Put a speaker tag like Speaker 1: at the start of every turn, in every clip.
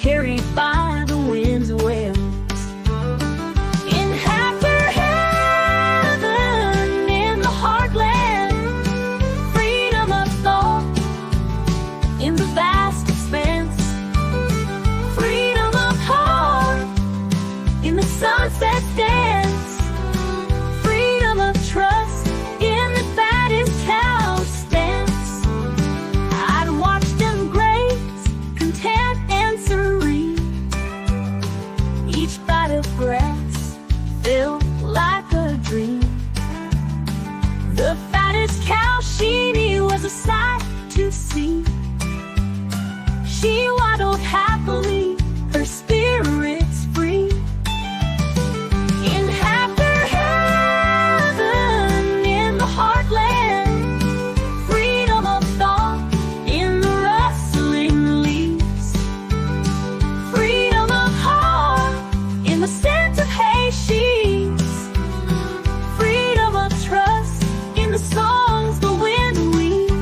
Speaker 1: carried by the wind's wails. In heifer heaven, in the heartland, freedom of thought in the vast expanse, freedom of heart in the sunset's dance, freedom of trust in the fattest cow's stance. I'd watch them graze, content and serene, each bite of grass felt like a dream. The fattest cow, Sheni, was a sight to see. She waddled happily, her spirits free. In heifer heaven, in the heartland, freedom of thought in the rustling leaves, freedom of heart in the scent of hay sheaves, freedom of trust in the songs the wind weaves.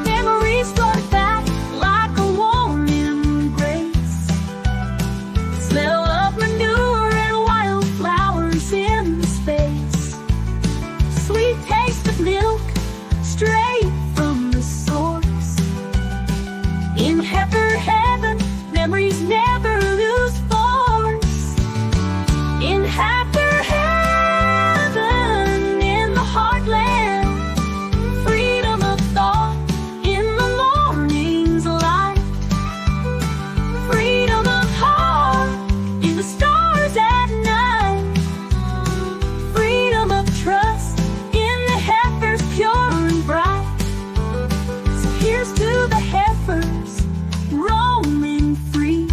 Speaker 1: Memories brought back like a warm embrace, smell of manure and wildflowers in space, sweet taste of milk straight from the source. In heifer heaven, memories never lose force. In heifer heaven, in the heartland, freedom of thought in the morning's light, freedom of heart in the stars at night, freedom of trust in the heifers pure and bright. So here's to the heifers roaming free.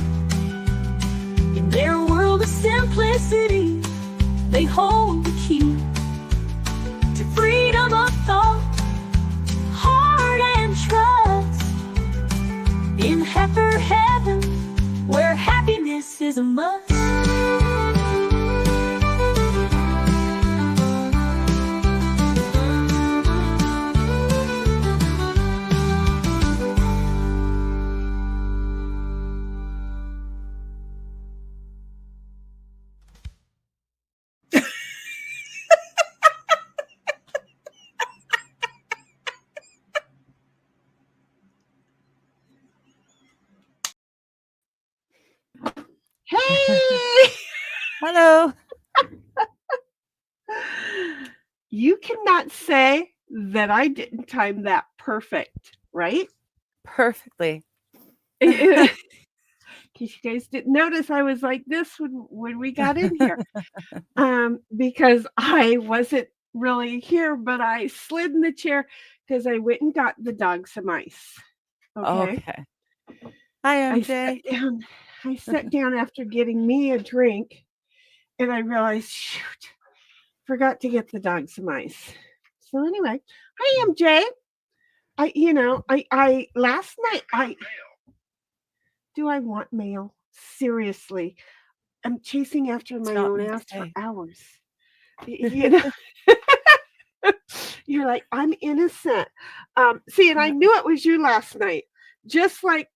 Speaker 1: In their world of simplicity, they hold the key to freedom of thought, heart and trust. In heifer heaven, where happiness is a must.
Speaker 2: Hey!
Speaker 3: Hello.
Speaker 2: You cannot say that I didn't time that perfect, right?
Speaker 3: Perfectly.
Speaker 2: In case you guys didn't notice, I was like this when we got in here. Because I wasn't really here, but I slid in the chair because I went and got the dog some ice. Okay.
Speaker 3: Okay. Hi,
Speaker 2: I sat
Speaker 3: MJ.
Speaker 2: down. I sat down after getting me a drink, and I realized, shoot, forgot to get the dog some ice. So anyway, hi MJ. I last night do I want mail? Seriously, I'm chasing after my
Speaker 3: not
Speaker 2: own
Speaker 3: meant to
Speaker 2: ass for
Speaker 3: say.
Speaker 2: hours. You know, you're like, I'm innocent. See, and I knew it was you last night. Just like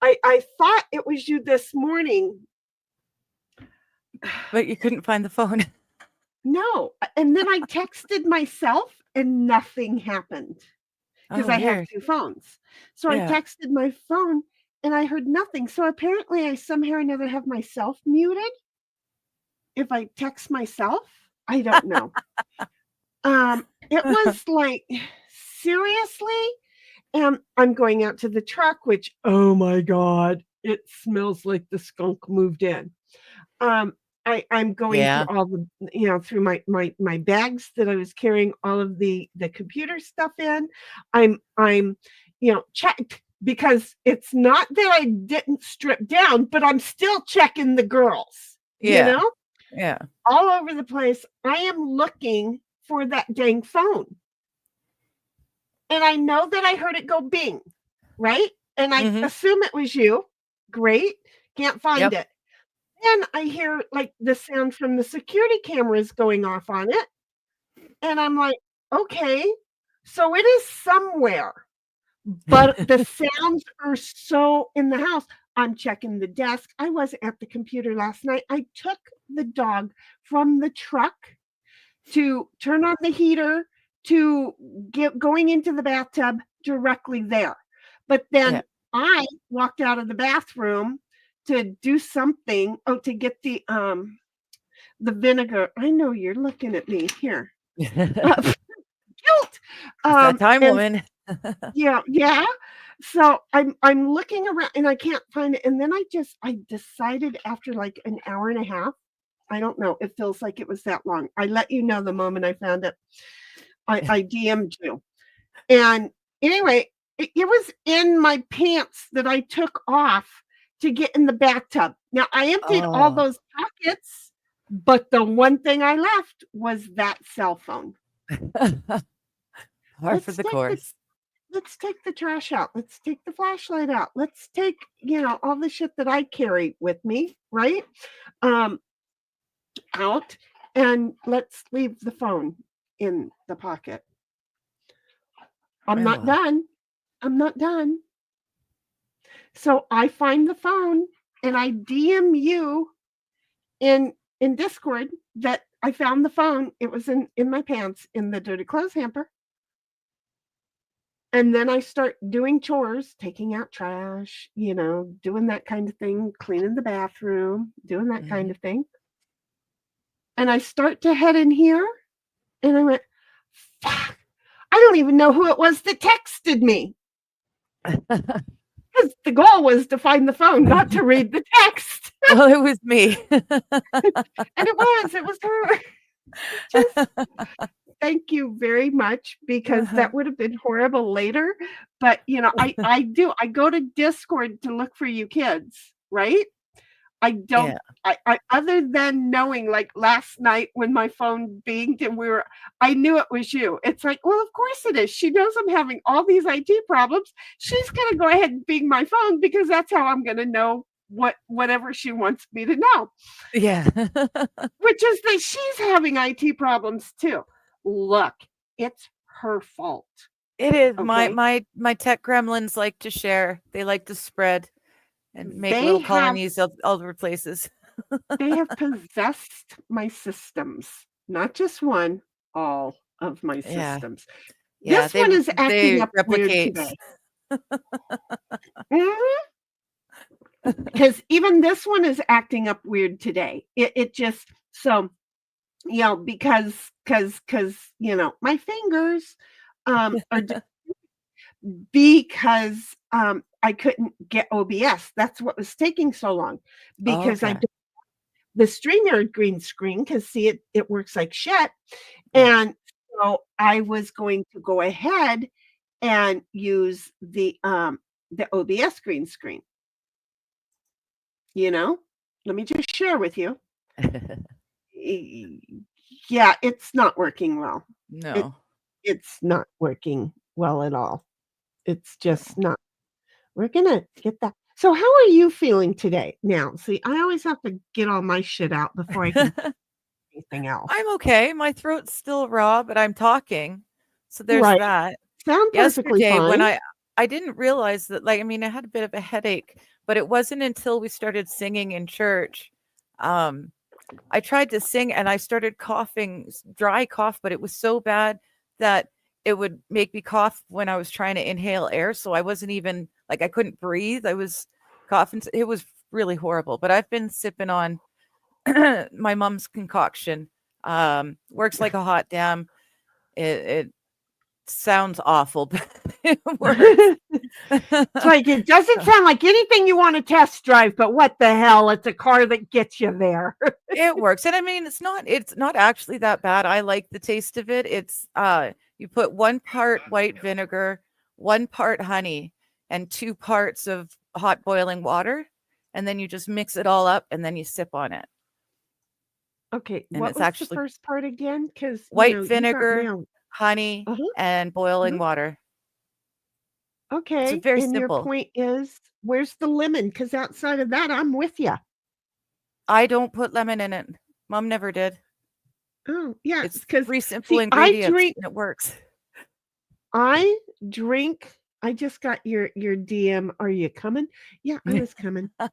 Speaker 2: I thought it was you this morning.
Speaker 3: But you couldn't find the phone.
Speaker 2: No. And then I texted myself and nothing happened because
Speaker 3: Oh,
Speaker 2: I have
Speaker 3: weird.
Speaker 2: two phones. So I
Speaker 3: Yeah.
Speaker 2: texted my phone and I heard nothing. So apparently I somehow or another have myself muted. If I text myself, I don't know. It was like, seriously? And I'm going out to the truck, which, oh my God, it smells like the skunk moved in. I'm going
Speaker 3: Yeah.
Speaker 2: through all the, through my bags that I was carrying all of the computer stuff in. I'm checked because it's not that I didn't strip down, but I'm still checking the girls,
Speaker 3: Yeah. Yeah.
Speaker 2: all over the place. I am looking for that dang phone. And I know that I heard it go bing, right? And I assume it was you. Great. Can't find it. Then I hear like the sound from the security cameras going off on it. And I'm like, okay, so it is somewhere. But the sounds are so in the house. I'm checking the desk. I wasn't at the computer last night. I took the dog from the truck to turn on the heater to going into the bathtub directly there. But then I walked out of the bathroom to do something. Oh, to get the vinegar. I know you're looking at me here. Guilt.
Speaker 3: That time, woman.
Speaker 2: Yeah. So I'm looking around and I can't find it. And then I decided after like an hour and a half. I don't know. It feels like it was that long. I let you know the moment I found it. I DM'd you. And anyway, it was in my pants that I took off to get in the bathtub. Now I emptied all those pockets, but the one thing I left was that cell phone.
Speaker 3: Par for the course.
Speaker 2: Let's take the trash out. Let's take the flashlight out. Let's take, all the shit that I carry with me, right? Out, and let's leave the phone in the pocket. I'm not done. So I find the phone and I DM you in Discord that I found the phone. It was in my pants in the dirty clothes hamper. And then I start doing chores, taking out trash, doing that kind of thing, cleaning the bathroom, doing that kind of thing. And I start to head in here, and I went, fuck, I don't even know who it was that texted me. Because the goal was to find the phone, not to read the text.
Speaker 3: Well, it was me.
Speaker 2: And it was her. Just, thank you very much, because that would have been horrible later. But, I go to Discord to look for you kids, right? I don't, I other than knowing, like last night when my phone binged and I knew it was you. It's like, well, of course it is. She knows I'm having all these IT problems. She's going to go ahead and bing my phone, because that's how I'm going to know whatever she wants me to know.
Speaker 3: Yeah.
Speaker 2: Which is that she's having IT problems too. Look, it's her fault.
Speaker 3: It is.
Speaker 2: Okay?
Speaker 3: My tech gremlins like to share. They like to spread and make little colonies all over places.
Speaker 2: They have possessed my systems. Not just one, all of my systems.
Speaker 3: Yeah,
Speaker 2: this one is acting up weird today. Because even this one is acting up weird today. It just, so, because my fingers are because I couldn't get OBS. That's what was taking so long, because I did the StreamYard green screen, because see, it works like shit. And so I was going to go ahead and use the OBS green screen. Let me just share with you. Yeah, it's not working well.
Speaker 3: No.
Speaker 2: It's not working well at all. It's just not. We're gonna get that. So how are you feeling today? Now, see, I always have to get all my shit out before I can do anything else.
Speaker 3: I'm okay. My throat's still raw, but I'm talking. So there's that.
Speaker 2: Sound perfectly fine.
Speaker 3: When I didn't realize that, I had a bit of a headache, but it wasn't until we started singing in church. I tried to sing and I started coughing, dry cough, but it was so bad that it would make me cough when I was trying to inhale air. So I wasn't even, I couldn't breathe. I was coughing. It was really horrible, but I've been sipping on my mom's concoction. Works like a hot damn. It sounds awful, but it works.
Speaker 2: It's like, it doesn't sound like anything you want to test drive, but what the hell? It's a car that gets you there.
Speaker 3: It works. And it's not actually that bad. I like the taste of it. It's you put 1 part white vinegar, 1 part honey, and 2 parts of hot boiling water, and then you just mix it all up and then you sip on it.
Speaker 2: Okay, and what was actually the first part again? Because
Speaker 3: white vinegar, honey, and boiling water.
Speaker 2: Okay,
Speaker 3: it's very
Speaker 2: and
Speaker 3: simple.
Speaker 2: Your point is, where's the lemon? Because outside of that, I'm with you.
Speaker 3: I don't put lemon in it. Mom never did.
Speaker 2: Oh, yeah.
Speaker 3: It's because 3 simple ingredients and it works.
Speaker 2: I drink I just got your DM. Are you coming? Yeah, I was coming. I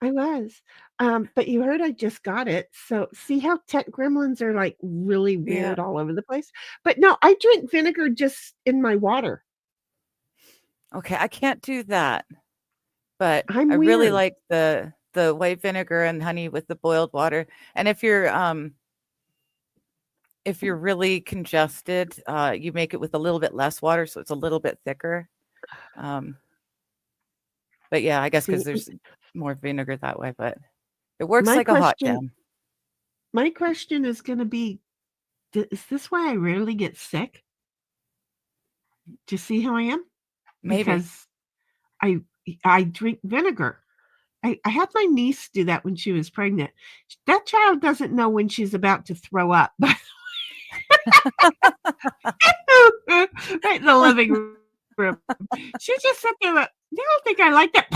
Speaker 2: was. But you heard I just got it. So see how tech gremlins are like really
Speaker 3: Yeah.
Speaker 2: weird all over the place. But no, I drink vinegar just in my water.
Speaker 3: Okay, I can't do that. But
Speaker 2: I'm
Speaker 3: I really
Speaker 2: weird.
Speaker 3: like the white vinegar and honey with the boiled water. And if you're really congested, you make it with a little bit less water, so it's a little bit thicker. But yeah, I guess because
Speaker 2: See,
Speaker 3: there's more vinegar that way, but it works
Speaker 2: my
Speaker 3: like a hot
Speaker 2: question
Speaker 3: jam.
Speaker 2: my question is going to be, is this why I rarely get sick? Do you see how I am?
Speaker 3: Maybe.
Speaker 2: Because I drink vinegar. I had my niece do that when she was pregnant. That child doesn't know when she's about to throw up. Right in the living room. She just sat there like, they don't think I like that.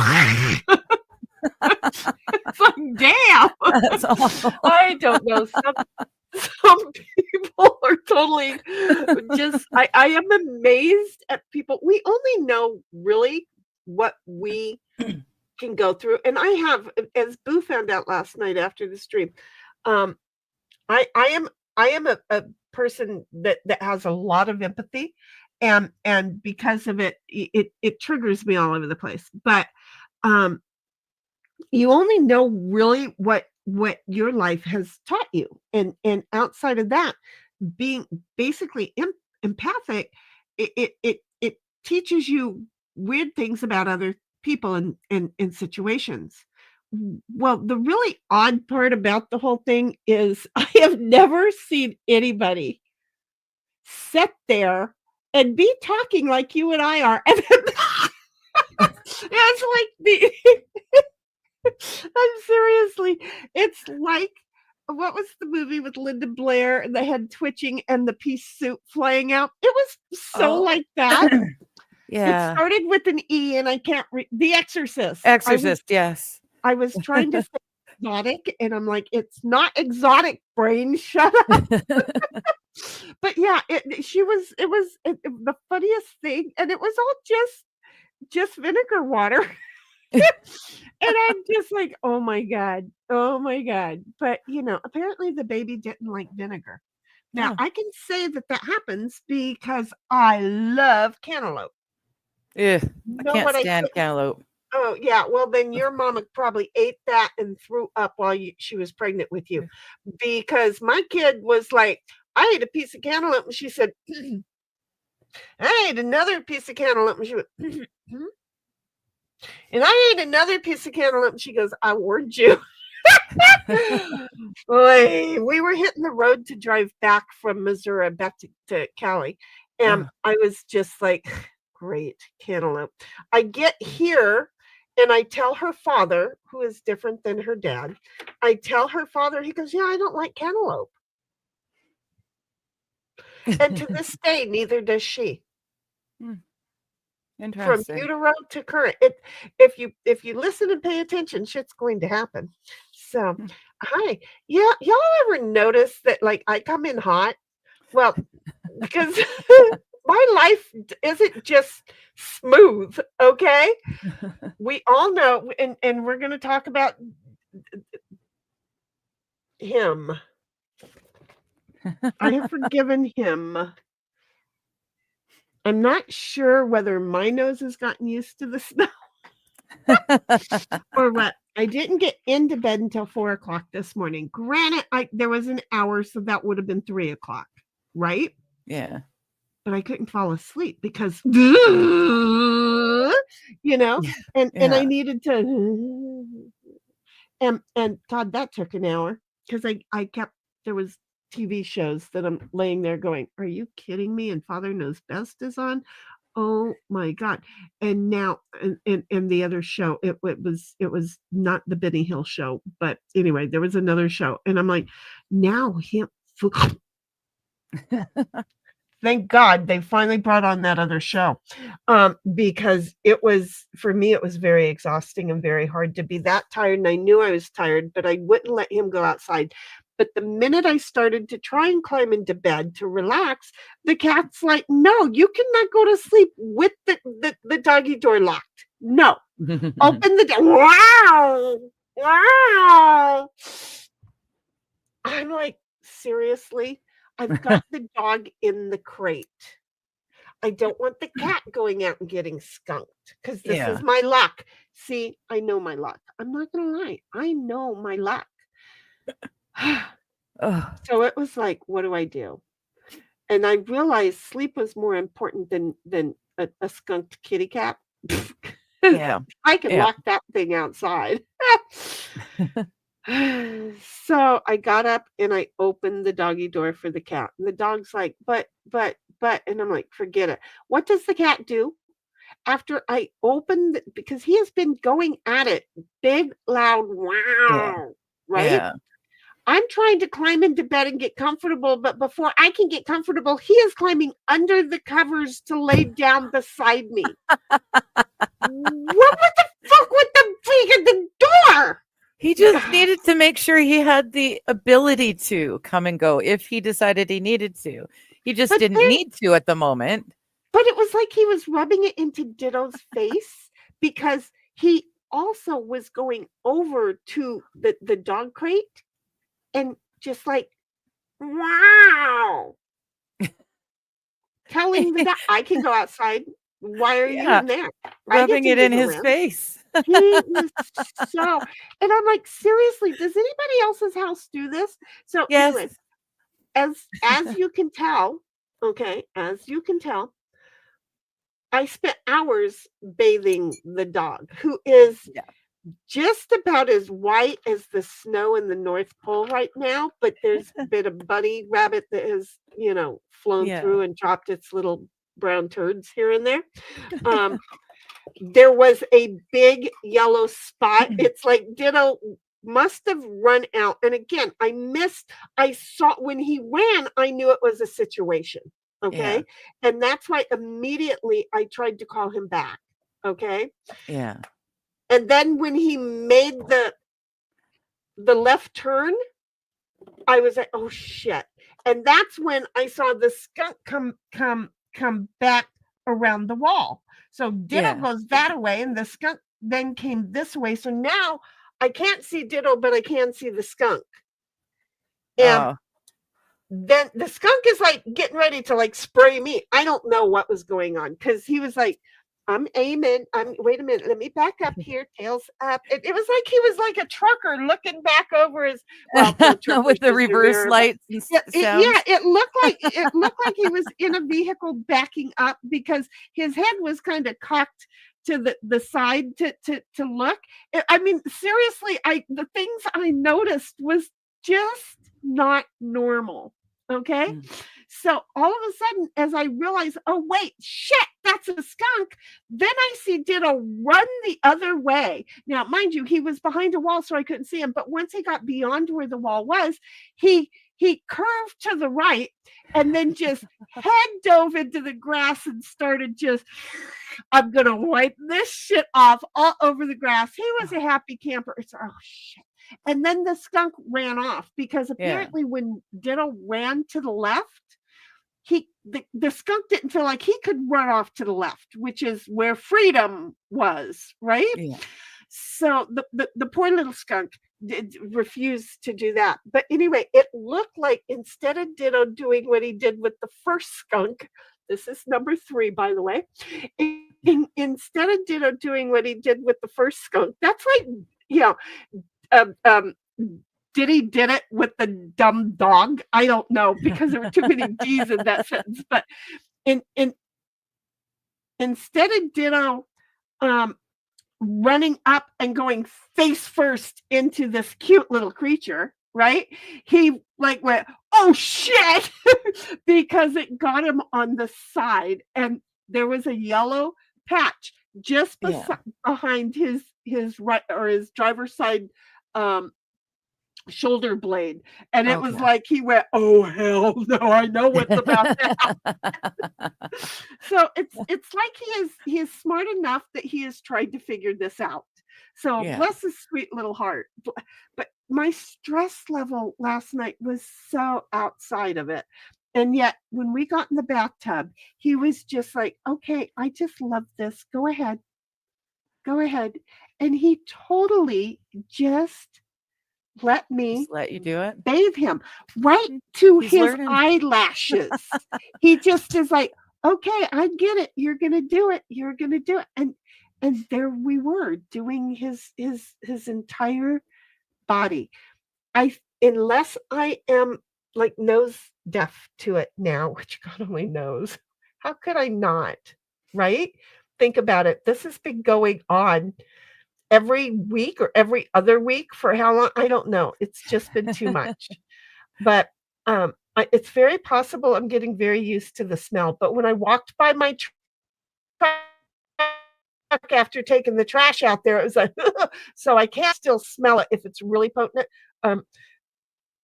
Speaker 2: It's like, damn.
Speaker 3: That's awful.
Speaker 2: I don't know. Some people are totally just, I am amazed at people. We only know really what we can go through. And I have, as Boo found out last night after the stream, I am a person that has a lot of empathy, and because of it, it triggers me all over the place. But you only know really what your life has taught you, and outside of that, being basically empathic, it teaches you weird things about other people and situations. Well, the really odd part about the whole thing is I have never seen anybody sit there and be talking like you and I are. And it's like I'm seriously, it's like, what was the movie with Linda Blair and the head twitching and the pea soup flying out? It was so like that.
Speaker 3: Yeah.
Speaker 2: It started with an E, and I can't read. The Exorcist.
Speaker 3: Exorcist, yes.
Speaker 2: I was trying to say exotic, and I'm like, it's not exotic, brain. Shut up. But yeah, it was the funniest thing, and it was all just vinegar water. And I'm just like, oh my God. But apparently the baby didn't like vinegar. Now
Speaker 3: No.
Speaker 2: I can say that happens because I love cantaloupe.
Speaker 3: Ugh, I
Speaker 2: You know
Speaker 3: can't
Speaker 2: what I
Speaker 3: stand
Speaker 2: couldn't-
Speaker 3: cantaloupe.
Speaker 2: Oh yeah, well then your mama probably ate that and threw up while she was pregnant with you, because my kid was like, I ate a piece of cantaloupe and she said, I ate another piece of cantaloupe and she went, and I ate another piece of cantaloupe and she goes, I warned you. Boy, we were hitting the road to drive back from Missouri back to Cali, and I was just like, great cantaloupe. I get here and I tell her father, who is different than her dad, I tell her father, he goes, yeah, I don't like cantaloupe. And to this day, neither does she. From
Speaker 3: Interesting.
Speaker 2: utero to current. If you listen and pay attention, shit's going to happen. So hi. Yeah, y'all ever notice that like I come in hot? Well, because my life isn't just smooth, okay? We all know, and we're going to talk about him. I have forgiven him. I'm not sure whether my nose has gotten used to the snow or what. I didn't get into bed until 4:00 this morning. Granted, there was an hour, so that would have been 3:00, right?
Speaker 3: Yeah.
Speaker 2: But I couldn't fall asleep because, and I needed to, and God, that took an hour because I kept, there was TV shows that I'm laying there going, are you kidding me? And Father Knows Best is on. Oh my God. And now, and the other show, it was not the Benny Hill show, but anyway, there was another show. And I'm like, now him, thank God they finally brought on that other show, because it was, for me, it was very exhausting and very hard to be that tired. And I knew I was tired, but I wouldn't let him go outside But the minute I started to try and climb into bed to relax, the cat's like, no, you cannot go to sleep with the doggy door locked. No, open the door. Wow. Wow. I'm like, seriously? I've got the dog in the crate. I don't want the cat going out and getting skunked because this
Speaker 3: Yeah.
Speaker 2: is my luck. See, I know my luck. I'm not going to lie. I know my luck.
Speaker 3: Ugh.
Speaker 2: So it was like, what do I do? And I realized sleep was more important than a skunked kitty cat.
Speaker 3: Yeah.
Speaker 2: I can
Speaker 3: Yeah.
Speaker 2: lock that thing outside. So I got up and I opened the doggy door for the cat. And the dog's like, but, and I'm like, forget it. What does the cat do? After I opened, because he has been going at it, big, loud, wow, right?
Speaker 3: Yeah.
Speaker 2: I'm trying to climb into bed and get comfortable, but before I can get comfortable, he is climbing under the covers to lay down beside me. What the fuck with the freaking the door?
Speaker 3: He just needed to make sure he had the ability to come and go if he decided he needed to. He just didn't need to at the moment.
Speaker 2: But it was like he was rubbing it into Ditto's face because he also was going over to the dog crate and just like, wow. Telling the dog, I can go outside. Why are you in there?
Speaker 3: Rubbing it in his face.
Speaker 2: He was so, and I'm like, seriously, does anybody else's house do this? So
Speaker 3: Yes.
Speaker 2: anyways, as you can tell, okay, as you can tell, I spent hours bathing the dog, who is just about as white as the snow in the North Pole right now, but there's been a bunny rabbit that has, flown through and dropped its little brown turds here and there. There was a big yellow spot. It's like Ditto must have run out. And again, I saw when he ran, I knew it was a situation. Okay. Yeah. And that's why immediately I tried to call him back. Okay.
Speaker 3: Yeah.
Speaker 2: And then when he made the left turn, I was like, oh shit. And that's when I saw the skunk come back around the wall. So Ditto goes that way and the skunk then came this way. So now I can't see Ditto, but I can see the skunk. And then the skunk is like getting ready to like spray me. I don't know what was going on because he was like, I'm aiming. Wait a minute. Let me back up here. Tails up. It was like he was like a trucker looking back over his
Speaker 3: with the reverse lights.
Speaker 2: It looked like he was in a vehicle backing up because his head was kind of cocked to the side to look. I mean, seriously, the things I noticed was just not normal. Okay. So all of a sudden, as I realized, oh, wait, shit, that's a skunk. Then I see Ditto run the other way. Now, mind you, he was behind a wall, so I couldn't see him. But once he got beyond where the wall was, he curved to the right and then just head dove into the grass and started I'm going to wipe this shit off all over the grass. He was a happy camper. It's, oh, shit. And then the skunk ran off because apparently when Ditto ran to the left, the skunk didn't feel like he could run off to the left, which is where freedom was, right? Yeah. So the poor little skunk refused to do that. But anyway, it looked like instead of Ditto doing what he did with the first skunk, this is number 3, by the way, instead of Ditto doing what he did with the first skunk, that's like, Diddy did it with the dumb dog. I don't know because there were too many D's in that sentence. But instead of Ditto running up and going face first into this cute little creature, right? He like went, oh shit, because it got him on the side, and there was a yellow patch just behind his right or his driver's side shoulder blade, and it was like he went, oh hell no, I know what's about that. So it's like he is smart enough that he has tried to figure this out. So bless his sweet little heart. But my stress level last night was so outside of it. And yet, when we got in the bathtub, he was just like, okay, I just love this. Go ahead. Go ahead. And he totally just let me
Speaker 3: Just let you do it.
Speaker 2: bathe him right to
Speaker 3: He's
Speaker 2: his
Speaker 3: learning.
Speaker 2: eyelashes. He just is like, okay, I get it. You're gonna do it. You're gonna do it. And there we were doing his entire body. Unless I am like nose deaf to it now, which God only knows. How could I not? Right? Think about it. This has been going on every week or every other week for how long? I don't know. It's just been too much. But it's very possible I'm getting very used to the smell. But when I walked by my truck after taking the trash out there, it was like, so I can still smell it if it's really potent.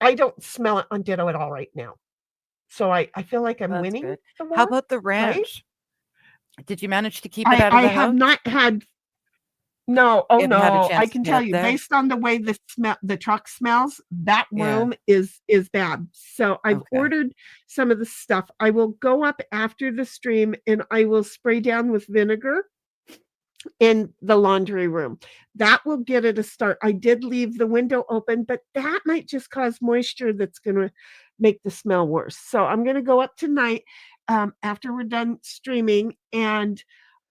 Speaker 2: I don't smell it on Ditto at all right now. So I feel like I'm
Speaker 3: That's
Speaker 2: winning
Speaker 3: good.
Speaker 2: the
Speaker 3: How
Speaker 2: war,
Speaker 3: about the
Speaker 2: right?
Speaker 3: ranch? Did you manage to keep it out of
Speaker 2: I
Speaker 3: the
Speaker 2: have
Speaker 3: house?
Speaker 2: not had. No, oh
Speaker 3: You haven't had a
Speaker 2: no, I
Speaker 3: chance to
Speaker 2: can
Speaker 3: get
Speaker 2: tell
Speaker 3: up
Speaker 2: you
Speaker 3: there?
Speaker 2: based on the way the truck smells, that
Speaker 3: Yeah.
Speaker 2: room is bad. So I've
Speaker 3: Okay.
Speaker 2: ordered some of the stuff. I will go up after the stream and I will spray down with vinegar in the laundry room. That will get it a start. I did leave the window open, but that might just cause moisture that's going to make the smell worse. So I'm going to go up tonight after we're done streaming, and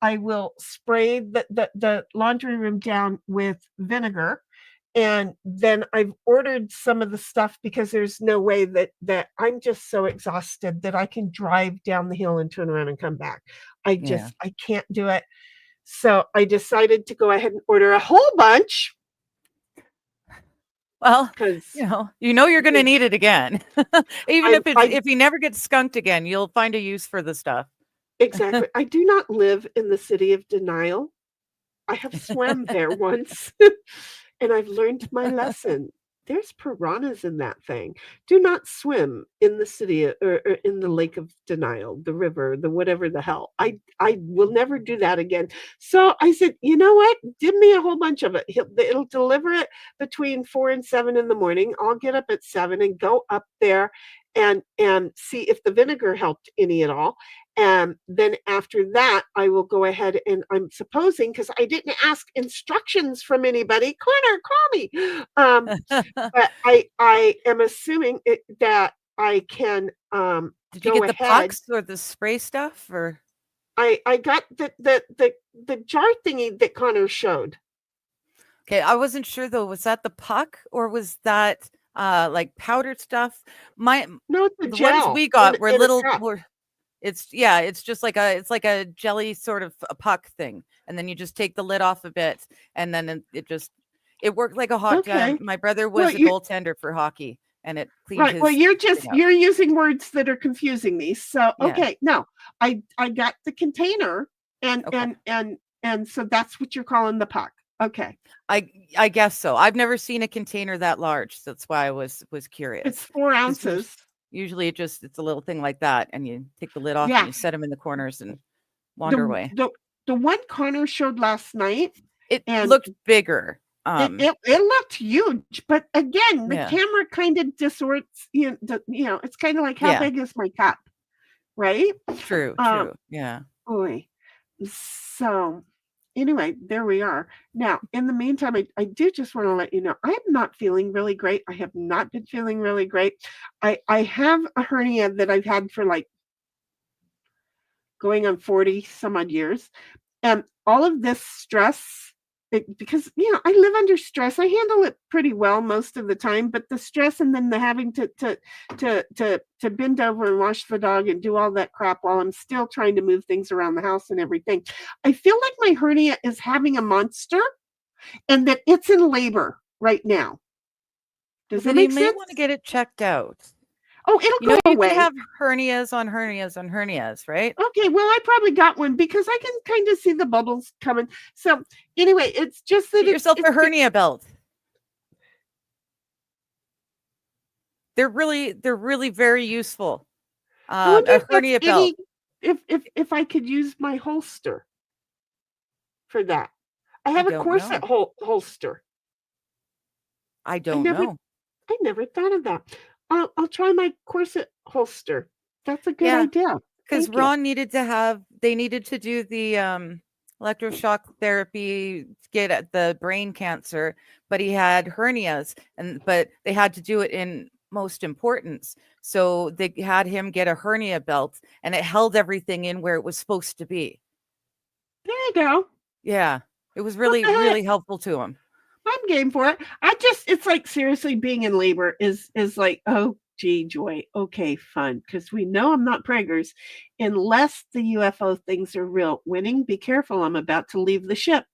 Speaker 2: I will spray the laundry room down with vinegar. And then I've ordered some of the stuff because there's no way that I'm just so exhausted that I can drive down the hill and turn around and come back. I can't do it. So I decided to go ahead and order a whole bunch.
Speaker 3: Well,
Speaker 2: Because
Speaker 3: you know you're going to need it again. Even if he never gets skunked again, you'll find a use for the stuff.
Speaker 2: Exactly. I do not live in the city of denial. I have swam there once, and I've learned my lesson. There's piranhas in that thing. Do not swim in the city or in the lake of denial, the river, the whatever the hell. I will never do that again. So I said, you know what? Give me a whole bunch of it. It'll deliver it between 4 and 7 in the morning. I'll get up at 7 and go up there and see if the vinegar helped any at all. And then after that, I will go ahead and I'm supposing, because I didn't ask instructions from anybody, Connor, call me. But I am assuming that I can
Speaker 3: Did you
Speaker 2: go
Speaker 3: get the
Speaker 2: ahead.
Speaker 3: pucks or the spray stuff, or
Speaker 2: I got the jar thingy that Connor showed.
Speaker 3: okay? I wasn't sure though. Was that the puck or was that like powdered stuff?
Speaker 2: No, it's a
Speaker 3: The
Speaker 2: gel
Speaker 3: ones we got
Speaker 2: in
Speaker 3: were
Speaker 2: a
Speaker 3: little.
Speaker 2: cup.
Speaker 3: It's just like a jelly sort of a puck thing, and then you just take the lid off a bit, and then it worked like a hot.
Speaker 2: Okay.
Speaker 3: My brother was a goaltender for hockey, and it cleaned
Speaker 2: Right.
Speaker 3: his.
Speaker 2: Well, you're using words that are confusing me. So
Speaker 3: Yeah.
Speaker 2: okay, no, I got the container, and
Speaker 3: Okay.
Speaker 2: and so that's what you're calling the puck. Okay.
Speaker 3: I guess so. I've never seen a container that large. So that's why I was curious.
Speaker 2: It's 4 ounces.
Speaker 3: Usually it's a little thing like that, and you take the lid off
Speaker 2: Yeah.
Speaker 3: and you set them in the corners and wander away.
Speaker 2: The one Connor showed last night,
Speaker 3: It
Speaker 2: and
Speaker 3: looked bigger.
Speaker 2: it looked huge, but again, the
Speaker 3: Yeah.
Speaker 2: camera kind of distorts. It's kind of like, how
Speaker 3: Yeah.
Speaker 2: big is my cup, right?
Speaker 3: True. Yeah.
Speaker 2: Boy. So anyway, there we are. Now, in the meantime, I do just want to let you know, I'm not feeling really great. I have not been feeling really great. I have a hernia that I've had for like going on 40 some odd years. And all of this stress, because I live under stress. I handle it pretty well most of the time, but the stress and then the having to bend over and wash the dog and do all that crap while I'm still trying to move things around the house and everything. I feel like my hernia is having a monster and that it's in labor right now. Does that make sense?
Speaker 3: You may want to get it checked out.
Speaker 2: Oh, it'll go away.
Speaker 3: You can have hernias on hernias on hernias, right?
Speaker 2: Okay, well, I probably got one because I can kind of see the bubbles coming. So anyway, it's just that
Speaker 3: Get yourself a hernia belt. They're really very useful.
Speaker 2: I wonder
Speaker 3: A hernia belt.
Speaker 2: If I could use my holster for that. I have a corset holster.
Speaker 3: I don't know.
Speaker 2: I never thought of that. I'll try my corset holster. That's a good
Speaker 3: Yeah,
Speaker 2: idea.
Speaker 3: because
Speaker 2: Thank you.
Speaker 3: Ron they needed to do the electroshock therapy to get at the brain cancer, but he had hernias, but they had to do it in most importance. So they had him get a hernia belt, and it held everything in where it was supposed to be.
Speaker 2: There you go.
Speaker 3: Yeah, it was
Speaker 2: What
Speaker 3: really,
Speaker 2: the heck?
Speaker 3: really helpful to him.
Speaker 2: I'm game for it. It's like seriously being in labor is like, oh gee, joy. Okay, fun. Because we know I'm not preggers unless the UFO things are real. Winning, be careful. I'm about to leave the ship.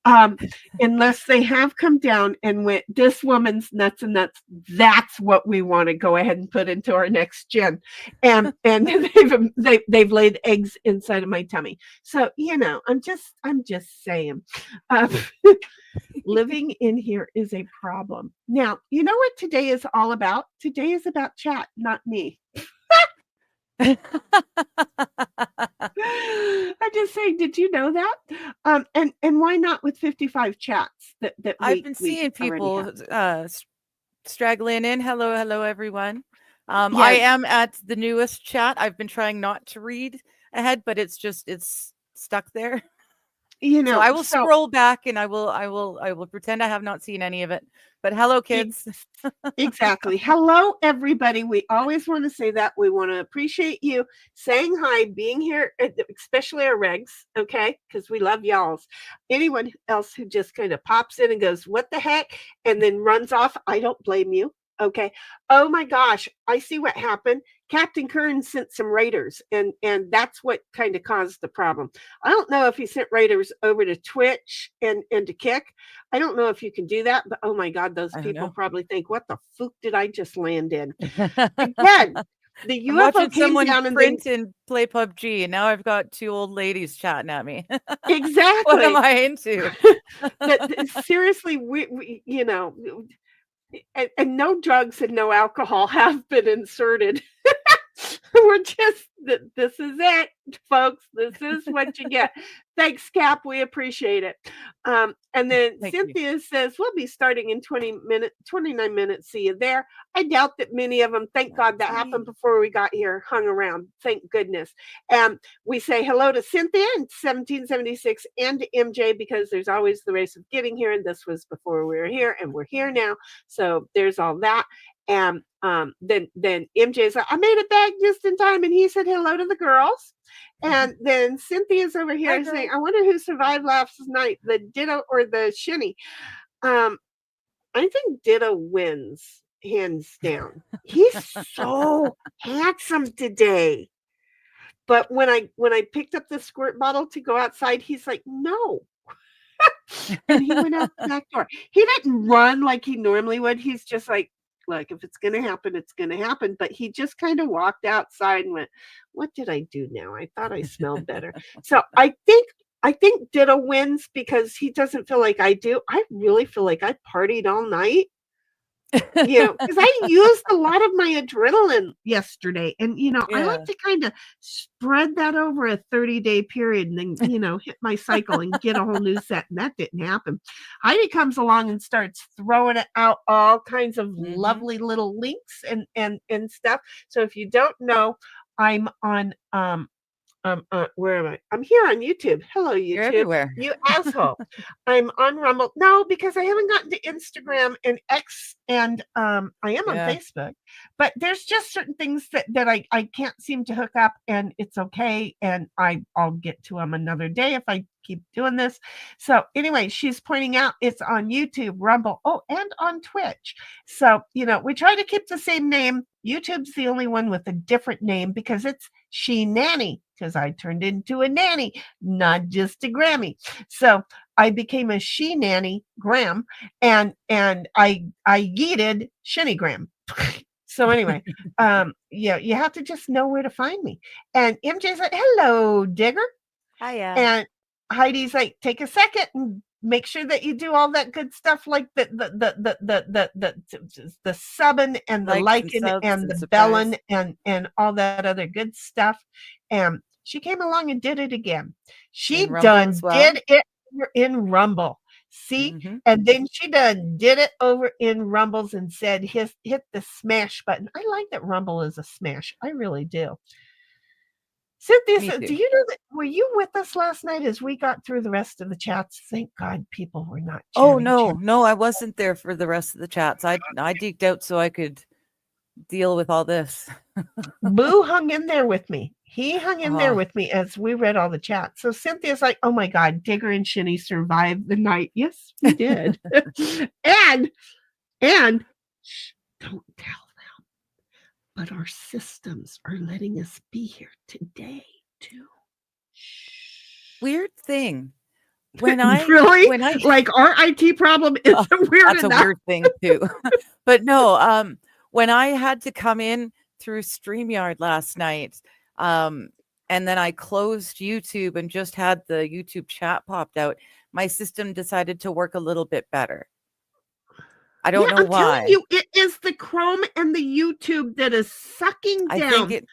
Speaker 2: Unless they have come down and went, this woman's nuts and nuts. That's what we want to go ahead and put into our next gen. And they've laid eggs inside of my tummy. So, I'm just saying. Living in here is a problem. Now, you know what today is all about? Today is about chat, not me. I'm just saying, did you know that? And why not with 55 chats that
Speaker 3: I've been seeing people straggling in. Hello, everyone.
Speaker 2: Yes.
Speaker 3: I am at the newest chat. I've been trying not to read ahead, but it's stuck there. So I will scroll back and I will pretend I have not seen any of it. But hello, kids.
Speaker 2: Exactly. Hello, everybody. We always want to say that. We want to appreciate you saying hi, being here, especially our regs, okay? Because we love y'alls. Anyone else who just kind of pops in and goes, what the heck? And then runs off, I don't blame you. Okay. Oh my gosh, I see what happened. Captain Kern sent some raiders, and that's what kind of caused the problem. I don't know if he sent raiders over to Twitch and to Kick. I don't know if you can do that, but oh my God, those people probably think, what the fuck did I just land in? Again, the UFO came down and
Speaker 3: print and play PUBG, and now I've got two old ladies chatting at me.
Speaker 2: Exactly.
Speaker 3: What am I into?
Speaker 2: Seriously, we and no drugs and no alcohol have been inserted. We're just, this is it, folks. This is what you get. Thanks, Cap. We appreciate it. And then Cynthia says, we'll be starting in 29 minutes. See you there. I doubt that many of them, thank God that happened before we got here, hung around. Thank goodness. We say hello to Cynthia in 1776 and to MJ, because there's always the race of getting here. And this was before we were here, and we're here now. So there's all that. And then MJ's like, I made it back just in time, and he said hello to the girls. And then Cynthia's over here saying, I wonder who survived last night, the Ditto or the Sheni. I think Ditto wins, hands down. He's so handsome today. But when I picked up the squirt bottle to go outside, he's like, no. And he went out the back door. He didn't run like he normally would. He's just like, if it's going to happen, it's going to happen. But he just kind of walked outside and went, what did I do now? I thought I smelled better. So I think Ditto wins because he doesn't feel like I do. I really feel like I partied all night. Because I used a lot of my adrenaline yesterday. And, I like to kind of spread that over a 30-day period and then, hit my cycle and get a whole new set. And that didn't happen. Heidi comes along and starts throwing out all kinds of lovely little links and stuff. So if you don't know, I'm on where am I? I'm here on YouTube. Hello, YouTube.
Speaker 3: You're everywhere.
Speaker 2: You asshole. I'm on Rumble. No, because I haven't gotten to Instagram and X, and I am on Facebook. But there's just certain things that I can't seem to hook up, and it's okay. And I'll get to them another day if I keep doing this. So anyway, she's pointing out it's on YouTube, Rumble, and on Twitch. So, we try to keep the same name. YouTube's the only one with a different name because it's She Nanny, because I turned into a nanny, not just a Grammy. So I became a She Nanny Gram, and I yeeted Sheni Gram. So anyway, you have to just know where to find me. And MJ's like, hello, Digger.
Speaker 3: Hiya.
Speaker 2: And Heidi's like, take a second and make sure that you do all that good stuff, like the subbing and the liking and the belling and all that other good stuff. And she came along and did it again. She did it in Rumble. See?
Speaker 3: Mhm.
Speaker 2: And then she done did it over in Rumbles and said, hit the smash button. I like that Rumble is a smash. I really do. Cynthia
Speaker 3: Me
Speaker 2: said,
Speaker 3: too.
Speaker 2: do you know that were you with us last night as we got through the rest of the chats? Thank God people were not
Speaker 3: Oh
Speaker 2: chatting.
Speaker 3: no, I wasn't there for the rest of the chats. I deked out so I could deal with all this.
Speaker 2: Boo hung in there with me. He hung in there
Speaker 3: Oh.
Speaker 2: with me as we read all the chats. So Cynthia's like, oh my God, Digger and Sheni survived the night. Yes, we did. and shh, don't tell them. But our systems are letting us be here today too. Shh.
Speaker 3: Weird thing. When I
Speaker 2: like our IT problem isn't weird
Speaker 3: that's
Speaker 2: enough.
Speaker 3: a weird thing too. But no, when I had to come in through StreamYard last night, and then I closed YouTube and just had the YouTube chat popped out, my system decided to work a little bit better. I don't know why.
Speaker 2: I'm telling you, it is the Chrome and the YouTube that is sucking down.
Speaker 3: I think it.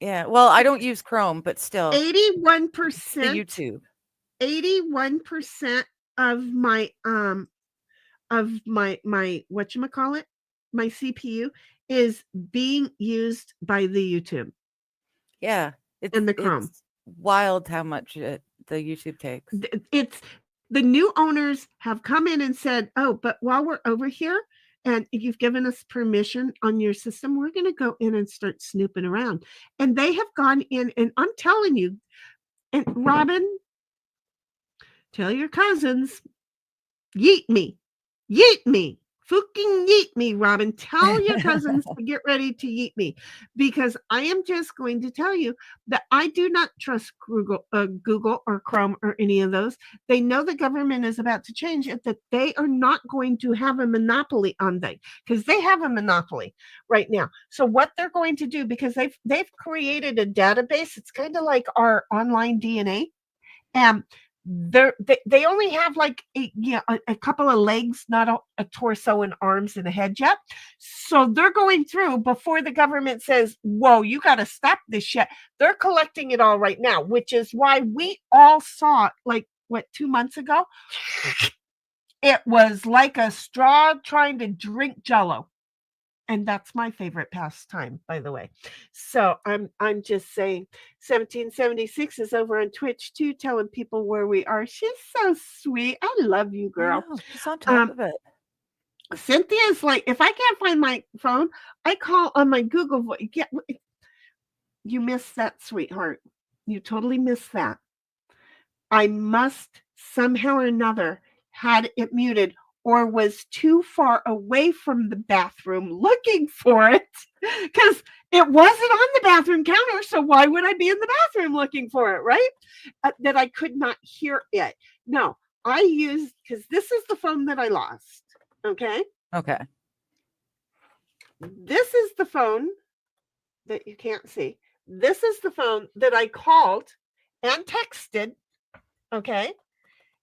Speaker 3: Yeah. Well, I don't use Chrome, but still,
Speaker 2: 81%
Speaker 3: YouTube.
Speaker 2: 81% of my whatchamacallit, my CPU is being used by the YouTube.
Speaker 3: Yeah,
Speaker 2: and the Chrome.
Speaker 3: It's wild how much the YouTube takes.
Speaker 2: It's the new owners have come in and said, oh, but while we're over here and you've given us permission on your system, we're going to go in and start snooping around. And they have gone in, and I'm telling you, and Robin, tell your cousins, yeet me, fucking yeet me, Robin. Tell your cousins to get ready to yeet me, because I am just going to tell you that I do not trust Google or Chrome or any of those. They know the government is about to change it, that they are not going to have a monopoly on them, because they have a monopoly right now. So what they're going to do, because they've created a database, it's kind of like our online DNA, and they only have like a couple of legs, not a torso and arms and a head yet. So they're going through before the government says, whoa, you got to stop this shit. They're collecting it all right now, which is why we all saw it 2 months ago. It was like a straw trying to drink Jell-O. And that's my favorite pastime, by the way. So I'm just saying, 1776 is over on Twitch too, telling people where we are. She's so sweet. I love you, girl.
Speaker 3: Oh, she's on top of it.
Speaker 2: Cynthia's like, if I can't find my phone, I call on my Google Voice. Yeah, you missed that, sweetheart. You totally missed that. I must somehow or another had it muted, or was too far away from the bathroom looking for it, because it wasn't on the bathroom counter. So why would I be in the bathroom looking for it, right? That I could not hear it. No, I used, because this is the phone that I lost. Okay. This is the phone that you can't see. This is the phone that I called and texted. Okay.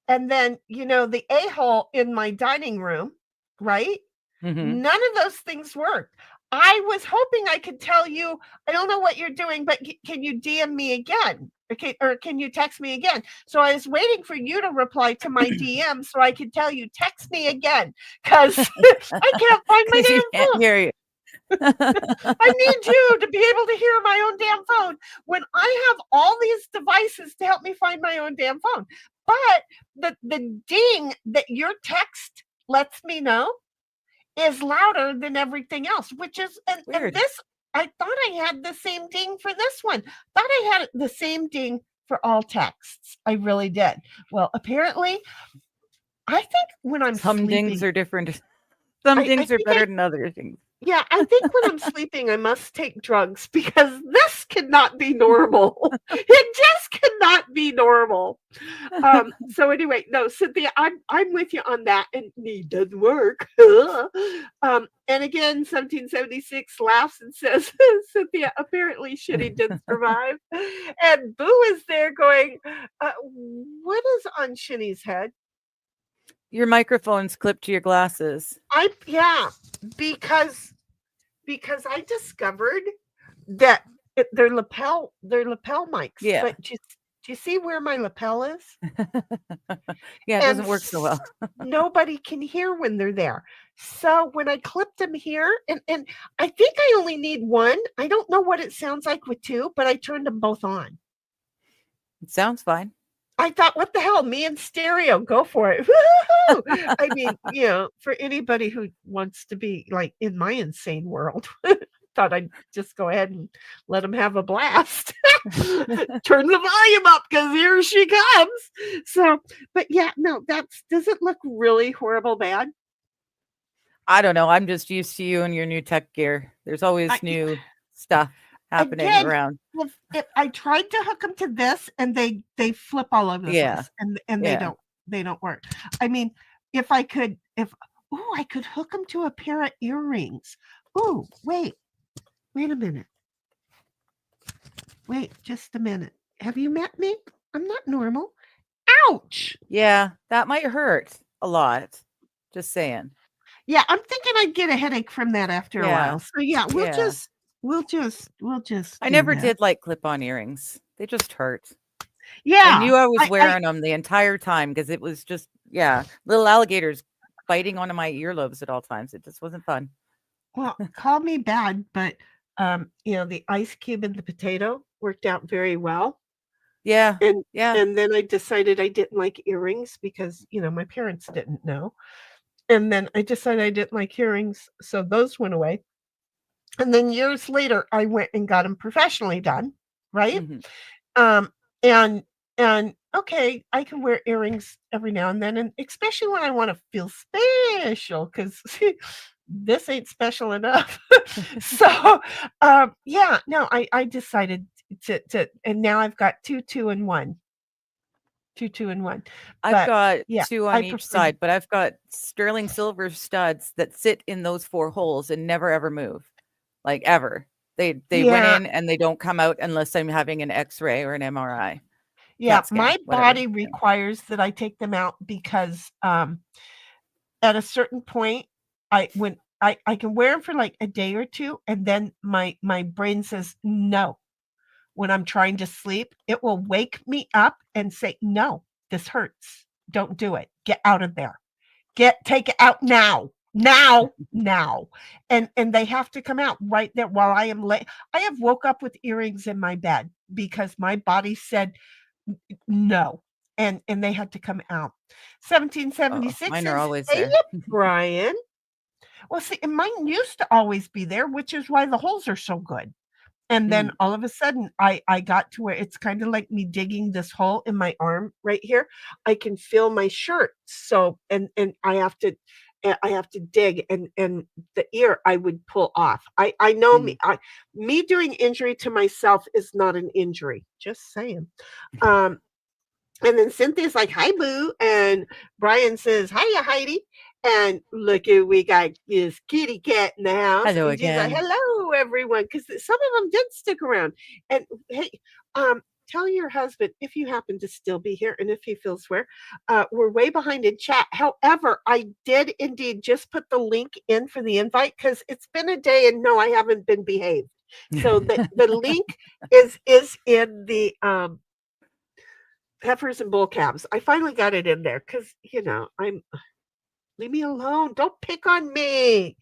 Speaker 2: And then, the a-hole in my dining room, right?
Speaker 3: Mm-hmm.
Speaker 2: None of those things worked. I was hoping I could tell you, I don't know what you're doing, but can you DM me again? Okay, or can you text me again? So I was waiting for you to reply to my DM so I could tell you, text me again, because I can't find my damn phone.
Speaker 3: Hear you.
Speaker 2: I need you to be able to hear my own damn phone when I have all these devices to help me find my own damn phone. But the ding that your text lets me know is louder than everything else, which is, and this, I thought I had the same ding for this one. Thought I had the same ding for all texts. I really did. Well, apparently, I think when I'm
Speaker 3: Some
Speaker 2: sleeping,
Speaker 3: dings are different. Some dings are better than other things.
Speaker 2: Yeah, I think when I'm sleeping, I must take drugs, because this cannot be normal. It just cannot be normal. So anyway, no, Cynthia, I'm with you on that, and it doesn't work. And again, 1776 laughs and says, Cynthia, apparently Sheni did survive. And Boo is there going, what is on Sheni's head?
Speaker 3: Your microphone's clipped to your glasses.
Speaker 2: Because I discovered that they're lapel mics.
Speaker 3: Yeah.
Speaker 2: But Do you see where my lapel is?
Speaker 3: Yeah, it
Speaker 2: And
Speaker 3: doesn't work so well.
Speaker 2: nobody can hear when they're there. So when I clip them here, and I think I only need one. I don't know what it sounds like with two, but I turned them both on.
Speaker 3: It sounds fine.
Speaker 2: I thought, what the hell? Me and stereo, go for it. Woo-hoo-hoo! I mean, for anybody who wants to be like in my insane world, thought I'd just go ahead and let them have a blast. Turn the volume up because here she comes. So, but yeah, no, does it look really horrible bad?
Speaker 3: I don't know. I'm just used to you and your new tech gear. There's always new stuff happening
Speaker 2: Again,
Speaker 3: around.
Speaker 2: if I tried to hook them to this and they flip all over the place and they don't work. I mean, if I could hook them to a pair of earrings. Oh, wait a minute. Wait just a minute. Have you met me? I'm not normal. Ouch.
Speaker 3: Yeah, that might hurt a lot. Just saying.
Speaker 2: Yeah, I'm thinking I'd get a headache from that after a while. So yeah, we'll just
Speaker 3: I never did like clip-on earrings. They just hurt.
Speaker 2: Yeah.
Speaker 3: I knew I was wearing them the entire time because it was just, little alligators biting onto my earlobes at all times. It just wasn't fun.
Speaker 2: Well, call me bad, but the ice cube and the potato worked out very well.
Speaker 3: Yeah.
Speaker 2: And then I decided I didn't like earrings because, my parents didn't know. And then I decided I didn't like earrings, so those went away. And then years later, I went and got them professionally done, right?
Speaker 3: Mm-hmm.
Speaker 2: And okay, I can wear earrings every now and then, and especially when I want to feel special, because this ain't special enough. So, I decided to, and now I've got two and one.
Speaker 3: I've got two on each
Speaker 2: prefer
Speaker 3: side, but I've got sterling silver studs that sit in those 4 holes and never ever move, like ever. They went in and they don't come out unless I'm having an X-ray or an MRI.
Speaker 2: Yeah,
Speaker 3: CAT scan,
Speaker 2: my
Speaker 3: whatever.
Speaker 2: body requires that I take them out because at a certain point, I can wear them for like a day or two, and then my brain says no. When I'm trying to sleep, it will wake me up and say, no, this hurts. Don't do it. Get out of there. Take it out now. And they have to come out right there while I am late. I have woke up with earrings in my bed because my body said no. And they had to come out. 1776
Speaker 3: mine are always
Speaker 2: hey,
Speaker 3: there.
Speaker 2: Brian. Well, see, and mine used to always be there, which is why the holes are so good. And then all of a sudden, I got to where it's kind of like me digging this hole in my arm right here. I can feel my shirt. So, and I have to dig, and the ear I would pull off. I know me doing injury to myself is not an injury. Just saying. And then Cynthia's like, hi, boo. And Brian says, hiya, Heidi. And look, we got this kitty cat in the house.
Speaker 3: Hello
Speaker 2: and she's
Speaker 3: again.
Speaker 2: like, hello, everyone. Because some of them did stick around. And hey, tell your husband, if you happen to still be here and if he feels we're way behind in chat. However, I did indeed just put the link in for the invite because it's been a day and no, I haven't been behaved. So the link is in the heifers and bull-calves. I finally got it in there because, leave me alone. Don't pick on me.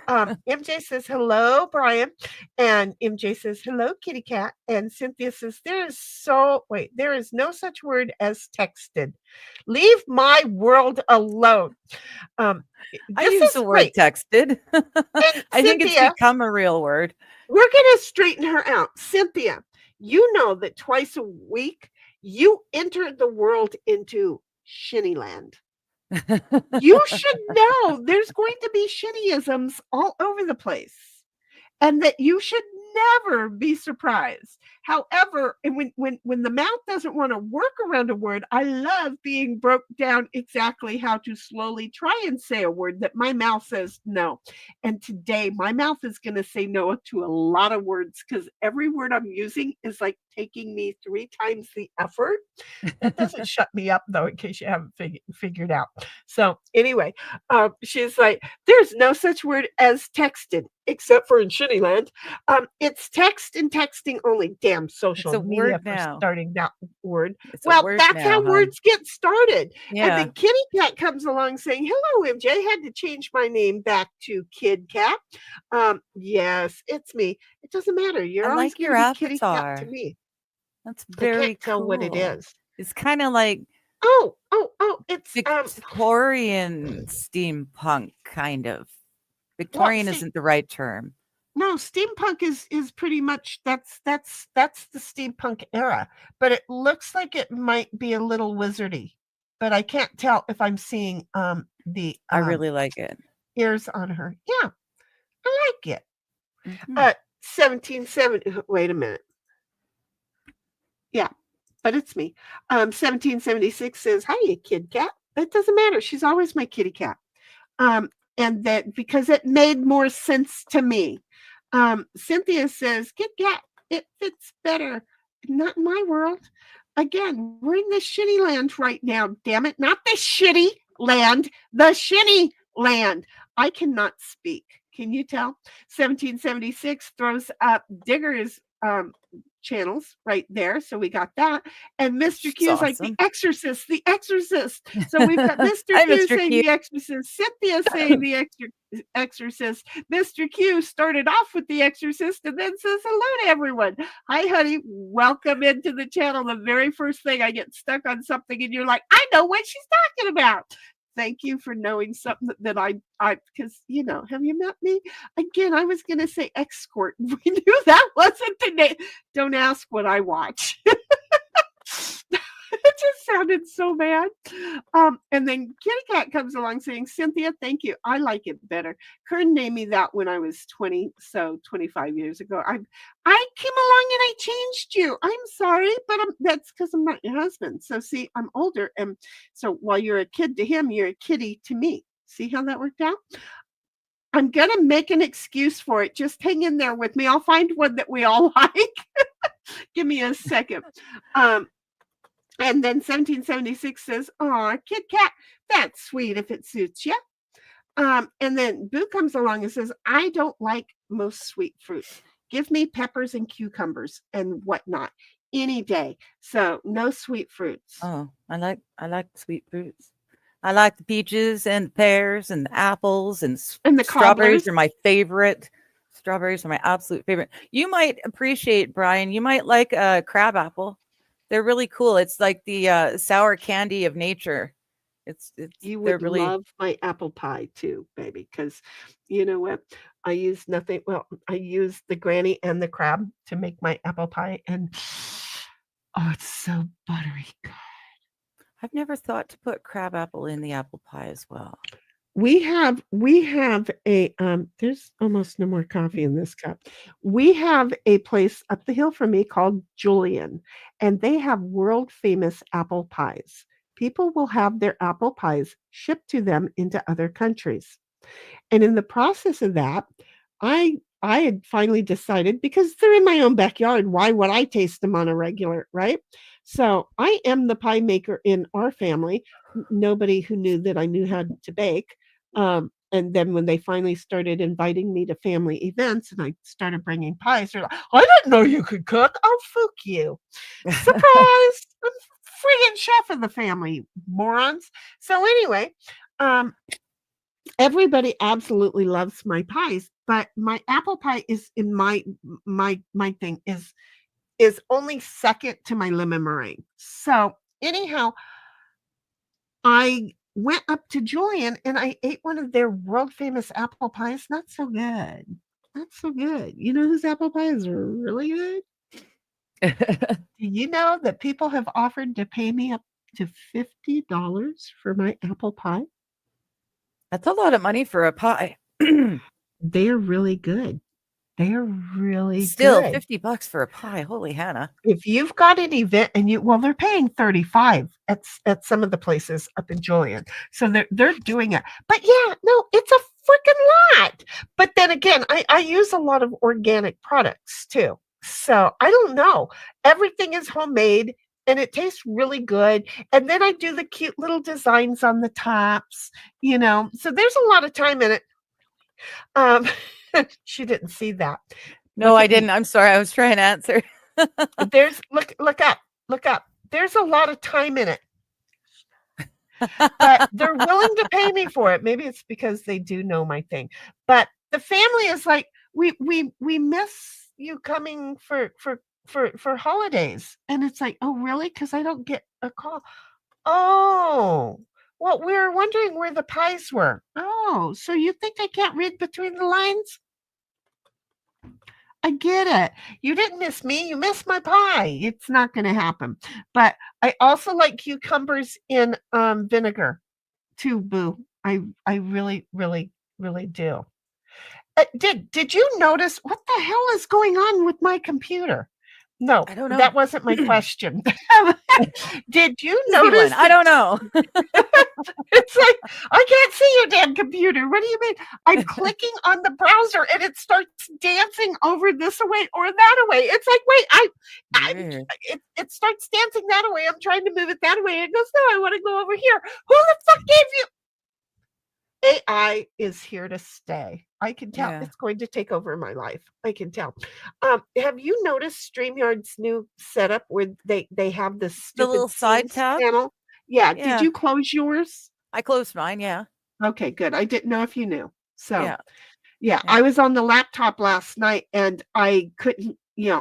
Speaker 2: MJ says, hello, Brian. And MJ says, hello, kitty cat. And Cynthia says, there is no such word as texted. Leave my world alone.
Speaker 3: I use the word texted. I think it's become a real word.
Speaker 2: We're going to straighten her out. Cynthia, you know that twice a week, you entered the world into Sheni land. You should know there's going to be Sheniisms all over the place, and that you should never be surprised. However, when the mouth doesn't want to work around a word, I love being broke down exactly how to slowly try and say a word that my mouth says no. And today my mouth is going to say no to a lot of words because every word I'm using is like taking me 3 times the effort. That doesn't shut me up, though, in case you haven't figured out. So anyway, she's like, there's no such word as texted, except for in Sheni land. It's text and texting only. Damn social
Speaker 3: a
Speaker 2: media
Speaker 3: word
Speaker 2: for
Speaker 3: now.
Speaker 2: starting that word.
Speaker 3: It's a
Speaker 2: Well,
Speaker 3: word
Speaker 2: that's
Speaker 3: now,
Speaker 2: how
Speaker 3: hon.
Speaker 2: words get started. And
Speaker 3: Yeah.
Speaker 2: then Kitty Cat comes along saying, hello, MJ. Had to change my name back to Kid Cat. Yes, it's me. It doesn't matter. You're
Speaker 3: I
Speaker 2: always
Speaker 3: like your
Speaker 2: going to be Kitty Cat
Speaker 3: avatar.
Speaker 2: to me.
Speaker 3: That's
Speaker 2: I
Speaker 3: very
Speaker 2: can't tell
Speaker 3: cool.
Speaker 2: what it is.
Speaker 3: It's kind of like
Speaker 2: Oh, it's
Speaker 3: Victorian steampunk, kind of. Victorian
Speaker 2: see-
Speaker 3: isn't the right term.
Speaker 2: no, steampunk is pretty much that's the steampunk era, but it looks like it might be a little wizardy. But I can't tell if I'm seeing the
Speaker 3: I really like it.
Speaker 2: ears on her. Yeah, I like it.
Speaker 3: Mhm.
Speaker 2: 1770. Wait a minute. Yeah, but it's me. 1776 says, "Hiya, Kid Cat." It doesn't matter. She's always my kitty cat. And that because it made more sense to me. Cynthia says, "Kid Cat, it fits better." Not in my world. Again, we're in the shitty land right now. Damn it! Not the shitty land, the Sheni land. I cannot speak. Can you tell? 1776 throws up Digger's channels right there. So we got that. And Mr. Q is like,
Speaker 3: awesome.
Speaker 2: The Exorcist, The Exorcist. So we've got Mr.
Speaker 3: Hi,
Speaker 2: Q
Speaker 3: Mr.
Speaker 2: saying
Speaker 3: Q.
Speaker 2: The Exorcist, Cynthia saying The Exorcist. Mr. Q started off with The Exorcist and then says hello to everyone. Hi, honey. Welcome into the channel. The very first thing I get stuck on something and you're like, I know what she's talking about. Thank you for knowing something that I because have you met me? Again, I was gonna say escort. We knew that wasn't the name. Don't ask what I watch. It just sounded so bad. And then Kitty Cat comes along saying, Cynthia, thank you. I like it better. Kern named me that when I was 20, so 25 years ago. I came along and I changed you. I'm sorry, but that's because I'm not your husband. So see, I'm older. And so while you're a kid to him, you're a kitty to me. See how that worked out? I'm going to make an excuse for it. Just hang in there with me. I'll find one that we all like. Give me a second. And then 1776 says, "Aw, Kid Cat, that's sweet if it suits you." And then Boo comes along and says, "I don't like most sweet fruits. Give me peppers and cucumbers and whatnot any day. So no sweet fruits."
Speaker 3: Oh, I like sweet fruits. I like the peaches and the pears and the apples and
Speaker 2: the
Speaker 3: strawberries
Speaker 2: cobblers.
Speaker 3: are my favorite. Strawberries are my absolute favorite. You might appreciate, Brian. You might like a crab apple. They're really cool. It's like the sour candy of nature. It's
Speaker 2: You
Speaker 3: they're
Speaker 2: would
Speaker 3: really
Speaker 2: love my apple pie too, baby, because you know what? I use nothing. Well, I use the granny and the crab to make my apple pie, and oh, it's so buttery good.
Speaker 3: I've never thought to put crab apple in the apple pie as well.
Speaker 2: We have a there's almost no more coffee in this cup. We have a place up the hill from me called Julian, and they have world famous apple pies. People will have their apple pies shipped to them into other countries. And in the process of that, I had finally decided because they're in my own backyard, why would I taste them on a regular, right? So I am the pie maker in our family. Nobody who knew that I knew how to bake. And then when they finally started inviting me to family events and I started bringing pies, they're like, I didn't know you could cook. Oh, fuck you. Surprise. I'm friggin' chef of the family, morons. So anyway, everybody absolutely loves my pies, but my apple pie is in my thing is only second to my lemon meringue. So anyhow, I went up to Julian and I ate one of their world famous apple pies. Not so good. Not so good. You know whose apple pie is really good? Do you know that people have offered to pay me up to $50 for my apple pie?
Speaker 3: That's a lot of money for a pie.
Speaker 2: They're really good. They're really
Speaker 3: Still
Speaker 2: good.
Speaker 3: $50 for a pie. Holy Hannah.
Speaker 2: If you've got an event and they're paying 35 at some of the places up in Julian. So they're doing it. But yeah, no, it's a freaking lot. But then again, I use a lot of organic products too. So I don't know. Everything is homemade and it tastes really good. And then I do the cute little designs on the tops, So there's a lot of time in it. She didn't see that.
Speaker 3: No,
Speaker 2: Look
Speaker 3: I
Speaker 2: at me.
Speaker 3: didn't. I'm sorry. I was trying to answer.
Speaker 2: There's look up. There's a lot of time in it. But they're willing to pay me for it. Maybe it's because they do know my thing. But the family is like, we miss you coming for holidays. And it's like, oh really? Because I don't get a call. Oh, well, we were wondering where the pies were. Oh, so you think I can't read between the lines? I get it. You didn't miss me. You missed my pie. It's not going to happen. But I also like cucumbers in vinegar too, Boo. I really, really, really do. Did you notice what the hell is going on with my computer? No,
Speaker 3: I don't know.
Speaker 2: that wasn't my question. Did you
Speaker 3: Easy
Speaker 2: notice?
Speaker 3: one. I don't know.
Speaker 2: It's like, I can't see your damn computer. What do you mean? I'm clicking on the browser and it starts dancing over this away or that away. It's like, wait,
Speaker 3: Weird.
Speaker 2: it starts dancing that away. I'm trying to move it that way. It goes, no, I want to go over here. Who the fuck gave you? AI is here to stay. I can tell
Speaker 3: Yeah.
Speaker 2: it's going to take over my life. I can tell. Have you noticed StreamYard's new setup where they have this
Speaker 3: The
Speaker 2: stupid
Speaker 3: little side
Speaker 2: Teams
Speaker 3: tab?
Speaker 2: panel? Yeah.
Speaker 3: Yeah.
Speaker 2: Did you close yours?
Speaker 3: I closed mine. Yeah.
Speaker 2: Okay, good. I didn't know if you knew. So
Speaker 3: Yeah.
Speaker 2: yeah, I was on the laptop last night and I couldn't,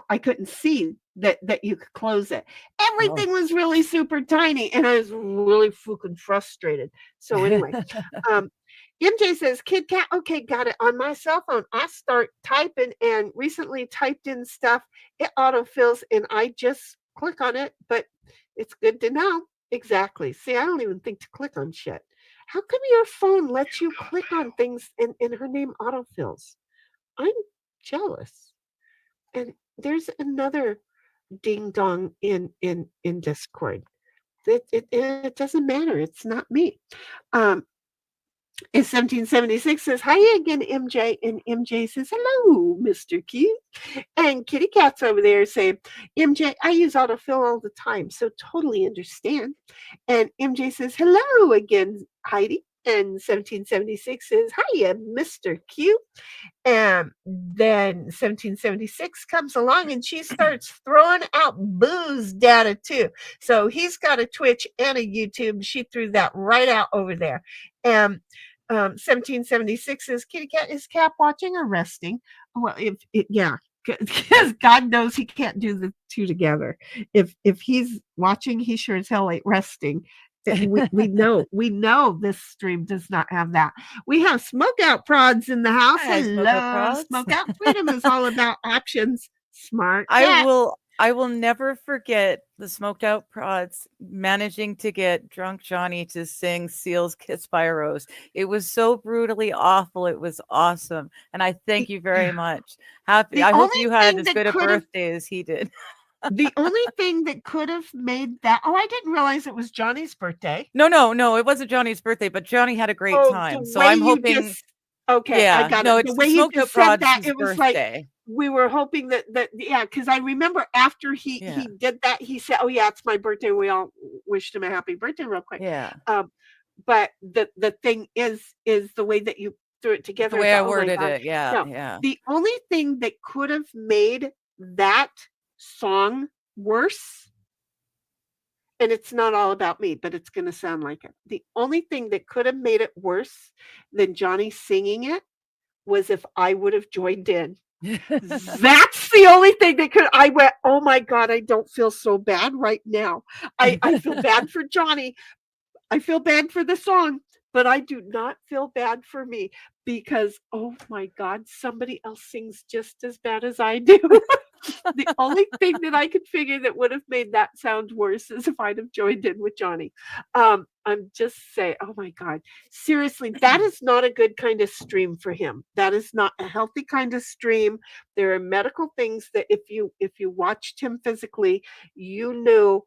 Speaker 2: I couldn't see that you could close it. Everything was really super tiny and I was really fucking frustrated. So anyway, MJ says, Kid Cat, okay, got it. On my cell phone, I start typing and recently typed in stuff. It autofills and I just click on it, but it's good to know. Exactly. See, I don't even think to click on shit. How come your phone lets you click on things and her name autofills? I'm jealous. And there's another ding dong in Discord. It doesn't matter. It's not me. In 1776 says, hi again, MJ. And MJ says, hello, Mr. Q. And Kitty Cat's over there saying, MJ, I use autofill all the time, so totally understand. And MJ says, hello again, Heidi. And 1776 says, hiya, Mr. Q. And then 1776 comes along and she starts throwing out booze data too. So he's got a Twitch and a YouTube. She threw that right out over there. And 1776 says, Kitty Cat, is Cap watching or resting? Well, because God knows he can't do the two together. If he's watching, he sure as hell ain't resting. We know this stream does not have that. We have smoke out prods in the house.
Speaker 3: Hi, Smoke Out Prods.
Speaker 2: Smoke out freedom is all about options. Smart.
Speaker 3: I will never forget the Smoked Out Prods managing to get drunk Johnny to sing Seal's Kiss by a Rose. It was so brutally awful. It was awesome. And I thank you very much. I hope you had as good a birthday as he did.
Speaker 2: The only thing that could have made that, I didn't realize it was Johnny's birthday.
Speaker 3: No, it wasn't Johnny's birthday, but Johnny had a great time. So I'm hoping.
Speaker 2: Okay,
Speaker 3: yeah,
Speaker 2: I got
Speaker 3: no,
Speaker 2: it.
Speaker 3: it's
Speaker 2: The way you just said that, it was
Speaker 3: birthday.
Speaker 2: like we were hoping that because I remember after he did that, he said, "Oh yeah, it's my birthday." We all wished him a happy birthday real quick.
Speaker 3: Yeah.
Speaker 2: But the thing is the way that you threw it together.
Speaker 3: The way I worded it, yeah.
Speaker 2: The only thing that could have made that song worse, and it's not all about me, but it's going to sound like it. The only thing that could have made it worse than Johnny singing it was if I would have joined in. That's the only thing that could. I went, oh my God, I don't feel so bad right now. I feel bad for Johnny. I feel bad for the song, but I do not feel bad for me because, oh my God, somebody else sings just as bad as I do. The only thing that I could figure that would have made that sound worse is if I'd have joined in with Johnny. I'm just saying, oh my God, seriously, that is not a good kind of stream for him. That is not a healthy kind of stream. There are medical things that if you watched him physically, you knew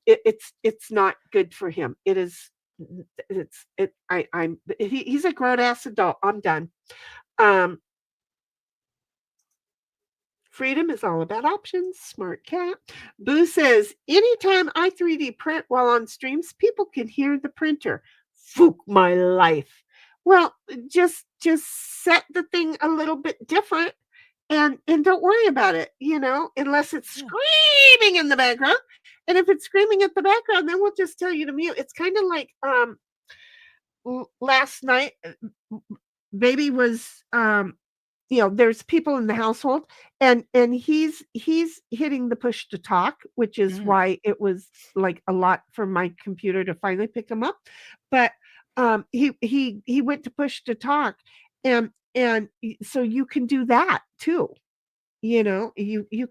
Speaker 2: it's not good for him. He's a grown ass adult. I'm done. Freedom is all about options. Smart cat. Boo says, anytime I 3D print while on streams, people can hear the printer. Fook my life. Well, just set the thing a little bit different and don't worry about it, unless it's screaming in the background. And if it's screaming at the background, then we'll just tell you to mute. It's kind of like last night, baby was there's people in the household, and he's hitting the push to talk, which is why it was like a lot for my computer to finally pick him up. But he went to push to talk, and so you can do that too. You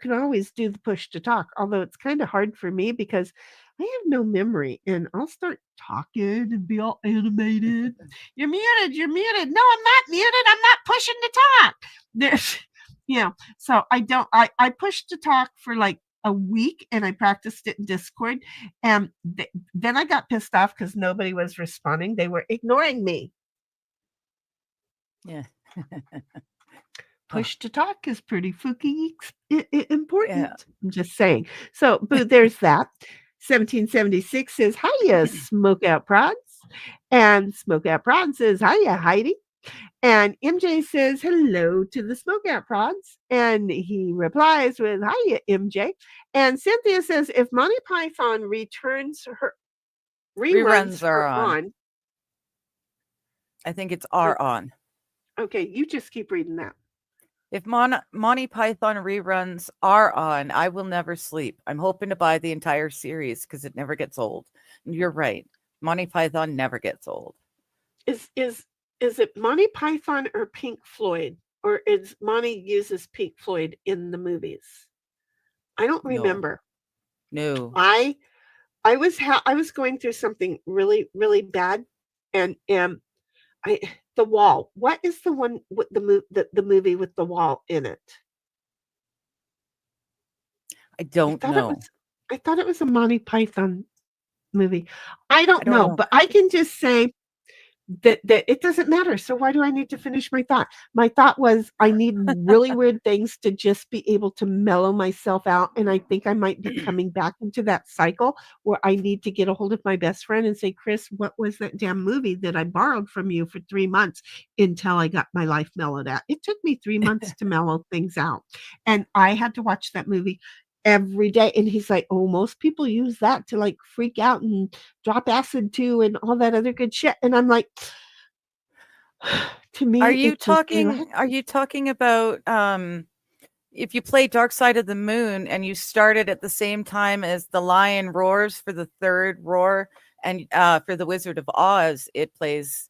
Speaker 2: can always do the push to talk, although it's kind of hard for me because I have no memory, and I'll start talking and be all animated. You're muted. You're muted. No, I'm not muted. I'm not pushing to talk. There's, so I pushed to talk for like a week, and I practiced it in Discord. And then I got pissed off because nobody was responding. They were ignoring me.
Speaker 3: Yeah.
Speaker 2: Push to talk is pretty freaking important.
Speaker 3: Yeah.
Speaker 2: I'm just saying. So, Boo, there's that. 1776 says, hiya, Smokeout Prods. And Smokeout Prods says, hiya, Heidi. And MJ says, hello to the Smokeout Prods. And he replies with, hiya, MJ. And Cynthia says, if Monty Python reruns are on.
Speaker 3: I think it's are on.
Speaker 2: Okay, you just keep reading that.
Speaker 3: If Monty Python reruns are on, I will never sleep. I'm hoping to buy the entire series because it never gets old. And you're right. Monty Python never gets old.
Speaker 2: Is it Monty Python or Pink Floyd? Or is Monty uses Pink Floyd in the movies? I don't remember.
Speaker 3: No.
Speaker 2: I was going through something really, really bad, and The Wall. What is the one with the movie with The Wall in it?
Speaker 3: I don't know.
Speaker 2: I thought it was a Monty Python movie. I don't know, but I can just say that it doesn't matter. So why do I need to finish my thought? My thought was I need really weird things to just be able to mellow myself out. And I think I might be coming back into that cycle where I need to get a hold of my best friend and say, Chris, what was that damn movie that I borrowed from you for 3 months until I got my life mellowed out? It took me 3 months to mellow things out. And I had to watch that movie every day. And he's like, oh, most people use that to like freak out and drop acid too and all that other good shit. And I'm like, to me,
Speaker 3: are you talking about if you play Dark Side of the Moon and you started at the same time as the lion roars for the third roar, and for the Wizard of Oz, it plays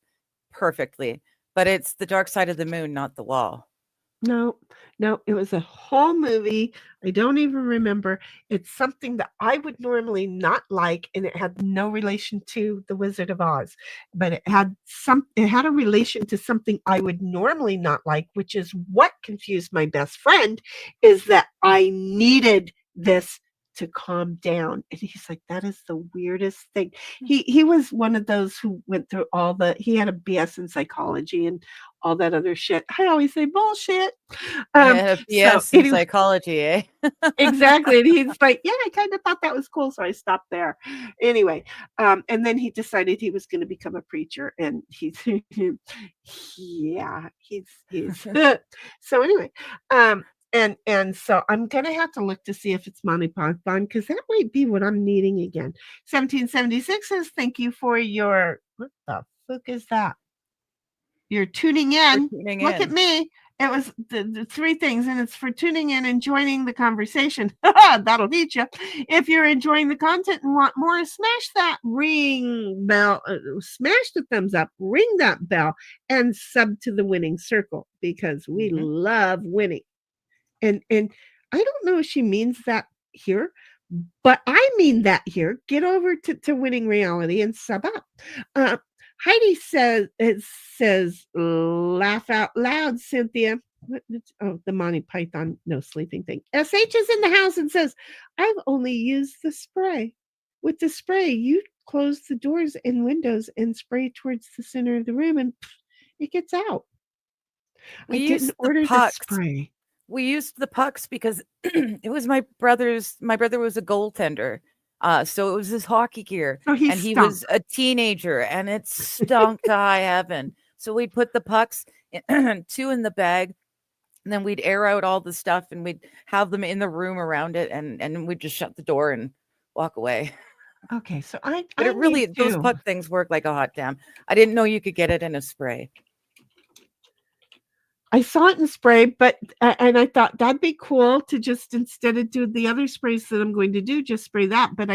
Speaker 3: perfectly, but it's the Dark Side of the Moon, not The Wall.
Speaker 2: No, it was a whole movie. I don't even remember. It's something that I would normally not like, and it had no relation to The Wizard of Oz, but it had a relation to something I would normally not like, which is what confused my best friend, is that I needed this to calm down. And he's like, that is the weirdest thing. He was one of those who went through he had a BS in psychology and all that other shit. I always say bullshit.
Speaker 3: BS in psychology, eh?
Speaker 2: Exactly. And he's like, yeah, I kind of thought that was cool. So I stopped there. Anyway, and then he decided he was going to become a preacher. And he's so anyway, and so I'm going to have to look to see if it's Monty Python, because that might be what I'm needing again. 1776 says, thank you for your, what the fuck is that? You're tuning in. Look at me. It was the 3 things, and it's for tuning in and joining the conversation. That'll teach you. If you're enjoying the content and want more, smash that ring bell, smash the thumbs up, ring that bell, and sub to the winning circle, because we love winning. And I don't know if she means that here, but I mean that here. Get over to Winning Reality and sub up. Heidi says, laugh out loud, Cynthia. The Monty Python no sleeping thing. SH is in the house and says, I've only used the spray. With the spray, you close the doors and windows and spray towards the center of the room, and it gets out. I didn't order the spray.
Speaker 3: we used the pucks because it was my brother was a goaltender. So it was his hockey gear,
Speaker 2: So he
Speaker 3: and he
Speaker 2: stunk.
Speaker 3: was a teenager, and it stunk to high heaven. So we'd put the pucks, 2 in the bag, and then we'd air out all the stuff, and we'd have them in the room around it, and we'd just shut the door and walk away.
Speaker 2: Okay, so
Speaker 3: But
Speaker 2: I
Speaker 3: it really,
Speaker 2: need
Speaker 3: those
Speaker 2: to.
Speaker 3: puck things work like a hot damn. I didn't know you could get it in a spray.
Speaker 2: I saw it in spray, but and I thought that'd be cool to just, instead of do the other sprays that I'm going to do, just spray that. But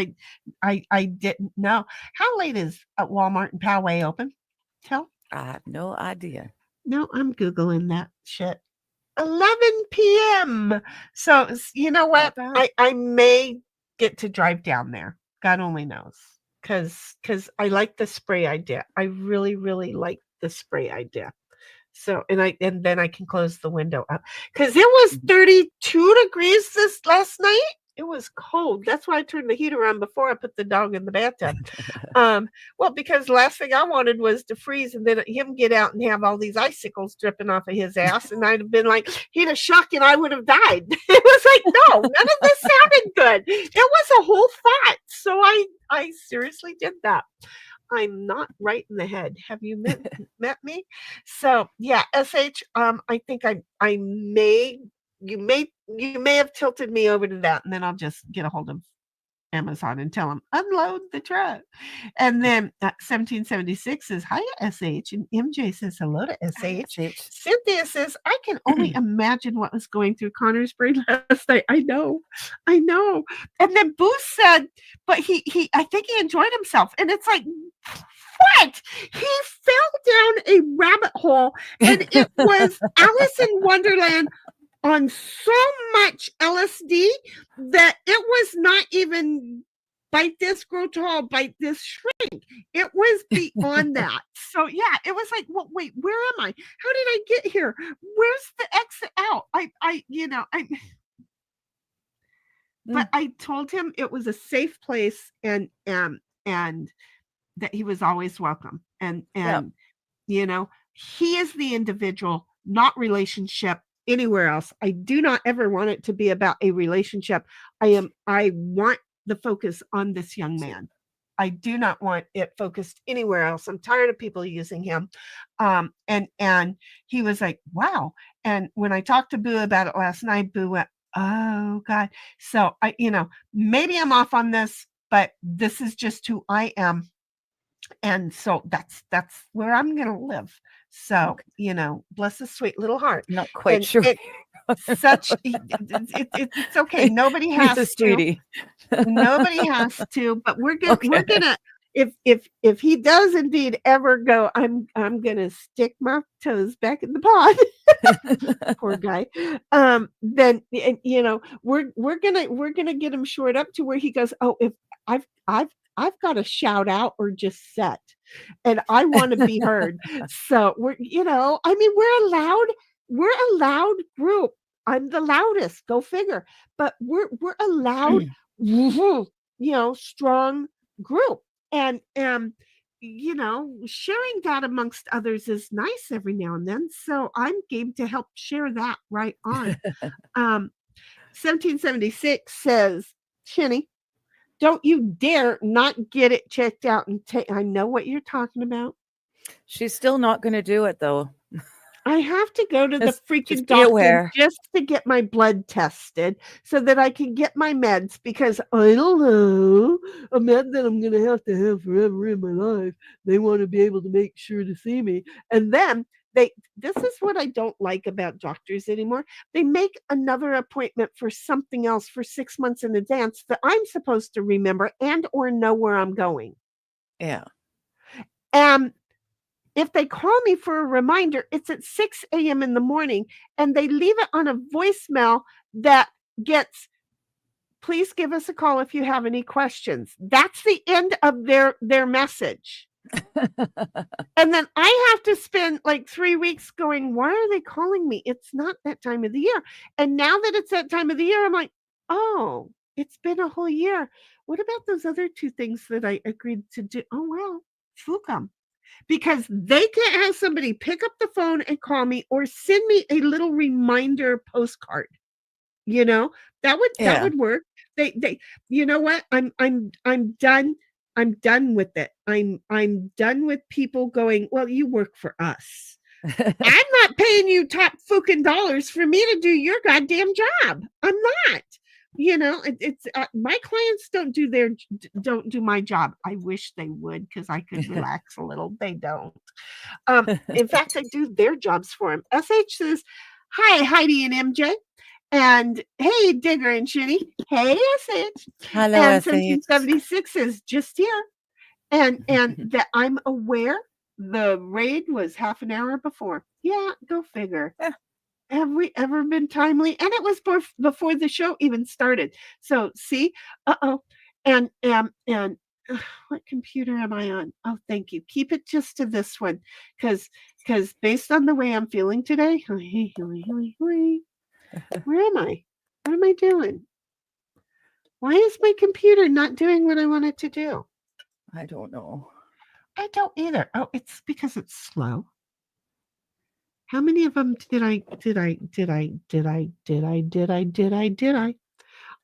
Speaker 2: I didn't know. How late is Walmart and Poway open? Tell.
Speaker 3: I have no idea.
Speaker 2: No, I'm Googling that shit. 11 p.m. So you know what?
Speaker 3: bad.
Speaker 2: I may get to drive down there. God only knows. Because I like the spray idea. I really, really like the spray idea. So and then I can close the window up. Because it was 32 degrees this last night. It was cold. That's why I turned the heater on before I put the dog in the bathtub. Well, because the last thing I wanted was to freeze and then him get out and have all these icicles dripping off of his ass. And I'd have been like, he'd have shocked and I would have died. It was like, no, none of this sounded good. It was a whole thought. So I seriously did that. I'm not right in the head. Have you met me? So yeah, SH, I think I may, you may have tilted me over to that, and then I'll just get a hold of Amazon and tell them unload the truck. And then 1776 says hi SH, and MJ says hello to SH. Cynthia says I can only imagine what was going through Connor's brain last night. I know. And then Booth said, but he I think he enjoyed himself, and it's like, what? He fell down a rabbit hole, and it was Alice in Wonderland on so much LSD that it was not even bite this, grow tall, bite this, shrink. It was beyond that. So yeah, it was like, well, wait, where am I? How did I get here? Where's the exit out? But I told him it was a safe place and that he was always welcome. And you know, he is the individual, not relationship anywhere else. I do not ever want it to be about a relationship. I want the focus on this young man. I do not want it focused anywhere else. I'm tired of people using him. And he was like, wow. And when I talked to Boo about it last night, Boo went, oh God. So maybe I'm off on this, but this is just who I am. And so that's where I'm going to live. So, bless his sweet little heart.
Speaker 3: Not quite sure.
Speaker 2: It's okay. Nobody has to. Nobody has to, but we're gonna if he does indeed ever go, I'm gonna stick my toes back in the pond. Poor guy. Then we're gonna get him shored up to where he goes, oh, if I've got to shout out or just set, and I want to be heard. So we're a loud group. I'm the loudest, go figure. But we're a loud, strong group. And sharing that amongst others is nice every now and then. So I'm game to help share that right on. 1776 says, Sheni, don't you dare not get it checked out and I know what you're talking about.
Speaker 3: She's still not going to do it though.
Speaker 2: I have to go to the freaking doctor just to get my blood tested so that I can get my meds, because I don't know a med that I'm going to have forever in my life. They want to be able to make sure to see me. And then this is what I don't like about doctors anymore. They make another appointment for something else for 6 months in advance that I'm supposed to remember and or know where I'm going.
Speaker 3: Yeah.
Speaker 2: If they call me for a reminder, it's at 6 a.m. in the morning, and they leave it on a voicemail that gets, please give us a call if you have any questions. That's the end of their message. And then I have to spend like 3 weeks going, why are they calling me? It's not that time of the year. And now that it's that time of the year, I'm like, oh, it's been a whole year. What about those other 2 things that I agreed to do? Oh, well, fuck 'em. because they can't have somebody pick up the phone and call me or send me a little reminder postcard. You know, that
Speaker 3: Yeah.
Speaker 2: would work. They you know what? I'm done. I'm done with it. I'm done with people going, well, you work for us. I'm not paying you top fucking dollars for me to do your goddamn job. I'm not. You know, it's my clients don't do my job. I wish they would, because I could relax a little. They don't. In fact, I do their jobs for them. SH says, hi, Heidi and MJ. And hey, Digger and Sheni. Hey, SH.
Speaker 3: Hello,
Speaker 2: And
Speaker 3: SH.
Speaker 2: 1776 is just here. And that I'm aware the raid was half an hour before. Yeah, go figure.
Speaker 3: Yeah.
Speaker 2: Have we ever been timely? And it was before the show even started. So see, and what computer am I on? Oh, thank you. Keep it just to this one, because based on the way I'm feeling today, where am I? What am I doing? Why is my computer not doing what I want it to do?
Speaker 3: I don't know.
Speaker 2: I don't either. Oh, it's because it's slow. How many of them did I?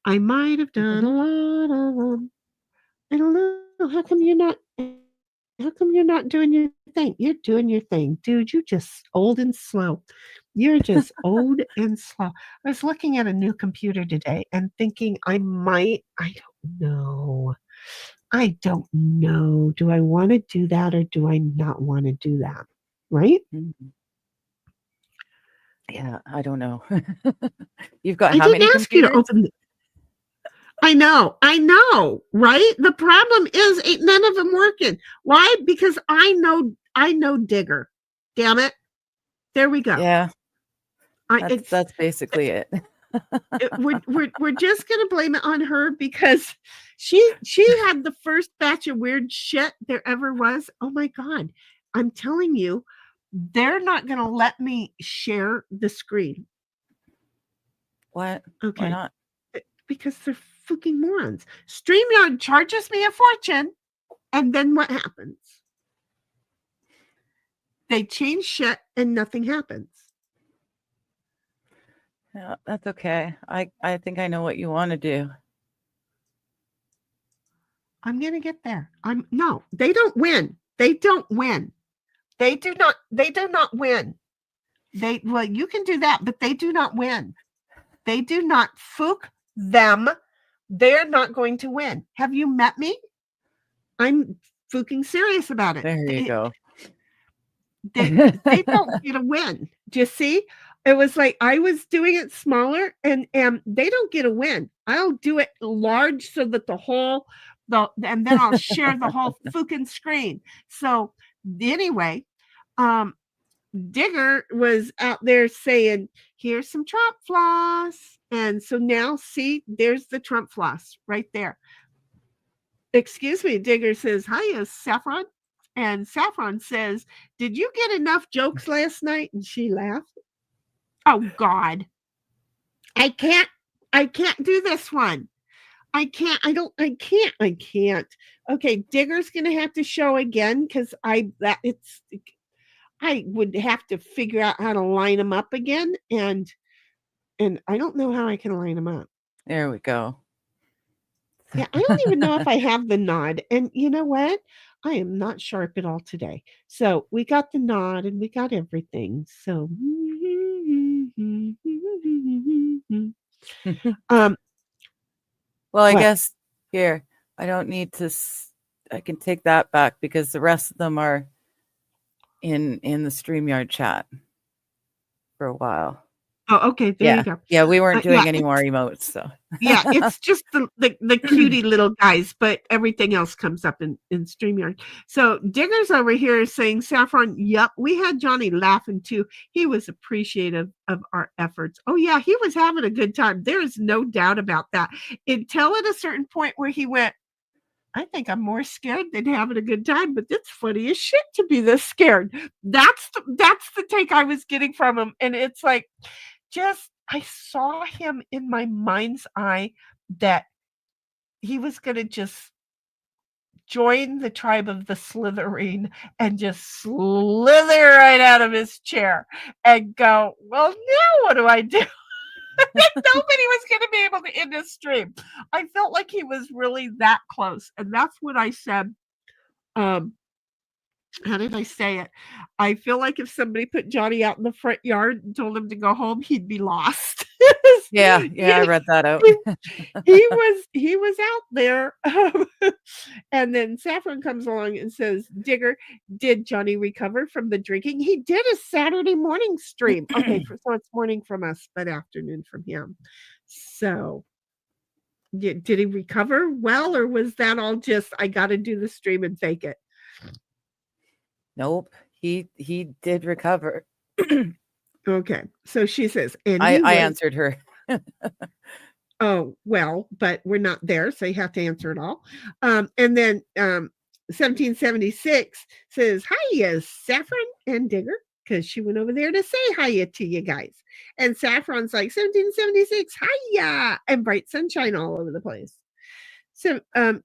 Speaker 2: I might have done a lot of them. I don't know. How come you're not doing your thing? You're doing your thing, dude. You're just old and slow. You're just old and slow. I was looking at a new computer today and thinking I don't know. Do I want to do that or do I not want to do that? Right?
Speaker 3: Yeah, I don't know. You've got
Speaker 2: I
Speaker 3: how many
Speaker 2: didn't ask you to
Speaker 3: computers?
Speaker 2: open. I know, right? The problem is ain't none of them working. Why? Because I know Digger. Damn it. There we go.
Speaker 3: Yeah. That's basically it.
Speaker 2: We're just gonna blame it on her because she had the first batch of weird shit there ever was. Oh my God. I'm telling you, they're not gonna let me share the screen.
Speaker 3: What?
Speaker 2: Okay.
Speaker 3: Why not?
Speaker 2: Because they're fucking morons. StreamYard charges me a fortune, and then what happens? They change shit and nothing happens.
Speaker 3: Yeah, that's okay. I think I know what you want to do.
Speaker 2: I'm gonna get there. No, they don't win. They don't win. They do not win. Well, you can do that, but they do not win. They do not fook them. They're not going to win. Have you met me? I'm fucking serious about it.
Speaker 3: There you go.
Speaker 2: They don't get a win. Do you see? It was like I was doing it smaller, and they don't get a win. I'll do it large so that and then I'll share the whole fucking screen. So anyway, Digger was out there saying, here's some Trump floss. And so now, see, there's the Trump floss right there. Excuse me, Digger says, hiya, Saffron. And Saffron says, did you get enough jokes last night? And she laughed. Oh, God. I can't do this one. I can't. Okay, Digger's going to have to show again because I would have to figure out how to line them up again. And I don't know how I can line them up.
Speaker 3: There we go.
Speaker 2: Yeah, I don't even know if I have the nod. And you know what? I am not sharp at all today. So we got the nod and we got everything. So
Speaker 3: well, I
Speaker 2: what?
Speaker 3: guess here, I don't need to I can take that back because the rest of them are in the StreamYard chat for a while.
Speaker 2: Oh, okay. There you go.
Speaker 3: Yeah, we weren't doing any more emotes, so
Speaker 2: yeah, it's just the cutie little guys, but everything else comes up in StreamYard. So Digger's over here saying, Saffron, yep, we had Johnny laughing too. He was appreciative of our efforts. Oh yeah, he was having a good time. There is no doubt about that. Until at a certain point where he went, I think I'm more scared than having a good time, but it's funny as shit to be this scared. That's the take I was getting from him. And it's like, I saw him in my mind's eye that he was going to just join the tribe of the slithering and just slither right out of his chair and go, well, now what do I do? Nobody was going to be able to end his stream. I felt like he was really that close. And that's what I said. How did I say it? I feel like if somebody put Johnny out in the front yard and told him to go home, he'd be lost.
Speaker 3: Yeah, I read that out.
Speaker 2: he was out there. And then Saffron comes along and says, Digger, did Johnny recover from the drinking? He did a Saturday morning stream. Okay, so it's morning from us, but afternoon from him. So did he recover well, or was that all just, I got to do the stream and fake it?
Speaker 3: Nope, he did recover.
Speaker 2: Okay, so she says, and
Speaker 3: I answered her.
Speaker 2: Oh, well, but we're not there, so you have to answer it all. And then 1776 says, hiya, Saffron and Digger, because she went over there to say hiya to you guys. And Saffron's like, 1776, hiya, and bright sunshine all over the place. So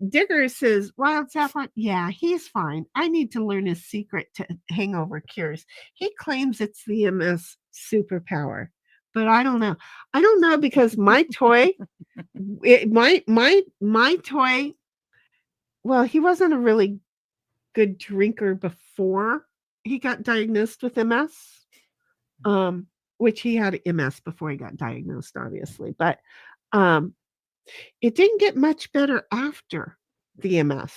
Speaker 2: Digger says, Wild Saffron, yeah, he's fine. I need to learn his secret to hangover cures. He claims it's the MS superpower, but I don't know. I don't know, because my toy, my toy, well, he wasn't a really good drinker before he got diagnosed with MS, which he had MS before he got diagnosed, obviously, but it didn't get much better after the MS.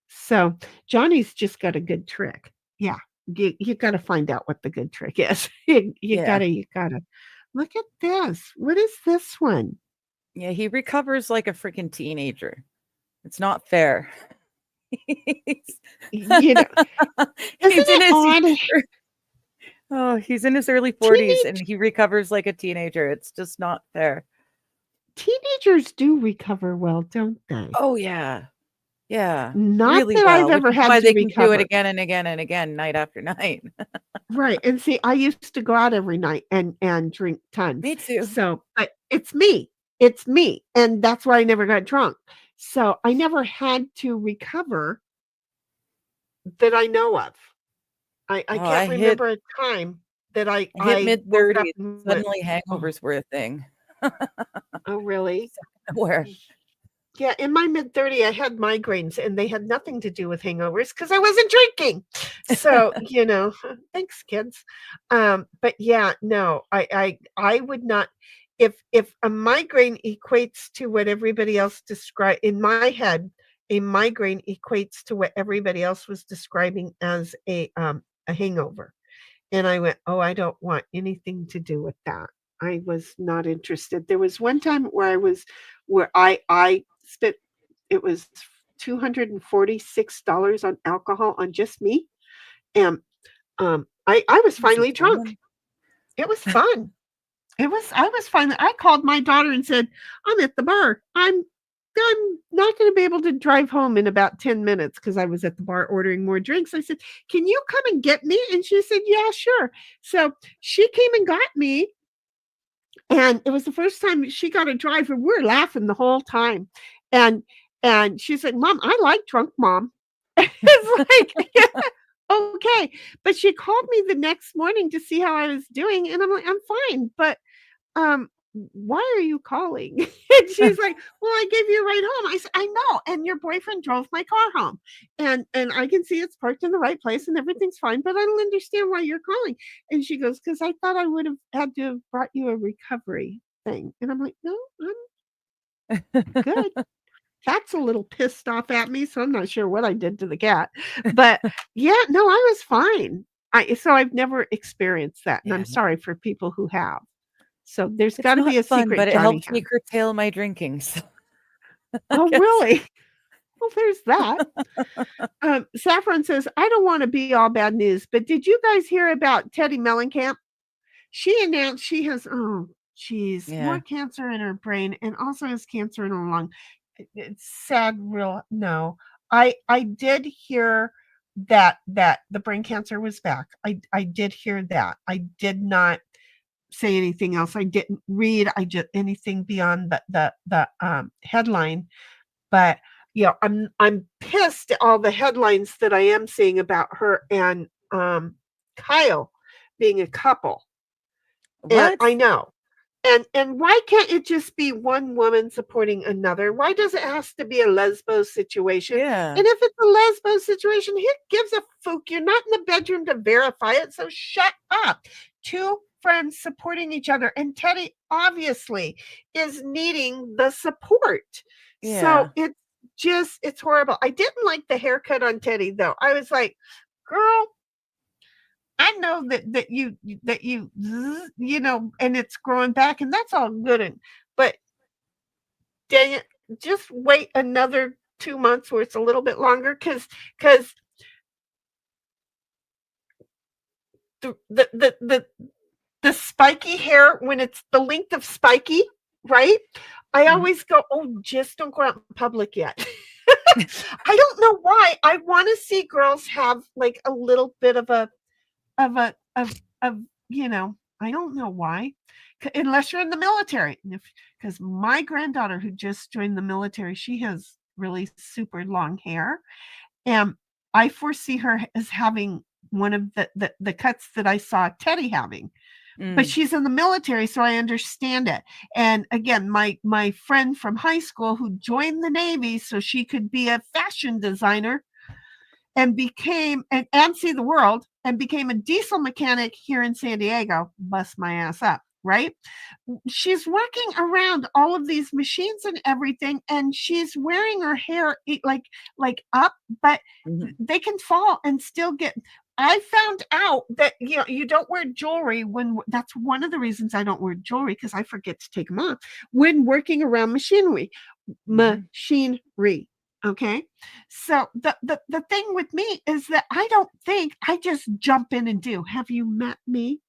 Speaker 2: So Johnny's just got a good trick. Yeah, you got to find out what the good trick is. you gotta look at this. What is this one?
Speaker 3: Yeah, he recovers like a freaking teenager. It's not fair.
Speaker 2: Isn't it odd?
Speaker 3: Oh, he's in his early 40s and he recovers like a teenager. It's just not fair.
Speaker 2: Teenagers do recover well, don't they?
Speaker 3: Oh yeah, yeah.
Speaker 2: Not really that well, I've ever had to
Speaker 3: they
Speaker 2: recover.
Speaker 3: Can do it again and again and again, night after night.
Speaker 2: Right, and see, I used to go out every night and drink tons.
Speaker 3: Me too.
Speaker 2: So, but it's me, and that's why I never got drunk. So I never had to recover that I know of. I can't remember a time that I
Speaker 3: hit mid-30s. Suddenly, hangovers were a thing.
Speaker 2: Oh, really?
Speaker 3: Where?
Speaker 2: Yeah, in my mid-30s, I had migraines, and they had nothing to do with hangovers because I wasn't drinking. So, thanks, kids. But yeah, no, I would not. If a migraine equates to what everybody else described in my head, a migraine equates to what everybody else was describing as a hangover, and I went, oh, I don't want anything to do with that. I was not interested. There was one time where I spent, it was $246 on alcohol on just me. And I was finally drunk. It was fun. I was fine. I called my daughter and said, I'm at the bar. I'm not going to be able to drive home in about 10 minutes because I was at the bar ordering more drinks. I said, can you come and get me? And she said, yeah, sure. So she came and got me. And it was the first time she got a drive, and we were laughing the whole time. And she said, Mom, I like drunk Mom. It's like, yeah, okay. But she called me the next morning to see how I was doing. And I'm like, I'm fine. But why are you calling? And she's like, well, I gave you a ride home. I said, I know. And your boyfriend drove my car home. And I can see it's parked in the right place and everything's fine, but I don't understand why you're calling. And she goes, because I thought I would have had to have brought you a recovery thing. And I'm like, no, I'm good. Cat's a little pissed off at me, so I'm not sure what I did to the cat. But yeah, no, I was fine. So I've never experienced that. And I'm sorry for people who have. So there's got to be a secret.
Speaker 3: But it helps me curtail my drinking. So
Speaker 2: oh, really? Well, there's that. Saffron says, I don't want to be all bad news, but did you guys hear about Teddy Mellencamp? She announced she has, more cancer in her brain and also has cancer in her lung. It's sad, real. No, I did hear that the brain cancer was back. I did hear that. I did not say anything else. I didn't read anything beyond the headline. But I'm pissed at all the headlines that I am seeing about her and Kyle being a couple. And
Speaker 3: What?
Speaker 2: I know. And why can't it just be one woman supporting another? Why does it have to be a lesbo situation?
Speaker 3: Yeah.
Speaker 2: And if it's a lesbo situation, who gives a fuck? You're not in the bedroom to verify it, so shut up. Two friends supporting each other, and Teddy obviously is needing the support.
Speaker 3: Yeah.
Speaker 2: So it's horrible. I didn't like the haircut on Teddy though. I was like, girl, I know that you and it's growing back, and that's all good, but dang it, just wait another 2 months where it's a little bit longer, because the spiky hair, when it's the length of spiky, right? I always go, oh, just don't go out in public yet. I don't know why. I want to see girls have like a little bit of I don't know why, unless you're in the military. Because my granddaughter, who just joined the military, she has really super long hair, and I foresee her as having one of the cuts that I saw Teddy having. But she's in the military, so I understand it. And again, my friend from high school who joined the Navy so she could be a fashion designer and see the world, and became a diesel mechanic here in San Diego. Bust my ass up, right? She's working around all of these machines and everything, and she's wearing her hair like up, but they can fall and still get. I found out that you don't wear jewelry that's one of the reasons I don't wear jewelry, because I forget to take them off when working around machinery. Okay. So the thing with me is that I don't think I just jump in and do. Have you met me?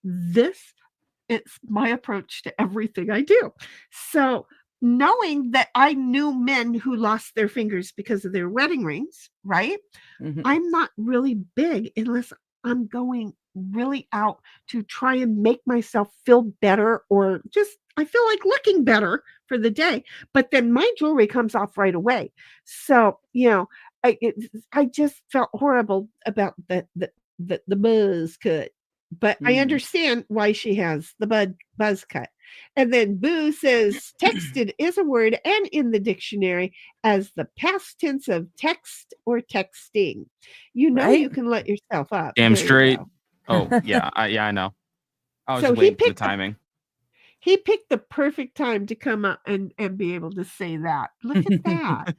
Speaker 2: It's my approach to everything I do. So knowing that I knew men who lost their fingers because of their wedding rings, right? I'm not really big unless I'm going really out to try and make myself feel better, or just I feel like looking better for the day. But then my jewelry comes off right away. So, I just felt horrible about the buzz cut. But I understand why she has the buzz cut. And then Boo says texted is a word and in the dictionary as the past tense of text or texting.
Speaker 3: Right?
Speaker 2: You can let yourself up.
Speaker 4: Damn
Speaker 2: There you
Speaker 4: straight.
Speaker 2: go.
Speaker 4: Oh, yeah. I know. I was
Speaker 2: So
Speaker 4: just
Speaker 2: he
Speaker 4: waiting for the
Speaker 2: picked the-
Speaker 4: timing.
Speaker 2: He picked the perfect time to come up and be able to say that. Look at that.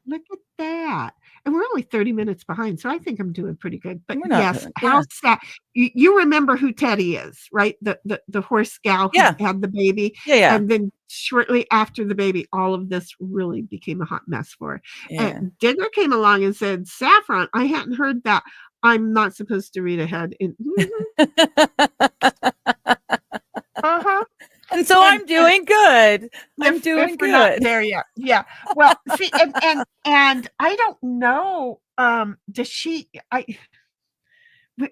Speaker 2: Look at that. And we're only 30 minutes behind, so I think I'm doing pretty good. But
Speaker 3: We're not
Speaker 2: yes,
Speaker 3: bad,
Speaker 2: how
Speaker 3: yeah.
Speaker 2: sad. You remember who Teddy is, right? The horse gal who
Speaker 3: Yeah.
Speaker 2: had the baby.
Speaker 3: Yeah.
Speaker 2: And then shortly after the baby, all of this really became a hot mess for her.
Speaker 3: Yeah.
Speaker 2: And Digger came along and said, Saffron, I hadn't heard that. I'm not supposed to read ahead. Uh-huh.
Speaker 3: And so I'm doing good. I'm doing
Speaker 2: if we're not
Speaker 3: good.
Speaker 2: there yet. Yeah. Well, see, and I don't know. Does she?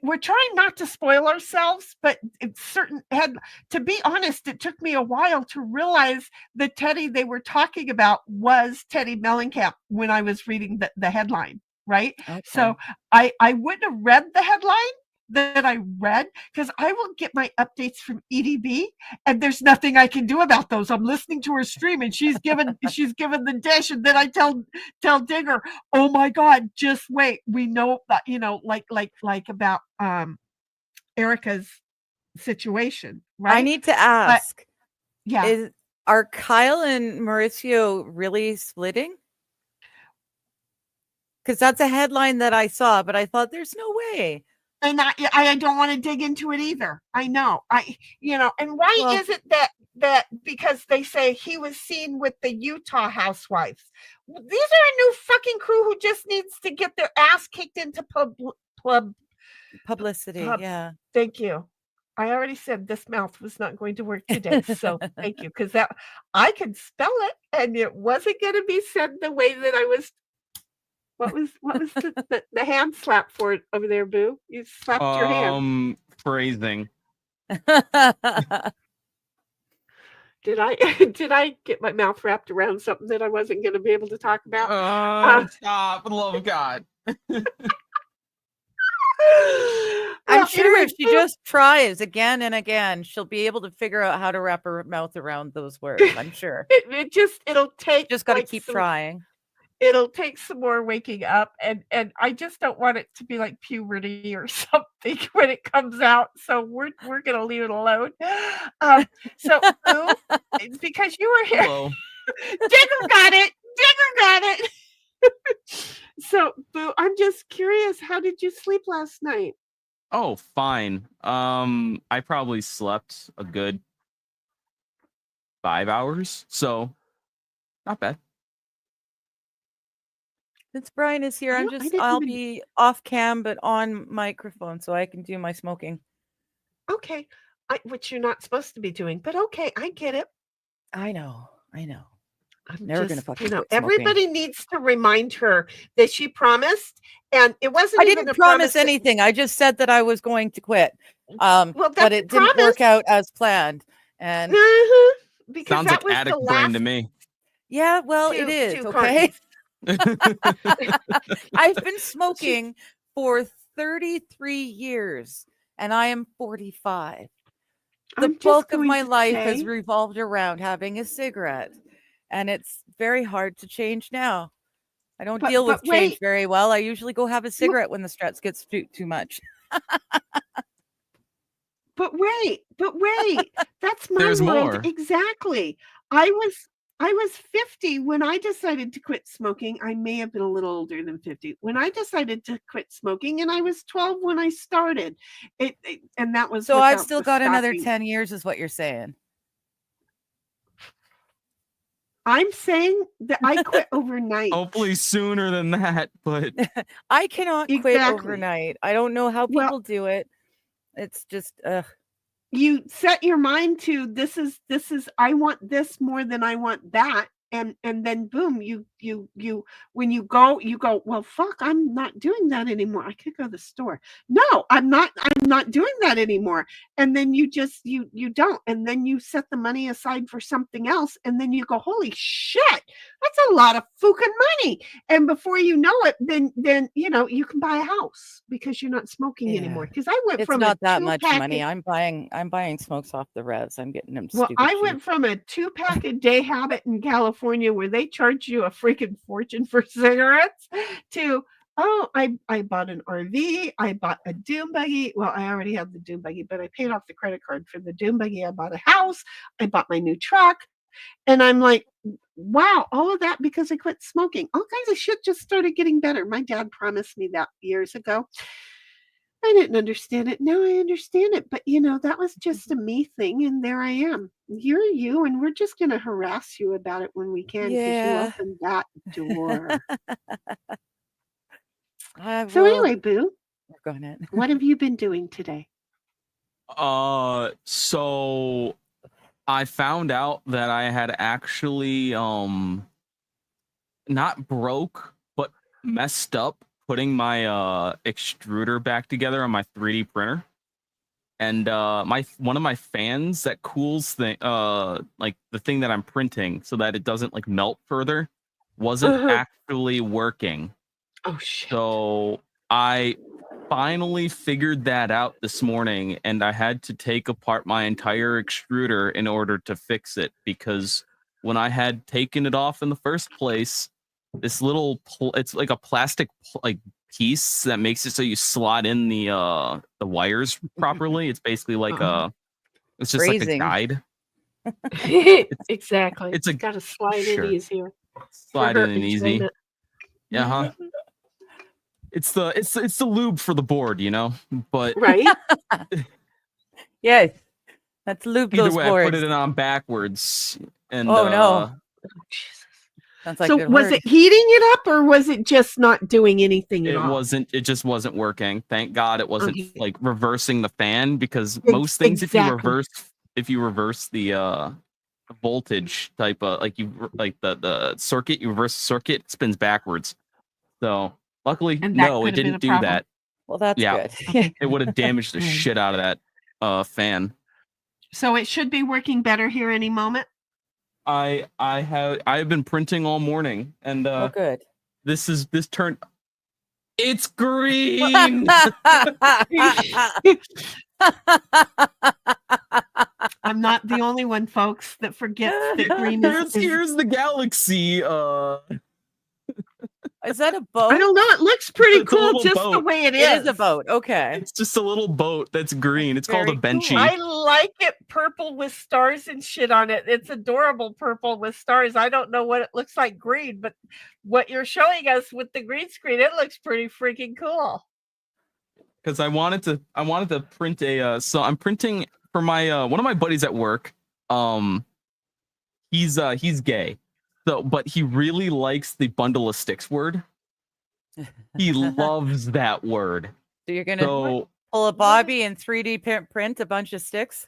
Speaker 2: We're trying not to spoil ourselves, but to be honest, it took me a while to realize the Teddy they were talking about was Teddy Mellencamp when I was reading the headline, right?
Speaker 3: Okay.
Speaker 2: So I wouldn't have read the headline that I read, because I will get my updates from EDB, and there's nothing I can do about those. I'm listening to her stream, and she's given the dish, and then I tell Digger, oh my God, just wait. We know that, like about Erica's situation, right?
Speaker 3: I need to ask.
Speaker 2: Yeah.
Speaker 3: Are Kyle and Mauricio really splitting? Because that's a headline that I saw, but I thought there's no way.
Speaker 2: And I don't want to dig into it either. I know. And why is it that because they say he was seen with the Utah housewives? These are a new fucking crew who just needs to get their ass kicked into
Speaker 3: publicity. Yeah.
Speaker 2: Thank you. I already said this mouth was not going to work today. So thank you. Because that I could spell it, and it wasn't going to be said the way that I was. What was the hand slap for it over there, Boo? You slapped your hand.
Speaker 4: Phrasing.
Speaker 2: Did I did I get my mouth wrapped around something that I wasn't going to be able to talk about?
Speaker 4: Stop, for the love of God.
Speaker 3: I'm
Speaker 2: Well,
Speaker 3: sure
Speaker 2: anyway,
Speaker 3: if she just tries again and again, she'll be able to figure out how to wrap her mouth around those words. I'm sure.
Speaker 2: it'll take
Speaker 3: Just got to
Speaker 2: like
Speaker 3: keep
Speaker 2: some
Speaker 3: trying.
Speaker 2: it'll take some more waking up, and I just don't want it to be like puberty or something when it comes out. So we're gonna leave it alone. So Boo, because you were here,
Speaker 4: Hello.
Speaker 2: Digger got it. Digger got it. So Boo, I'm just curious. How did you sleep last night?
Speaker 4: Oh, fine. I probably slept a good 5 hours, so not bad.
Speaker 3: Since Brian is here,
Speaker 2: I didn't
Speaker 3: I'll
Speaker 2: even-
Speaker 3: be off cam but on microphone so I can do my smoking.
Speaker 2: Okay, which you're not supposed to be doing, but okay, I get it.
Speaker 3: I know.
Speaker 2: I'm
Speaker 3: Never gonna
Speaker 2: just,
Speaker 3: fucking quit
Speaker 2: everybody needs to remind her that she promised, and it wasn't
Speaker 3: I
Speaker 2: even
Speaker 3: didn't
Speaker 2: a
Speaker 3: promise
Speaker 2: promise.
Speaker 3: anything. I just said that I was going to quit. But
Speaker 2: that's
Speaker 3: it
Speaker 2: a
Speaker 3: didn't work
Speaker 2: promise.
Speaker 3: out as planned. And
Speaker 2: Because
Speaker 4: Sounds
Speaker 2: that
Speaker 4: like
Speaker 2: was
Speaker 4: addict
Speaker 2: the
Speaker 4: brain
Speaker 2: last
Speaker 4: to me.
Speaker 3: yeah, well, it
Speaker 2: two
Speaker 3: is, okay?
Speaker 2: cartons.
Speaker 3: I've been smoking for 33 years and I am 45. The
Speaker 2: I'm just
Speaker 3: bulk of
Speaker 2: going
Speaker 3: my
Speaker 2: to
Speaker 3: life has
Speaker 2: say-
Speaker 3: revolved around having a cigarette, and it's very hard to change now. I don't deal with change very well. I usually go have a cigarette when the stress gets too much.
Speaker 2: But wait, that's my
Speaker 4: There's
Speaker 2: world.
Speaker 4: more.
Speaker 2: Exactly. I was 50 when I decided to quit smoking. I may have been a little older than 50 when I decided to quit smoking, and I was 12 when I started. And that was
Speaker 3: So I've
Speaker 2: without
Speaker 3: still
Speaker 2: the
Speaker 3: got another
Speaker 2: stopping.
Speaker 3: 10 years is what you're saying.
Speaker 2: I'm saying that I quit overnight.
Speaker 4: Hopefully sooner than that, but
Speaker 3: I cannot quit
Speaker 2: Exactly.
Speaker 3: overnight. I don't know how people do it. It's just
Speaker 2: you set your mind to this is I want this more than I want that, and then boom, you when you go, well, fuck, I'm not doing that anymore. I could go to the store. No, I'm not doing that anymore. And then you just you don't, and then you set the money aside for something else, and then you go, holy shit, that's a lot of fucking money. And before you know it, then you can buy a house because you're not smoking anymore. Because I went from
Speaker 3: not
Speaker 2: a
Speaker 3: that much
Speaker 2: two-pack
Speaker 3: money. I'm buying smokes off the res. I'm getting them
Speaker 2: Well,
Speaker 3: stupid
Speaker 2: I
Speaker 3: cheap.
Speaker 2: went from a 2-pack a day habit in California where they charge you a freaking fortune for cigarettes to, I bought an RV. I bought a dune buggy. Well, I already had the dune buggy, but I paid off the credit card for the dune buggy. I bought a house. I bought my new truck. And I'm like, wow, all of that because I quit smoking. All kinds of shit just started getting better. My dad promised me that years ago. I didn't understand it. Now I understand it. But, that was just a me thing. And there I am. You're you. And we're just going to harass you about it when we can because you opened that door. So anyway, Boo,
Speaker 3: Go ahead.
Speaker 2: what have you been doing today?
Speaker 4: So I found out that I had actually not broke but messed up putting my extruder back together on my 3D printer. And one of my fans that cools the like the thing that I'm printing so that it doesn't like melt further wasn't actually working.
Speaker 2: Oh shit.
Speaker 4: So I finally figured that out this morning, and I had to take apart my entire extruder in order to fix it, because when I had taken it off in the first place, this little it's like a plastic like piece that makes it so you slot in the wires properly. It's basically like it's just like a guide.
Speaker 2: Exactly.
Speaker 4: It's
Speaker 2: got to slide in easier.
Speaker 4: Slide in and easy. Yeah, It's the lube for the board, but
Speaker 2: right.
Speaker 3: Yes, that's lube
Speaker 4: either
Speaker 3: those
Speaker 4: way,
Speaker 3: boards.
Speaker 4: I put it on backwards, and
Speaker 3: oh no,
Speaker 2: Jesus.
Speaker 3: sounds like
Speaker 2: So was it heating it up, or was it just not doing anything at all?
Speaker 4: it just wasn't working. Thank God it wasn't like reversing the fan, because
Speaker 2: Most
Speaker 4: things if you reverse the voltage type of the circuit, you reverse the circuit, it spins backwards. So luckily, no, it didn't do that.
Speaker 3: Well, that's good.
Speaker 4: It would have damaged the shit out of that fan.
Speaker 2: So it should be working better here any moment.
Speaker 4: I've been printing all morning, and
Speaker 3: Oh, good.
Speaker 4: this turned. It's green.
Speaker 2: I'm not the only one, folks, that forgets that green is.
Speaker 4: Here's the galaxy.
Speaker 3: Is that a boat?
Speaker 2: I don't know. It looks pretty
Speaker 4: It's a
Speaker 2: cool
Speaker 4: little
Speaker 2: just the
Speaker 4: boat.
Speaker 2: way it
Speaker 3: It is a boat. Okay.
Speaker 4: It's just a little boat that's green. It's called a
Speaker 3: Very
Speaker 4: benchy.
Speaker 3: cool.
Speaker 2: I like it purple with stars and shit on it. It's adorable purple with stars. I don't know what it looks like green, but what you're showing us with the green screen, it looks pretty freaking cool.
Speaker 4: Because I wanted to print a so I'm printing for my one of my buddies at work. He's gay. So but he really likes the bundle of sticks word. He loves that word.
Speaker 3: So you're gonna
Speaker 4: So
Speaker 3: pull a Bobby and 3D print a bunch of sticks?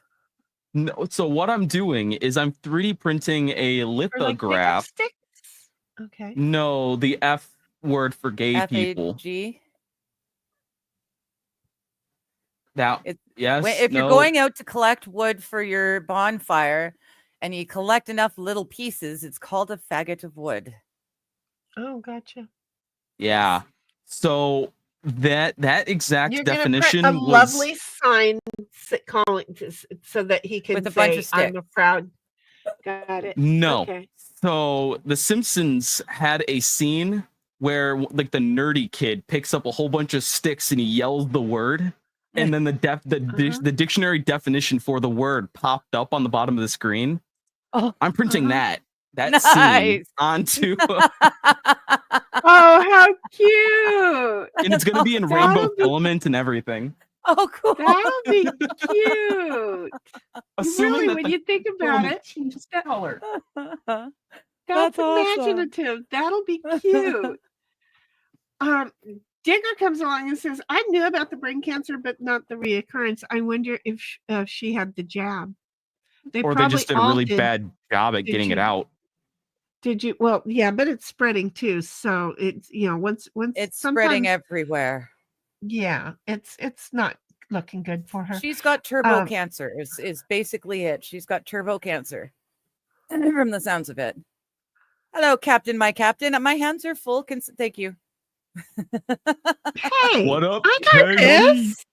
Speaker 4: no, so what I'm doing is I'm 3D printing a
Speaker 2: Or like pickup
Speaker 4: lithograph.
Speaker 2: sticks. Okay.
Speaker 4: No, the F word for gay people.
Speaker 3: FAG.
Speaker 4: Now, yes.
Speaker 3: If you're
Speaker 4: no.
Speaker 3: going out to collect wood for your bonfire and you collect enough little pieces, it's called a faggot of wood.
Speaker 2: Oh, gotcha.
Speaker 4: Yeah. So that exact
Speaker 2: You're gonna
Speaker 4: definition
Speaker 2: print a
Speaker 4: was
Speaker 2: lovely sign so that he can
Speaker 3: With a
Speaker 2: say,
Speaker 3: bunch of
Speaker 2: "I'm a proud." Got it.
Speaker 4: no.
Speaker 2: Okay.
Speaker 4: So The Simpsons had a scene where like the nerdy kid picks up a whole bunch of sticks and he yells the word, and then the dictionary definition for the word popped up on the bottom of the screen.
Speaker 3: Oh,
Speaker 4: I'm printing that scene
Speaker 3: Nice.
Speaker 4: onto
Speaker 2: Oh, how cute!
Speaker 4: and it's going to be in
Speaker 2: That'll
Speaker 4: rainbow
Speaker 2: be-
Speaker 4: filament and everything.
Speaker 3: Oh, cool.
Speaker 2: That'll be cute.
Speaker 4: Assuming
Speaker 2: Really,
Speaker 4: that
Speaker 2: when
Speaker 4: the
Speaker 2: you think about
Speaker 4: filament
Speaker 2: it,
Speaker 4: changes color.
Speaker 2: that's
Speaker 3: That's awesome.
Speaker 2: imaginative. That'll be cute. Digger comes along and says, "I knew about the brain cancer, but not the reoccurrence. I wonder if she had the jab."
Speaker 4: Or they
Speaker 2: probably
Speaker 4: just did a
Speaker 2: all
Speaker 4: really
Speaker 2: did.
Speaker 4: bad job at
Speaker 2: Did
Speaker 4: getting it
Speaker 2: you?
Speaker 4: out.
Speaker 2: Did you? Well, yeah, but it's spreading too. So it's once
Speaker 3: It's spreading everywhere.
Speaker 2: Yeah, it's not looking good for her.
Speaker 3: She's got turbo cancer is basically it. She's got turbo cancer from the sounds of it. Hello, Captain, my captain. My hands are full. Thank you.
Speaker 2: Hey,
Speaker 4: What up,
Speaker 2: I got
Speaker 4: Peggy?
Speaker 2: this.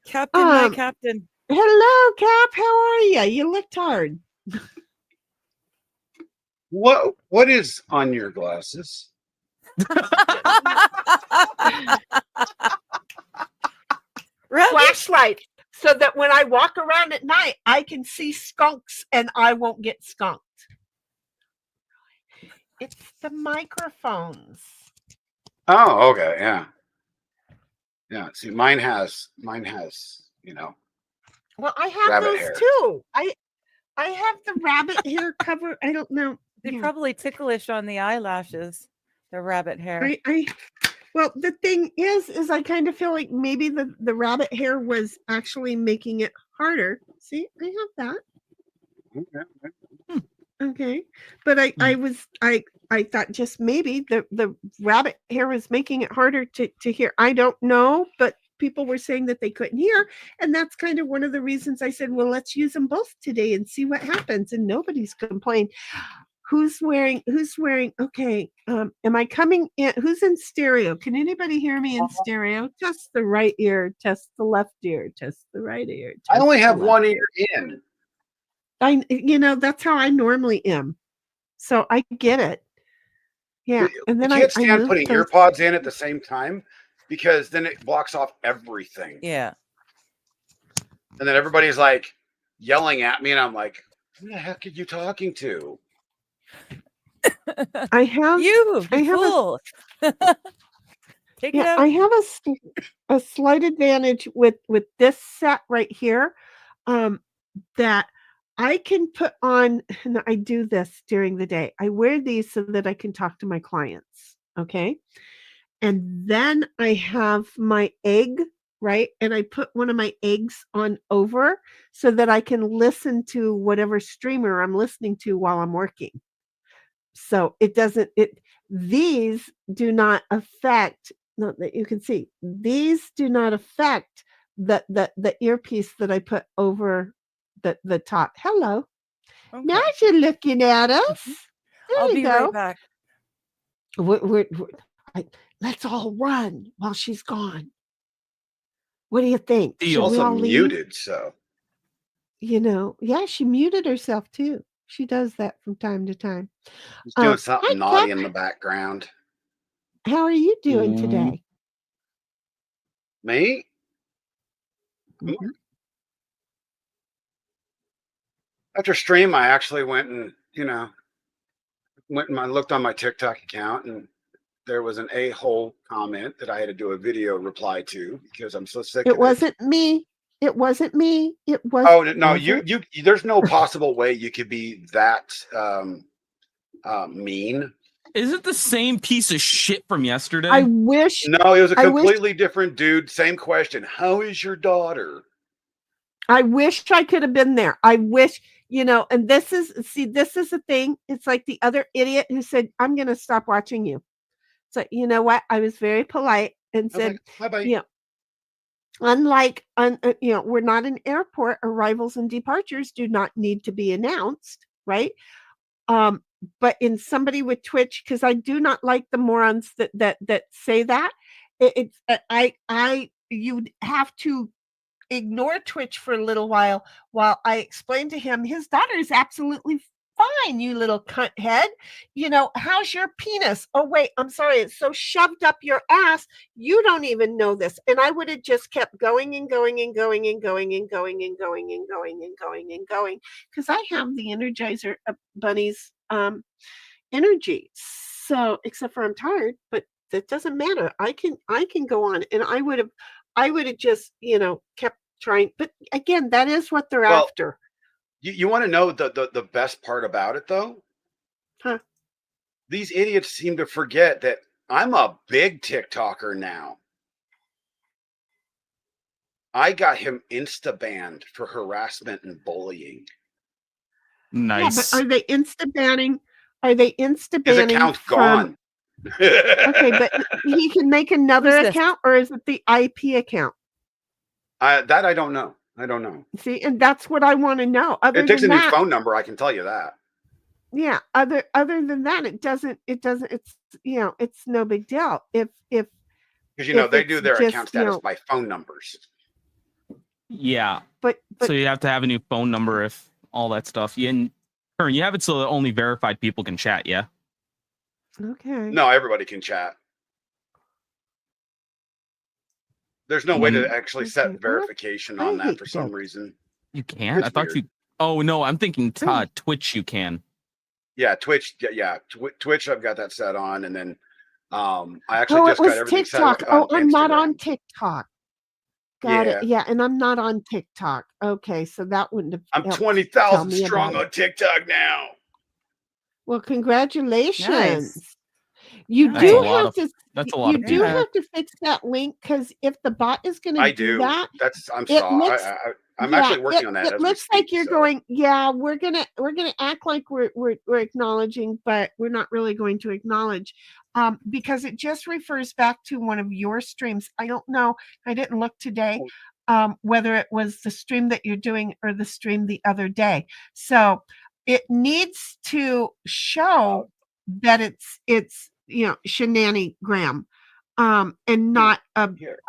Speaker 3: Captain, my captain.
Speaker 2: Hello, Cap. How are you? You look tired.
Speaker 5: What is on your glasses?
Speaker 2: Flashlight, so that when I walk around at night, I can see skunks and I won't get skunked. It's the microphones.
Speaker 5: Oh, okay, yeah. See, mine has,
Speaker 2: Well, I have
Speaker 5: rabbit
Speaker 2: those
Speaker 5: hair.
Speaker 2: too. I have the rabbit hair cover. I don't know.
Speaker 3: They're probably ticklish on the eyelashes, the rabbit hair.
Speaker 2: Well, the thing is I kind of feel like maybe the rabbit hair was actually making it harder. See, I have that. Okay. But I thought just maybe the rabbit hair was making it harder to hear. I don't know, but people were saying that they couldn't hear. And that's kind of one of the reasons I said, well, let's use them both today and see what happens. And nobody's complained. Who's wearing? Okay. Am I coming in? Who's in stereo? Can anybody hear me in stereo? Test the right ear, test the left ear, test the right ear.
Speaker 5: I only have one ear in.
Speaker 2: That's how I normally am. So I get it. Yeah. And then
Speaker 5: you can't stand putting ear pods in at the same time because then it blocks off everything.
Speaker 3: Yeah.
Speaker 5: And then everybody's like yelling at me, and I'm like, who the heck are you talking to?
Speaker 2: I have
Speaker 3: fool. Take it out.
Speaker 2: I have a slight advantage with this set right here, that I can put on, and I do this during the day. I wear these so that I can talk to my clients. Okay. And then I have my egg, right? And I put one of my eggs on over so that I can listen to whatever streamer I'm listening to while I'm working. So these do not affect, not that you can see, these do not affect the earpiece that I put over the top. Hello.
Speaker 3: Okay.
Speaker 2: Now you're looking at us. There
Speaker 3: I'll
Speaker 2: you
Speaker 3: be
Speaker 2: go.
Speaker 3: right back.
Speaker 2: Let's all run while she's gone. What do you think?
Speaker 4: She
Speaker 2: Should we
Speaker 5: Also
Speaker 2: all leave?
Speaker 5: muted, so
Speaker 2: Yeah, she muted herself too. She does that from time to time.
Speaker 5: he's doing
Speaker 2: Hi,
Speaker 5: something naughty
Speaker 2: Kat.
Speaker 5: in the background.
Speaker 2: How are you doing
Speaker 4: Ooh.
Speaker 2: today?
Speaker 5: Me?
Speaker 2: Mhm.
Speaker 5: After stream, I actually went and I looked on my TikTok account, and there was an a-hole comment that I had to do a video reply to because I'm so sick of
Speaker 2: It wasn't me. It wasn't me. It was.
Speaker 5: Oh no,
Speaker 2: was
Speaker 5: you
Speaker 2: it?
Speaker 5: there's no possible way you could be that mean.
Speaker 4: Is it the same piece of shit from yesterday?
Speaker 2: I wish.
Speaker 5: No, it was a
Speaker 2: I wish-
Speaker 5: completely different dude. Same question. How is your daughter?
Speaker 2: I wish I could have been there. I wish, and this is the thing. It's like the other idiot who said, I'm going to stop watching you. So, you know what? I was very polite and
Speaker 5: I was
Speaker 2: said,
Speaker 5: like, bye-bye.
Speaker 2: unlike, we're not an airport. Arrivals and departures do not need to be announced, right? But in somebody with Twitch, because I do not like the morons that say that, you'd have to ignore Twitch for a little while I explained to him his daughter is absolutely fine, you little cunt head. How's your penis? Oh wait, I'm sorry, it's so shoved up your ass, you don't even know this. And I would have just kept going and going and going and going and going and going and going and going and going, because I have the Energizer Bunny's energy. So except for I'm tired, but that doesn't matter. I can go on. And I would have just, kept trying. But again, that is what they're after.
Speaker 5: You want to know the best part about it, though?
Speaker 2: Huh?
Speaker 5: These idiots seem to forget that I'm a big TikToker now. I got him insta-banned for harassment and bullying.
Speaker 4: Nice.
Speaker 2: Yeah, but are they insta-banning?
Speaker 5: His account's gone.
Speaker 2: Okay, but he can make another
Speaker 3: Who's this?
Speaker 2: account, or is it the IP account?
Speaker 5: That I don't know.
Speaker 2: See, and that's what I want to know. Other
Speaker 5: It takes a
Speaker 2: than
Speaker 5: new
Speaker 2: that,
Speaker 5: phone number, I can tell you that.
Speaker 2: yeah. Other than that, it doesn't. It's it's no big deal. If
Speaker 5: Because they
Speaker 2: if
Speaker 5: do
Speaker 2: it's
Speaker 5: their
Speaker 2: just,
Speaker 5: account status by phone numbers.
Speaker 4: Yeah.
Speaker 2: but
Speaker 4: So you have to have a new phone number if all that stuff. You have it so that only verified people can chat, yeah?
Speaker 2: okay.
Speaker 5: No, everybody can chat. There's no way to actually
Speaker 2: Okay,
Speaker 5: set
Speaker 2: well,
Speaker 5: verification
Speaker 2: I
Speaker 5: on that
Speaker 2: hate
Speaker 5: for some
Speaker 2: that.
Speaker 5: reason.
Speaker 4: You can?
Speaker 5: It's
Speaker 4: I thought
Speaker 5: weird.
Speaker 4: you... Oh, no, I'm thinking
Speaker 2: Really?
Speaker 4: Twitch you can.
Speaker 5: Yeah, Twitch. Yeah, Twitch. I've got that set on, and then I actually
Speaker 2: Oh,
Speaker 5: just
Speaker 2: it was
Speaker 5: got everything
Speaker 2: TikTok.
Speaker 5: set up on
Speaker 2: I'm not on
Speaker 5: Instagram.
Speaker 2: TikTok. Got it. Yeah, and I'm not on TikTok. Okay, so that wouldn't have
Speaker 5: I'm
Speaker 2: helped
Speaker 5: 20,000
Speaker 2: tell me
Speaker 5: strong
Speaker 2: about
Speaker 5: on TikTok now.
Speaker 2: Well, congratulations.
Speaker 3: Nice.
Speaker 2: You
Speaker 3: Nice.
Speaker 2: do
Speaker 4: That's a lot
Speaker 2: have
Speaker 4: of-
Speaker 2: to
Speaker 4: That's a lot
Speaker 2: you
Speaker 4: of
Speaker 2: do
Speaker 4: people.
Speaker 2: have to fix that link, because if the bot is going
Speaker 5: I
Speaker 2: to do
Speaker 5: do.
Speaker 2: that,
Speaker 5: I'm
Speaker 2: it
Speaker 5: sorry.
Speaker 2: looks-
Speaker 5: I'm
Speaker 2: yeah,
Speaker 5: actually working on that.
Speaker 2: It
Speaker 5: as we
Speaker 2: looks like
Speaker 5: speak,
Speaker 2: you're
Speaker 5: so.
Speaker 2: going, yeah, we're gonna act like we're acknowledging, but we're not really going to acknowledge, because it just refers back to one of your streams. I don't know. I didn't look today, whether it was the stream that you're doing or the stream the other day. So it needs to show that it's shenanigram, and not
Speaker 5: Here.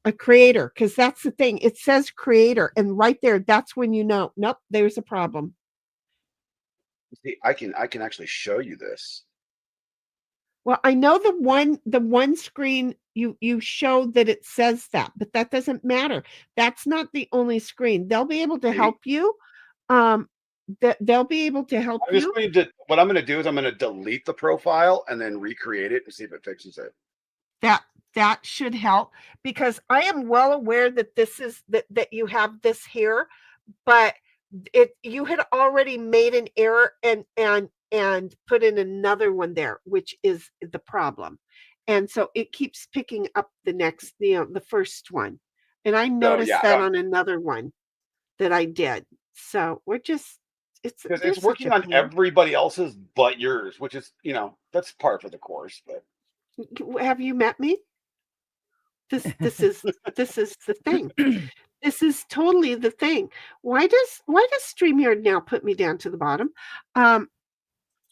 Speaker 2: a creator, because that's the thing. It says creator, and right there, that's when you know, nope, there's a problem.
Speaker 5: See, I can actually show you this.
Speaker 2: Well, I know the one screen you showed that it says that, but that doesn't matter. That's not the only screen. They'll be able to
Speaker 5: See?
Speaker 2: help you. They'll be able to help
Speaker 5: I'm just
Speaker 2: you.
Speaker 5: going to. What I'm going to do is I'm going to delete the profile and then recreate it and see if it fixes it.
Speaker 2: That should help, because I am well aware that this is that you have this here, but you had already made an error and put in another one there, which is the problem. And so it keeps picking up the next, the first one. And I noticed that on another one that I did. So we're just,
Speaker 5: Because
Speaker 2: they're
Speaker 5: it's
Speaker 2: such
Speaker 5: working
Speaker 2: a
Speaker 5: on
Speaker 2: pain.
Speaker 5: everybody else's but yours, which is, that's par for the course. But
Speaker 2: Have you met me? This is the thing. This is totally the thing. Why does StreamYard now put me down to the bottom?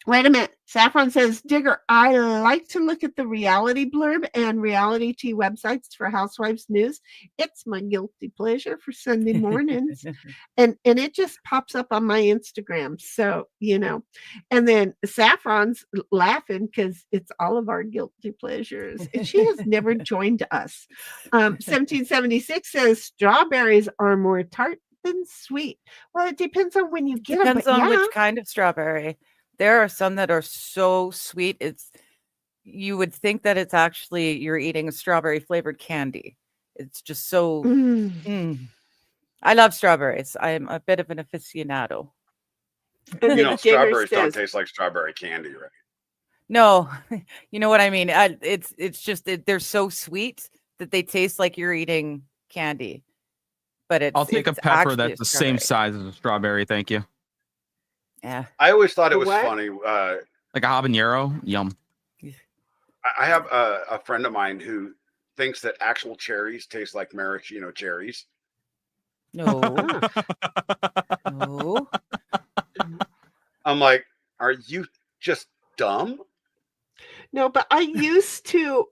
Speaker 2: Wait a minute. Saffron says, Digger, I like to look at the reality blurb and reality TV websites for housewives news. It's my guilty pleasure for Sunday mornings. and it just pops up on my Instagram. So, and then Saffron's laughing because it's all of our guilty pleasures. And she has never joined us. 1776 says strawberries are more tart than sweet. Well, it depends on when you get them.
Speaker 3: Depends on which kind of strawberry. There are some that are so sweet. You would think that it's actually you're eating a strawberry flavored candy. It's just so. I love strawberries. I'm a bit of an aficionado.
Speaker 2: And
Speaker 5: strawberries don't taste like strawberry candy, right?
Speaker 3: No, you know what I mean. It's just that they're so sweet that they taste like you're eating candy. But
Speaker 4: I'll take a pepper that's the same size as a strawberry. Thank you.
Speaker 3: Yeah.
Speaker 5: I always thought it was funny.
Speaker 4: Like a habanero. Yum.
Speaker 5: I have a friend of mine who thinks that actual cherries taste like maraschino cherries.
Speaker 3: No. No.
Speaker 5: I'm like, are you just dumb?
Speaker 2: No, but I used to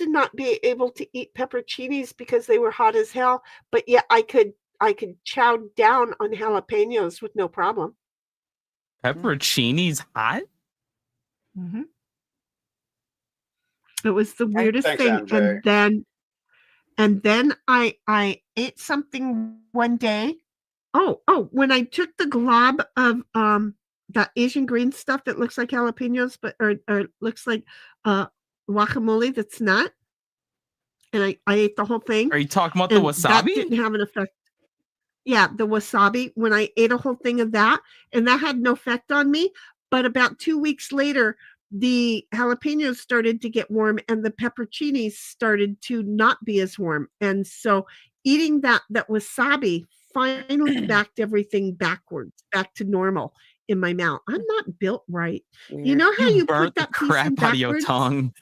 Speaker 2: not be able to eat pepperoncinis because they were hot as hell. But yeah, I could chow down on jalapenos with no problem.
Speaker 4: Pepperoncini's hot?
Speaker 2: Mm-hmm. It was the weirdest
Speaker 5: Thanks,
Speaker 2: thing.
Speaker 5: MJ.
Speaker 2: And then I ate something one day. Oh, when I took the glob of that Asian green stuff that looks like jalapenos, or looks like guacamole that's not. And I ate the whole thing.
Speaker 4: Are you talking about the wasabi?
Speaker 2: That didn't have an effect. Yeah, the wasabi, when I ate a whole thing of that, and that had no effect on me. But about 2 weeks later, the jalapenos started to get warm and the pepperoncinis started to not be as warm. And so eating that wasabi finally backed everything backwards, back to normal in my mouth. I'm not built right.
Speaker 3: Weird.
Speaker 2: You know how you
Speaker 4: burnt
Speaker 2: put that
Speaker 4: the
Speaker 2: piece
Speaker 4: crap
Speaker 2: in
Speaker 4: out of your
Speaker 2: backwards?
Speaker 4: tongue.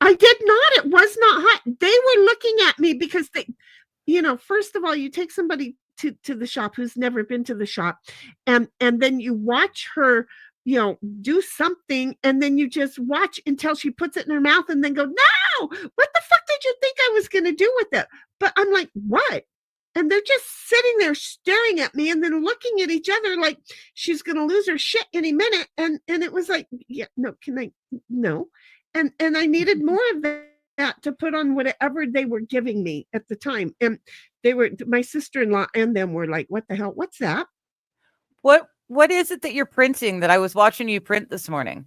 Speaker 2: I did not. It was not hot. They were looking at me because they, first of all, you take somebody to the shop who's never been to the shop, and then you watch her, do something, and then you just watch until she puts it in her mouth and then go, no, what the fuck did you think I was going to do with it? But I'm like, what? And they're just sitting there staring at me and then looking at each other like she's going to lose her shit any minute. And it was like, yeah, no, no. And I needed more of that to put on whatever they were giving me at the time. And my sister-in-law and them were like, what the hell? What's that?
Speaker 3: What is it that you're printing that I was watching you print this morning?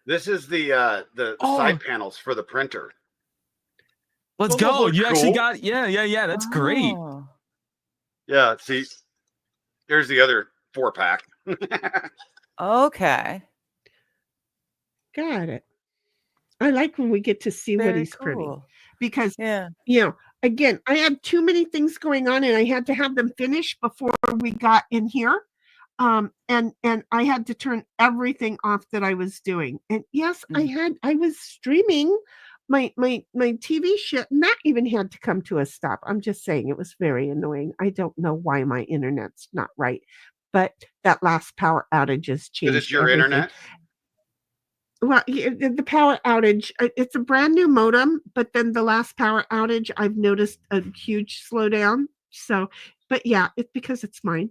Speaker 5: This is the side panels for the printer.
Speaker 4: Let's go. You actually got, yeah. That's great.
Speaker 5: Yeah, see, here's the other 4-pack.
Speaker 3: Okay.
Speaker 2: Got it. I like when we get to see what he's printing. Because, again, I had too many things going on and I had to have them finished before we got in here. And I had to turn everything off that I was doing. And yes, I was streaming my TV shit, and that even had to come to a stop. I'm just saying it was very annoying. I don't know why my internet's not right, but that last power outage has changed.
Speaker 5: Is it your
Speaker 2: everything.
Speaker 5: internet?
Speaker 2: Well, the power outage, it's a brand new modem, but then the last power outage, I've noticed a huge slowdown. So, but yeah, it's because it's mine.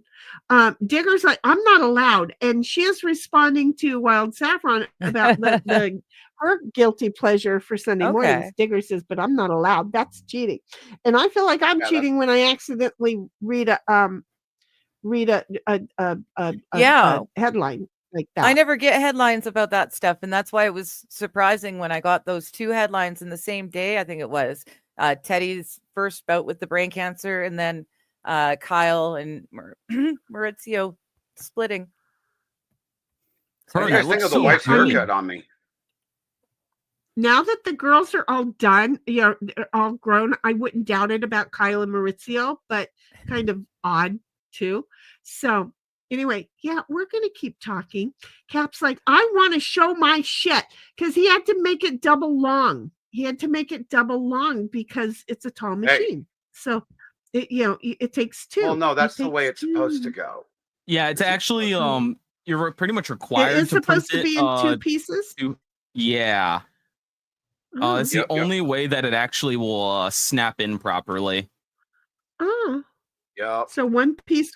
Speaker 2: Digger's like, I'm not allowed. And she is responding to Wild Saffron about her guilty pleasure for Sunday mornings. Digger says, but I'm not allowed. That's cheating. And I feel like I'm cheating when I accidentally read a headline like that.
Speaker 3: I never get headlines about that stuff. And that's why it was surprising when I got those 2 headlines in the same day. I think it was Teddy's first bout with the brain cancer, and then Kyle and Maurizio splitting.
Speaker 5: What do you guys think of the wife's haircut on me?
Speaker 2: Now that the girls are all done, they're all grown, I wouldn't doubt it about Kyle and Maurizio, but kind of odd too. So anyway, yeah, we're going to keep talking. Cap's like, I want to show my shit, because he had to make it double long. Because it's a tall machine. So, it takes two.
Speaker 5: Well, no,
Speaker 2: It
Speaker 5: that's the way
Speaker 2: takes
Speaker 5: it's supposed to
Speaker 2: two.
Speaker 5: go.
Speaker 4: Yeah, it's
Speaker 5: Is it
Speaker 4: actually
Speaker 2: supposed
Speaker 4: you're pretty much
Speaker 2: It
Speaker 4: required
Speaker 2: is
Speaker 4: to print
Speaker 2: supposed to
Speaker 4: it.
Speaker 2: be in two pieces.
Speaker 4: Yeah.
Speaker 2: Oh,
Speaker 4: It's the
Speaker 5: Yep, yep.
Speaker 4: only way that it actually will snap in properly.
Speaker 2: oh.
Speaker 5: Yep.
Speaker 2: So one piece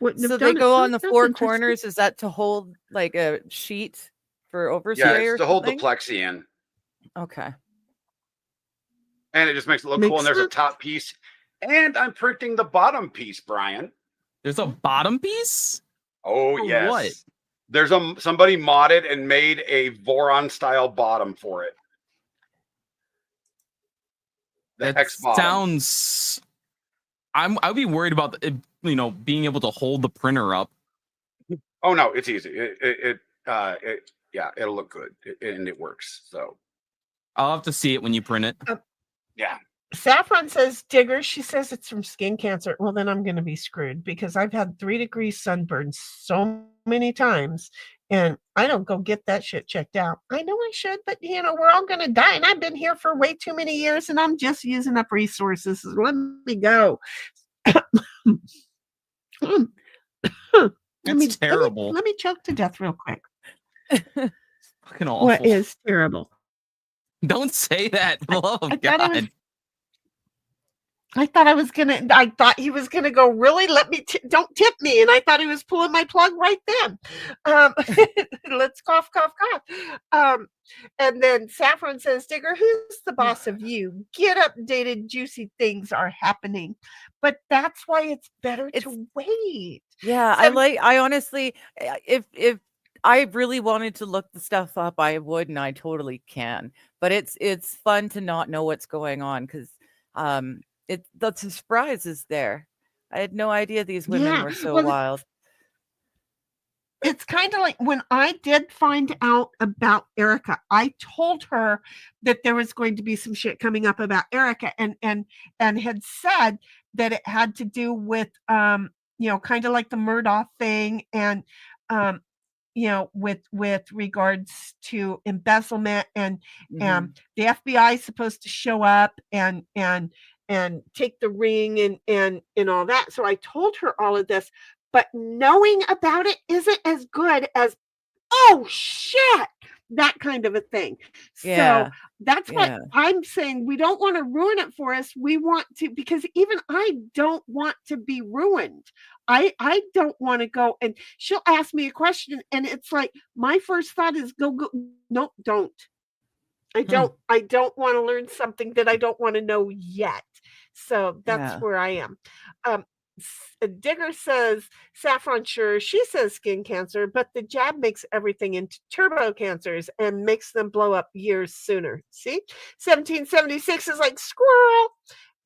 Speaker 2: wouldn't
Speaker 3: So
Speaker 2: have
Speaker 3: they
Speaker 2: done it.
Speaker 3: go
Speaker 2: Oh,
Speaker 3: on the
Speaker 2: that's
Speaker 3: four
Speaker 2: interesting.
Speaker 3: corners. Is that to hold like a sheet for
Speaker 5: Yeah,
Speaker 3: overspray
Speaker 5: it's
Speaker 3: or
Speaker 5: to hold the
Speaker 3: something?
Speaker 5: plexi in.
Speaker 3: Okay.
Speaker 5: And it just makes it look cool.
Speaker 2: Makes
Speaker 5: And there's a
Speaker 2: sense.
Speaker 5: top piece. And I'm printing the bottom piece, Brian.
Speaker 4: There's a bottom piece?
Speaker 5: Oh,
Speaker 4: For
Speaker 5: yes.
Speaker 4: what?
Speaker 5: There's somebody modded and made a Voron style bottom for it. The
Speaker 4: That
Speaker 5: hex bottom.
Speaker 4: sounds. I'd be worried about it, being able to hold the printer up.
Speaker 5: Oh no, it's easy. It'll look good and it works. So
Speaker 4: I'll have to see it when you print it.
Speaker 5: yeah.
Speaker 2: Saffron says, Digger, she says it's from skin cancer. Well, then I'm going to be screwed because I've had 3-degree sunburn so many times and I don't go get that shit checked out. I know I should, but we're all going to die. And I've been here for way too many years and I'm just using up resources. Let me go.
Speaker 4: It's terrible.
Speaker 2: Let me choke to death real quick.
Speaker 4: Fucking awful.
Speaker 2: What is terrible?
Speaker 4: Don't say that. For the love of God.
Speaker 2: I thought he was gonna go, really? Don't tip me. And I thought he was pulling my plug right then. Let's cough. And then Saffron says, Digger, who's the boss of you? Get updated, juicy things are happening. But that's why it's better to wait.
Speaker 3: Yeah, I honestly, if I really wanted to look the stuff up, I would, and I totally can. But it's fun to not know what's going on because the surprise is there. I had no idea these women were so wild.
Speaker 2: It's kind of like when I did find out about Erica, I told her that there was going to be some shit coming up about Erica and had said that it had to do with kind of like the Murdoch thing and with regards to embezzlement and the FBI is supposed to show up and take the ring and all that. So I told her all of this, but knowing about it isn't as good as, oh shit, that kind of a thing.
Speaker 3: Yeah.
Speaker 2: So that's what I'm saying. We don't want to ruin it for us. We want to, because even I don't want to be ruined. I don't want to go and she'll ask me a question and it's like, my first thought is go. No, don't. I don't want to learn something that I don't want to know yet. So that's where I am. Digger says, Saffron, sure, she says skin cancer, but the jab makes everything into turbo cancers and makes them blow up years sooner. See, 1776 is like squirrel.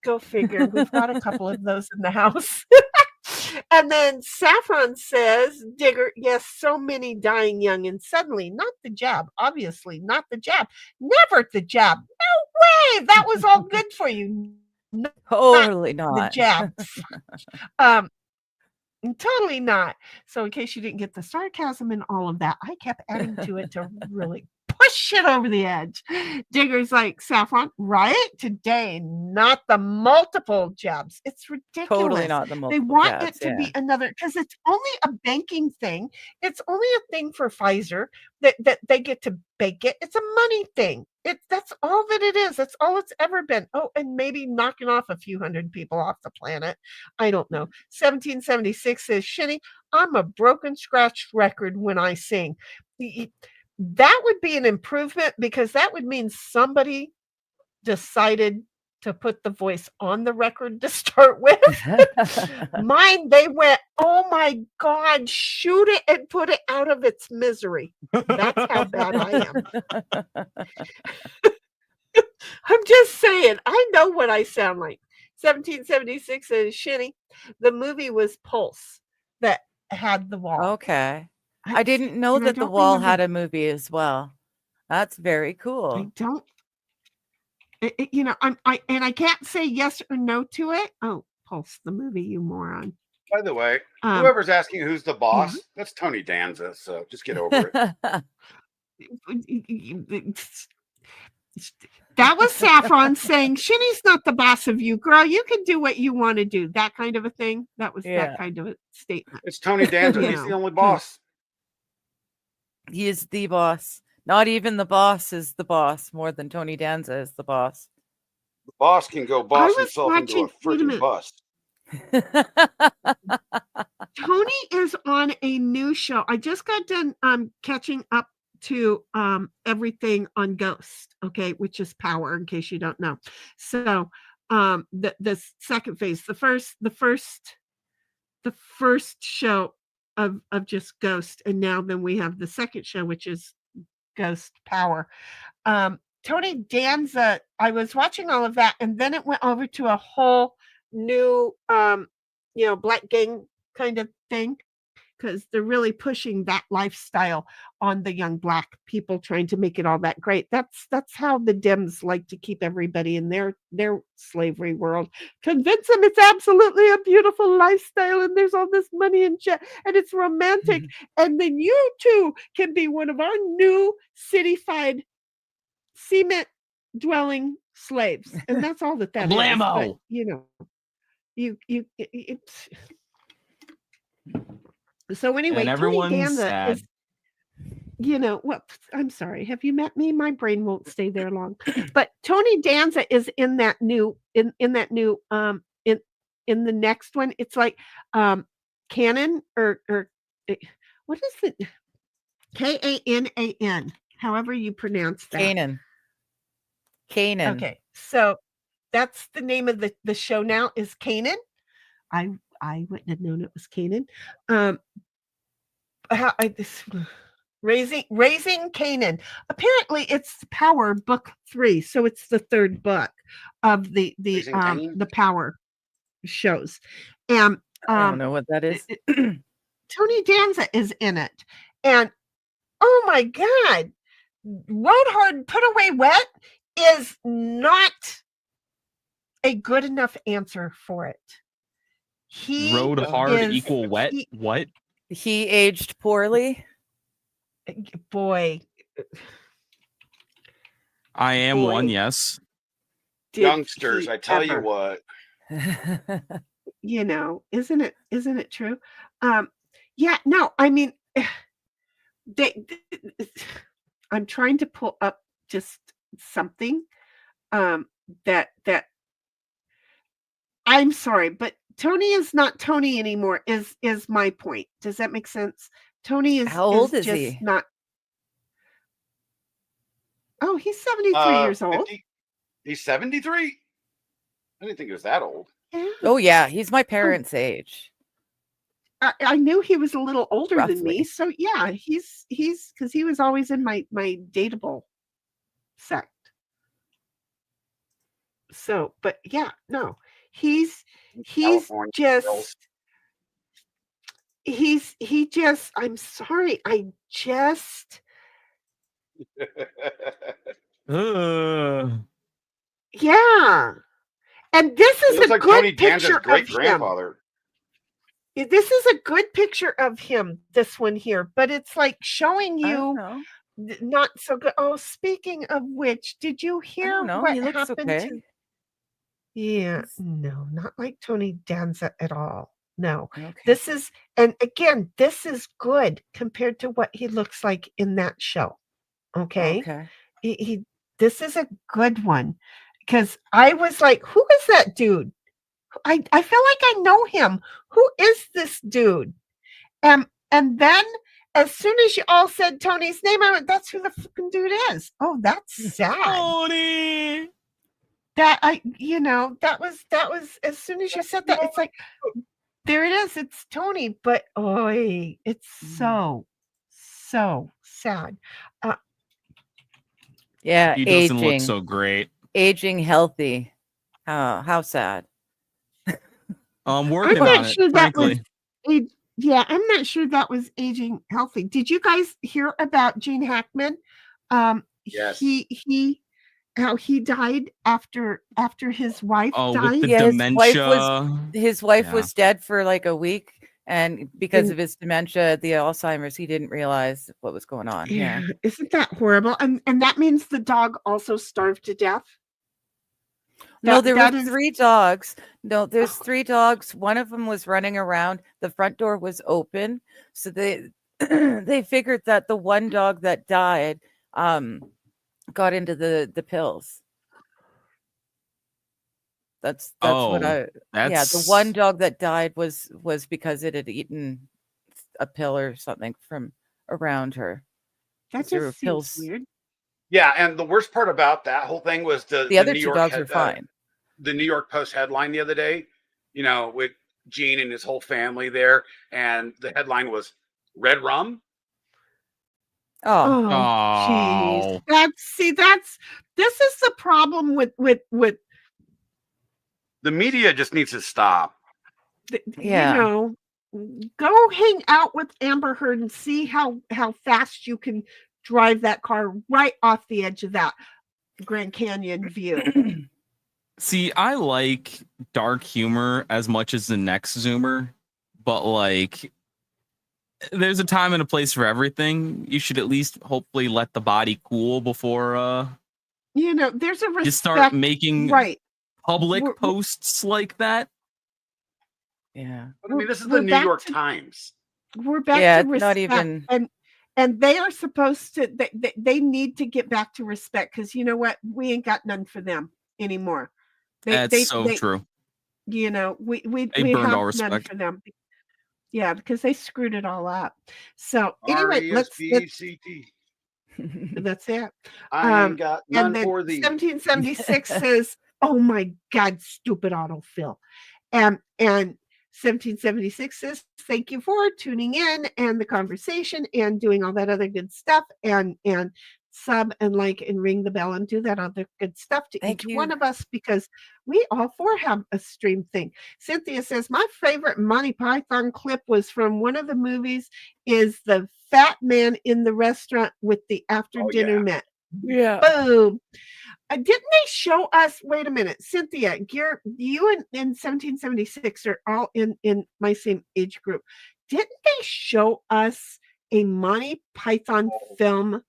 Speaker 2: Go figure. We've got a couple of those in the house. And then Saffron says, Digger, yes, so many dying young and suddenly, not the jab, obviously, not the jab, never the jab. No way, that was all good for you.
Speaker 3: Totally not.
Speaker 2: The jab. Totally not. So in case you didn't get the sarcasm and all of that, I kept adding to it to really push it over the edge. Digger's like, Saffron, right? Today, not the multiple jabs. It's ridiculous.
Speaker 3: Totally not the multiple
Speaker 2: They want
Speaker 3: jabs,
Speaker 2: it to be another, because it's only a banking thing. It's only a thing for Pfizer that they get to bake it. It's a money thing. That's all that it is. That's all it's ever been. Oh, and maybe knocking off a few hundred people off the planet. I don't know. 1776 says, Sheni, I'm a broken scratch record when I sing. That would be an improvement because that would mean somebody decided to put the voice on the record to start with. Mine, they went, oh my God, shoot it and put it out of its misery. That's how bad I am. I'm just saying, I know what I sound like. 1776 says, Sheni, the movie was Pulse that had the wall.
Speaker 3: Okay. I didn't know that the wall had a movie as well. That's very cool.
Speaker 2: I don't. I can't say yes or no to it. Oh, Pulse, the movie, you moron.
Speaker 5: By the way, whoever's asking who's the boss, that's Tony Danza. So just get over it.
Speaker 2: That was Saffron saying, Shini's not the boss of you, girl. You can do what you want to do. That kind of a thing. That was that kind of a statement.
Speaker 5: It's Tony Danza.
Speaker 2: You
Speaker 5: He's
Speaker 2: know.
Speaker 5: the only boss.
Speaker 3: He is the boss. Not even the boss is the boss more than Tony Danza is the boss.
Speaker 5: The boss can go boss
Speaker 2: was
Speaker 5: himself into a
Speaker 2: watching- wait a
Speaker 5: freaking
Speaker 2: minute.
Speaker 5: bus.
Speaker 2: Tony is on a new show. I just got done catching up to everything on Ghost, okay, which is Power, in case you don't know. So the second phase, the first show of just Ghost, and now then we have the second show, which is Ghost Power. Tony Danza, I was watching all of that, and then it went over to a whole new Black Gang kind of thing, because they're really pushing that lifestyle on the young Black people, trying to make it all that great. That's how the Dems like to keep everybody in their slavery world. Convince them it's absolutely a beautiful lifestyle, and there's all this money and shit, and it's romantic, and then you too can be one of our new city-fied cement dwelling slaves, and that's all that is.
Speaker 4: Blammo.
Speaker 2: But, it's so anyway.
Speaker 4: And
Speaker 2: Tony
Speaker 4: everyone's
Speaker 2: Danza
Speaker 4: sad.
Speaker 2: is, what? I'm sorry. Have you met me? My brain won't stay there long. But Tony Danza is in that new in the next one. It's like Canon or what is it? Kanan. However you pronounce that.
Speaker 3: Canaan.
Speaker 2: Okay, so that's the name of the show now, is Canaan. I wouldn't have known it was Canaan. Raising Canaan. Apparently, it's Power Book 3, so it's the third book of the Power shows. And
Speaker 3: I don't know what that is.
Speaker 2: Tony Danza is in it, and oh my God, Rode Hard Put Away Wet is not a good enough answer for it.
Speaker 4: Rode hard equal wet. What?
Speaker 3: He aged poorly.
Speaker 2: Boy.
Speaker 4: I am one, yes.
Speaker 5: Youngsters, I tell you what.
Speaker 2: Isn't it true? Yeah, no, I mean, I'm trying to pull up just something that I'm sorry, but Tony is not Tony anymore, is my point. Does that make sense? Tony is
Speaker 3: How old is
Speaker 2: just
Speaker 3: he?
Speaker 2: Not. Oh, he's 73 years old.
Speaker 5: 50? He's 73? I didn't think he was that old.
Speaker 2: Yeah.
Speaker 3: Oh yeah, he's my parents' age.
Speaker 2: I knew he was a little older than me,
Speaker 3: Roughly.
Speaker 2: so yeah, he's because he was always in my dateable sect. So, but yeah, no, he's
Speaker 5: California
Speaker 2: just
Speaker 5: girls.
Speaker 2: he just. I'm sorry, I just yeah. And this
Speaker 5: He
Speaker 2: is
Speaker 5: looks
Speaker 2: a
Speaker 5: like
Speaker 2: good
Speaker 5: Tony Danza's
Speaker 2: picture
Speaker 5: great
Speaker 2: of him.
Speaker 5: grandfather.
Speaker 2: This is a good picture of him, this one here, but it's like showing
Speaker 3: I don't
Speaker 2: you
Speaker 3: know.
Speaker 2: not so good. Oh, speaking of which, did you
Speaker 3: I
Speaker 2: hear
Speaker 3: don't know.
Speaker 2: what
Speaker 3: He looks
Speaker 2: happened
Speaker 3: okay.
Speaker 2: to? Yeah, no, not like Tony Danza at all. No,
Speaker 3: Okay.
Speaker 2: this is, and again, this is good compared to what he looks like in that show. Okay,
Speaker 3: Okay.
Speaker 2: this is a good one, because I was like, who is that dude? I feel like I know him. Who is this dude? And then as soon as you all said Tony's name, I went, that's who the fucking dude is. Oh, that's sad.
Speaker 4: Tony.
Speaker 2: That that was as soon as you said that, it's like, there it is. It's Tony, but it's so sad.
Speaker 3: Yeah,
Speaker 4: He
Speaker 3: aging.
Speaker 4: doesn't look so great.
Speaker 3: Aging healthy. How sad.
Speaker 4: I'm
Speaker 2: I'm
Speaker 4: working
Speaker 2: not
Speaker 4: on it,
Speaker 2: sure that was
Speaker 4: frankly.
Speaker 2: I'm not sure that was aging healthy. Did you guys hear about Gene Hackman?
Speaker 5: Yes.
Speaker 2: How he died after his wife
Speaker 4: Oh,
Speaker 2: died.
Speaker 4: with the
Speaker 3: Yeah,
Speaker 4: dementia.
Speaker 3: his wife
Speaker 4: Yeah.
Speaker 3: was dead for like a week, And because of his dementia, the Alzheimer's, he didn't realize what was going on. Yeah.
Speaker 2: Isn't that horrible? And that means the dog also starved to death?
Speaker 3: No,
Speaker 2: That-
Speaker 3: there
Speaker 2: that
Speaker 3: were
Speaker 2: is-
Speaker 3: 3 dogs. No, there's 3 dogs. One of them was running around. The front door was open. So they they figured that the one dog that died got into the pills. That's what
Speaker 4: Oh,
Speaker 3: yeah, the one dog that died was because it had eaten a pill or something from around her.
Speaker 2: That
Speaker 3: There were
Speaker 2: just seems
Speaker 3: pills.
Speaker 2: weird.
Speaker 5: Yeah, and the worst part about that whole thing was
Speaker 3: The other
Speaker 5: New
Speaker 3: 2
Speaker 5: York
Speaker 3: dogs were fine.
Speaker 5: The New York Post headline the other day, with Gene and his whole family there, and the headline was "Red Rum."
Speaker 3: Oh,
Speaker 2: Oh, jeez. This is the problem with
Speaker 5: The media just needs to stop.
Speaker 3: Yeah.
Speaker 2: Go hang out with Amber Heard and see how fast you can drive that car right off the edge of that Grand Canyon view.
Speaker 4: See, I like dark humor as much as the next Zoomer, but like, there's a time and a place for everything. You should at least hopefully let the body cool before
Speaker 2: There's a respect.
Speaker 4: you start making
Speaker 2: right.
Speaker 4: public
Speaker 2: We're-
Speaker 4: posts like that.
Speaker 3: Yeah.
Speaker 5: I mean, this is
Speaker 2: We're
Speaker 5: the New
Speaker 2: back
Speaker 5: York
Speaker 2: to-
Speaker 5: Times.
Speaker 2: We're back
Speaker 3: Yeah,
Speaker 2: to
Speaker 3: it's not
Speaker 2: respect.
Speaker 3: even-
Speaker 2: And they are supposed to they need to get back to respect, because you know what? We ain't got none for them anymore.
Speaker 4: That's so true.
Speaker 2: We
Speaker 4: They
Speaker 2: have
Speaker 4: burned all
Speaker 2: none
Speaker 4: respect.
Speaker 2: for them. Yeah, because they screwed it all up. So anyway, let's
Speaker 5: R-E-S-P-E-C-T.
Speaker 2: that's it.
Speaker 5: I ain't got none
Speaker 2: And then
Speaker 5: for thee.
Speaker 2: 1776 says, "Oh my God, stupid autofill," and 1776 says, "Thank you for tuning in and the conversation and doing all that other good stuff, and sub and like and ring the bell and do that other good stuff to
Speaker 3: Thank
Speaker 2: each
Speaker 3: you.
Speaker 2: one of us, because we all 4 have a stream thing." Cynthia says, "My favorite Monty Python clip was from one of the movies is the fat man in the restaurant with the after
Speaker 5: Oh,
Speaker 2: dinner
Speaker 5: yeah.
Speaker 2: met."
Speaker 3: Yeah.
Speaker 2: Boom. Didn't they show us? Wait a minute, Cynthia, you in 1776 are all in my same age group. Didn't they show us a Monty Python film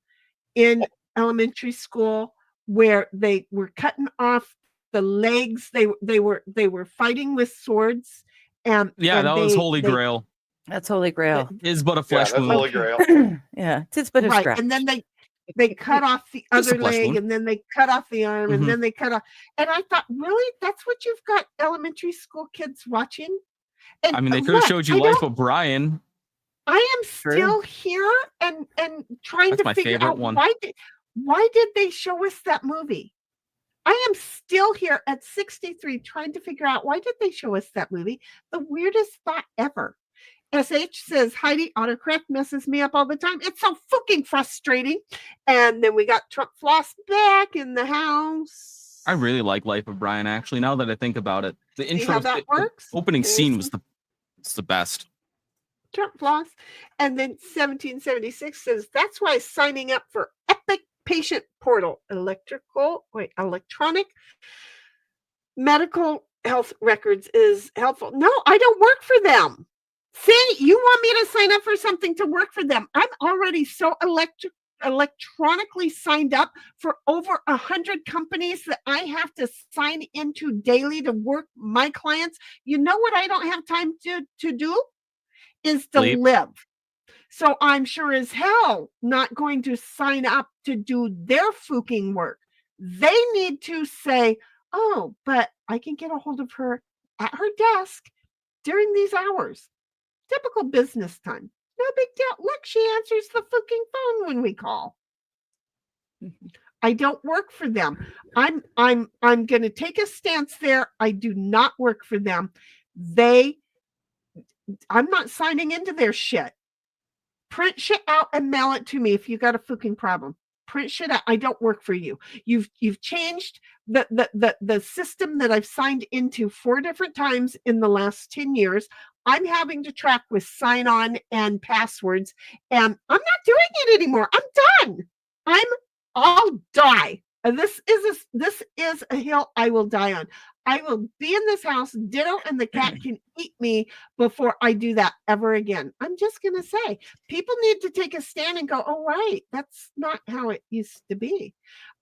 Speaker 2: in elementary school where they were cutting off the legs? They were fighting with swords.
Speaker 4: Yeah,
Speaker 2: and
Speaker 4: that was Holy Grail.
Speaker 3: That's Holy Grail.
Speaker 4: Is but a
Speaker 5: Yeah,
Speaker 4: flesh
Speaker 5: that's
Speaker 4: wound.
Speaker 5: Holy Grail.
Speaker 3: Yeah. Tis but a
Speaker 2: right,
Speaker 3: scratch.
Speaker 2: and then they cut off the
Speaker 4: Just a
Speaker 2: other
Speaker 4: flesh
Speaker 2: leg,
Speaker 4: wound.
Speaker 2: and then they cut off the arm, and
Speaker 4: Mhm.
Speaker 2: then they cut off. And I thought, really, that's what you've got elementary school kids watching? And
Speaker 4: I mean, they could have
Speaker 2: look,
Speaker 4: showed you Life of Brian.
Speaker 2: I am
Speaker 3: True.
Speaker 2: still here and trying
Speaker 4: That's
Speaker 2: to
Speaker 4: my
Speaker 2: figure
Speaker 4: favorite
Speaker 2: out
Speaker 4: one.
Speaker 2: why did they show us that movie? I am still here at 63 trying to figure out, why did they show us that movie? The weirdest thought ever. SH says, Heidi, autocorrect messes me up all the time. It's so fucking frustrating. And then we got Trump Floss back in the house.
Speaker 4: I really like Life of Brian, actually, now that I think about it. The
Speaker 2: See
Speaker 4: intro,
Speaker 2: how that
Speaker 4: the
Speaker 2: works?
Speaker 4: opening
Speaker 2: There's
Speaker 4: scene
Speaker 2: some
Speaker 4: was the best.
Speaker 2: Trump Floss. And then 1776 says, that's why signing up for Epic Patient Portal, electronic medical health records is helpful. No, I don't work for them. See, you want me to sign up for something to work for them? I'm already so electronically signed up for over 100 companies that I have to sign into daily to work my clients. You know what I don't have time to do is to
Speaker 4: Sleep.
Speaker 2: live. So I'm sure as hell not going to sign up to do their fucking work. They need to say, oh, but I can get a hold of her at her desk during these hours. Typical business time. No big deal. Look, she answers the fucking phone when we call. I don't work for them. I'm going to take a stance there. I do not work for them. I'm not signing into their shit. Print shit out and mail it to me if you got a fucking problem. Print shit out. I don't work for you. You've changed the system that I've signed into 4 different times in the last 10 years. I'm having to track with sign on and passwords, and I'm not doing it anymore. I'm done. I'll die And this is a hill I will die on. I will be in this house, ditto, and the cat can eat me before I do that ever again. I'm just going to say, people need to take a stand and go, oh, right, that's not how it used to be.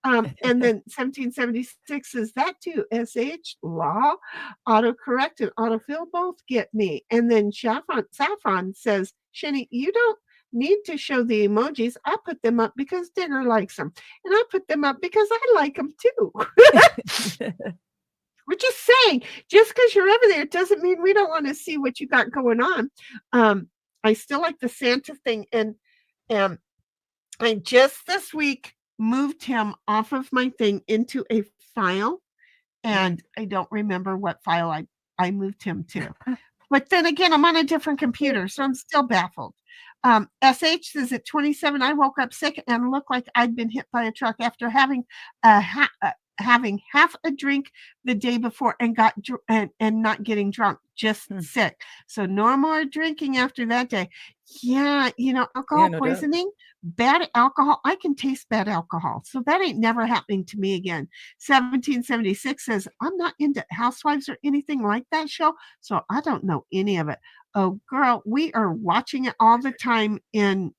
Speaker 2: And then 1776 is that too. SH, law, autocorrect, and autofill both get me. And then Saffron says, Sheni, you don't need to show the emojis. I put them up because Digger likes them. And I put them up because I like them too. We're just saying, just because you're over there, it doesn't mean we don't want to see what you got going on. I still like the Santa thing. And I just this week moved him off of my thing into a file. And I don't remember what file I moved him to. But then again, I'm on a different computer, so I'm still baffled. SH says at 27, I woke up sick and looked like I'd been hit by a truck after having half a drink the day before and and not getting drunk, just sick. So no more drinking after that day. Yeah, alcohol poisoning, bad alcohol. I can taste bad alcohol. So that ain't never happening to me again. 1776 says, I'm not into Housewives or anything like that show, so I don't know any of it. Oh, girl, we are watching it all the time in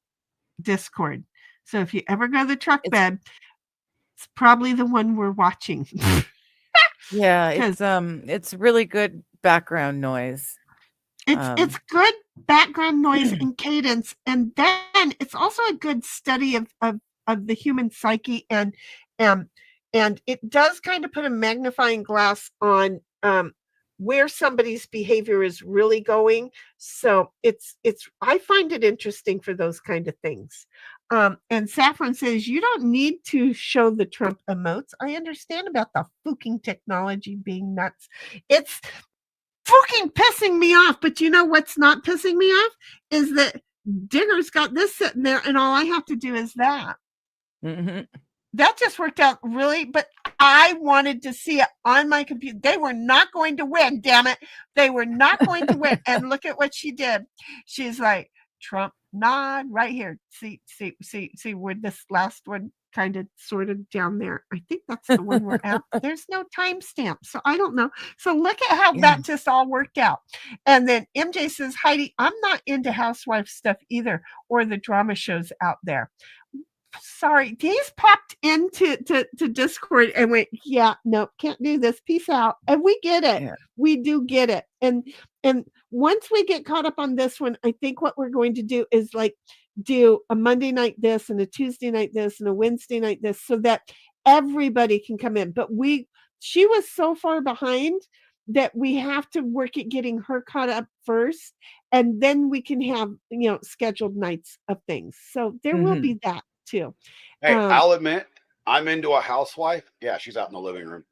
Speaker 2: Discord. So if you ever go to the truck bed, it's probably the one we're watching.
Speaker 3: Yeah, it's really good background noise.
Speaker 2: It's good background noise and cadence, and then it's also a good study of the human psyche, and it does kind of put a magnifying glass on where somebody's behavior is really going. So I find it interesting for those kind of things. And Saffron says, you don't need to show the Trump emotes. I understand about the fucking technology being nuts. It's fucking pissing me off. But you know what's not pissing me off is that Digger's got this sitting there and all I have to do is that. Mm-hmm. That just worked out really, but I wanted to see it on my computer. They were not going to win, damn it. They were not going to win. And look at what she did. She's like, Trump nod right here. See where this last one kind of sort of down there. I think that's the one we're at. There's no timestamp, so I don't know. So look at how that just all worked out. And then MJ says, Heidi, I'm not into housewife stuff either, or the drama shows out there. Sorry, these popped into Discord and went, yeah, nope, can't do this. Peace out. And we get it. Yeah. We do get it. And once we get caught up on this one, I think what we're going to do is like do a Monday night this and a Tuesday night this and a Wednesday night this so that everybody can come in. But she was so far behind that we have to work at getting her caught up first, and then we can have scheduled nights of things. So there will be that too.
Speaker 5: Hey, I'll admit, I'm into a housewife. Yeah, she's out in the living room.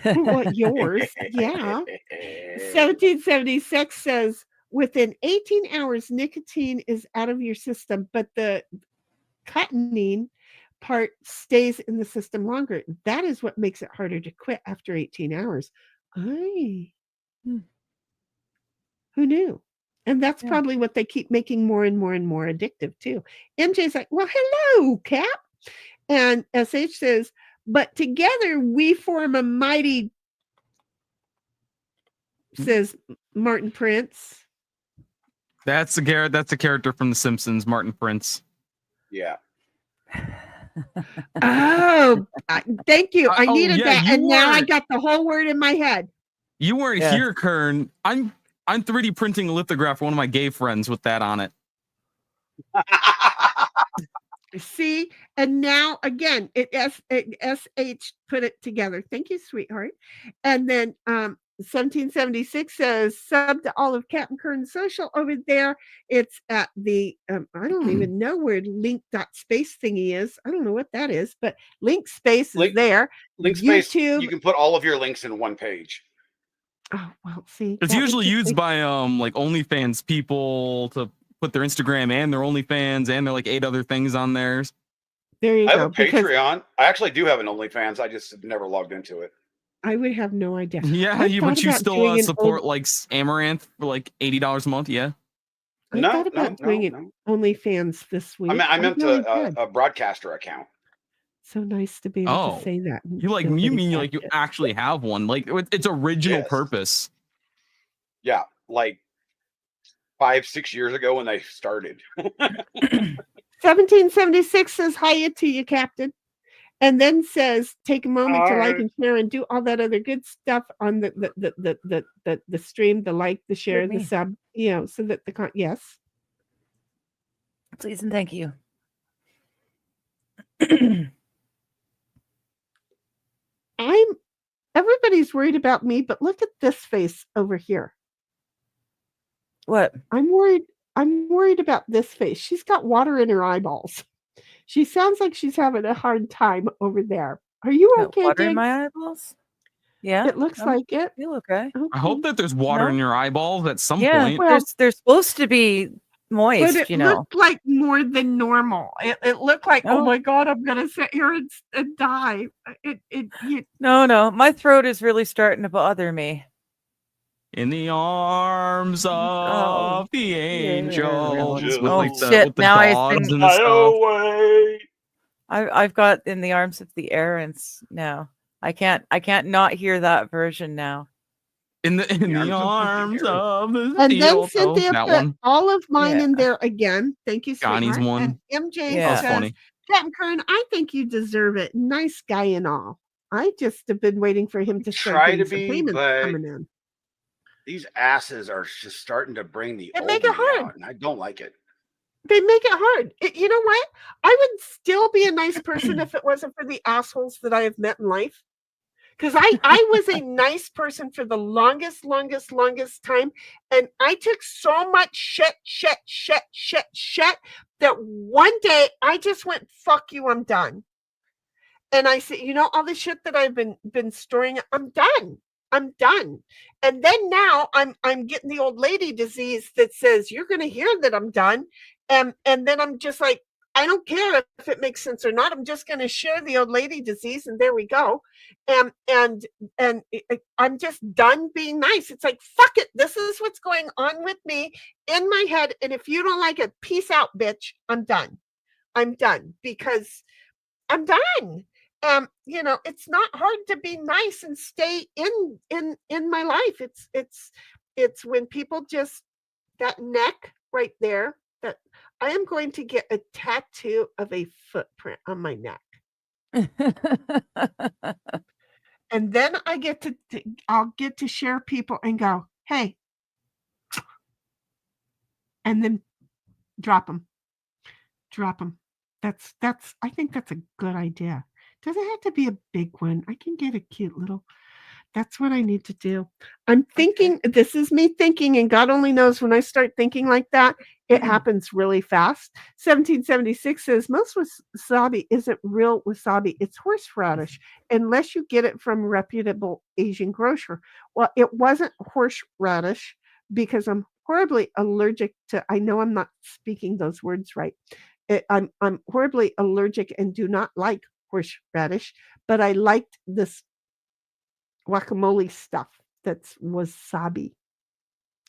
Speaker 2: What, yours? Yeah. 1776 says within 18 hours, nicotine is out of your system, but the catenin part stays in the system longer. That is what makes it harder to quit after 18 hours. Who knew? And that's probably what they keep making more and more and more addictive too. MJ's like, well, hello, Cap. And SH says, but together we form a mighty, says Martin Prince.
Speaker 4: That's a character from The Simpsons, Martin Prince.
Speaker 5: Yeah.
Speaker 2: Oh, thank you. I needed that. And now I got the whole word in my head.
Speaker 4: You weren't here, Kern. I'm 3D printing a lithograph for one of my gay friends with that on it.
Speaker 2: See, and now again, SH put it together. Thank you, sweetheart. And then 1776 says, sub to all of Captain Kern's social over there. It's at the, I don't even know where link.space thingy is. I don't know what that is, but link space is there.
Speaker 5: Link space, YouTube. You can put all of your links in one page.
Speaker 2: Oh, well, see.
Speaker 4: It's usually used by like OnlyFans people to put their Instagram and their OnlyFans and their like 8 other things on theirs.
Speaker 2: There you go.
Speaker 5: I have a Patreon. I actually do have an OnlyFans. I just have never logged into it.
Speaker 2: I would have no idea.
Speaker 4: Yeah, but you still support like Amaranth for like $80 a month. Yeah.
Speaker 2: I thought about doing it OnlyFans this week.
Speaker 5: I meant a broadcaster account.
Speaker 2: So nice to be able
Speaker 4: Oh,
Speaker 2: to say that. and
Speaker 4: you
Speaker 2: nobody
Speaker 4: mean
Speaker 2: catch
Speaker 4: you
Speaker 2: it.
Speaker 4: actually have one, like its original
Speaker 5: Yes.
Speaker 4: purpose.
Speaker 5: Yeah, like 5-6 years ago when they started.
Speaker 2: 1776 says hiya to you, Captain. And then says, take a moment to like
Speaker 5: Hi.
Speaker 2: and share and do all that other good stuff on the stream, the like, the share, the
Speaker 3: me.
Speaker 2: sub, so that yes.
Speaker 3: Please and thank you.
Speaker 2: Everybody's worried about me, but look at this face over here.
Speaker 3: What?
Speaker 2: I'm worried about this face. She's got water in her eyeballs. She sounds like she's having a hard time over there. Are you
Speaker 3: Got
Speaker 2: okay,
Speaker 3: water in
Speaker 2: Diggs?
Speaker 3: my eyeballs? Yeah.
Speaker 2: It looks like it.
Speaker 3: Feel okay.
Speaker 4: I hope that there's water
Speaker 3: No.
Speaker 4: in your eyeballs at some
Speaker 3: Yeah,
Speaker 4: point.
Speaker 2: Well,
Speaker 3: they're supposed to be
Speaker 2: but
Speaker 3: moist,
Speaker 2: it
Speaker 3: you know.
Speaker 2: looked like more than normal. It looked like, oh
Speaker 3: Oh.
Speaker 2: my God, I'm going to sit here and die.
Speaker 3: No, my throat is really starting to bother me.
Speaker 4: In the arms of the angels, with
Speaker 3: Oh,
Speaker 4: like
Speaker 3: shit,
Speaker 4: with the
Speaker 3: now I
Speaker 4: dogs
Speaker 3: sing-
Speaker 4: and the stuff.
Speaker 5: Away.
Speaker 3: I've got in the arms of the errands now. I can't not hear that version now.
Speaker 4: In the
Speaker 5: arms
Speaker 4: arms
Speaker 5: of
Speaker 4: of the
Speaker 2: And then
Speaker 4: steel toe.
Speaker 2: Cynthia
Speaker 4: That
Speaker 2: put
Speaker 4: one.
Speaker 2: all of mine
Speaker 3: Yeah.
Speaker 2: in there again. Thank you,
Speaker 4: Johnny's
Speaker 2: sweetheart.
Speaker 4: one.
Speaker 2: And MJ
Speaker 3: Yeah.
Speaker 4: That was
Speaker 2: says,
Speaker 4: funny.
Speaker 2: Captain Kern, I think you deserve it. Nice guy and all. I just have been waiting for him to start
Speaker 5: Try
Speaker 2: getting
Speaker 5: to
Speaker 2: some
Speaker 5: be,
Speaker 2: payments
Speaker 5: but
Speaker 2: coming in.
Speaker 5: these asses are just starting to bring the
Speaker 2: They
Speaker 5: old
Speaker 2: make it
Speaker 5: me
Speaker 2: hard.
Speaker 5: out, and I don't like it.
Speaker 2: They make it hard. You know what? I would still be a nice person if it wasn't for the assholes that I have met in life. Because I was a nice person for the longest time. And I took so much shit that one day I just went, fuck you, I'm done. And I said, all the shit that I've been storing, I'm done. And then now I'm getting the old lady disease that says, you're going to hear that I'm done. And then I'm just like, I don't care if it makes sense or not. I'm just going to share the old lady disease, and there we go. And I'm just done being nice. It's like, fuck it. This is what's going on with me in my head. And if you don't like it, peace out, bitch. I'm done because I'm done. It's not hard to be nice and stay in my life. It's when people just, that neck right there, that I am going to get a tattoo of a footprint on my neck. And then I'll get to share people and go, hey, and then drop them. I think that's a good idea. Doesn't have to be a big one. I can get a cute little. That's what I need to do. I'm thinking, this is me thinking, and God only knows when I start thinking like that, it happens really fast. 1776 says most wasabi isn't real wasabi. It's horseradish, unless you get it from a reputable Asian grocer. Well, it wasn't horseradish because I'm horribly allergic to, I know I'm not speaking those words right. I'm horribly allergic and do not like horseradish, but I liked this guacamole stuff that's wasabi.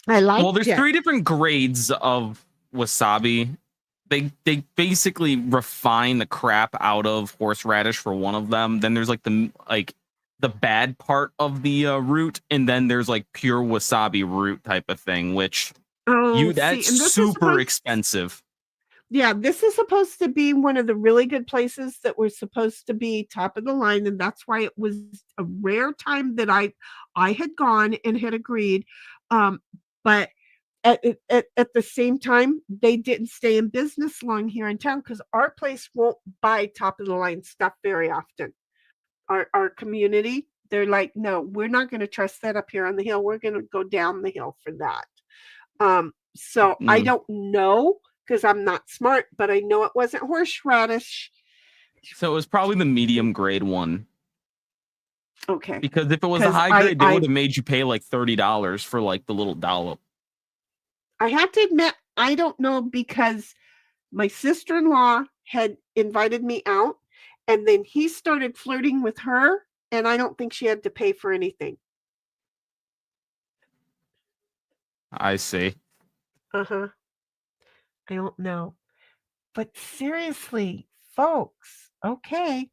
Speaker 2: I like.
Speaker 4: Well, there's 3 different grades of wasabi. They basically refine the crap out of horseradish for one of them. Then there's like the bad part of the root, and then there's like pure wasabi root type of thing, which that's super expensive.
Speaker 2: Yeah, this is supposed to be one of the really good places that were supposed to be top of the line, and that's why it was a rare time that I had gone and had agreed. But at the same time, they didn't stay in business long here in town because our place won't buy top of the line stuff very often. Our community, they're like, no, we're not going to trust that up here on the hill. We're going to go down the hill for that. So I don't know, because I'm not smart, but I know it wasn't horseradish.
Speaker 4: So it was probably the medium grade one.
Speaker 2: Okay.
Speaker 4: Because if it was a high grade, they would have made you pay like $30 for like the little dollop.
Speaker 2: I have to admit, I don't know, because my sister-in-law had invited me out, and then he started flirting with her, and I don't think she had to pay for anything.
Speaker 4: I see.
Speaker 2: Uh-huh. I don't know. But seriously, folks, okay,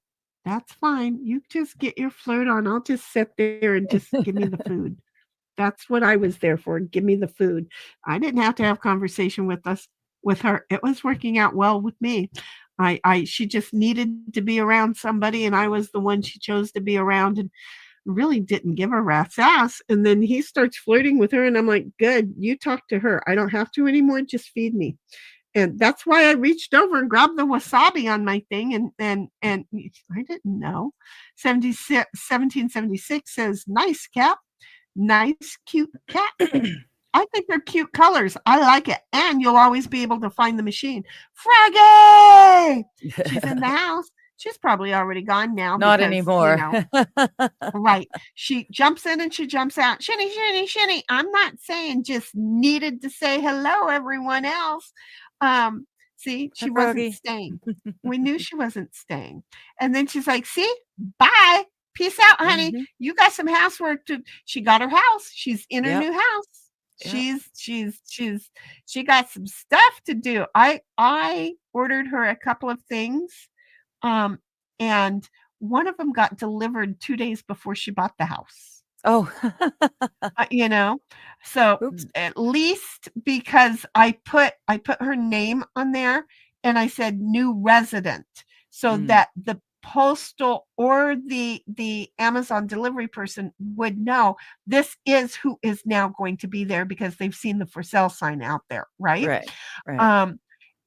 Speaker 2: That's fine. You just get your flirt on. I'll just sit there and just give me the food. That's what I was there for. Give me the food. I didn't have to have conversation with her. It was working out well with me. She just needed to be around somebody, and I was the one she chose to be around, and really didn't give a rat's ass. And then he starts flirting with her, and I'm like, good, you talk to her. I don't have to anymore. Just feed me. And that's why I reached over and grabbed the wasabi on my thing. And I didn't know. 1776 says, nice Cap. Nice, cute cat. I think they're cute colors. I like it. And you'll always be able to find the machine. Froggy! She's in the house. She's probably already gone now.
Speaker 3: Not
Speaker 2: because,
Speaker 3: anymore.
Speaker 2: Right. She jumps in and she jumps out. Sheni, Sheni, Sheni. I'm not saying just needed to say hello, everyone else. See, she wasn't staying. We knew she wasn't staying. And then she's like, see, bye. Peace out, honey.
Speaker 3: Mhm.
Speaker 2: You got some housework to. She got her house. She's in her
Speaker 3: Yep.
Speaker 2: new house.
Speaker 3: Yep.
Speaker 2: She got some stuff to do. I ordered her a couple of things, and one of them got delivered 2 days before she bought the house.
Speaker 3: Oh,
Speaker 2: So
Speaker 3: oops.
Speaker 2: at least because I put her name on there, and I said new resident, so that the postal or the Amazon delivery person would know this is who is now going to be there, because they've seen the for sale sign out there, right?
Speaker 3: Right.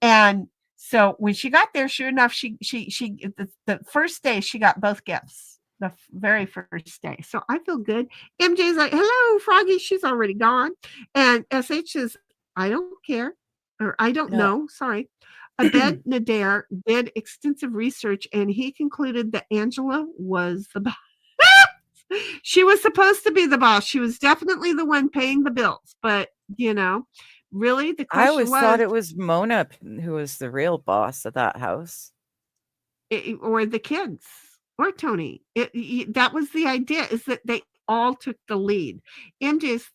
Speaker 2: And so when she got there, sure enough, the first day she got both gifts, the very first day. So I feel good. MJ's like, hello, Froggy. She's already gone. And SH is, I don't care, or I don't
Speaker 3: No.
Speaker 2: know. Sorry. Abed Nader did extensive research, and he concluded that Angela was the boss. She was supposed to be the boss. She was definitely the one paying the bills. But, really, the
Speaker 3: I
Speaker 2: question
Speaker 3: always thought it was Mona who was the real boss of that house.
Speaker 2: or the kids, or Tony. That was the idea, is that they all took the lead. MJ's,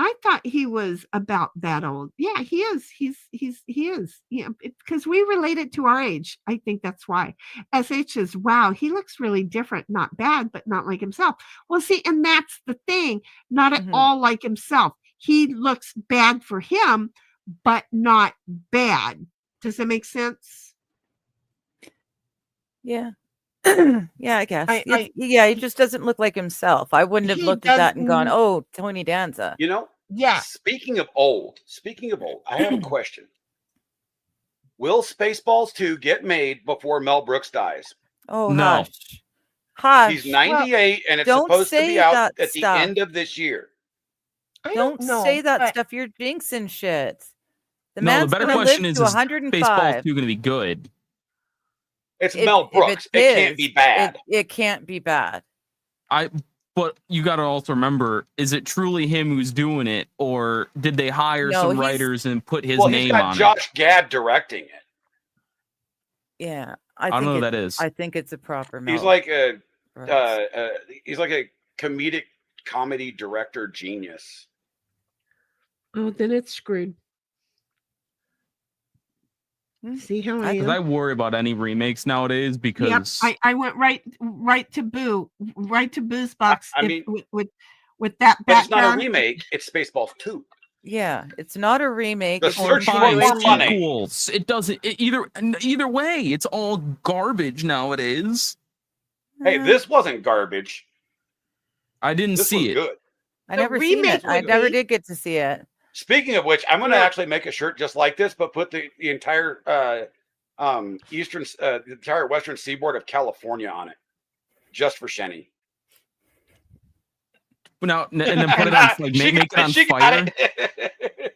Speaker 2: I thought he was about that old. Yeah, he is. He is. Because we related to our age. I think that's why. SH is, wow, he looks really different. Not bad, but not like himself. Well, see, and that's the thing. Not at all like himself. He looks bad for him, but not bad. Does that make sense?
Speaker 3: Yeah. Yeah, I guess. He just doesn't look like himself. I wouldn't have
Speaker 2: He
Speaker 3: looked at that and gone,
Speaker 2: doesn't-
Speaker 3: oh, Tony Danza.
Speaker 2: Yeah.
Speaker 5: Speaking of old, I have a question. Will Spaceballs 2 get made before Mel Brooks dies?
Speaker 3: Oh,
Speaker 4: No.
Speaker 3: Hush.
Speaker 5: He's 98, and it's
Speaker 3: don't
Speaker 5: supposed to
Speaker 3: say
Speaker 5: be out
Speaker 3: that
Speaker 5: at the
Speaker 3: stuff.
Speaker 5: end of this year.
Speaker 2: I
Speaker 3: Don't
Speaker 2: know,
Speaker 3: say that
Speaker 2: but-
Speaker 3: stuff. You're jinxing shit. The
Speaker 4: No, the
Speaker 3: man's
Speaker 4: better
Speaker 3: gonna
Speaker 4: question
Speaker 3: live
Speaker 4: is
Speaker 3: to
Speaker 4: Spaceballs
Speaker 3: 105.
Speaker 4: 2 going to be good?
Speaker 5: It's
Speaker 3: If-
Speaker 5: Mel
Speaker 3: if
Speaker 5: Brooks. It can't be bad.
Speaker 3: It can't be bad.
Speaker 4: But you got to also remember, is it truly him who's doing it, or did they hire
Speaker 3: No,
Speaker 4: some
Speaker 3: he's-
Speaker 4: writers and put his
Speaker 5: Well, he's
Speaker 4: name
Speaker 5: got
Speaker 4: on
Speaker 5: Josh Gad directing it.
Speaker 3: Yeah,
Speaker 4: I don't know who that is.
Speaker 3: I think it's a proper Mel
Speaker 5: He's like a
Speaker 3: Brooks.
Speaker 5: he's like a comedic comedy director genius.
Speaker 2: Oh, then it's screwed.
Speaker 3: Hmm.
Speaker 2: See how I
Speaker 4: Because
Speaker 2: am?
Speaker 4: I worry about any remakes nowadays because
Speaker 2: I went right to Boo's box.
Speaker 5: I mean-
Speaker 2: with that
Speaker 5: But it's not a
Speaker 2: background.
Speaker 5: remake. It's Spaceballs 2.
Speaker 3: Yeah, it's not a remake.
Speaker 5: The
Speaker 3: It's a
Speaker 5: search for
Speaker 4: fine,
Speaker 5: more
Speaker 3: continuation.
Speaker 5: money.
Speaker 4: sequels. It doesn't either way. It's all garbage nowadays.
Speaker 5: Hey, this wasn't garbage.
Speaker 4: I didn't
Speaker 5: This
Speaker 4: see
Speaker 5: was
Speaker 4: it.
Speaker 5: good.
Speaker 3: I
Speaker 2: The
Speaker 3: never seen
Speaker 2: remake
Speaker 3: it. I
Speaker 2: would
Speaker 3: never
Speaker 2: be-
Speaker 3: did get to see it.
Speaker 5: Speaking of which, I'm going to
Speaker 2: Yeah.
Speaker 5: actually make a shirt just like this, but put the entire the entire western seaboard of California on it, just for Sheni.
Speaker 4: Now and then put it on like make it on fire.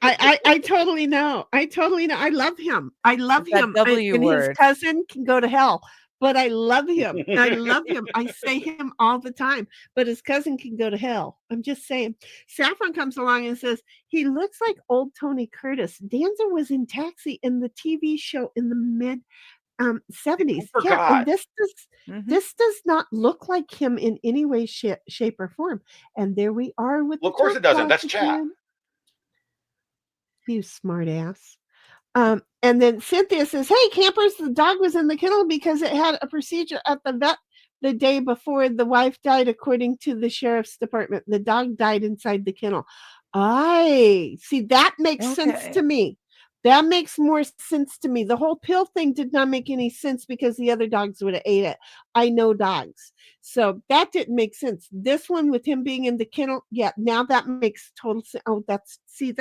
Speaker 2: I totally know. I love him. I love
Speaker 3: That
Speaker 2: him.
Speaker 3: W
Speaker 2: and
Speaker 3: word.
Speaker 2: his cousin can go to hell. But I love him. I love him. I say him all the time. But his cousin can go to hell. I'm just saying. Saffron comes along and says, he looks like old Tony Curtis. Danza was in Taxi in the TV show in the mid 70s.
Speaker 5: I
Speaker 2: Yeah,
Speaker 5: forgot.
Speaker 2: and this does not look like him in any way, shape, or form. And there we are with
Speaker 5: Well, of
Speaker 2: the
Speaker 5: course it doesn't.
Speaker 2: top
Speaker 5: That's
Speaker 2: class
Speaker 5: Chap.
Speaker 2: again. You smart ass. And then Cynthia says, hey, campers, the dog was in the kennel because it had a procedure at the vet the day before the wife died, according to the sheriff's department. The dog died inside the kennel. I see. That makes sense to me. That makes more sense to me. The whole pill thing did not make any sense because the other dogs would have ate it. I know dogs. So that didn't make sense. This one with him being in the kennel, yeah, now that makes total sense. Oh, that's two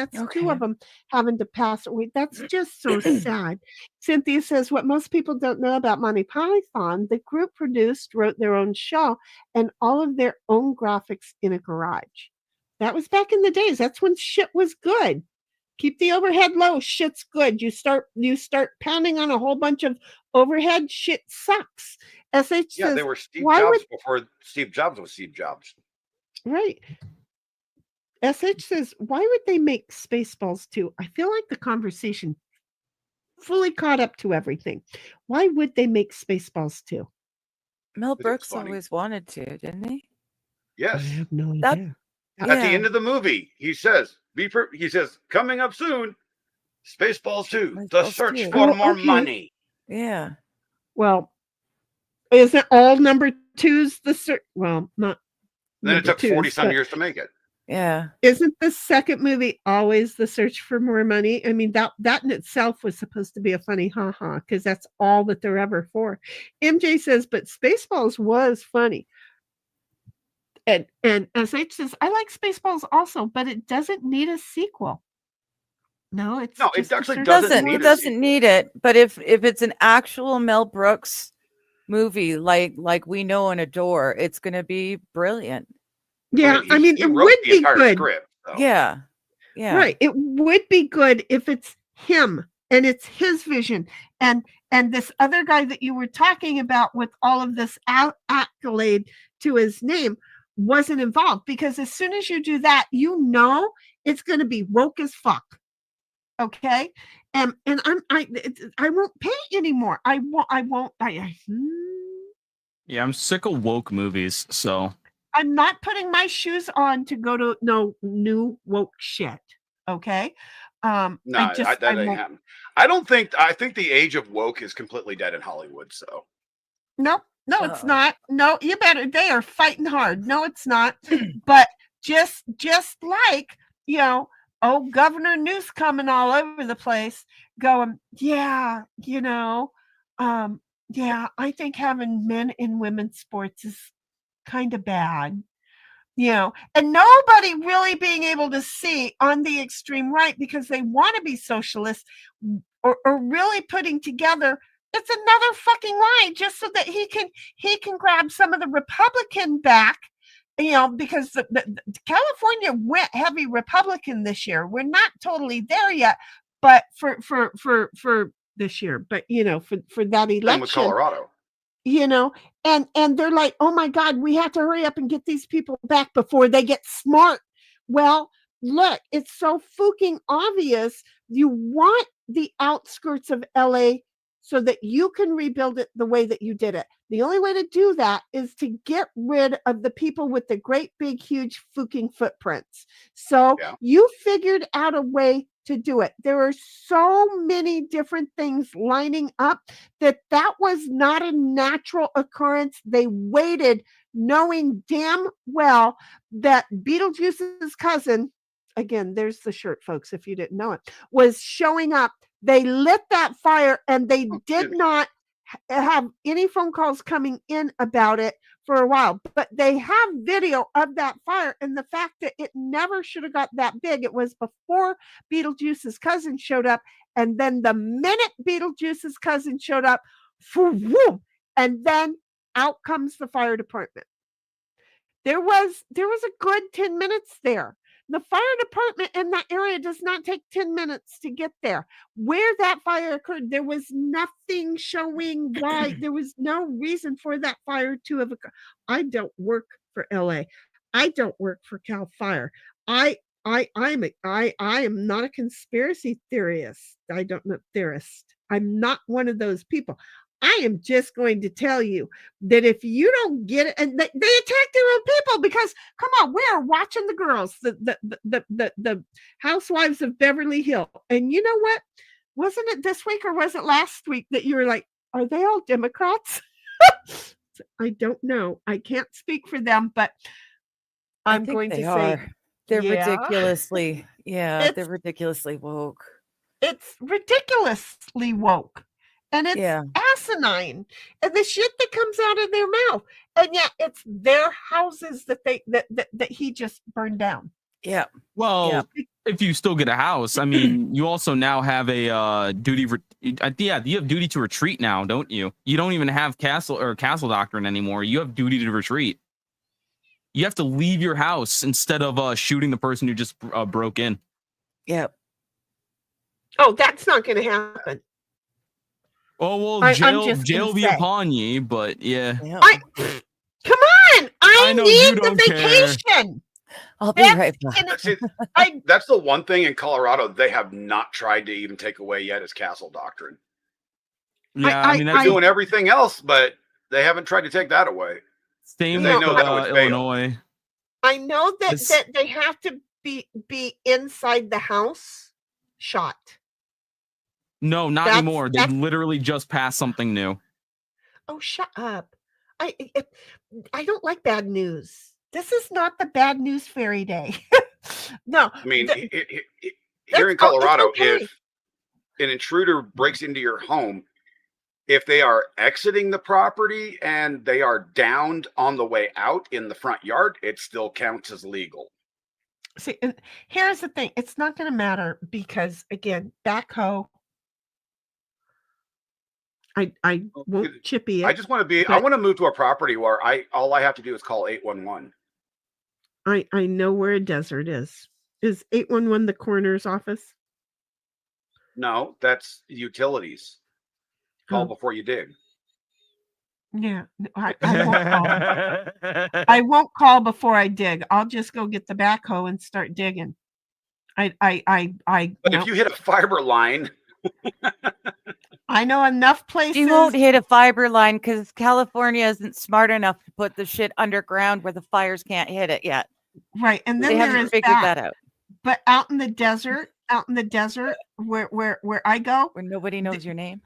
Speaker 2: of them having to pass away. That's just so sad. Cynthia says, what most people don't know about Monty Python, the group wrote their own show and all of their own graphics in a garage. That was back in the days. That's when shit was good. Keep the overhead low. Shit's good. You start pounding on a whole bunch of overhead. Shit sucks. SH says,
Speaker 5: they were Steve Jobs before Steve Jobs was Steve Jobs.
Speaker 2: Right. SH says, why would they make Spaceballs 2? I feel like the conversation fully caught up to everything. Why would they make Spaceballs 2?
Speaker 3: Mel Brooks always wanted to, didn't he?
Speaker 5: Yes.
Speaker 2: I have no idea.
Speaker 5: At the end of the movie, he says, coming up soon, Spaceballs 2, the search for more money.
Speaker 3: Yeah.
Speaker 2: Well, isn't all number 2's the search? Well, not.
Speaker 5: Then it took 40-some years to make it.
Speaker 3: Yeah.
Speaker 2: Isn't the second movie always the search for more money? I mean, that in itself was supposed to be a funny haha, because that's all that they're ever for. MJ says, but Spaceballs was funny. And SH says, I like Spaceballs also, but it doesn't need a sequel. No, it actually
Speaker 3: doesn't. It doesn't need it. But if it's an actual Mel Brooks movie, like we know and adore, it's going to be brilliant.
Speaker 2: Yeah, I mean, it would be good.
Speaker 5: Script, so.
Speaker 3: Yeah,
Speaker 2: right. It would be good if it's him and it's his vision, and this other guy that you were talking about with all of this accolade to his name wasn't involved, because as soon as you do that, you know it's going to be woke as fuck. Okay, and I won't pay anymore. I won't.
Speaker 4: Yeah, I'm sick of woke movies, so
Speaker 2: I'm not putting my shoes on to go to no new woke shit. Okay.
Speaker 5: No, that ain't happening. I think the age of woke is completely dead in Hollywood. So
Speaker 2: no, it's not. No, you better. They are fighting hard. No, it's not. But just like, Governor Newsom coming all over the place, going, yeah, I think having men in women's sports is kind of bad. And nobody really being able to see on the extreme right, because they want to be socialist, or really putting together, it's another fucking lie just so that he can grab some of the Republican back, because the California went heavy Republican this year. We're not totally there yet, but for this year, but for that election.
Speaker 5: Same with Colorado.
Speaker 2: And they're like, oh my God, we have to hurry up and get these people back before they get smart. Well, look, it's so fucking obvious. You want the outskirts of LA so that you can rebuild it the way that you did it. The only way to do that is to get rid of the people with the great, big, huge fucking footprints. So you figured out a way to do it. There are so many different things lining up that was not a natural occurrence. They waited, knowing damn well that Beetlejuice's cousin, again, there's the shirt, folks, if you didn't know it, was showing up. They lit that fire, and they did not have any phone calls coming in about it for a while, but they have video of that fire, and the fact that it never should have got that big. It was before Beetlejuice's cousin showed up, and then the minute Beetlejuice's cousin showed up, whoom, and then out comes the fire department. There was a good 10 minutes there. The fire department in that area does not take 10 minutes to get there. Where that fire occurred, there was nothing showing why. There was no reason for that fire to have occurred. I don't work for LA. I don't work for Cal Fire. I am not a conspiracy theorist. I'm not one of those people. I am just going to tell you that if you don't get it, and they attack their own people, because come on, we are watching the girls, the Housewives of Beverly Hills, and you know what? wasn't it this week or was it last week that you were like, are they all Democrats? I don't know. I can't speak for them, but
Speaker 3: I
Speaker 2: I'm
Speaker 3: think
Speaker 2: going
Speaker 3: they
Speaker 2: to
Speaker 3: are.
Speaker 2: say
Speaker 3: They're
Speaker 2: yeah.
Speaker 3: ridiculously, they're
Speaker 2: It's
Speaker 3: ridiculously woke.
Speaker 2: it's ridiculously woke. And it's
Speaker 3: Yeah.
Speaker 2: asinine. And the shit that comes out of their mouth. And yet it's their houses that that he just burned down.
Speaker 3: Yeah.
Speaker 4: Well, if you still get a house, I mean, you also now have a duty. You have duty to retreat now, don't you? You don't even have castle doctrine anymore. You have duty to retreat. You have to leave your house instead of shooting the person who just broke in.
Speaker 3: Yep.
Speaker 2: Oh, that's not going to happen.
Speaker 4: Oh well,
Speaker 2: I'm
Speaker 4: jail
Speaker 2: just gonna
Speaker 4: be
Speaker 2: say.
Speaker 4: upon ye, but yeah.
Speaker 2: Come on, I
Speaker 4: know
Speaker 2: need
Speaker 4: you
Speaker 2: the
Speaker 4: don't care.
Speaker 2: vacation.
Speaker 3: I'll be right back.
Speaker 2: And
Speaker 5: See,
Speaker 2: I
Speaker 5: that's the one thing in Colorado they have not tried to even take away yet is castle doctrine.
Speaker 4: Yeah,
Speaker 2: I-
Speaker 4: I mean
Speaker 5: They're
Speaker 4: that's
Speaker 5: doing everything else, but they haven't tried to take that away.
Speaker 4: same
Speaker 5: They
Speaker 4: with
Speaker 5: know that would fail.
Speaker 4: Illinois.
Speaker 2: I know that
Speaker 4: This-
Speaker 2: that they have to be inside the house shot.
Speaker 4: No, not
Speaker 2: That's-
Speaker 4: anymore. They
Speaker 2: that's-
Speaker 4: literally just passed something new.
Speaker 2: Oh, shut up. I don't like bad news. This is not the bad news fairy day. No.
Speaker 5: I mean,
Speaker 2: th-
Speaker 5: here in
Speaker 2: that's- oh, it's
Speaker 5: Colorado,
Speaker 2: okay.
Speaker 5: if an intruder breaks into your home, if they are exiting the property and they are downed on the way out in the front yard, it still counts as legal.
Speaker 2: See, and here's the thing. It's not going to matter because, again, backhoe. I won't chippy it.
Speaker 5: I just want to be. I
Speaker 2: but-
Speaker 5: want to move to a property where all I have to do is call 811.
Speaker 2: I know where a desert is. Is 811 the coroner's office?
Speaker 5: No, that's utilities. Call
Speaker 2: Oh.
Speaker 5: before you dig.
Speaker 2: Yeah, I won't call. I won't call before I dig. I'll just go get the backhoe and start digging.
Speaker 5: But
Speaker 2: no.
Speaker 5: if you hit a fiber line,
Speaker 2: I know enough places.
Speaker 3: You won't hit a fiber line because California isn't smart enough to put the shit underground where the fires can't hit it yet.
Speaker 2: Right, and then
Speaker 3: They
Speaker 2: there
Speaker 3: haven't
Speaker 2: is
Speaker 3: figured
Speaker 2: that.
Speaker 3: that out.
Speaker 2: But out in the desert, where I go,
Speaker 3: Where nobody knows your name.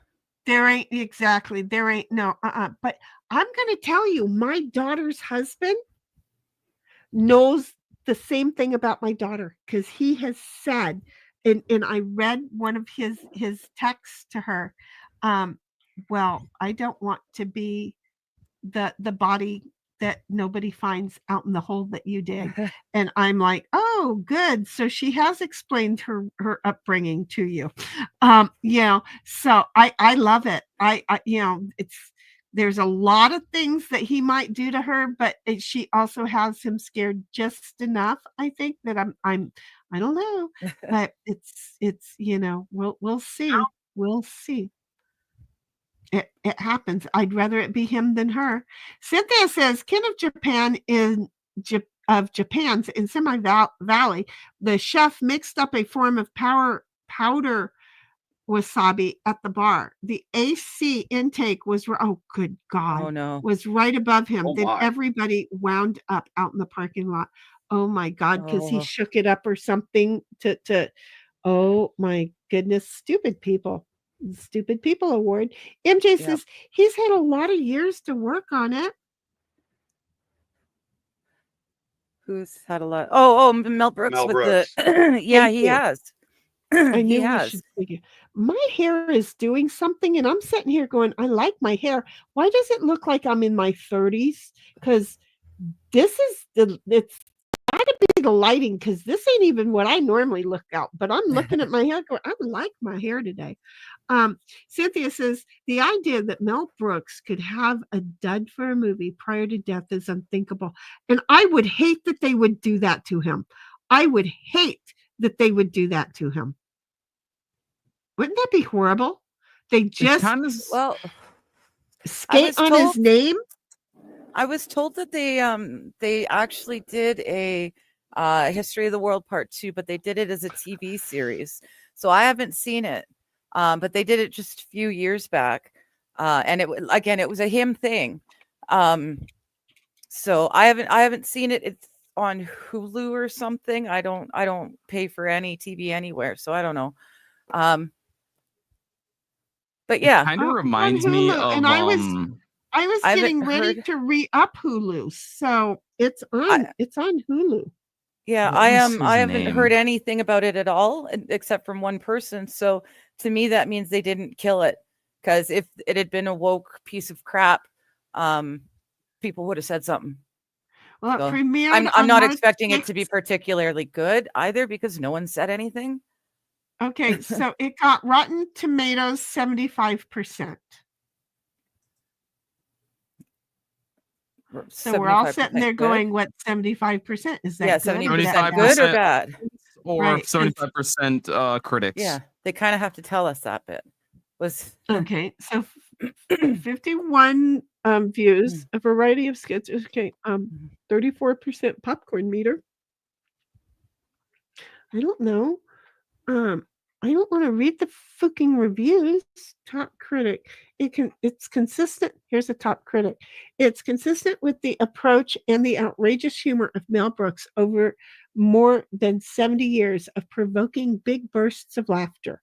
Speaker 2: there ain't no. But I'm going to tell you, my daughter's husband knows the same thing about my daughter because he has said, and I read one of his texts to her. Well, I don't want to be the body that nobody finds out in the hole that you dig. And I'm like, oh, good. So she has explained her upbringing to you. So I love it. I there's a lot of things that he might do to her, but she also has him scared just enough. I think that I don't know, but it's we'll see. We'll see. It happens. I'd rather it be him than her. Cynthia says, King of Japan of Japan's in Semi Valley, the chef mixed up a form of powder wasabi at the bar. The AC intake was good God.
Speaker 3: Oh no.
Speaker 2: Was right above him.
Speaker 5: Oh,
Speaker 2: then
Speaker 5: my.
Speaker 2: everybody wound up out in the parking lot. Oh my God, because he
Speaker 3: Oh.
Speaker 2: shook it up or something to oh my goodness, stupid people. Stupid People Award. MJ says he's had a lot of years to work on it.
Speaker 3: Who's had a lot? Oh, Mel Brooks
Speaker 5: Mel
Speaker 3: with
Speaker 5: Brooks.
Speaker 3: the
Speaker 2: Thank
Speaker 3: he
Speaker 2: you.
Speaker 3: has.
Speaker 2: I
Speaker 3: He
Speaker 2: knew we
Speaker 3: has.
Speaker 2: should figure. My hair is doing something, and I'm sitting here going, I like my hair. Why does it look like I'm in my 30s? Because it's gotta be the lighting, because this ain't even what I normally look out. But I'm looking at my hair going, I like my hair today. Cynthia says the idea that Mel Brooks could have a dud for a movie prior to death is unthinkable. And I would hate that they would do that to him. I would hate that they would do that to him. Wouldn't that be horrible? They just
Speaker 3: Well,
Speaker 2: skate on his name.
Speaker 3: I was told that they actually did a History of the World Part 2, but they did it as a TV series. So I haven't seen it. But they did it just a few years back. And it was a him thing. So I haven't seen it. It's on Hulu or something. I don't pay for any TV anywhere, so I don't know. But yeah,
Speaker 4: Kind of
Speaker 2: on
Speaker 4: reminds me
Speaker 2: Hulu,
Speaker 4: of
Speaker 2: and I was
Speaker 3: I haven't
Speaker 2: getting ready
Speaker 3: heard.
Speaker 2: to re-up Hulu, so it's on Hulu.
Speaker 3: Yeah,
Speaker 4: What
Speaker 3: I
Speaker 4: was
Speaker 3: am.
Speaker 4: his
Speaker 3: I haven't heard
Speaker 4: name?
Speaker 3: anything about it at all, except from one person. So to me, that means they didn't kill it. Because if it had been a woke piece of crap, people would have said something.
Speaker 2: Well, it
Speaker 3: So
Speaker 2: premiered
Speaker 3: I'm
Speaker 2: on
Speaker 3: not
Speaker 2: March
Speaker 3: expecting it to be
Speaker 2: 6th.
Speaker 3: particularly good either, because no one said anything.
Speaker 2: Okay, so it got Rotten Tomatoes 75%. So we're all
Speaker 3: 75%
Speaker 2: sitting there
Speaker 3: good.
Speaker 2: going, "What 75%? Is that
Speaker 3: Yeah,
Speaker 2: good? Is
Speaker 3: 70%
Speaker 2: that
Speaker 3: good or
Speaker 4: 75%
Speaker 3: bad?
Speaker 4: or
Speaker 2: Right, 'cause
Speaker 4: 75% critics.
Speaker 3: Yeah, they kind of have to tell us that bit. Was
Speaker 2: Okay, so 51 views, a variety of skits. Okay, 34% popcorn meter. I don't know. I don't want to read the fucking reviews. Top critic. It's consistent. Here's a top critic. It's consistent with the approach and the outrageous humor of Mel Brooks over more than 70 years of provoking big bursts of laughter.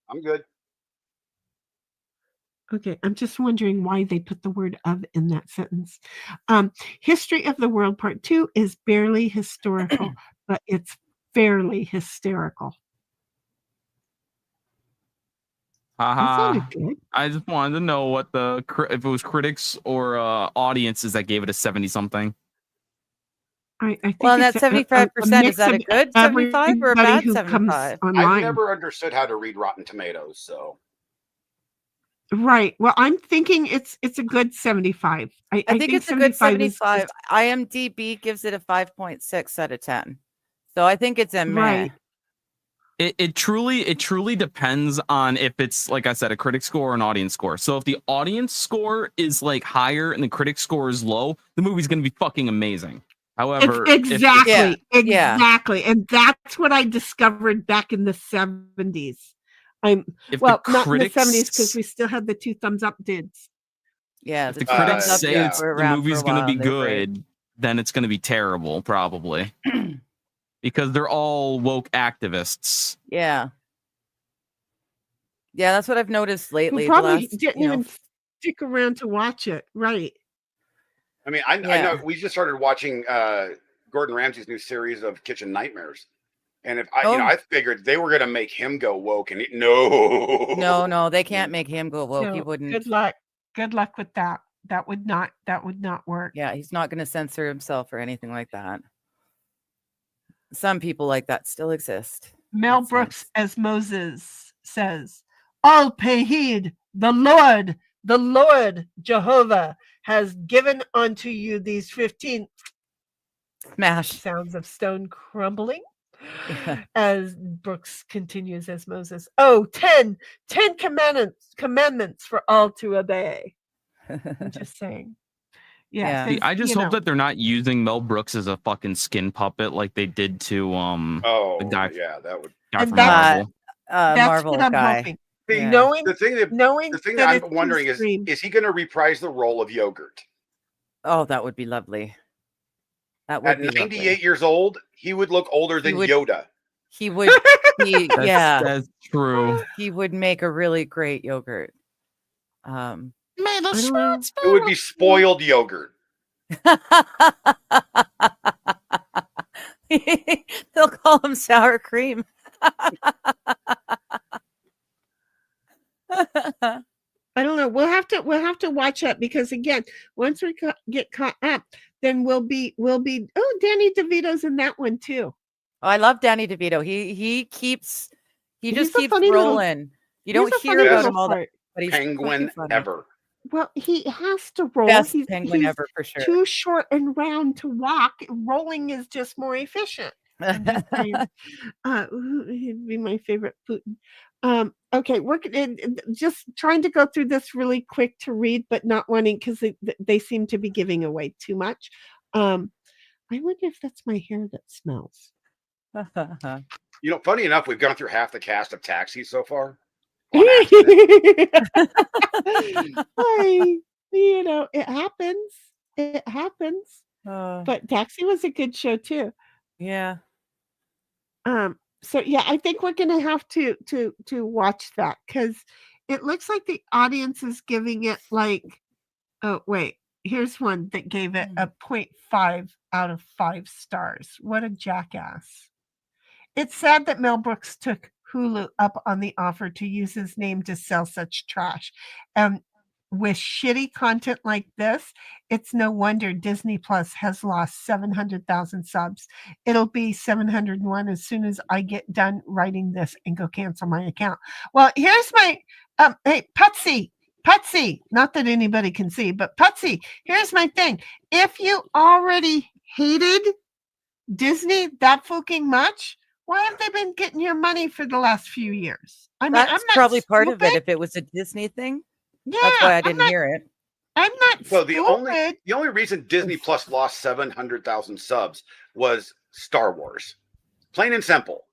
Speaker 5: I'm good.
Speaker 2: Okay, I'm just wondering why they put the word "of" in that sentence. History of the World Part 2 is barely historical, but it's fairly hysterical. That sounded
Speaker 4: Haha.
Speaker 2: good.
Speaker 4: I just wanted to know what if it was critics or audiences that gave it a 70 something.
Speaker 2: I think
Speaker 3: well, and
Speaker 2: it's
Speaker 3: that 75%, is that a good 75 or a
Speaker 2: everybody
Speaker 3: bad
Speaker 2: who comes
Speaker 3: 75?
Speaker 5: I've
Speaker 2: online.
Speaker 5: never understood how to read Rotten Tomatoes, so
Speaker 2: Right. Well, I'm thinking it's a good 75. I
Speaker 3: think it's a good 75.
Speaker 2: Is
Speaker 3: IMDb gives it a 5.6 out of 10. So I think it's a meh.
Speaker 2: right.
Speaker 4: It truly depends on if it's, like I said, a critic score or an audience score. So if the audience score is like higher and the critic score is low, the movie's gonna be fucking amazing. However,
Speaker 2: Exactly.
Speaker 3: Yeah.
Speaker 2: Exactly. And that's what I discovered back in the 70s.
Speaker 4: if
Speaker 2: Well,
Speaker 4: the
Speaker 2: not in the 70s because
Speaker 4: critics
Speaker 2: we still had the two thumbs up dudes.
Speaker 3: Yeah,
Speaker 4: if the
Speaker 3: two
Speaker 4: critics
Speaker 3: thumbs up
Speaker 4: say
Speaker 3: dudes
Speaker 5: yeah.
Speaker 3: were
Speaker 4: the
Speaker 3: around for
Speaker 4: movie's
Speaker 3: a
Speaker 4: gonna
Speaker 3: while,
Speaker 4: be
Speaker 3: and they were great.
Speaker 4: good, then it's gonna be terrible, probably. Because they're all woke activists.
Speaker 3: Yeah. Yeah, that's what I've noticed
Speaker 2: Who
Speaker 3: lately. The
Speaker 2: probably
Speaker 3: last,
Speaker 2: didn't even stick around to watch it. Right.
Speaker 5: I mean, I
Speaker 3: Yeah.
Speaker 5: know we just started watching Gordon Ramsay's new series of Kitchen Nightmares, and if I figured they were going to make him go woke, and
Speaker 3: no, they can't make him go woke. He
Speaker 2: So,
Speaker 3: wouldn't.
Speaker 2: good luck. Good luck with that. That would not work.
Speaker 3: Yeah, he's not going to censor himself or anything like that. Some people like that still exist.
Speaker 2: Mel
Speaker 3: That's
Speaker 2: Brooks as Moses says, "All pay heed, the Lord Jehovah has given unto you these 15
Speaker 3: Smash.
Speaker 2: sounds of stone crumbling."
Speaker 3: Yeah.
Speaker 2: As Brooks continues as Moses, "Oh, 10 commandments for all to obey." I'm just saying. Yeah.
Speaker 4: See, I just hope that they're not using Mel Brooks as a fucking skin puppet like they did to the guy.
Speaker 5: Yeah, that would.
Speaker 4: Guy
Speaker 2: And
Speaker 4: from
Speaker 2: that's-
Speaker 4: Marvel.
Speaker 2: That's
Speaker 3: Marvel
Speaker 2: what I'm
Speaker 3: guy.
Speaker 2: hoping.
Speaker 3: Yeah.
Speaker 2: Knowing
Speaker 5: The thing that
Speaker 2: it's
Speaker 5: I'm wondering
Speaker 2: extreme.
Speaker 5: is he going to reprise the role of Yogurt?
Speaker 3: Oh, that would be lovely. That would
Speaker 5: At
Speaker 3: be
Speaker 5: 98
Speaker 3: lovely.
Speaker 5: years old, he would look older than Yoda.
Speaker 3: He would.
Speaker 4: That's true.
Speaker 3: He would make a really great yogurt.
Speaker 5: It would be spoiled yogurt.
Speaker 3: They'll call him sour cream.
Speaker 2: I don't know. We'll have to watch that because again, once we get caught up, then we'll be. Oh, Danny DeVito's in that one too.
Speaker 3: Oh, I love Danny DeVito. He just keeps rolling. You don't hear about him all that, but he's
Speaker 5: Penguin
Speaker 3: funny.
Speaker 5: ever.
Speaker 2: Well, he has to roll.
Speaker 3: Best
Speaker 2: he's
Speaker 3: penguin ever for sure.
Speaker 2: Too short and round to walk. Rolling is just more efficient. I'm just saying. He'd be my favorite Putin. Okay, we're just trying to go through this really quick to read, but not wanting because they seem to be giving away too much. I wonder if that's my hair that smells.
Speaker 5: You know, funny enough, we've gone through half the cast of Taxi so far.
Speaker 2: It happens. It happens. But Taxi was a good show too.
Speaker 3: Yeah.
Speaker 2: So yeah, I think we're gonna have to watch that because it looks like the audience is giving it like, oh wait, here's one that gave it a 0.5 out of 5 stars. What a jackass. It's sad that Mel Brooks took Hulu up on the offer to use his name to sell such trash. With shitty content like this, it's no wonder Disney Plus has lost 700,000 subs. It'll be 701 as soon as I get done writing this and go cancel my account. Well, here's my hey, Putsy, not that anybody can see, but Putsy, here's my thing. If you already hated Disney that fucking much, why have they been getting your money for the last few years? I mean,
Speaker 3: That's
Speaker 2: I'm not
Speaker 3: probably part of it.
Speaker 2: stupid.
Speaker 3: If it was a Disney thing,
Speaker 2: Yeah,
Speaker 3: that's why I
Speaker 2: I'm
Speaker 3: didn't
Speaker 2: not,
Speaker 3: hear it.
Speaker 2: I'm not
Speaker 5: Well,
Speaker 2: stupid.
Speaker 5: the only reason Disney Plus lost 700,000 subs was Star Wars. Plain and simple.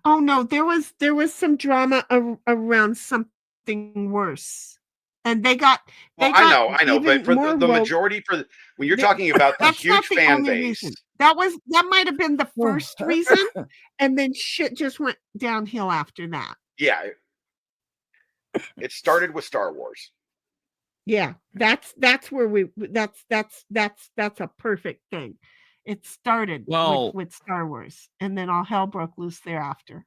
Speaker 2: Oh no, there was some drama around something worse, and they got
Speaker 5: Well, I know, but
Speaker 2: even
Speaker 5: for
Speaker 2: more
Speaker 5: the
Speaker 2: woke.
Speaker 5: majority, when you're
Speaker 2: They-
Speaker 5: talking about the
Speaker 2: That's not
Speaker 5: huge
Speaker 2: the
Speaker 5: fan
Speaker 2: only
Speaker 5: base,
Speaker 2: reason. That might have been the first reason, and then shit just went downhill after that.
Speaker 5: yeah, it started with Star Wars.
Speaker 2: Yeah, that's where that's a perfect thing. It started
Speaker 4: Well-
Speaker 2: with Star Wars, and then all hell broke loose thereafter.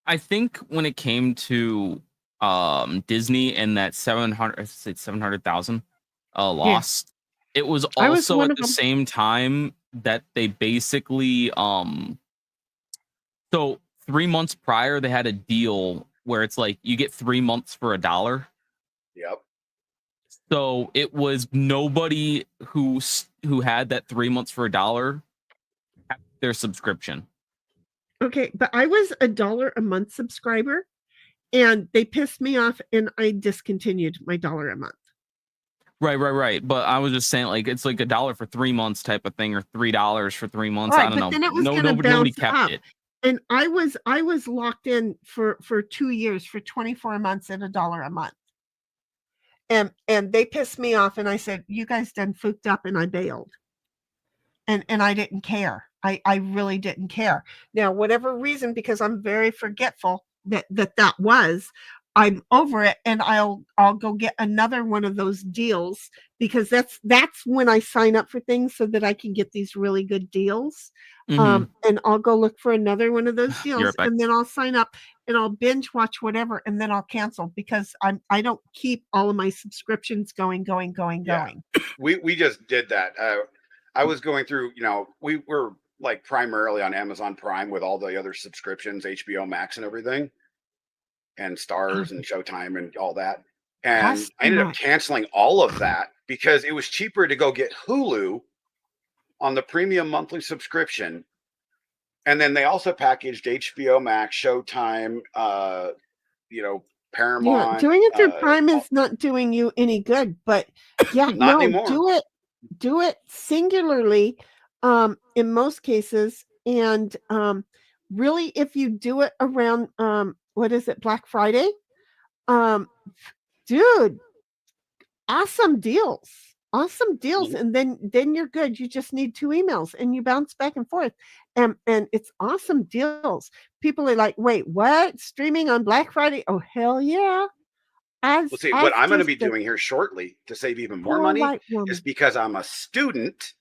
Speaker 4: I think when it came to Disney and that 700,000 loss, it was
Speaker 2: I was
Speaker 4: also
Speaker 2: one
Speaker 4: at
Speaker 2: of
Speaker 4: the
Speaker 2: them.
Speaker 4: same time that they basically so 3 months prior they had a deal where it's like you get 3 months for $1.
Speaker 5: Yep.
Speaker 4: So it was nobody who had that 3 months for $1 had their subscription.
Speaker 2: Okay, but I was $1 a month subscriber, and they pissed me off, and I discontinued my $1 a month.
Speaker 4: Right. But I was just saying, like, it's like $1 for 3 months type of thing, or $3 for 3 months.
Speaker 2: Right,
Speaker 4: I don't
Speaker 2: but
Speaker 4: know.
Speaker 2: then it was gonna
Speaker 4: Nobody
Speaker 2: bounce
Speaker 4: kept
Speaker 2: up.
Speaker 4: it.
Speaker 2: And I was locked in for 2 years, for 24 months at $1 a month. And they pissed me off, and I said, "You guys done fooked up," and I bailed. And I didn't care. I really didn't care. Now, whatever reason, because I'm very forgetful that was, I'm over it, and I'll go get another one of those deals, because that's when I sign up for things so that I can get these really good deals.
Speaker 4: Mhm.
Speaker 2: And I'll go look for another one of those
Speaker 4: You're
Speaker 2: deals,
Speaker 4: back.
Speaker 2: and then I'll sign up, and I'll binge watch whatever, and then I'll cancel, because I don't keep all of my subscriptions going.
Speaker 5: Yeah. We just did that. I was going through, we were like primarily on Amazon Prime with all the other subscriptions, HBO Max and everything, and Stars and Showtime and all that. And
Speaker 2: Costs
Speaker 5: I ended
Speaker 2: too
Speaker 5: up
Speaker 2: much.
Speaker 5: canceling all of that because it was cheaper to go get Hulu on the premium monthly subscription. And then they also packaged HBO Max, Showtime, Paramount.
Speaker 2: Yeah, doing it through Prime is not doing you any good, but yeah,
Speaker 5: Not
Speaker 2: no,
Speaker 5: anymore.
Speaker 2: do it singularly, in most cases. And really, if you do it around what is it, Black Friday? Dude, awesome deals.
Speaker 5: Mhm.
Speaker 2: And then you're good. You just need 2 emails, and you bounce back and forth. And it's awesome deals. People are like, "Wait, what? Streaming on Black Friday? Oh, hell yeah."
Speaker 5: Well, see,
Speaker 2: As
Speaker 5: what I'm going to
Speaker 2: just
Speaker 5: be
Speaker 2: a
Speaker 5: doing here shortly to save even more
Speaker 2: poor
Speaker 5: money
Speaker 2: white
Speaker 5: is
Speaker 2: woman.
Speaker 5: because I'm a student.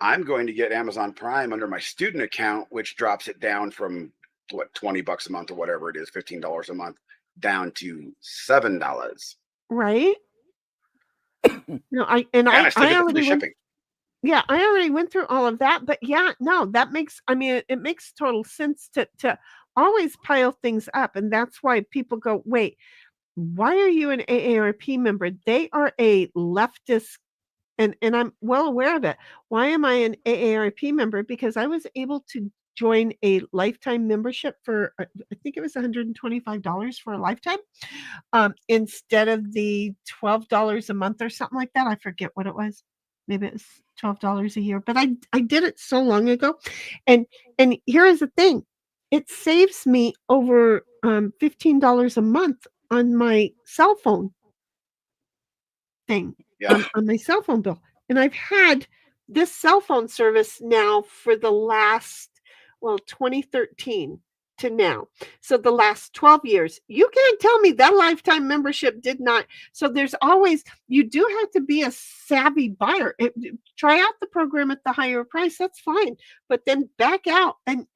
Speaker 5: I'm going to get Amazon Prime under my student account, which drops it down from what, $20 a month or whatever it is, $15 a month, down to $7.
Speaker 2: Right? No, I
Speaker 5: And I still get the free
Speaker 2: already went
Speaker 5: shipping.
Speaker 2: yeah, I already went through all of that, but yeah, no, that makes, I mean, it makes total sense to always pile things up, and that's why people go, "Wait, why are you an AARP member?" They are a leftist, and I'm well aware of it. Why am I an AARP member? Because I was able to join a lifetime membership for I think it was $125 for a lifetime, instead of the $12 a month or something like that. I forget what it was. Maybe it was $12 a year, but I did it so long ago. And here is the thing. It saves me over $15 a month on my cell phone thing,
Speaker 5: Yeah.
Speaker 2: on my cell phone bill. And I've had this cell phone service now for the last, well, 2013 to now. So the last 12 years, you can't tell me that lifetime membership did not. So there's always, you do have to be a savvy buyer. Try out the program at the higher price. That's fine. But then back out and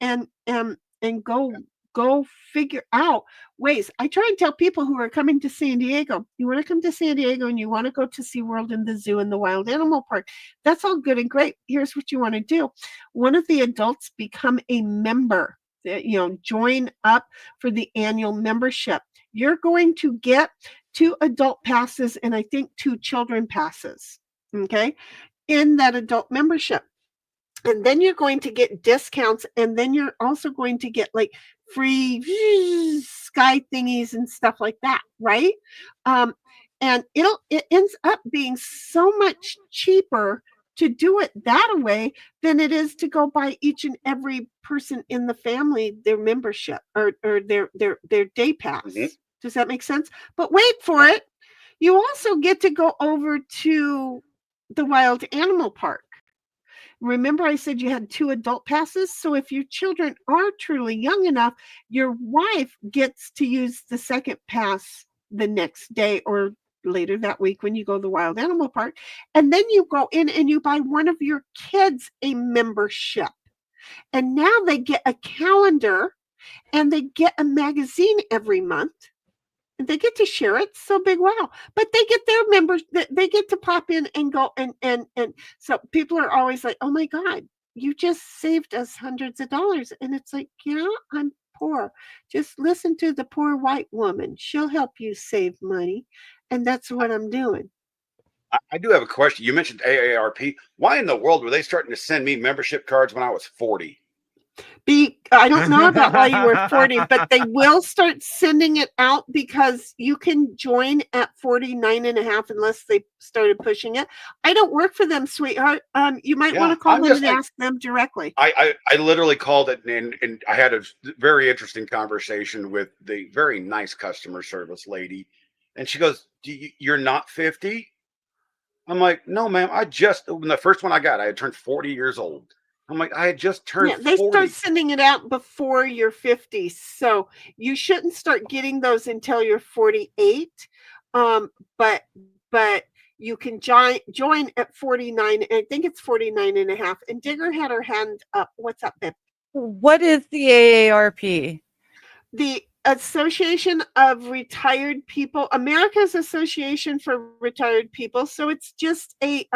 Speaker 2: go figure out ways. I try and tell people who are coming to San Diego, you want to come to San Diego and you want to go to SeaWorld and the zoo and the wild animal park. That's all good and great. Here's what you want to do. One of the adults become a member. Join up for the annual membership. You're going to get 2 adult passes and I think 2 children passes, okay, in that adult membership. And then you're going to get discounts, and then you're also going to get like free sky thingies and stuff like that, right? And it ends up being so much cheaper to do it that way than it is to go buy each and every person in the family their membership or their day pass.
Speaker 5: Mhm.
Speaker 2: Does that make sense? But wait for it. You also get to go over to the wild animal park. Remember I said you had 2 adult passes? So if your children are truly young enough, your wife gets to use the second pass the next day or later that week when you go to the wild animal park. And then you go in and you buy one of your kids a membership. And now they get a calendar and they get a magazine every month. And they get to share it. So big wow. But they get their members, they get to pop in and go and so people are always like, oh my God, you just saved us hundreds of dollars. And it's like, yeah, I'm poor. Just listen to the poor white woman. She'll help you save money. And that's what I'm doing.
Speaker 5: I do have a question. You mentioned AARP. Why in the world were they starting to send me membership cards when I was 40?
Speaker 2: I don't know about while you were 40, but they will start sending it out because you can join at 49 and a half unless they started pushing it. I don't work for them, sweetheart. You might want to call them and ask them directly.
Speaker 5: I literally called it and I had a very interesting conversation with the very nice customer service lady. And she goes, you're not 50? I'm like, no, ma'am. The first one I got, I had turned 40 years old. I'm like, I had just turned 40.
Speaker 2: They start sending it out before you're 50. So you shouldn't start getting those until you're 48. But you can join at 49. I think it's 49 and a half. And Digger had her hand up. What's up, babe?
Speaker 3: What is the AARP?
Speaker 2: The Association of Retired People, America's Association for Retired People. So it's just a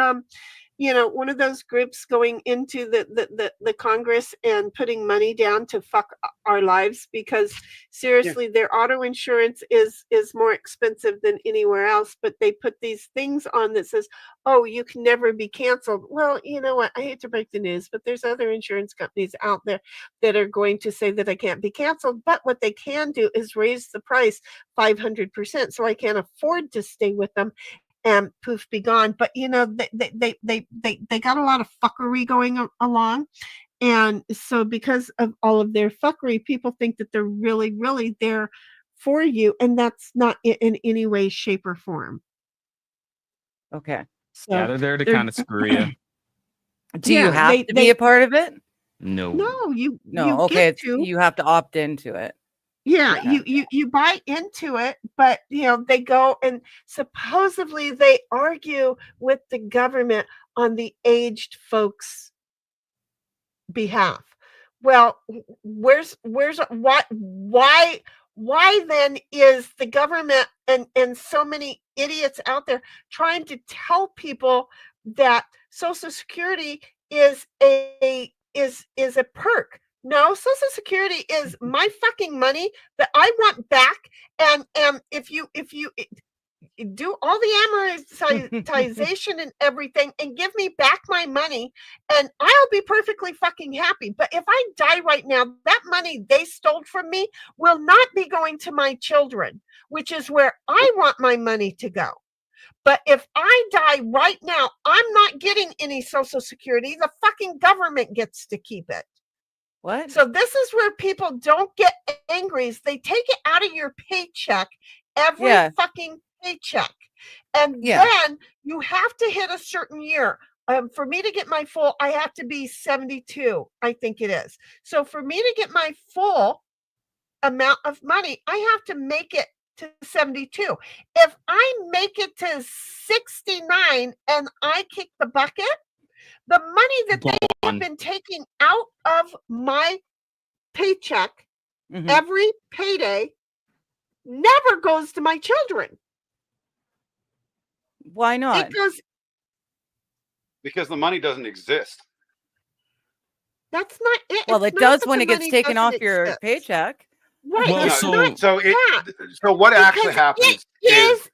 Speaker 2: one of those groups going into the Congress and putting money down to fuck our lives because seriously, their auto insurance is more expensive than anywhere else. But they put these things on that says, oh, you can never be canceled. Well, you know what? I hate to break the news, but there's other insurance companies out there that are going to say that I can't be canceled. But what they can do is raise the price 500%. So I can't afford to stay with them. And poof, be gone. But they got a lot of fuckery going along, and so because of all of their fuckery, people think that they're really, really there for you, and that's not in any way, shape, or form.
Speaker 3: Okay.
Speaker 2: So
Speaker 4: Yeah, they're there to kind of screw you.
Speaker 3: Do you have to be a part of it?
Speaker 4: No.
Speaker 2: No, you
Speaker 3: okay.
Speaker 2: get to.
Speaker 3: You have to opt into it.
Speaker 2: Yeah, you buy into it, but they go and supposedly they argue with the government on the aged folks' behalf. Well, why then is the government and so many idiots out there trying to tell people that Social Security is a perk? No, Social Security is my fucking money that I want back. And if you do all the amortization and everything and give me back my money, and I'll be perfectly fucking happy. But if I die right now, that money they stole from me will not be going to my children, which is where I want my money to go. But if I die right now, I'm not getting any Social Security. The fucking government gets to keep it.
Speaker 3: What?
Speaker 2: So this is where people don't get angry. They take it out of your paycheck every fucking paycheck. And then you have to hit a certain year. For me to get my full, I have to be 72, I think it is. So for me to get my full amount of money, I have to make it to 72. If I make it to 69 and I kick the bucket, the money that they have been taking out of my paycheck every payday never goes to my children.
Speaker 3: Why not?
Speaker 2: It goes.
Speaker 5: Because the money doesn't exist.
Speaker 2: That's not it.
Speaker 3: Well,
Speaker 2: It's
Speaker 3: it
Speaker 2: not
Speaker 3: does
Speaker 2: that
Speaker 3: when
Speaker 2: the
Speaker 3: it gets
Speaker 2: money
Speaker 3: taken
Speaker 2: doesn't
Speaker 3: off your
Speaker 2: exist.
Speaker 3: paycheck.
Speaker 2: Right.
Speaker 4: Well,
Speaker 2: It's
Speaker 4: so-
Speaker 2: not
Speaker 5: So
Speaker 2: that.
Speaker 5: so what actually
Speaker 2: Because
Speaker 5: happens
Speaker 2: it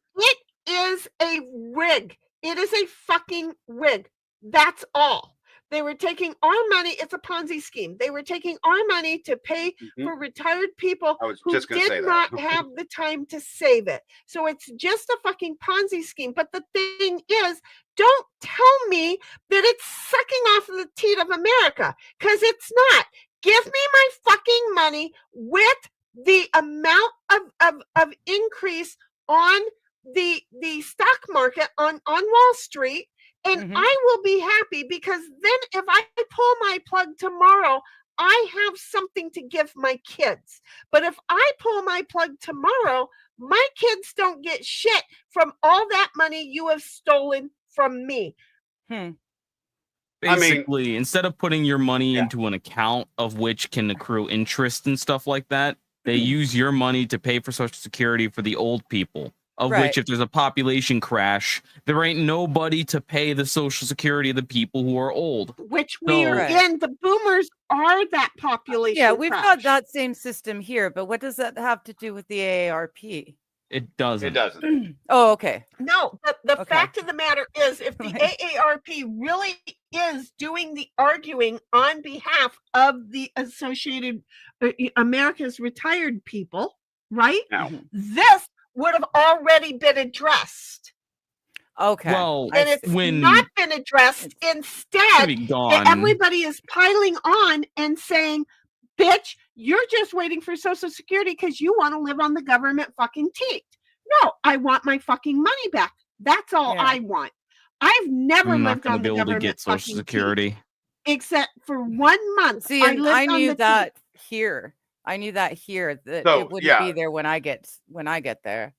Speaker 2: is a rig. It is a fucking rig. That's all. They were taking our money. It's a Ponzi scheme. They were taking our money to pay for retired people
Speaker 5: I was
Speaker 2: who
Speaker 5: just gonna say
Speaker 2: did
Speaker 5: that.
Speaker 2: not have the time to save it. So it's just a fucking Ponzi scheme. But the thing is, don't tell me that it's sucking off the teat of America, because it's not. Give me my fucking money with the amount of increase on the stock market on Wall Street, and I will be happy, because then if I pull my plug tomorrow, I have something to give my kids. But if I pull my plug tomorrow, my kids don't get shit from all that money you have stolen from me.
Speaker 4: Basically, instead of putting your money into an account of which can accrue interest and stuff like that, they use your money to pay for Social Security for the old people. Of which, if there's a population crash, there ain't nobody to pay the Social Security of the people who are old.
Speaker 2: Which we are in. The boomers are that population.
Speaker 3: Yeah, we've
Speaker 2: crash.
Speaker 3: got that same system here, but what does that have to do with the AARP?
Speaker 4: It doesn't.
Speaker 5: It doesn't.
Speaker 3: Oh, okay.
Speaker 2: No, the fact of the matter is, if the AARP really is doing the arguing on behalf of the Associated America's retired people, right? This would have already been addressed.
Speaker 3: Okay.
Speaker 4: Well,
Speaker 2: And it's not been addressed. Instead, everybody is piling on and saying, bitch, you're just waiting for Social Security because you want to live on the government fucking teat. No, I want my fucking money back. That's all I want. I've never
Speaker 4: I'm not
Speaker 2: lived
Speaker 4: gonna
Speaker 2: on
Speaker 4: be
Speaker 2: the
Speaker 4: able to
Speaker 2: government
Speaker 4: get Social
Speaker 2: fucking
Speaker 4: Security.
Speaker 2: teat, except for 1 month.
Speaker 3: See, and I
Speaker 2: lived on
Speaker 3: knew
Speaker 2: the
Speaker 3: that
Speaker 2: teat.
Speaker 3: here. I knew that here that
Speaker 5: So,
Speaker 3: it wouldn't be there when I get there.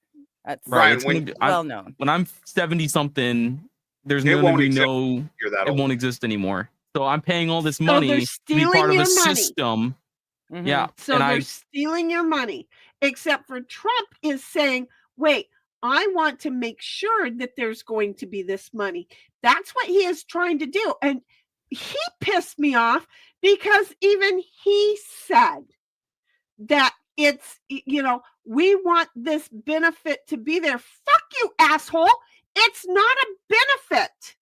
Speaker 3: That's
Speaker 5: Brian,
Speaker 4: It's gonna be,
Speaker 3: well known.
Speaker 4: When I'm 70 something, there's
Speaker 5: It
Speaker 4: going to
Speaker 5: won't
Speaker 4: be
Speaker 5: exist
Speaker 4: no.
Speaker 5: when you're that
Speaker 4: It
Speaker 5: old.
Speaker 4: won't exist anymore. So I'm paying all this
Speaker 2: So
Speaker 4: money
Speaker 2: they're
Speaker 4: to be
Speaker 2: stealing
Speaker 4: part of a
Speaker 2: your money.
Speaker 4: system. Yeah,
Speaker 2: So they're stealing your money, except for Trump is saying, wait, I want to make sure that there's going to be this money. That's what he is trying to do. And he pissed me off because even he said that it's, we want this benefit to be there. Fuck you, asshole. It's not a benefit.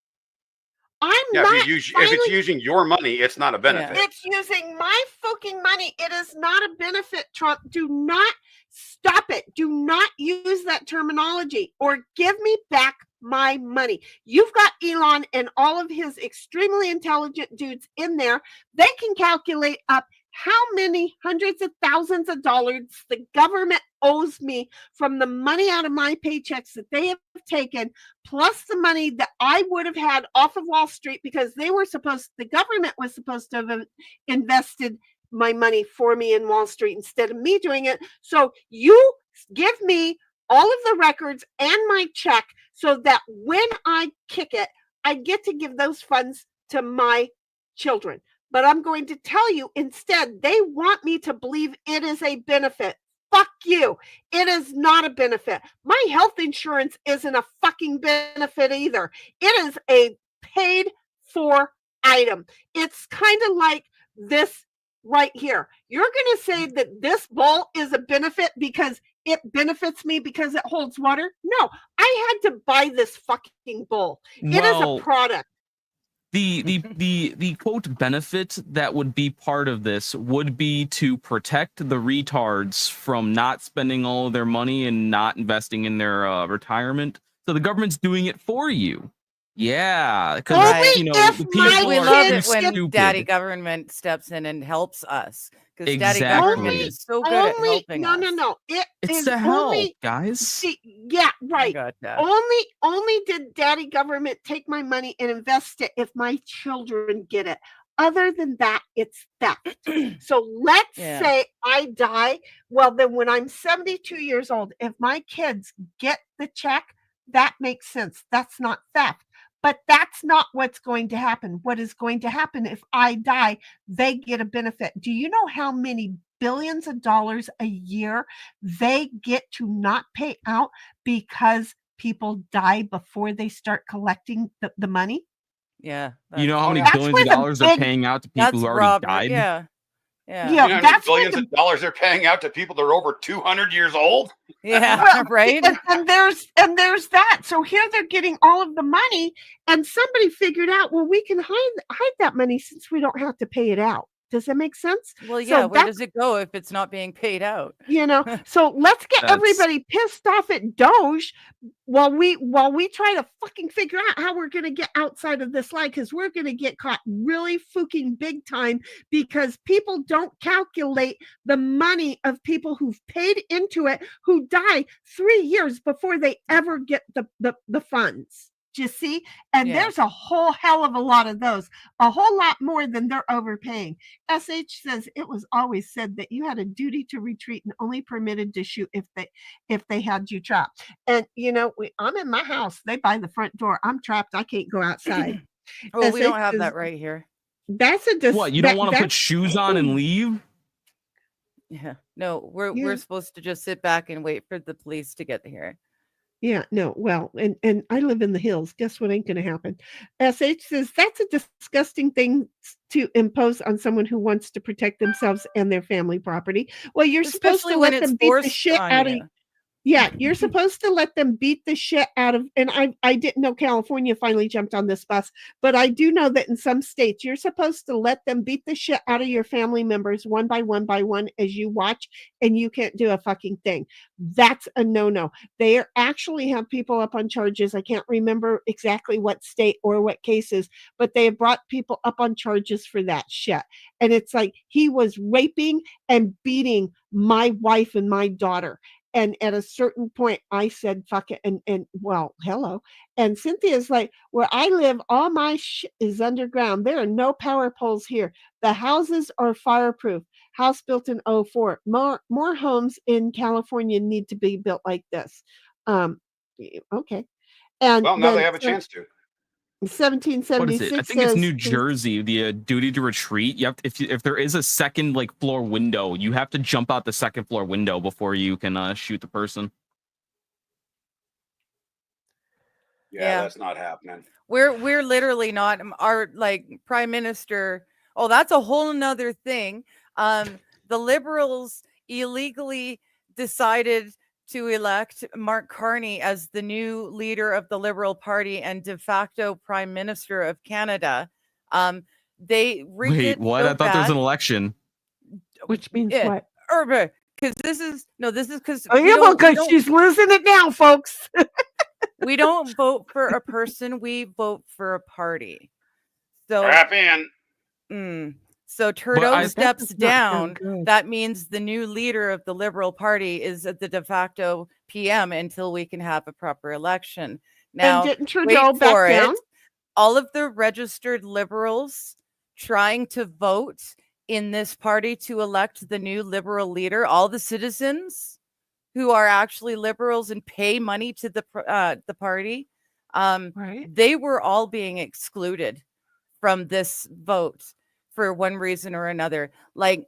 Speaker 5: If it's using your money, it's not a benefit.
Speaker 2: It's using my fucking money. It is not a benefit, Trump. Do not stop it. Do not use that terminology or give me back my money. You've got Elon and all of his extremely intelligent dudes in there. They can calculate up how many hundreds of thousands of dollars the government owes me from the money out of my paychecks that they have taken, plus the money that I would have had off of Wall Street, because the government was supposed to have invested my money for me in Wall Street instead of me doing it. So you give me all of the records and my check so that when I kick it, I get to give those funds to my children. But I'm going to tell you, instead, they want me to believe it is a benefit. Fuck you. It is not a benefit. My health insurance isn't a fucking benefit either. It is a paid for item. It's kind of like this right here. You're going to say that this bowl is a benefit because it benefits me because it holds water? No, I had to buy this fucking bowl. It is a product.
Speaker 4: The quote benefit that would be part of this would be to protect the retards from not spending all of their money and not investing in their retirement. So the government's doing it for you. Yeah, because
Speaker 3: we love it when Daddy Government steps in and helps us, because daddy
Speaker 4: Exactly.
Speaker 3: government is so good at helping us.
Speaker 2: No. It
Speaker 4: It's
Speaker 2: is
Speaker 4: to help,
Speaker 2: only
Speaker 4: guys.
Speaker 2: see, yeah, right.
Speaker 3: Gotcha.
Speaker 2: Only did daddy government take my money and invest it if my children get it. Other than that, it's theft. So let's say I die. Well, then when I'm 72 years old, if my kids get the check, that makes sense. That's not theft. But that's not what's going to happen. What is going to happen if I die, they get a benefit. Do you know how many billions of dollars a year they get to not pay out because people die before they start collecting the money?
Speaker 3: Yeah.
Speaker 4: You know how many
Speaker 2: That's
Speaker 4: billions
Speaker 2: where
Speaker 4: of
Speaker 2: the
Speaker 4: dollars they're
Speaker 2: big-
Speaker 4: paying out to people
Speaker 3: That's
Speaker 4: who already
Speaker 3: robbery.
Speaker 4: died?
Speaker 3: Yeah.
Speaker 5: You
Speaker 3: Yeah.
Speaker 5: know how many
Speaker 2: that's where
Speaker 5: billions of dollars they're paying out to people that are over 200 years old?
Speaker 3: Yeah.
Speaker 2: Well,
Speaker 3: Right.
Speaker 2: and there's that. So here they're getting all of the money, and somebody figured out, well, we can hide that money since we don't have to pay it out. Does that make sense?
Speaker 3: Well,
Speaker 2: So
Speaker 3: yeah. Where
Speaker 2: that's-
Speaker 3: does it go if it's not being paid out?
Speaker 2: So let's get
Speaker 4: That's-
Speaker 2: everybody pissed off at Doge while we try to fucking figure out how we're going to get outside of this lie, because we're going to get caught really fucking big time, because people don't calculate the money of people who've paid into it who die 3 years before they ever get the funds. Do you see? And
Speaker 3: Yeah.
Speaker 2: there's a whole hell of a lot of those, a whole lot more than they're overpaying. SH says it was always said that you had a duty to retreat and only permitted to shoot if they had you trapped. And I'm in my house. They buy the front door. I'm trapped. I can't go outside.
Speaker 3: Oh, we don't
Speaker 2: SH
Speaker 3: have
Speaker 2: says,
Speaker 3: that right here.
Speaker 2: That's a
Speaker 4: What, you don't want to put shoes on and leave?
Speaker 3: Yeah. No, we're
Speaker 2: Yeah.
Speaker 3: supposed to just sit back and wait for the police to get here.
Speaker 2: Yeah, no, well, and I live in the hills. Guess what ain't going to happen? SH says that's a disgusting thing to impose on someone who wants to protect themselves and their family property. Well, you're supposed
Speaker 3: Especially
Speaker 2: to
Speaker 3: when
Speaker 2: let
Speaker 3: it's
Speaker 2: them beat the
Speaker 3: forced
Speaker 2: shit
Speaker 3: on
Speaker 2: out of
Speaker 3: you.
Speaker 2: Yeah, you're supposed to let them beat the shit out of, and I didn't know California finally jumped on this bus, but I do know that in some states, you're supposed to let them beat the shit out of your family members one by one as you watch, and you can't do a fucking thing. That's a no-no. They actually have people up on charges. I can't remember exactly what state or what cases, but they have brought people up on charges for that shit. And it's like, he was raping and beating my wife and my daughter. And at a certain point, I said, fuck it. And well, hello. And Cynthia's like, where I live, all my shit is underground. There are no power poles here. The houses are fireproof. House built in 2004. More homes in California need to be built like this. Okay. And
Speaker 5: Well, now
Speaker 2: then
Speaker 5: they have a chance to.
Speaker 2: 1776
Speaker 4: What is it? I think
Speaker 2: says,
Speaker 4: it's New Jersey. The duty to retreat. You have to, if there is a second floor window, you have to jump out the second floor window before you can shoot the person.
Speaker 5: Yeah, that's not happening.
Speaker 3: We're literally not. Our prime minister. Oh, that's a whole nother thing. The Liberals illegally decided to elect Mark Carney as the new leader of the Liberal Party and de facto Prime Minister of Canada. They rigged
Speaker 4: Wait,
Speaker 3: it
Speaker 4: what?
Speaker 3: so
Speaker 4: I thought there was an
Speaker 3: bad.
Speaker 4: election.
Speaker 2: which means
Speaker 3: Yeah.
Speaker 2: what?
Speaker 3: Because this is because
Speaker 2: Oh, yeah, because she's losing it now, folks.
Speaker 3: we don't vote for a person, we vote for a party. So
Speaker 5: Strap in.
Speaker 3: So Trudeau
Speaker 4: I-
Speaker 3: steps
Speaker 2: That does not sound
Speaker 3: down.
Speaker 2: good.
Speaker 3: That means the new leader of the Liberal Party is at the de facto PM until we can have a proper election. Now,
Speaker 2: And didn't
Speaker 3: wait
Speaker 2: Trudeau back
Speaker 3: for
Speaker 2: down?
Speaker 3: it. All of the registered Liberals trying to vote in this party to elect the new Liberal leader, all the citizens who are actually Liberals and pay money to the party,
Speaker 2: Right.
Speaker 3: they were all being excluded from this vote for one reason or another. I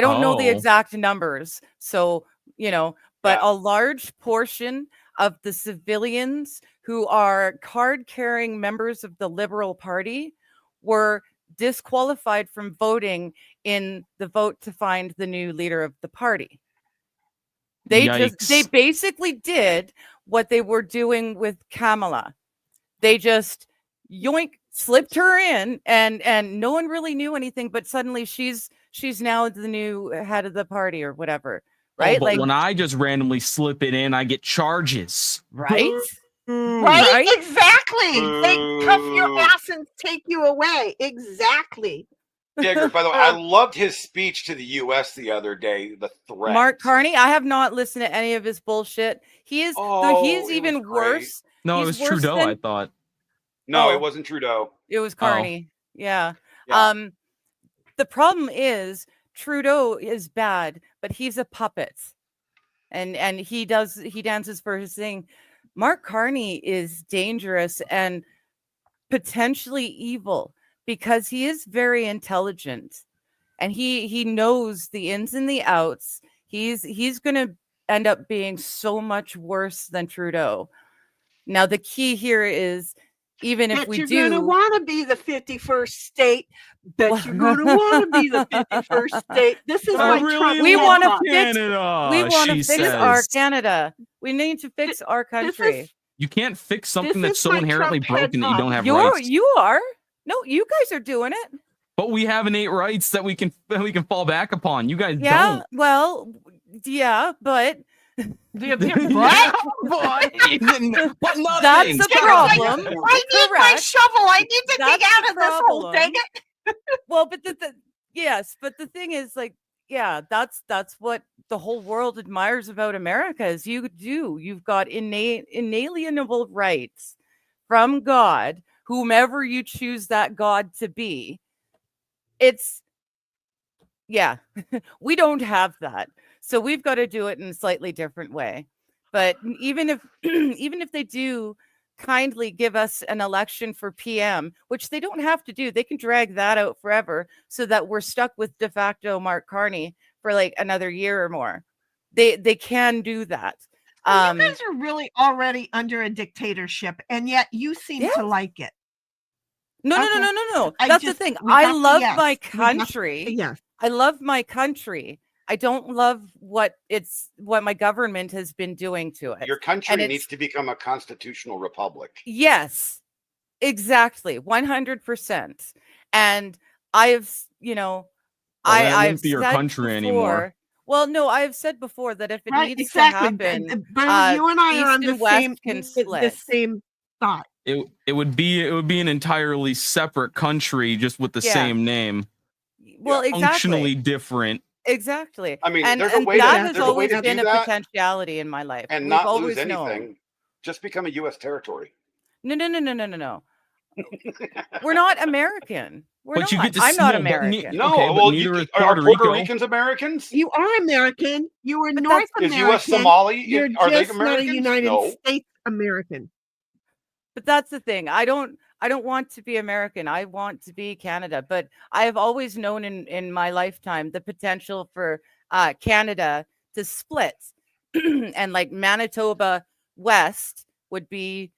Speaker 3: don't know the
Speaker 4: Oh.
Speaker 3: exact numbers, so but
Speaker 5: Yeah.
Speaker 3: a large portion of the civilians who are card-carrying members of the Liberal Party were disqualified from voting in the vote to find the new leader of the party. They
Speaker 4: Yikes.
Speaker 3: basically did what they were doing with Kamala. They just slipped her in, and no one really knew anything, but suddenly she's now the new head of the party or whatever, right?
Speaker 4: But when I just randomly slip it in, I get charges.
Speaker 3: right?
Speaker 2: Right? Exactly. They cuff your
Speaker 5: Boo.
Speaker 2: ass and take you away. Exactly.
Speaker 5: Digger, by the way, I loved his speech to the U.S. the other day. The threat.
Speaker 3: Mark Carney, I have not listened to any of his bullshit. He is, he's
Speaker 5: it
Speaker 3: even
Speaker 5: was great.
Speaker 3: worse.
Speaker 4: No,
Speaker 3: He's
Speaker 4: it was
Speaker 3: worse
Speaker 4: Trudeau,
Speaker 3: than-
Speaker 4: I thought.
Speaker 5: No,
Speaker 3: Oh.
Speaker 5: it wasn't Trudeau.
Speaker 3: It was Carney. Yeah.
Speaker 5: Yeah.
Speaker 3: The problem is Trudeau is bad, but he's a puppet. And he dances for his thing. Mark Carney is dangerous and potentially evil because he is very intelligent and he knows the ins and the outs. He's going to end up being so much worse than Trudeau. Now, the key here is, even if
Speaker 2: Bet
Speaker 3: we
Speaker 2: you're
Speaker 3: do,
Speaker 2: going to want to be the 51st state. Bet you're going to want to be the 51st state. This is
Speaker 4: I
Speaker 2: my
Speaker 4: really
Speaker 2: Trump.
Speaker 3: We
Speaker 2: head
Speaker 3: wanna
Speaker 2: talk.
Speaker 3: fix-
Speaker 4: Canada.
Speaker 3: we want to
Speaker 4: she
Speaker 3: fix our
Speaker 4: says.
Speaker 3: Canada. We need to fix our country.
Speaker 4: You can't fix something
Speaker 2: This
Speaker 4: that's
Speaker 2: is
Speaker 4: so
Speaker 2: my
Speaker 4: inherently
Speaker 2: Trump head
Speaker 4: broken that you don't have
Speaker 3: You're
Speaker 4: rights.
Speaker 3: you are no, you guys are doing it.
Speaker 4: But we have innate rights that we can fall back upon. You guys
Speaker 3: Yeah,
Speaker 4: don't.
Speaker 3: well, yeah, but
Speaker 4: What? But nothing.
Speaker 3: that's the problem.
Speaker 2: I need my
Speaker 3: Correct.
Speaker 2: shovel. I need to
Speaker 3: That's
Speaker 2: dig out
Speaker 3: the
Speaker 2: of this hole.
Speaker 3: problem.
Speaker 2: Dang it.
Speaker 3: Well, but yes, but the thing is, like, yeah, that's what the whole world admires about America is you've got inalienable rights from God, whomever you choose that God to be. It's we don't have that. So we've got to do it in a slightly different way. But even if they do kindly give us an election for PM, which they don't have to do, they can drag that out forever so that we're stuck with de facto Mark Carney for like another year or more. They can do that.
Speaker 2: You guys are really already under a dictatorship, and yet you seem to like it.
Speaker 3: No.
Speaker 2: I
Speaker 3: That's the
Speaker 2: just-
Speaker 3: thing.
Speaker 2: we
Speaker 3: I
Speaker 2: got the
Speaker 3: love
Speaker 2: yes.
Speaker 3: my
Speaker 2: We got the
Speaker 3: country.
Speaker 2: Yes.
Speaker 3: I love my country. I don't love what my government has been doing to it.
Speaker 5: Your country
Speaker 3: And it's-
Speaker 5: needs to become a constitutional republic.
Speaker 3: Yes, exactly. 100%. And I've,
Speaker 4: that
Speaker 3: I've
Speaker 4: wouldn't be your
Speaker 3: said
Speaker 4: country
Speaker 3: before,
Speaker 4: anymore.
Speaker 3: Well, no, I've said before that if it
Speaker 2: Right,
Speaker 3: needs
Speaker 2: exactly.
Speaker 3: to happen,
Speaker 2: But you and I
Speaker 3: East
Speaker 2: are on the
Speaker 3: and West
Speaker 2: same
Speaker 3: can
Speaker 2: the
Speaker 3: split.
Speaker 2: same thought.
Speaker 4: It would be an entirely separate country just with the
Speaker 3: Yeah.
Speaker 4: same name.
Speaker 3: well, exactly.
Speaker 4: Functionally different.
Speaker 3: Exactly.
Speaker 5: I mean,
Speaker 3: and
Speaker 5: there's a way to-
Speaker 3: that has
Speaker 5: there's a way
Speaker 3: always
Speaker 5: to
Speaker 3: been
Speaker 5: do
Speaker 3: a
Speaker 5: that
Speaker 3: potentiality in my life.
Speaker 5: and
Speaker 3: We've
Speaker 5: not
Speaker 3: always
Speaker 5: lose anything.
Speaker 3: known.
Speaker 5: Just become a U.S. territory.
Speaker 3: No. We're not American. We're
Speaker 4: But you
Speaker 3: not.
Speaker 4: get to
Speaker 3: I'm not
Speaker 4: no, but
Speaker 3: American.
Speaker 5: No,
Speaker 4: Okay, but
Speaker 5: well,
Speaker 4: neither is
Speaker 5: are
Speaker 4: Puerto
Speaker 5: Puerto
Speaker 4: Rico.
Speaker 5: Ricans Americans?
Speaker 2: You are American. You are
Speaker 3: But
Speaker 2: North
Speaker 5: Is
Speaker 2: American.
Speaker 5: U.S. Somali?
Speaker 2: You're
Speaker 5: Are they
Speaker 2: just not a
Speaker 5: Americans?
Speaker 2: United
Speaker 5: No.
Speaker 2: States American.
Speaker 3: But that's the thing. I don't want to be American. I want to be Canada. But I have always known in my lifetime the potential for Canada to split, and like Manitoba West would be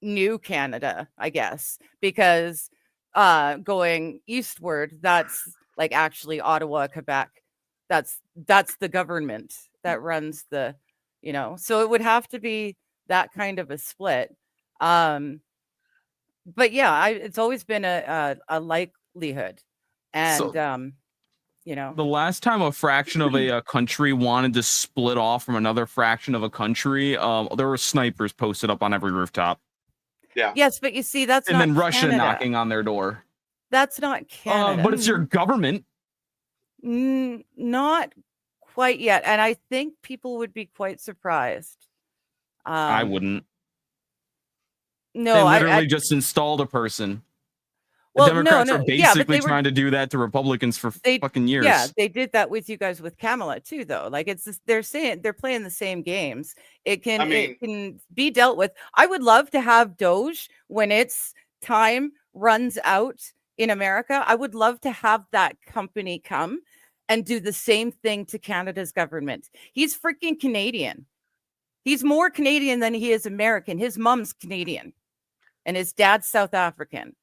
Speaker 3: new Canada, I guess, because going eastward, that's like actually Ottawa, Quebec. That's the government that runs the, so it would have to be that kind of a split. But yeah, it's always been a likelihood, and
Speaker 4: So- The last time a fraction of a country wanted to split off from another fraction of a country, there were snipers posted up on every rooftop.
Speaker 5: Yeah.
Speaker 3: yes, but you see, that's
Speaker 4: And
Speaker 3: not
Speaker 4: then Russia
Speaker 3: Canada.
Speaker 4: knocking on their door.
Speaker 3: That's not Canada.
Speaker 4: But it's your government.
Speaker 3: Not quite yet, and I think people would be quite surprised.
Speaker 4: I wouldn't.
Speaker 3: No,
Speaker 4: They
Speaker 3: I
Speaker 4: literally just installed a person.
Speaker 3: Well,
Speaker 4: The Democrats
Speaker 3: no,
Speaker 4: are
Speaker 3: yeah, but
Speaker 4: basically
Speaker 3: they were-
Speaker 4: trying to do that to Republicans for
Speaker 3: They-
Speaker 4: fucking years.
Speaker 3: Yeah, they did that with you guys with Kamala too, though. Like they're playing the same games. It can be dealt with. I would love to have Doge when its time runs out in America. I would love to have that company come and do the same thing to Canada's government. He's freaking Canadian. He's more Canadian than he is American. His mom's Canadian and his dad's South African.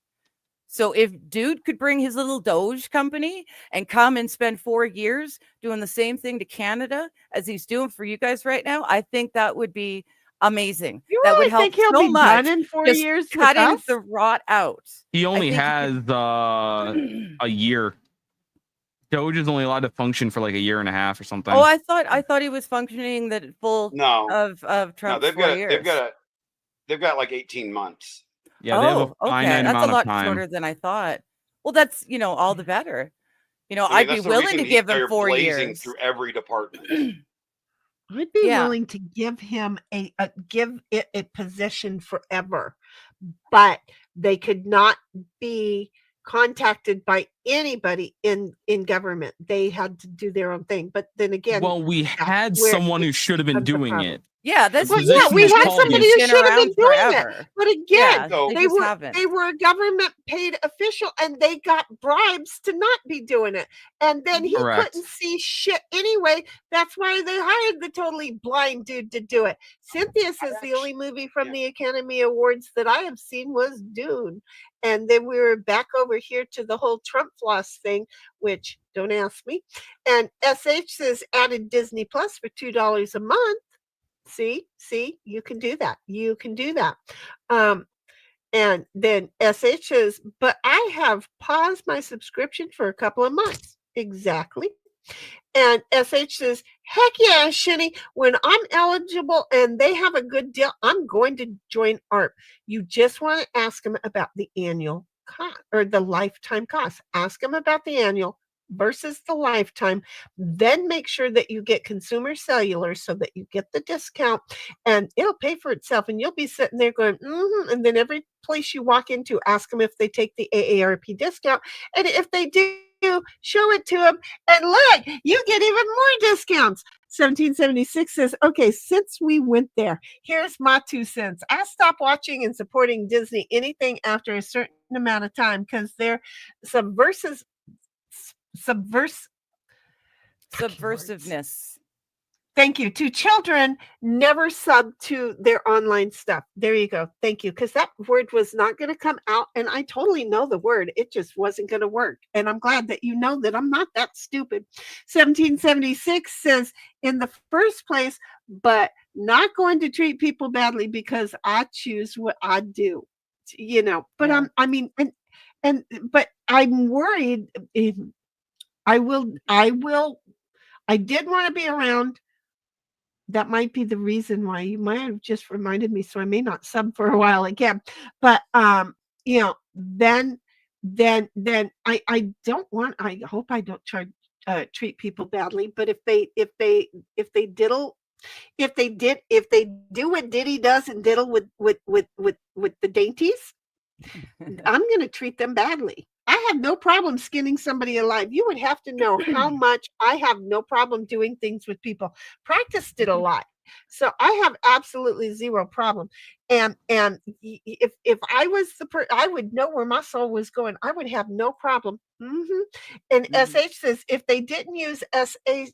Speaker 3: So if dude could bring his little Doge company and come and spend 4 years doing the same thing to Canada as he's doing for you guys right now, I think that would be amazing.
Speaker 2: You
Speaker 3: that
Speaker 2: really
Speaker 3: would help
Speaker 2: think he'll
Speaker 3: so
Speaker 2: be
Speaker 3: much.
Speaker 2: done in 4
Speaker 3: Just
Speaker 2: years with
Speaker 3: cutting
Speaker 2: us?
Speaker 3: the rot out.
Speaker 4: He only
Speaker 3: think he
Speaker 4: has a year. Doge is only allowed to function for like a year and a half or something.
Speaker 3: Oh, I thought he was functioning that full
Speaker 5: No.
Speaker 3: of
Speaker 5: No,
Speaker 3: Trump's
Speaker 5: they've
Speaker 3: 4
Speaker 5: got
Speaker 3: years.
Speaker 5: they've got like 18 months.
Speaker 4: yeah, they have a finite
Speaker 3: That's
Speaker 4: amount
Speaker 3: a lot
Speaker 4: of time.
Speaker 3: shorter than I thought. Well, that's, all the better.
Speaker 5: I mean,
Speaker 3: I'd be
Speaker 5: that's the
Speaker 3: willing
Speaker 5: reason
Speaker 3: to
Speaker 5: he's
Speaker 3: give him
Speaker 5: there
Speaker 3: 4
Speaker 5: blazing
Speaker 3: years.
Speaker 5: through every department.
Speaker 2: I'd be
Speaker 3: Yeah.
Speaker 2: willing to give him give it a position forever, but they could not be contacted by anybody in government. They had to do their own thing. But then again,
Speaker 4: Well, we
Speaker 2: that's
Speaker 4: had
Speaker 2: where
Speaker 4: someone who
Speaker 2: it
Speaker 4: should have been
Speaker 2: becomes a
Speaker 4: doing
Speaker 2: problem.
Speaker 4: it.
Speaker 3: Yeah, this
Speaker 4: Well,
Speaker 3: is
Speaker 4: yeah,
Speaker 3: this
Speaker 4: we
Speaker 3: is
Speaker 4: had
Speaker 3: this
Speaker 4: somebody
Speaker 3: has
Speaker 2: who
Speaker 3: been
Speaker 2: should have been
Speaker 3: around
Speaker 2: doing it.
Speaker 3: forever.
Speaker 2: But again,
Speaker 3: Yeah,
Speaker 5: So-
Speaker 3: they just haven't.
Speaker 2: they were a government paid official and they got bribes to not be doing it. And then he
Speaker 4: Correct.
Speaker 2: couldn't see shit anyway. That's why they hired the totally blind dude to do it. Cynthia says the only movie from the Academy Awards that I have seen was Dune. And then we were back over here to the whole Trump floss thing, which don't ask me. And SH says added Disney Plus for $2 a month. See, you can do that. You can do that. And then SH says, but I have paused my subscription for a couple of months. Exactly. And SH says, heck yeah, Sheni, when I'm eligible and they have a good deal, I'm going to join ARP. You just want to ask them about the annual cost or the lifetime cost. Ask them about the annual versus the lifetime. Then make sure that you get consumer cellular so that you get the discount and it'll pay for itself. And you'll be sitting there going, and then every place you walk into, ask them if they take the AARP discount. And if they do, show it to them. And look, you get even more discounts. 1776 says, okay, since we went there, here's my 2 cents. I stopped watching and supporting Disney anything after a certain amount of time because they're
Speaker 3: Subversiveness.
Speaker 2: Thank you. To children, never sub to their online stuff. There you go. Thank you. Because that word was not going to come out. And I totally know the word. It just wasn't going to work. And I'm glad that you know that I'm not that stupid. 1776 says, in the first place, but not going to treat people badly because I choose what I do. But
Speaker 3: Yeah.
Speaker 2: but I'm worried. I did want to be around. That might be the reason why. You might have just reminded me, so I may not sub for a while again. But then I don't want. I hope I don't treat people badly. But if they do what Diddy does and diddle with the dainties, I'm going to treat them badly. I have no problem skinning somebody alive. You would have to know how much I have no problem doing things with people. Practiced it a lot. So I have absolutely zero problem. And if I was I would know where my soul was going. I would have no problem. And SH says, if they didn't use SS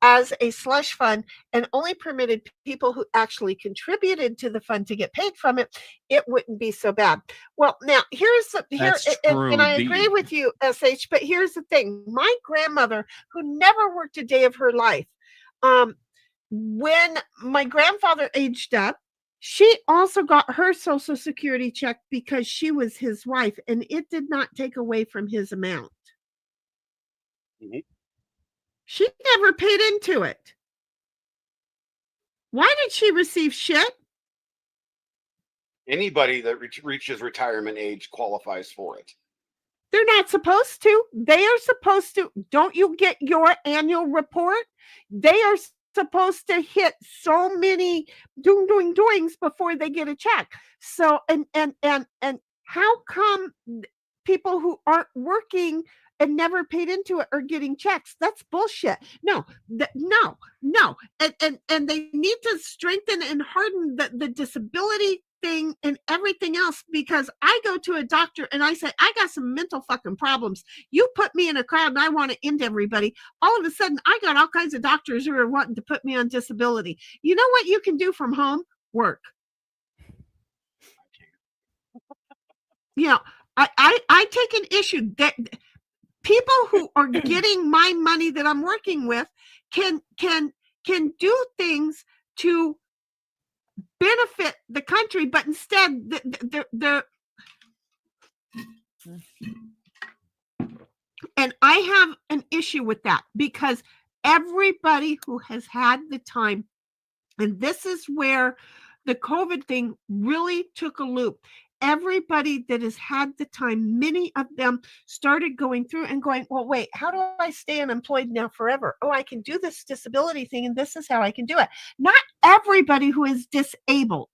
Speaker 2: as a slush fund and only permitted people who actually contributed to the fund to get paid from it, it wouldn't be so bad. Well, now and I agree with you, SH, but here's the thing. My grandmother, who never worked a day of her life, when my grandfather aged up, she also got her Social Security check because she was his wife, and it did not take away from his amount.
Speaker 5: Mhm.
Speaker 2: She never paid into it. Why did she receive shit?
Speaker 5: Anybody that reaches retirement age qualifies for it.
Speaker 2: They're not supposed to. They are supposed to. Don't you get your annual report? They are supposed to hit so many doings before they get a check. So and how come people who aren't working and never paid into it are getting checks? That's bullshit. No. And they need to strengthen and harden the disability thing and everything else, because I go to a doctor and I say, I got some mental fucking problems. You put me in a crowd and I want to end everybody. All of a sudden, I got all kinds of doctors who are wanting to put me on disability. You know what you can do from home? Work. I take an issue that people who are getting my money that I'm working with can do things to benefit the country, but instead they're and I have an issue with that, because everybody who has had the time, and this is where the COVID thing really took a loop. everybody that has had the time, many of them started going through and going, well, wait, how do I stay unemployed now forever? Oh, I can do this disability thing, and this is how I can do it. Not everybody who is disabled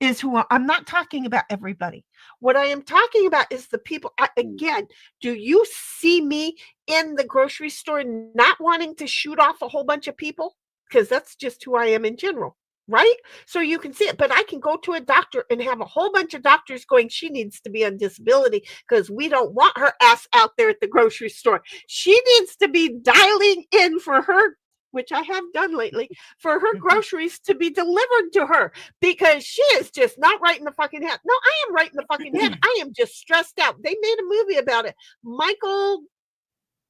Speaker 2: is who I'm not talking about everybody. What I am talking about is the people. Again, do you see me in the grocery store not wanting to shoot off a whole bunch of people? Because that's just who I am in general. Right? So you can see it, but I can go to a doctor and have a whole bunch of doctors going, she needs to be on disability because we don't want her ass out there at the grocery store. She needs to be dialing in for her, which I have done lately, for her groceries to be delivered to her because she is just not right in the fucking head. No, I am right in the fucking head. I am just stressed out. They made a movie about it. Michael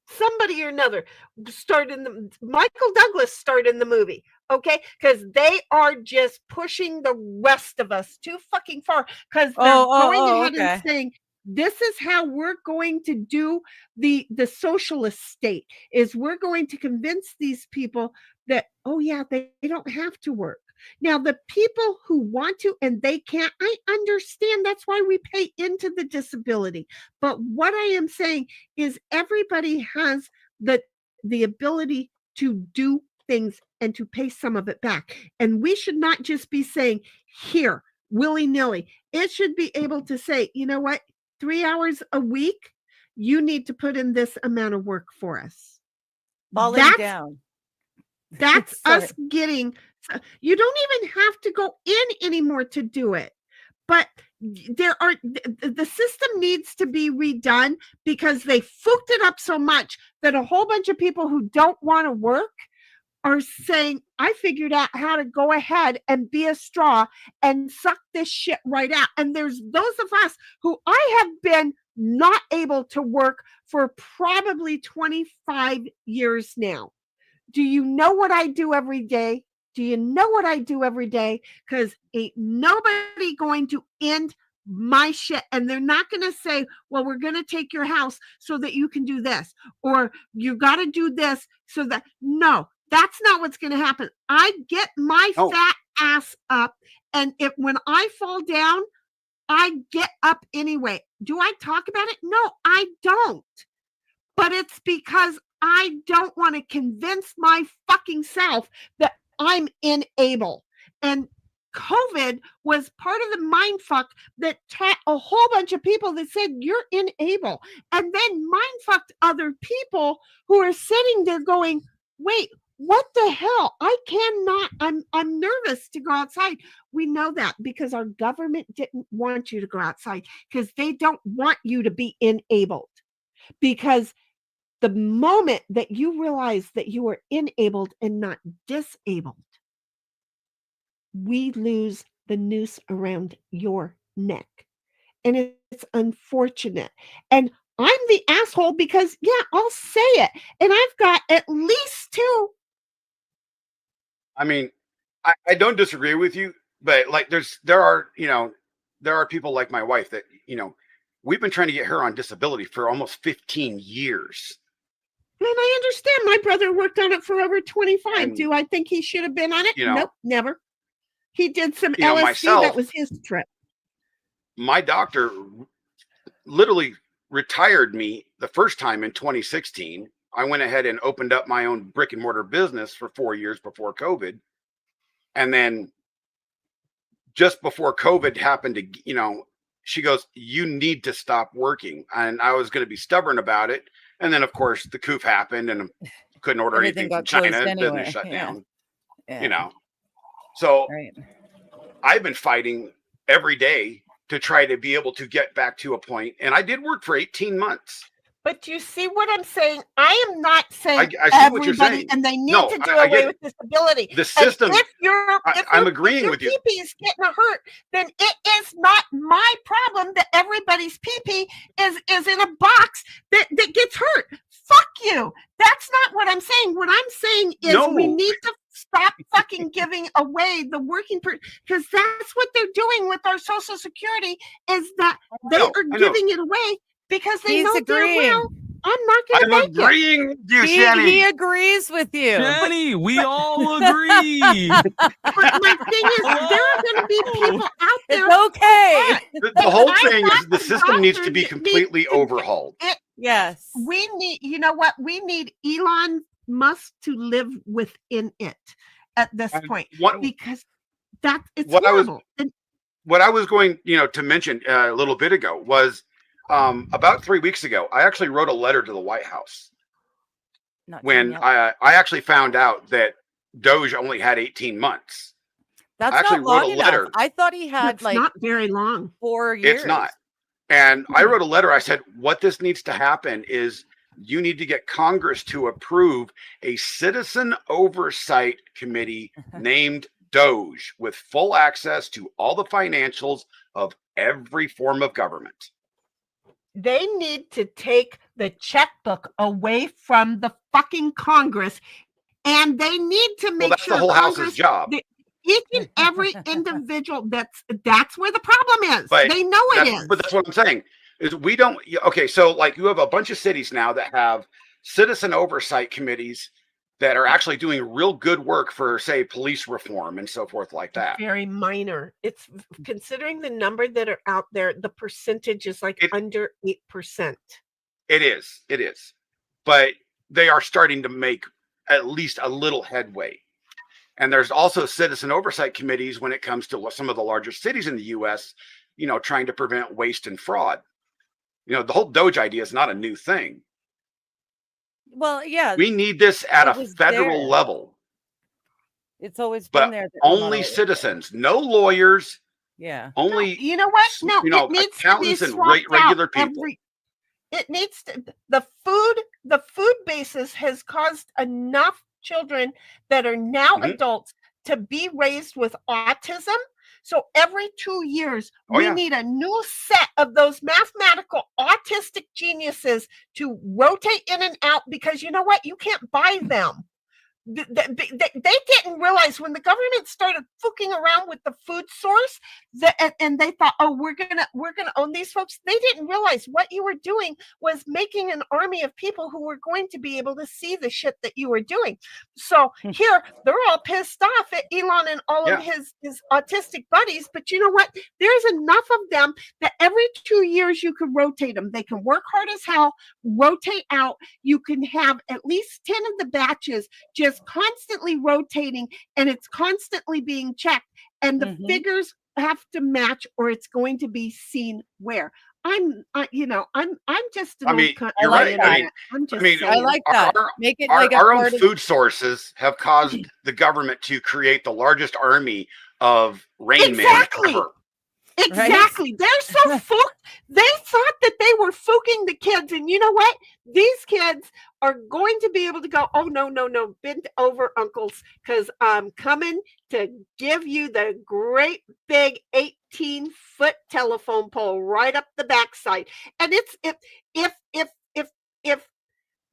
Speaker 2: somebody or another Michael Douglas starred in the movie. Okay, because they are just pushing the rest of us too fucking far because they're going ahead and saying, this is how we're going to do the socialist state, is we're going to convince these people that, oh yeah, they don't have to work. Now, the people who want to and they can't, I understand. That's why we pay into the disability. But what I am saying is everybody has the ability to do things and to pay some of it back. And we should not just be saying, here, willy-nilly. It should be able to say, you know what, 3 hours a week, you need to put in this amount of work for us.
Speaker 3: Falling down.
Speaker 2: That's us getting, you don't even have to go in anymore to do it. But the system needs to be redone because they fucked it up so much that a whole bunch of people who don't want to work are saying, I figured out how to go ahead and be a straw and suck this shit right out. And there's those of us who I have been not able to work for probably 25 years now. Do you know what I do every day? Do you know what I do every day? Because ain't nobody going to end my shit. And they're not going to say, well, we're going to take your house so that you can do this. Or you got to do this so that, no, that's not what's going to happen. I get my fat ass up. And when I fall down, I get up anyway. Do I talk about it? No, I don't. But it's because I don't want to convince my fucking self that I'm unable. And COVID was part of the mind fuck that taught a whole bunch of people that said you're unable. And then mind fucked other people who are sitting there going, wait, what the hell? I cannot, I'm nervous to go outside. We know that because our government didn't want you to go outside because they don't want you to be enabled. Because the moment that you realize that you are enabled and not disabled, we lose the noose around your neck. And it's unfortunate. And I'm the asshole because, yeah, I'll say it. And I've got at least 2.
Speaker 5: I mean, I don't disagree with you, but like there are people like my wife that, we've been trying to get her on disability for almost 15 years.
Speaker 2: And I understand my brother worked on it for over 25.
Speaker 5: And,
Speaker 2: do I think he should have been on it? Nope, never. He did some LSD.
Speaker 5: Myself,
Speaker 2: that was his trip.
Speaker 5: My doctor literally retired me the first time in 2016. I went ahead and opened up my own brick and mortar business for 4 years before COVID. And then just before COVID happened to, she goes, you need to stop working. And I was going to be stubborn about it. And then, of course, the coup happened and couldn't order anything from China.
Speaker 3: Anyway.
Speaker 5: Business shut down. So I've been fighting every day to try to be able to get back to a point. And I did work for 18 months.
Speaker 2: But you see what I'm saying? I am not saying
Speaker 5: I see
Speaker 2: everybody,
Speaker 5: what you're saying.
Speaker 2: And they need to do away with disability.
Speaker 5: The system, I'm agreeing with you.
Speaker 2: If your pee-pee is getting hurt, then it is not my problem that everybody's pee-pee is in a box that gets hurt. Fuck you. That's not what I'm saying. What I'm saying is we need to stop fucking giving away the working because that's what they're doing with our Social Security is that they are giving it away. Because they know
Speaker 3: agreeing.
Speaker 2: I'm not going
Speaker 5: I'm
Speaker 2: to make it.
Speaker 5: agreeing with you,
Speaker 3: He
Speaker 5: Sheni.
Speaker 3: agrees with you.
Speaker 4: Jenny, we all agree.
Speaker 2: But my thing is, there are going to be people out there.
Speaker 3: It's okay.
Speaker 5: The whole
Speaker 2: I
Speaker 5: thing is
Speaker 2: want
Speaker 5: the system needs to
Speaker 2: doctors
Speaker 5: be
Speaker 2: that
Speaker 5: completely
Speaker 2: need to-
Speaker 5: overhauled.
Speaker 3: Yes.
Speaker 2: We need, you know what? We need Elon Musk to live within it at this
Speaker 5: And
Speaker 2: point,
Speaker 5: what-
Speaker 2: because it's
Speaker 5: what I was-
Speaker 2: horrible. And
Speaker 5: What I was going, to mention a little bit ago was about 3 weeks ago, I actually wrote a letter to the White House
Speaker 3: Not
Speaker 5: when
Speaker 3: done yet.
Speaker 5: I actually found out that Doge only had 18 months.
Speaker 3: That's
Speaker 5: I actually
Speaker 3: not long
Speaker 5: wrote a
Speaker 3: enough.
Speaker 5: letter.
Speaker 3: I thought he had
Speaker 2: it's
Speaker 3: like
Speaker 2: not very long.
Speaker 3: 4 years.
Speaker 5: It's not. And I wrote a letter. I said, what this needs to happen is you need to get Congress to approve a citizen oversight committee named Doge with full access to all the financials of every form of government.
Speaker 2: They need to take the checkbook away from the fucking Congress, and they need to
Speaker 5: Well,
Speaker 2: make
Speaker 5: that's
Speaker 2: sure
Speaker 5: the whole House's
Speaker 2: Congress,
Speaker 5: job.
Speaker 2: each and every individual, that's where the problem is.
Speaker 5: But
Speaker 2: they know it is.
Speaker 5: But that's what I'm saying is we don't. Okay, so like you have a bunch of cities now that have citizen oversight committees that are actually doing real good work for, say, police reform and so forth like that.
Speaker 2: Very minor. It's considering the number that are out there, the percentage is like under 8%.
Speaker 5: It is. But they are starting to make at least a little headway. And there's also citizen oversight committees when it comes to some of the larger cities in the US, trying to prevent waste and fraud. The whole Doge idea is not a new thing.
Speaker 3: Well, yeah.
Speaker 5: We need this at
Speaker 3: It
Speaker 5: a
Speaker 3: was
Speaker 5: federal
Speaker 3: there.
Speaker 5: level,
Speaker 3: It's always been
Speaker 5: but
Speaker 3: there. That will not
Speaker 5: only
Speaker 3: always-
Speaker 5: citizens, no lawyers,
Speaker 3: Yeah.
Speaker 5: only
Speaker 2: You know what? No, it needs to be
Speaker 5: accountants and
Speaker 2: swapped
Speaker 5: regular
Speaker 2: out
Speaker 5: people.
Speaker 2: it needs to, the food basis has caused enough children that are now
Speaker 5: Mhm.
Speaker 2: adults to be raised with autism. So every 2 years,
Speaker 5: Oh,
Speaker 2: we
Speaker 5: yeah.
Speaker 2: need a new set of those mathematical autistic geniuses to rotate in and out, because you know what? You can't buy them. They didn't realize when the government started fucking around with the food source and they thought, oh, we're gonna own these folks. They didn't realize what you were doing was making an army of people who were going to be able to see the shit that you were doing. So here they're all pissed off at Elon and all of his autistic buddies. But you know what? There's enough of them that every 2 years you can rotate them. They can work hard as hell, rotate out. You can have at least 10 of the batches just constantly rotating, and it's constantly being checked, and the figures have to match, or it's going to be seen where. I'm just an old cunt.
Speaker 5: You're
Speaker 3: like
Speaker 5: right.
Speaker 3: that.
Speaker 2: I'm just
Speaker 3: I
Speaker 2: saying.
Speaker 3: like that. Make it like
Speaker 5: Our
Speaker 3: a
Speaker 5: own
Speaker 3: part of
Speaker 5: food sources have caused the government to create the largest army of Rain Man ever.
Speaker 2: Exactly. They're so fooked. They thought that they were fooking the kids. And you know what? These kids are going to be able to go, oh, no, bend over, uncles, because I'm coming to give you the great big 18-foot telephone pole right up the backside. And it's if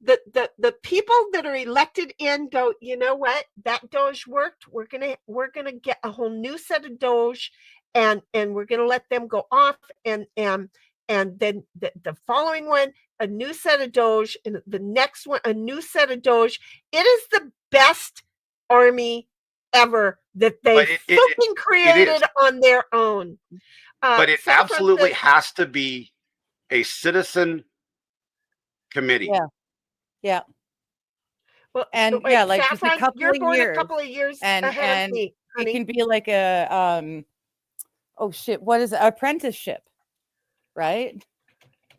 Speaker 2: the people that are elected in go, you know what? That Doge worked. We're gonna get a whole new set of Doge. And we're going to let them go off, and then the following one, a new set of Doge, and the next one, a new set of Doge. It is the best army ever that they fucking created on their own.
Speaker 5: But it absolutely has to be a citizen committee.
Speaker 3: Yeah.
Speaker 2: Well,
Speaker 3: And
Speaker 2: wait,
Speaker 3: like just a
Speaker 2: Saffron,
Speaker 3: couple
Speaker 2: you're
Speaker 3: of
Speaker 2: born
Speaker 3: years,
Speaker 2: a couple of years
Speaker 3: and
Speaker 2: ahead of me,
Speaker 3: it
Speaker 2: honey.
Speaker 3: can be like a oh shit, what is it? Apprenticeship, right?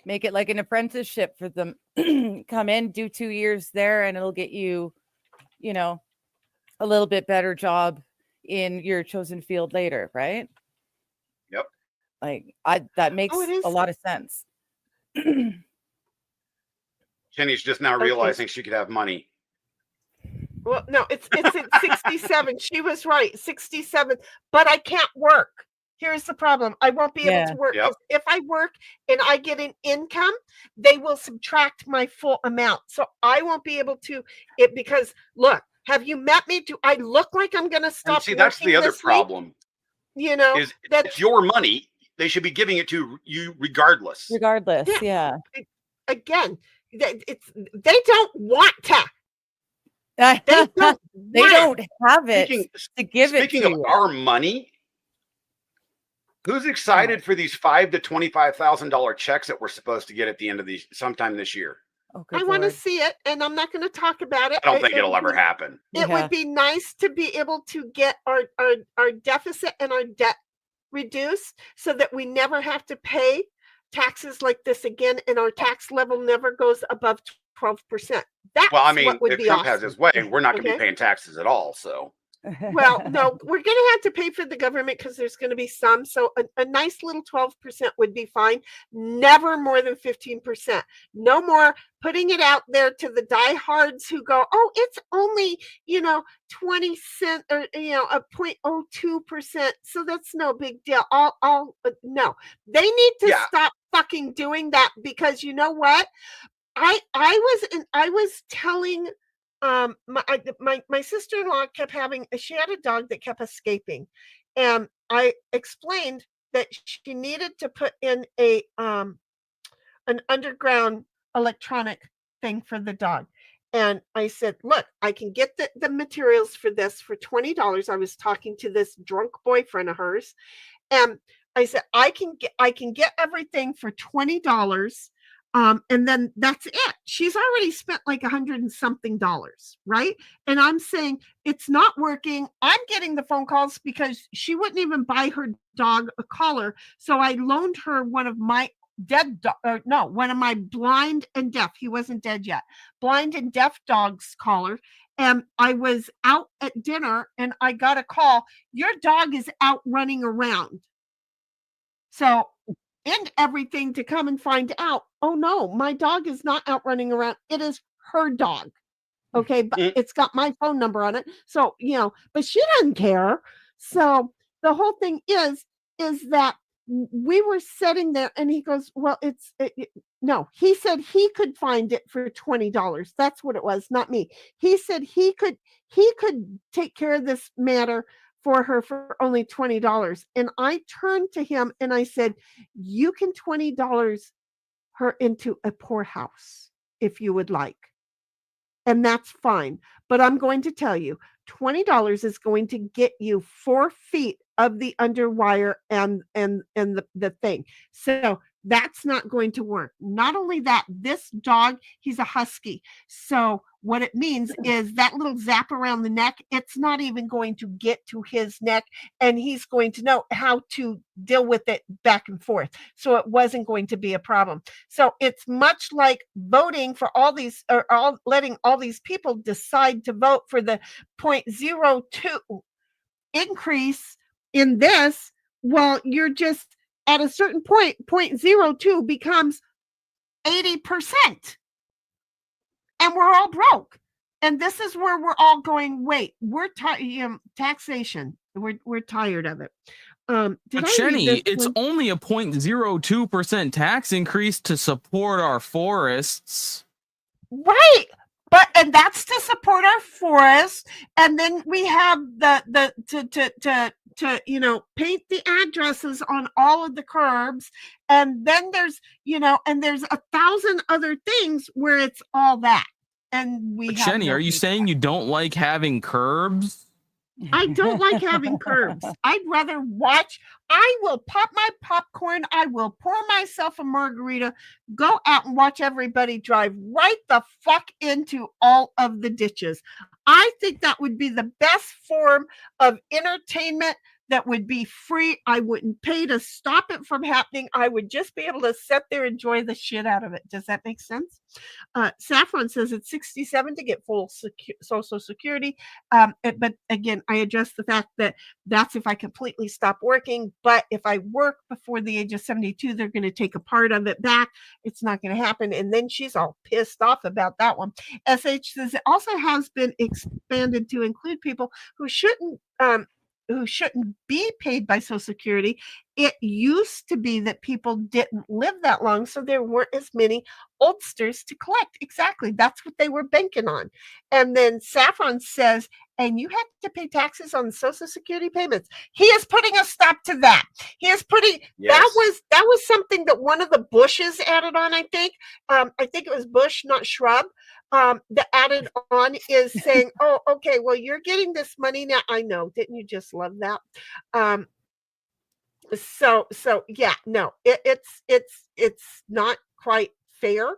Speaker 3: Make it like an apprenticeship for them. Come in, do 2 years there, and it'll get you, a little bit better job in your chosen field later, right?
Speaker 5: Yep.
Speaker 3: Like that makes a lot of sense.
Speaker 5: Kenny's just now realizing she could have money.
Speaker 2: Well, no, it's at 67. She was right, 67. But I can't work. Here's the problem. I won't be able to work.
Speaker 5: Yep.
Speaker 2: If I work and I get an income, they will subtract my full amount. So I won't be able to because look, have you met me? Do I look like I'm going to stop?
Speaker 5: And see, that's the other problem.
Speaker 2: Is
Speaker 5: that's your money. They should be giving it to you regardless.
Speaker 3: Regardless, yeah.
Speaker 2: Again, they don't want to. They don't.
Speaker 3: They don't have it
Speaker 5: Speaking,
Speaker 3: to give it
Speaker 5: speaking
Speaker 3: to
Speaker 5: of
Speaker 3: you.
Speaker 5: our money, who's excited for these $5,000 to $25,000 checks that we're supposed to get at the end of these sometime this year?
Speaker 3: Oh, good
Speaker 2: I want to
Speaker 3: Lord.
Speaker 2: see it, and I'm not going to talk about it.
Speaker 5: I don't think
Speaker 2: It
Speaker 5: it'll
Speaker 2: would
Speaker 5: ever
Speaker 2: be-
Speaker 5: happen.
Speaker 2: It
Speaker 3: Yeah.
Speaker 2: would be nice to be able to get our deficit and our debt reduced so that we never have to pay taxes like this again, and our tax level never goes above 12%. That's
Speaker 5: Well, I mean,
Speaker 2: what would
Speaker 5: if
Speaker 2: be
Speaker 5: Trump
Speaker 2: awesome.
Speaker 5: has his way, we're not going to
Speaker 2: Okay.
Speaker 5: be paying taxes at all. So
Speaker 2: Well, no, we're going to have to pay for the government because there's going to be some. So a nice little 12% would be fine. Never more than 15%. No more putting it out there to the diehards who go, oh, it's only, 20 cents or, a 0.02%. So that's no big deal. No, they need to
Speaker 5: Yeah.
Speaker 2: stop fucking doing that, because you know what? I was telling my sister-in-law kept she had a dog that kept escaping, and I explained that she needed to put in an underground electronic thing for the dog. And I said, look, I can get the materials for this for $20. I was talking to this drunk boyfriend of hers, and I said, I can get everything for $20. And then that's it. She's already spent like $100 and something, right? And I'm saying it's not working. I'm getting the phone calls because she wouldn't even buy her dog a collar. So I loaned her one of my one of my blind and deaf. He wasn't dead yet. Blind and deaf dog's collar. And I was out at dinner and I got a call. Your dog is out running around. So and everything to come and find out, oh no, my dog is not out running around. It is her dog. Okay, but it's got my phone number on it. So, but she doesn't care. So the whole thing is that we were sitting there and he goes, well, no, he said he could find it for $20. That's what it was, not me. He said he could take care of this matter for her for only $20. And I turned to him and I said, you can $20 her into a poorhouse if you would like. And that's fine. But I'm going to tell you, $20 is going to get you 4 feet of the underwire and the thing. So that's not going to work. Not only that, this dog, he's a husky. So what it means is that little zap around the neck, it's not even going to get to his neck, and he's going to know how to deal with it back and forth. So it wasn't going to be a problem. So it's much like voting for letting all these people decide to vote for the 0.02 increase in this. Well, you're just at a certain point, 0.02 becomes 80%. And we're all broke. And this is where we're all going, wait, we're taxation. We're tired of it.
Speaker 4: But Sheni, it's only a 0.02% tax increase to support our forests.
Speaker 2: Right. And that's to support our forests. And then we have to paint the addresses on all of the curbs. And then there's 1,000 other things where it's all that. And
Speaker 4: But Sheni, are you saying you don't like having curbs?
Speaker 2: I don't like having curbs. I'd rather watch. I will pop my popcorn. I will pour myself a margarita, go out and watch everybody drive right the fuck into all of the ditches. I think that would be the best form of entertainment that would be free. I wouldn't pay to stop it from happening. I would just be able to sit there and enjoy the shit out of it. Does that make sense? Saffron says it's 67 to get full Social Security. But again, I address the fact that that's if I completely stop working. But if I work before the age of 72, they're going to take a part of it back. It's not going to happen. And then she's all pissed off about that one. SH says it also has been expanded to include people who shouldn't who shouldn't be paid by Social Security. It used to be that people didn't live that long, so there weren't as many oldsters to collect. Exactly. That's what they were banking on. And then Saffron says, and you have to pay taxes on Social Security payments. He is putting a stop to that. He is putting that was something that one of the Bushes added on, I think. I think it was Bush, not Shrub. The added on is saying, oh, okay, well, you're getting this money now. I know. Didn't you just love that? So yeah, no, it's not quite fair,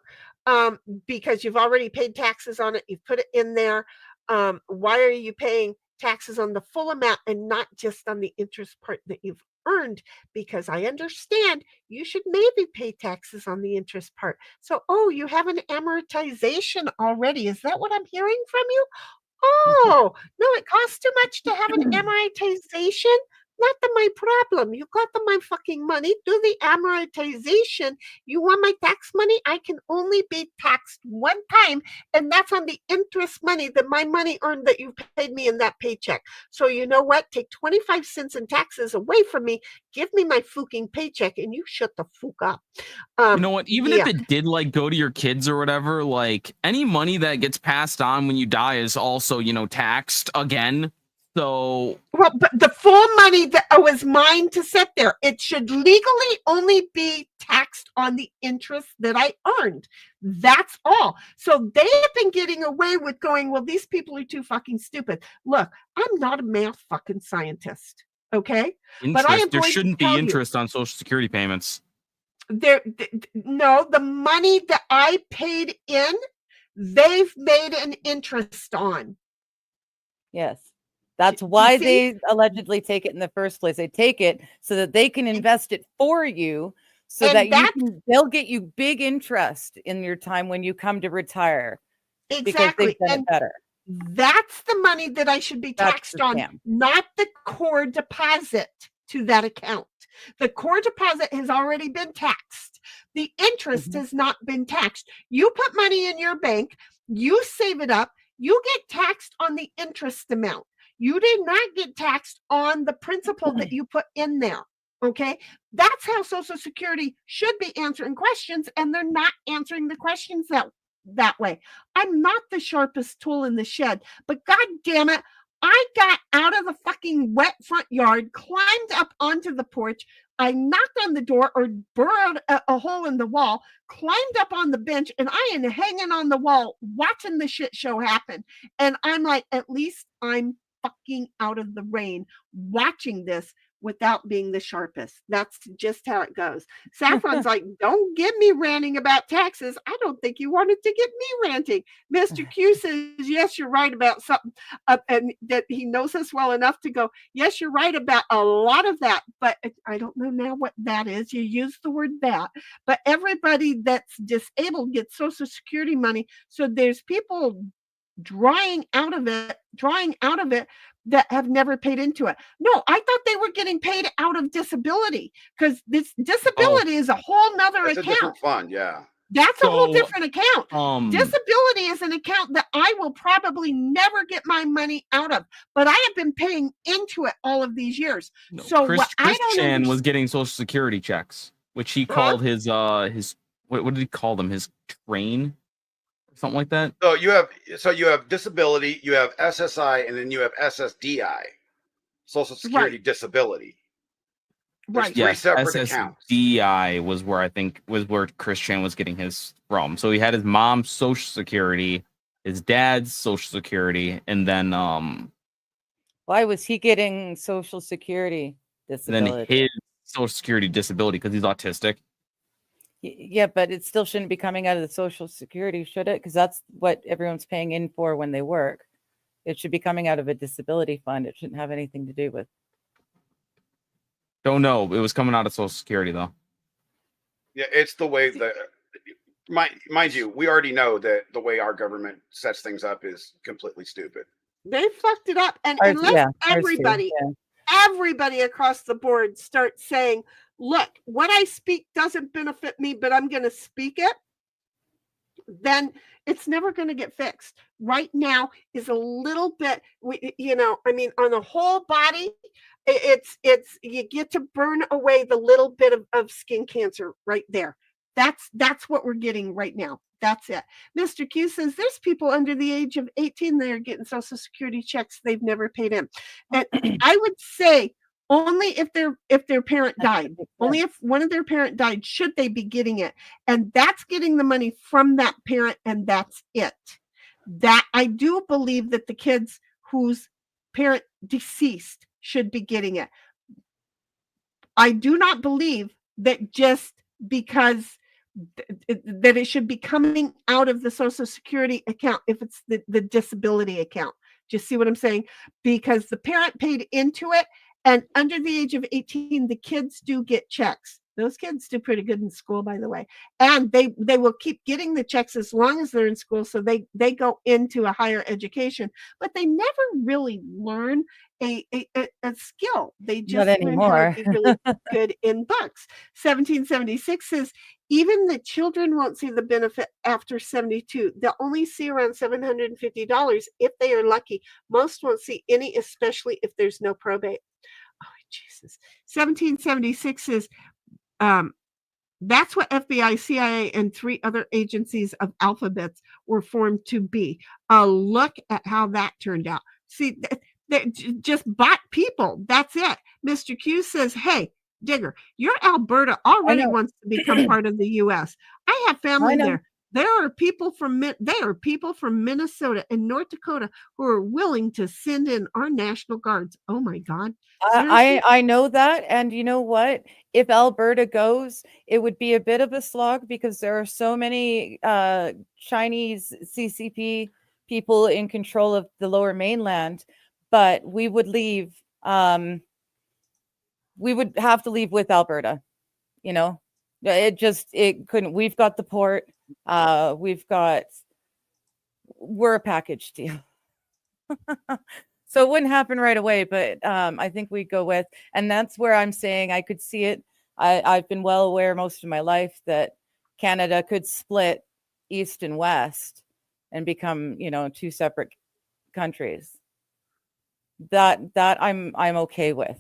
Speaker 2: because you've already paid taxes on it. You've put it in there. Why are you paying taxes on the full amount and not just on the interest part that you've earned? Because I understand you should maybe pay taxes on the interest part. So, oh, you have an amortization already. Is that what I'm hearing from you? Oh, no, it costs too much to have an amortization. Not my problem. You got my fucking money. Do the amortization. You want my tax money? I can only be taxed one time, and that's on the interest money, that my money earned that you paid me in that paycheck. So you know what? Take 25 cents in taxes away from me. Give me my fucking paycheck, and you shut the fuck up.
Speaker 4: You know what? Even if it did like go to your kids or whatever, like any money that gets passed on when you die is also, taxed again. So,
Speaker 2: well, but the full money that was mine to sit there, it should legally only be taxed on the interest that I earned. That's all. So they have been getting away with going, well, these people are too fucking stupid. Look, I'm not a math fucking scientist. Okay.
Speaker 4: Interest. But there shouldn't be interest on Social Security payments.
Speaker 2: No, the money that I paid in, they've made an interest on.
Speaker 3: Yes. That's why they allegedly take it in the first place. They take it so that they can invest it for you, so that they'll get you big interest in your time when you come to retire.
Speaker 2: Exactly.
Speaker 3: Because they've done it better.
Speaker 2: That's the money that I should be taxed on, not the core deposit to that account. The core deposit has already been taxed. The interest has not been taxed. You put money in your bank, you save it up, you get taxed on the interest amount. You did not get taxed on the principal that you put in there. Okay. That's how Social Security should be answering questions, and they're not answering the questions that way. I'm not the sharpest tool in the shed, but God damn it, I got out of the fucking wet front yard, climbed up onto the porch. I knocked on the door or burrowed a hole in the wall, climbed up on the bench, and I am hanging on the wall watching the shit show happen. And I'm like, at least I'm fucking out of the rain watching this without being the sharpest. That's just how it goes. Saffron's like, don't get me ranting about taxes. I don't think you wanted to get me ranting. Mr. Q says, yes, you're right about something. And that he knows us well enough to go, yes, you're right about a lot of that. But I don't know now what that is. You use the word that. But everybody that's disabled gets Social Security money. So there's people drawing out of it that have never paid into it. No, I thought they were getting paid out of disability, because this disability is a whole nother account.
Speaker 5: A different fund, yeah.
Speaker 2: That's a whole different account. Disability is an account that I will probably never get my money out of, but I have been paying into it all of these years.
Speaker 4: No,
Speaker 2: so
Speaker 4: Chris Chan was getting Social Security checks, which he called his what did he call them? His train? Something like that.
Speaker 5: So you have disability, you have SSI, and then you have SSDI, Social Security Disability. There's three separate accounts.
Speaker 4: SSDI was where Chris Chan was getting his from. So he had his mom's Social Security, his dad's Social Security, and then
Speaker 3: why was he getting Social Security disability?
Speaker 4: And then his Social Security disability because he's autistic.
Speaker 3: Yeah, but it still shouldn't be coming out of the Social Security, should it? Because that's what everyone's paying in for when they work. It should be coming out of a disability fund. It shouldn't have anything to do with.
Speaker 4: Don't know. It was coming out of Social Security, though.
Speaker 5: Yeah, it's the way that, mind you, we already know that the way our government sets things up is completely stupid.
Speaker 2: They fucked it up. And unless everybody across the board starts saying, look, what I speak doesn't benefit me, but I'm going to speak it. then it's never going to get fixed. Right now is a little bit, I mean, on the whole body, it's you get to burn away the little bit of skin cancer right there. That's what we're getting right now. That's it. Mr. Q says there's people under the age of 18 that are getting Social Security checks they've never paid in. And I would say only if their parent died. Only if one of their parent died should they be getting it. And that's getting the money from that parent, and that's it. That I do believe that the kids whose parent deceased should be getting it. I do not believe that just because that it should be coming out of the Social Security account if it's the disability account. Do you see what I'm saying? Because the parent paid into it, and under the age of 18, the kids do get checks. Those kids do pretty good in school, by the way. And they will keep getting the checks as long as they're in school, so they go into a higher education. But they never really learn a skill. They just learn how to be really good in books. 1776 says, even the children won't see the benefit after 72. They'll only see around $750 if they are lucky. Most won't see any, especially if there's no probate. Oh, Jesus. 1776 is that's what FBI, CIA, and 3 other agencies of alphabets were formed to be. Look at how that turned out. See, they just bought people. That's it. Mr. Q says, hey, Digger, your Alberta already wants to become part of the U.S. I have family there. There are people from Minnesota and North Dakota who are willing to send in our National Guards. Oh my God.
Speaker 3: I know that. And you know what? If Alberta goes, it would be a bit of a slog because there are so many Chinese CCP people in control of the Lower Mainland. But we would leave. We would have to leave with Alberta. You know, it couldn't. We've got the port. We're a package deal. So it wouldn't happen right away, but I think we'd go with, and that's where I'm saying I could see it. I've been well aware most of my life that Canada could split east and west and become, 2 separate countries. That I'm okay with.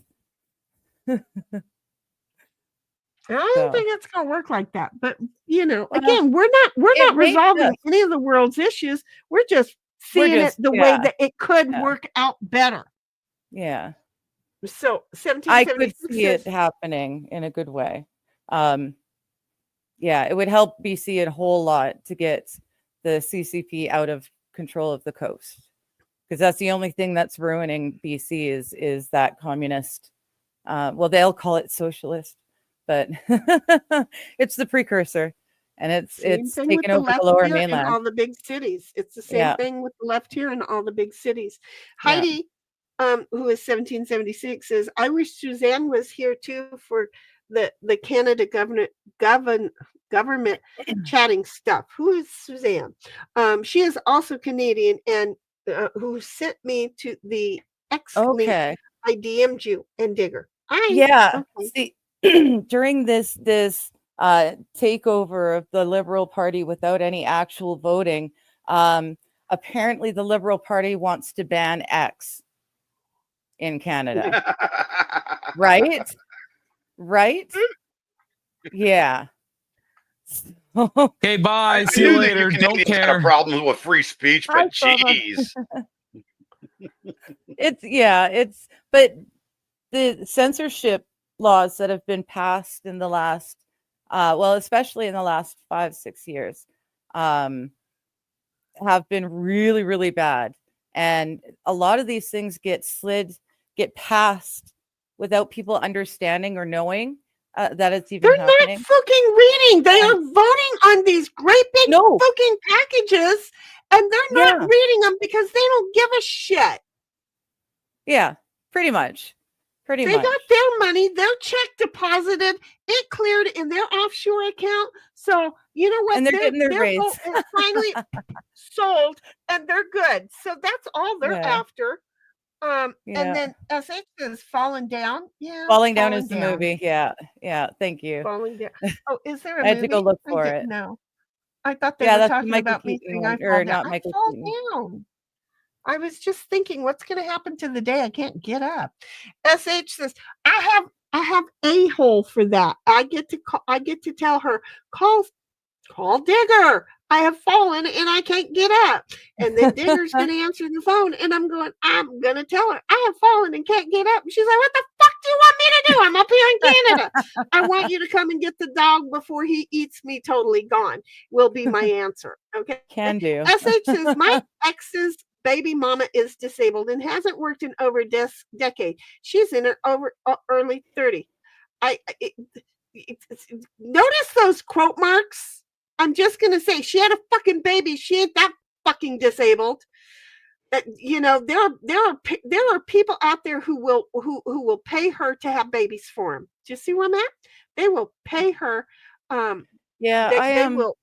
Speaker 2: I don't think it's going to work like that. But again, we're not resolving any of the world's issues. We're just seeing it the way that it could work out better.
Speaker 3: Yeah.
Speaker 2: So 1776
Speaker 3: I could see it happening in a good way. Yeah, it would help BC a whole lot to get the CCP out of control of the coast, because that's the only thing that's ruining BC is that communist. Well, they'll call it socialist, but it's the precursor, and it's taken over the Lower Mainland.
Speaker 2: All the big cities. It's the same thing with the left here in all the big cities. Heidi, who is 1776, says, I wish Suzanne was here too for the Canada government chatting stuff. Who is Suzanne? She is also Canadian, and who sent me to the X link. I DM'd you and Digger.
Speaker 3: See, during this takeover of the Liberal Party without any actual voting, apparently the Liberal Party wants to ban X in Canada. Right? Yeah.
Speaker 4: Okay, bye. See you later. Don't care.
Speaker 5: Had a problem with free speech, but jeez.
Speaker 3: But the censorship laws that have been passed in the last, especially in the last 5-6 years, have been really, really bad. And a lot of these things get passed without people understanding or knowing that it's even happening.
Speaker 2: They're not fucking reading. They are voting on these great big fucking packages, and they're not reading them because they don't give a shit.
Speaker 3: Yeah, pretty much. They
Speaker 2: got their money, their check deposited, it cleared in their offshore account. So you know what?
Speaker 3: And they're getting their raise.
Speaker 2: Vote is finally sold, and they're good. So that's all they're after. And then SH is Falling Down. Yeah,
Speaker 3: Falling Down is the movie. Yeah. Thank you.
Speaker 2: Falling Down. Oh, is there a movie?
Speaker 3: I had to go look for it.
Speaker 2: No. I thought they
Speaker 3: Yeah,
Speaker 2: were
Speaker 3: that's the
Speaker 2: talking
Speaker 3: Michael
Speaker 2: about me
Speaker 3: Keaton
Speaker 2: saying
Speaker 3: one,
Speaker 2: I fall
Speaker 3: or
Speaker 2: down.
Speaker 3: not
Speaker 2: I
Speaker 3: Michael
Speaker 2: fall
Speaker 3: Keaton.
Speaker 2: down. I was just thinking, what's going to happen to the day I can't get up? SH says, I have a hole for that. I get to tell her, call Digger. I have fallen and I can't get up. And then Digger's going to answer the phone, and I'm going to tell her I have fallen and can't get up. And she's like, what the fuck do you want me to do? I'm up here in Canada. I want you to come and get the dog before he eats me totally gone, will be my answer. Okay.
Speaker 3: Can do.
Speaker 2: SH says, my ex's baby mama is disabled and hasn't worked in over a decade. She's in her early 30. Notice those quote marks. I'm just gonna say she had a fucking baby. She ain't that fucking disabled. You know, there are people out there who will pay her to have babies for them. Do you see where I'm at? They will pay her.
Speaker 3: Yeah,
Speaker 2: they will.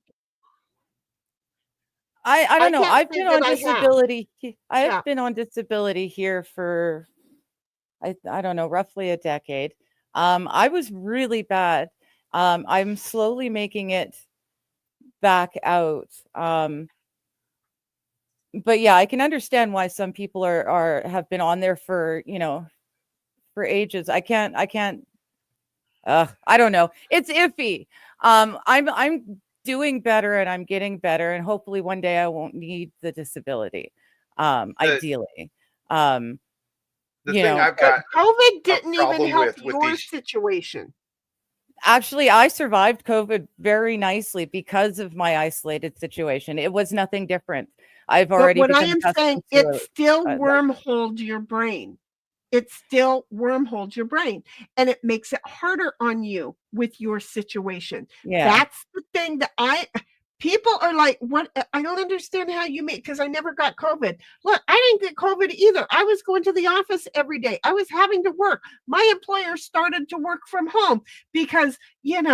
Speaker 3: I don't know. I've been on disability. I've been on disability here for I don't know, roughly a decade. I was really bad. I'm slowly making it back out. But yeah, I can understand why some people have been on there for, for ages. I don't know. It's iffy. I'm doing better and I'm getting better, and hopefully one day I won't need the disability. Ideally.
Speaker 5: The thing I've got
Speaker 2: COVID didn't even help your situation.
Speaker 3: Actually, I survived COVID very nicely because of my isolated situation. It was nothing different. I've already.
Speaker 2: But what I am saying, it still wormholed your brain. It still wormholes your brain, and it makes it harder on you with your situation.
Speaker 3: Yeah,
Speaker 2: that's the thing that people are like, what? I don't understand how you make, because I never got COVID. Look, I didn't get COVID either. I was going to the office every day. I was having to work. My employer started to work from home because, it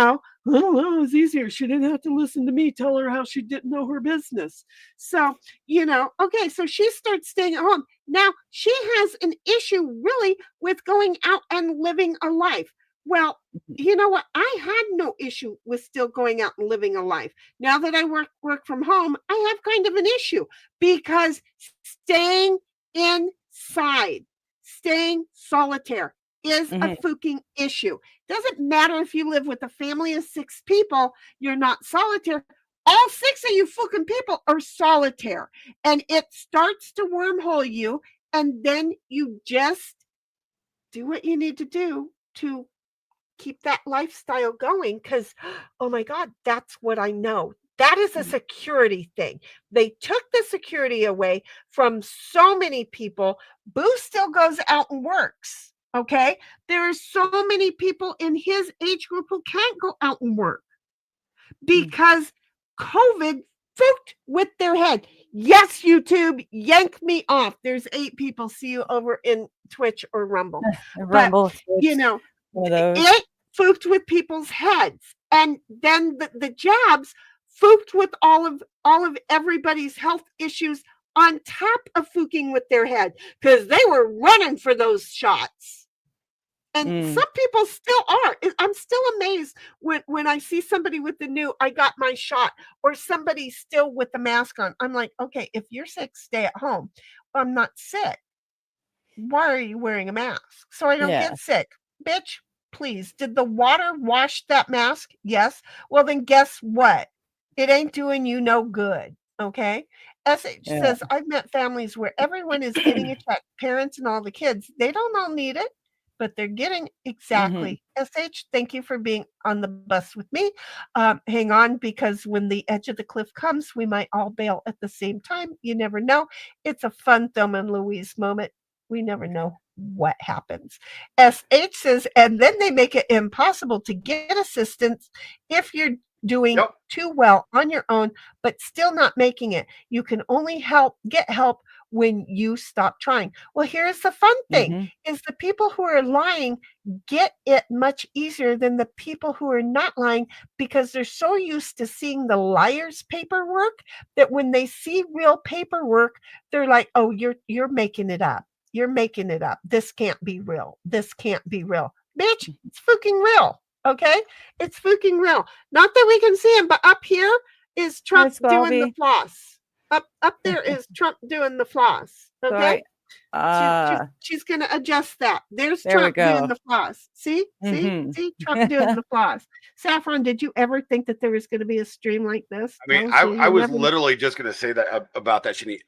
Speaker 2: was easier. She didn't have to listen to me tell her how she didn't know her business. So, okay, so she starts staying at home. Now she has an issue really with going out and living a life. Well, you know what? I had no issue with still going out and living a life. Now that I work from home, I have kind of an issue because staying inside, staying solitaire is a fucking issue. Doesn't matter if you live with a family of 6 people, you're not solitaire. All 6 of you fucking people are solitaire, and it starts to wormhole you, and then you just do what you need to do to keep that lifestyle going, because, oh my God, that's what I know. That is a security thing. They took the security away from so many people. Boo still goes out and works, okay? There are so many people in his age group who can't go out and work because COVID fucked with their head. Yes, YouTube, yank me off. There's 8 people. See you over in Twitch or Rumble.
Speaker 3: Rumble,
Speaker 2: but, it fooked with people's heads, and then the jabs fooked with all of everybody's health issues on top of fooking with their head, because they were running for those shots. And some people still are. I'm still amazed when I see somebody with the new I got my shot, or somebody still with the mask on. I'm like, okay, if you're sick, stay at home. I'm not sick. Why are you wearing a mask? So I don't get sick. Bitch, please. Did the water wash that mask? Yes. Well, then guess what? It ain't doing you no good. Okay. SH says, I've met families where everyone is getting a check, parents and all the kids. They don't all need it, but they're getting exactly. SH, thank you for being on the bus with me. Hang on, because when the edge of the cliff comes, we might all bail at the same time. You never know. It's a fun Thelma and Louise moment. We never know what happens. SH says, and then they make it impossible to get assistance if you're doing too well on your own, but still not making it. You can only get help when you stop trying. Well, here's the fun thing is the people who are lying get it much easier than the people who are not lying, because they're so used to seeing the liar's paperwork that when they see real paperwork, they're like, oh, you're making it up. You're making it up. This can't be real. This can't be real. Bitch, it's fucking real. Okay? It's fucking real. Not that we can see him, but up here, is Trump
Speaker 3: Hi,
Speaker 2: doing the
Speaker 3: Squelby.
Speaker 2: floss. Up there is Trump doing the floss. Okay.
Speaker 3: Sorry.
Speaker 2: She's going to adjust that. There's
Speaker 3: There we
Speaker 2: Trump doing
Speaker 3: go.
Speaker 2: the floss. See?
Speaker 3: Mhm.
Speaker 2: See? Trump doing the floss. Saffron, did you ever think that there was going to be a stream like this?
Speaker 5: I mean,
Speaker 2: Tells you
Speaker 5: I
Speaker 2: you
Speaker 5: was
Speaker 2: never-
Speaker 5: literally just going to say that about that, Sheni.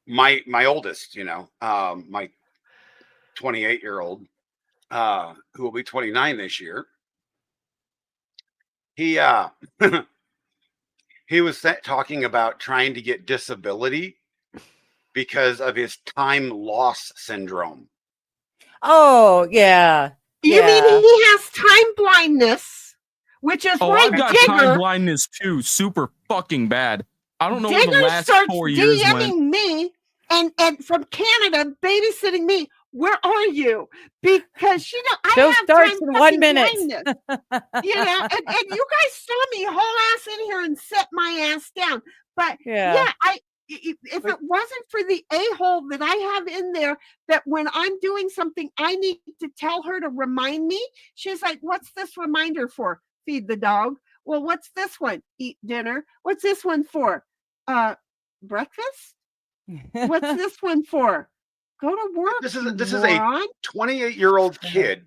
Speaker 5: My oldest, my 28-year-old, who will be 29 this year. He he was talking about trying to get disability because of his time loss syndrome.
Speaker 3: Oh, yeah.
Speaker 2: You mean he has time blindness, which is why
Speaker 4: I've got time
Speaker 2: Digger
Speaker 4: blindness too, super fucking bad. I don't know where the
Speaker 2: Digger
Speaker 4: last
Speaker 2: starts
Speaker 4: 4 years went.
Speaker 2: DMing me and from Canada, babysitting me. Where are you? Because I
Speaker 3: Show
Speaker 2: have
Speaker 3: starts
Speaker 2: time
Speaker 3: in 1
Speaker 2: fucking
Speaker 3: minute.
Speaker 2: blindness. And you guys saw me whole ass in here and set my ass down. But
Speaker 3: Yeah.
Speaker 2: if it wasn't for the a-hole that I have in there, that when I'm doing something, I need to tell her to remind me. She's like, what's this reminder for? Feed the dog. Well, what's this one? Eat dinner. What's this one for? Breakfast? What's this one for? Go to work.
Speaker 5: This is
Speaker 2: moron.
Speaker 5: a 28-year-old kid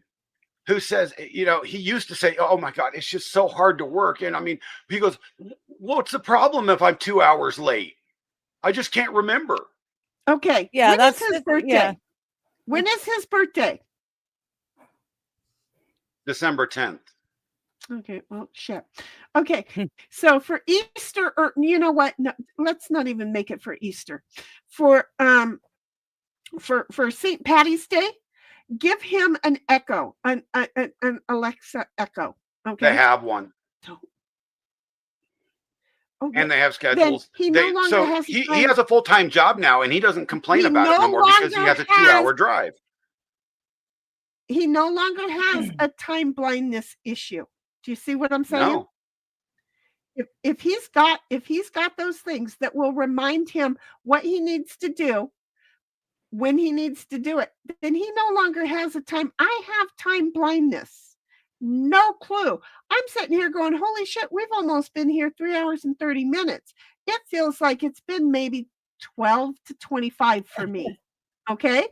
Speaker 5: who says, he used to say, oh my God, it's just so hard to work. And I mean, he goes, what's the problem if I'm 2 hours late? I just can't remember.
Speaker 2: Okay.
Speaker 3: Yeah,
Speaker 2: when
Speaker 3: that's
Speaker 2: is his
Speaker 3: the-
Speaker 2: birthday?
Speaker 3: yeah.
Speaker 2: When is his birthday?
Speaker 5: December 10th.
Speaker 2: Okay, well, shit. Okay, so for Easter, or you know what? No, let's not even make it for Easter. For St. Patty's Day, give him an Echo, an Alexa Echo. Okay,
Speaker 5: They have one.
Speaker 2: Okay.
Speaker 5: And they have schedules.
Speaker 2: He no longer has.
Speaker 5: He has a full-time job now, and he doesn't complain
Speaker 2: He
Speaker 5: about it
Speaker 2: no
Speaker 5: no more because he has a
Speaker 2: longer
Speaker 5: 2-hour drive.
Speaker 2: He no longer has a time blindness issue. Do you see what I'm saying?
Speaker 5: No.
Speaker 2: If he's got those things that will remind him what he needs to do when he needs to do it, then he no longer has a time. I have time blindness. No clue. I'm sitting here going, holy shit, we've almost been here 3 hours and 30 minutes. It feels like it's been maybe 12 to 25 for me. Okay?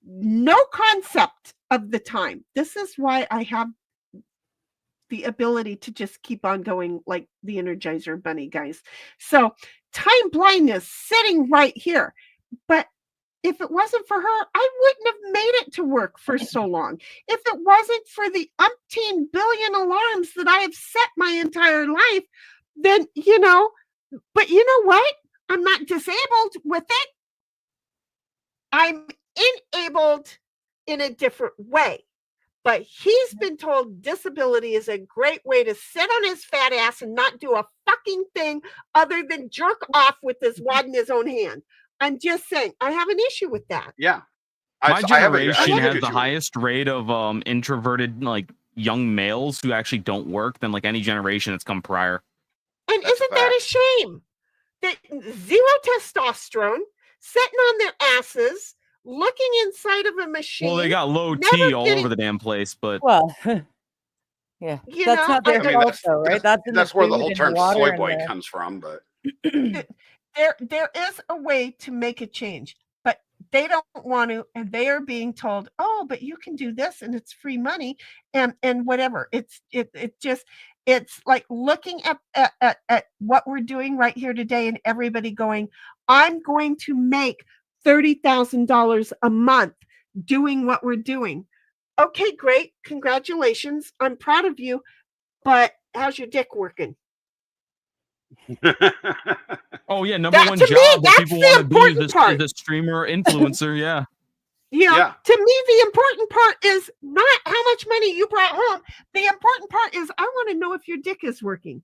Speaker 2: No concept of the time. This is why I have the ability to just keep on going like the Energizer Bunny, guys. So time blindness sitting right here. But if it wasn't for her, I wouldn't have made it to work for so long. If it wasn't for the umpteen billion alarms that I have set my entire life, then, but you know what? I'm not disabled with it. I'm enabled in a different way. But he's been told disability is a great way to sit on his fat ass and not do a fucking thing other than jerk off with his wad in his own hand. I'm just saying, I have an issue with that.
Speaker 5: Yeah.
Speaker 4: My generation
Speaker 5: I have
Speaker 4: has
Speaker 5: an
Speaker 4: the
Speaker 5: issue.
Speaker 4: highest rate of introverted young males who actually don't work than any generation that's come prior.
Speaker 2: And
Speaker 5: That's
Speaker 2: isn't that a shame? That zero testosterone, sitting on their asses, looking inside of a machine.
Speaker 4: Well, they got low
Speaker 2: never
Speaker 4: T all
Speaker 2: getting-
Speaker 4: over the damn place, but
Speaker 3: Well, yeah,
Speaker 2: You
Speaker 3: that's
Speaker 2: know,
Speaker 3: not their
Speaker 2: I mean,
Speaker 3: fault, though, right? That's in
Speaker 5: That's where the
Speaker 3: food
Speaker 5: whole
Speaker 3: and
Speaker 5: term
Speaker 3: water
Speaker 5: soy
Speaker 3: and
Speaker 5: boy
Speaker 3: the-
Speaker 5: comes from, but
Speaker 2: there is a way to make a change, but they don't want to, and they are being told, oh, but you can do this and it's free money and whatever. It's like looking at what we're doing right here today and everybody going, I'm going to make $30,000 a month doing what we're doing. Okay, great. Congratulations. I'm proud of you. But how's your dick working?
Speaker 4: oh yeah, number
Speaker 2: That-
Speaker 4: one
Speaker 2: to me,
Speaker 4: job that
Speaker 2: that's
Speaker 4: people
Speaker 2: the
Speaker 4: want to be
Speaker 2: important
Speaker 4: is
Speaker 2: part.
Speaker 4: a streamer influencer. Yeah.
Speaker 5: Yeah.
Speaker 2: To me, the important part is not how much money you brought home. The important part is I want to know if your dick is working.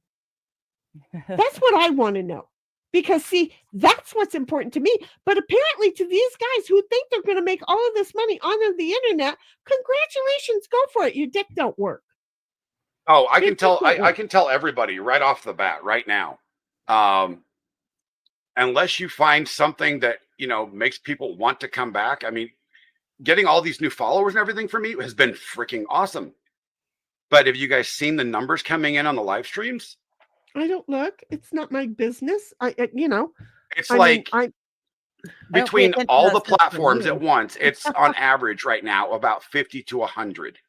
Speaker 2: That's what I want to know. Because, see, that's what's important to me. But apparently to these guys who think they're going to make all of this money on the internet, congratulations, go for it. Your dick don't work.
Speaker 5: Oh, I can
Speaker 2: It
Speaker 5: tell.
Speaker 2: doesn't
Speaker 5: I can tell everybody right off the bat, right now. Unless you find something that makes people want to come back. I mean, getting all these new followers and everything for me has been freaking awesome. But have you guys seen the numbers coming in on the live streams?
Speaker 2: I don't look. It's not my business.
Speaker 5: It's
Speaker 2: I mean,
Speaker 5: like
Speaker 3: I don't pay
Speaker 5: between
Speaker 3: attention to
Speaker 5: all
Speaker 3: that
Speaker 5: the
Speaker 3: stuff from
Speaker 5: platforms
Speaker 3: you.
Speaker 5: at once, it's on average right now about 50 to 100.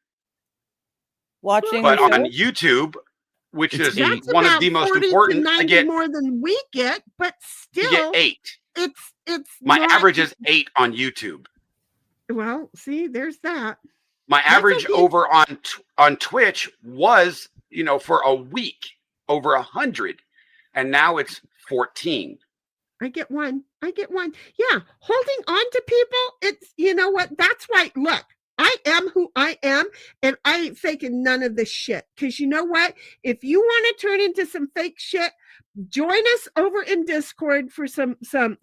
Speaker 3: Watching
Speaker 5: But
Speaker 3: the
Speaker 5: on
Speaker 3: show?
Speaker 5: YouTube, which
Speaker 4: It's
Speaker 5: is
Speaker 4: eight.
Speaker 2: that's
Speaker 5: one of
Speaker 2: about
Speaker 5: the most
Speaker 2: 40 to
Speaker 5: important,
Speaker 2: 90 more than we get, but
Speaker 5: we get
Speaker 2: still,
Speaker 5: 8.
Speaker 2: it's
Speaker 5: My
Speaker 2: not.
Speaker 5: average is 8 on YouTube.
Speaker 2: Well, see, there's that.
Speaker 5: My
Speaker 2: That's
Speaker 5: average
Speaker 2: okay.
Speaker 5: over on Twitch was, for a week, over 100, and now it's 14.
Speaker 2: I get one. Yeah, holding on to people. It's, you know what? That's why. Look, I am who I am, and I ain't faking none of this shit. Because you know what? If you want to turn into some fake shit, join us over in Discord for some